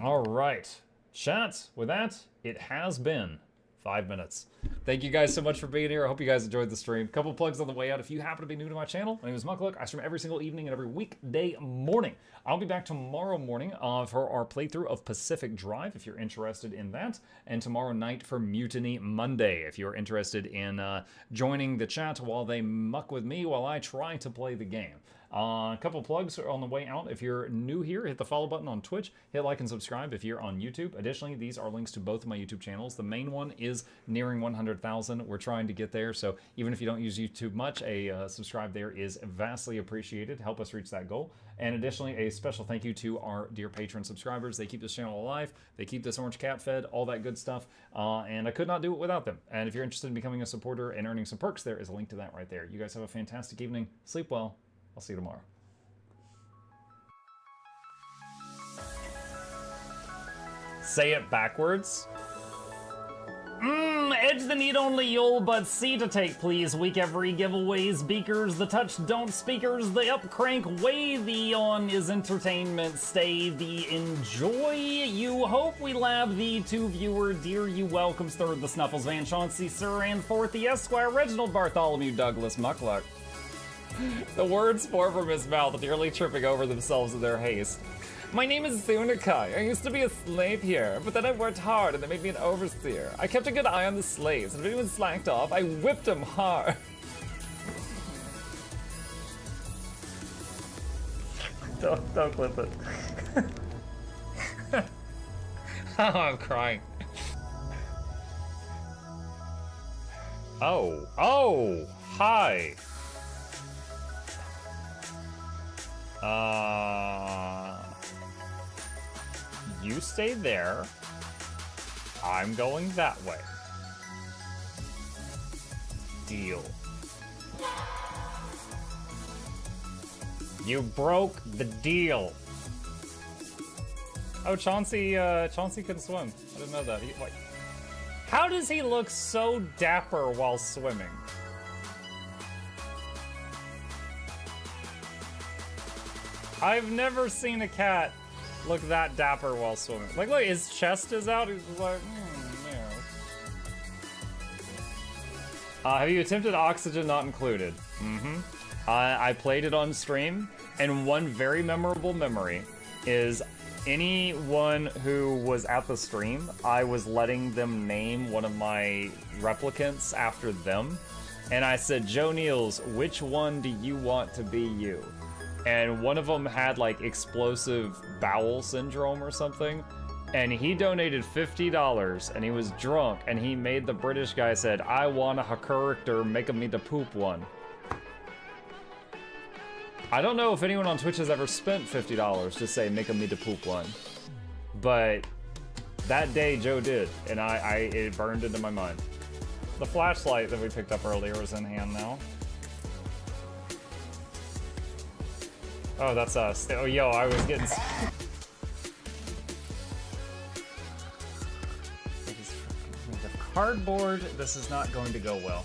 All right, chat, with that, it has been 5 minutes. Thank you guys so much for being here. I hope you guys enjoyed the stream. Couple plugs on the way out. If you happen to be new to my channel, my name is Mukluk. I stream every single evening and every weekday morning. I'll be back tomorrow morning for our playthrough of Pacific Drive, if you're interested in that, and tomorrow night for Mutiny Monday, if you're interested in joining the chat while they muck with me while I try to play the game. A couple plugs are on the way out. If you're new here, hit the follow button on Twitch, hit like and subscribe if you're on YouTube. Additionally, these are links to both of my YouTube channels. The main one is nearing 100,000. We're trying to get there, so even if you don't use YouTube much, a subscribe there is vastly appreciated. Help us reach that goal. And additionally, a special thank you to our dear Patreon subscribers. They keep this channel alive. They keep this orange cat fed, all that good stuff. And I could not do it without them. And if you're interested in becoming a supporter and earning some perks, there is a link to that right there. You guys have a fantastic evening. Sleep well. I'll see you tomorrow. Say it backwards. Edge the need only you'll but see to take please. Week every giveaways, beakers, the touch don't speakers, the up crank way the on is entertainment. Stay the enjoy. You hope we lab the two viewer, dear you welcomes third the Snuffles Van Chauncey, Sir and fourth the Esquire, Reginald Bartholomew Douglas Mukluk. The words pour from his mouth, nearly tripping over themselves in their haste. My name is Zunikai. I used to be a slave here, but then I worked hard and they made me an overseer. I kept a good eye on the slaves, and if anyone slacked off, I whipped them hard. Don't clip it. Oh, I'm crying. Oh, hi. You stay there. I'm going that way. Deal. You broke the deal. Oh, Chauncey can swim. I didn't know that. Wait. How does he look so dapper while swimming? I've never seen a cat look that dapper while swimming. Like, look, his chest is out. He's just like, yeah. Have you attempted Oxygen Not Included? I played it on stream, and one very memorable memory is anyone who was at the stream, I was letting them name one of my replicants after them, and I said, Joe Niels, which one do you want to be you? And one of them had like explosive bowel syndrome or something, and he donated $50 and he was drunk and he made the British guy said, I want a character, make me the poop one. I don't know if anyone on Twitch has ever spent $50 to say make me the poop one, but that day Joe did, and it burned into my mind. The flashlight that we picked up earlier is in hand now. Oh, that's us. Oh, yo, I was getting... The cardboard, this is not going to go well.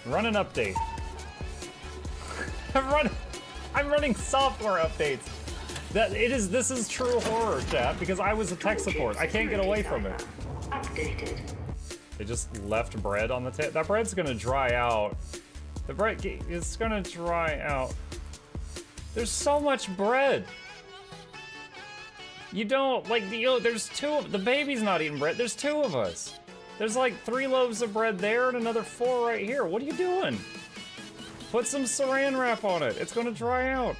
Run an update. I'm running software updates. This is true horror, chat, because I was a tech support. I can't get away from it. Updated. They just left bread on the table. That bread's gonna dry out. The bread is gonna dry out. There's so much bread. You don't, like, there's the baby's not eating bread. There's 2 of us. There's like 3 loaves of bread there and another 4 right here. What are you doing? Put some saran wrap on it. It's gonna dry out.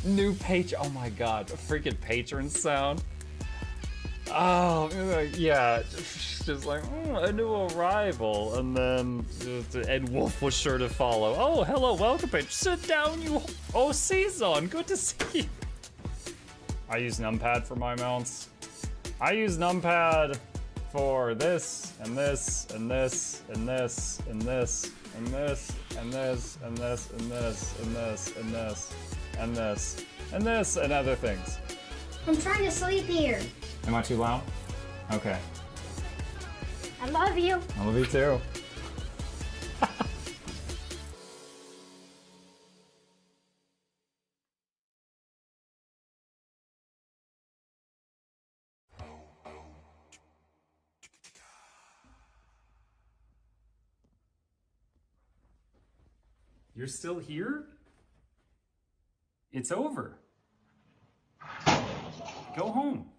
New oh my God, a freaking patron sound. Oh, yeah, just like, a new arrival, and then Ed Wolf was sure to follow. Oh, hello, welcome, page. Sit down, you. Oh, Season, good to see you. I use numpad for my mounts. I use numpad for this, and this, and this, and this, and this, and this, and this, and this, and this, and this, and this, and this, and this, and other things. I'm trying to sleep here. Am I too loud? Okay. I love you. I love you too. You're still here? It's over. Go home.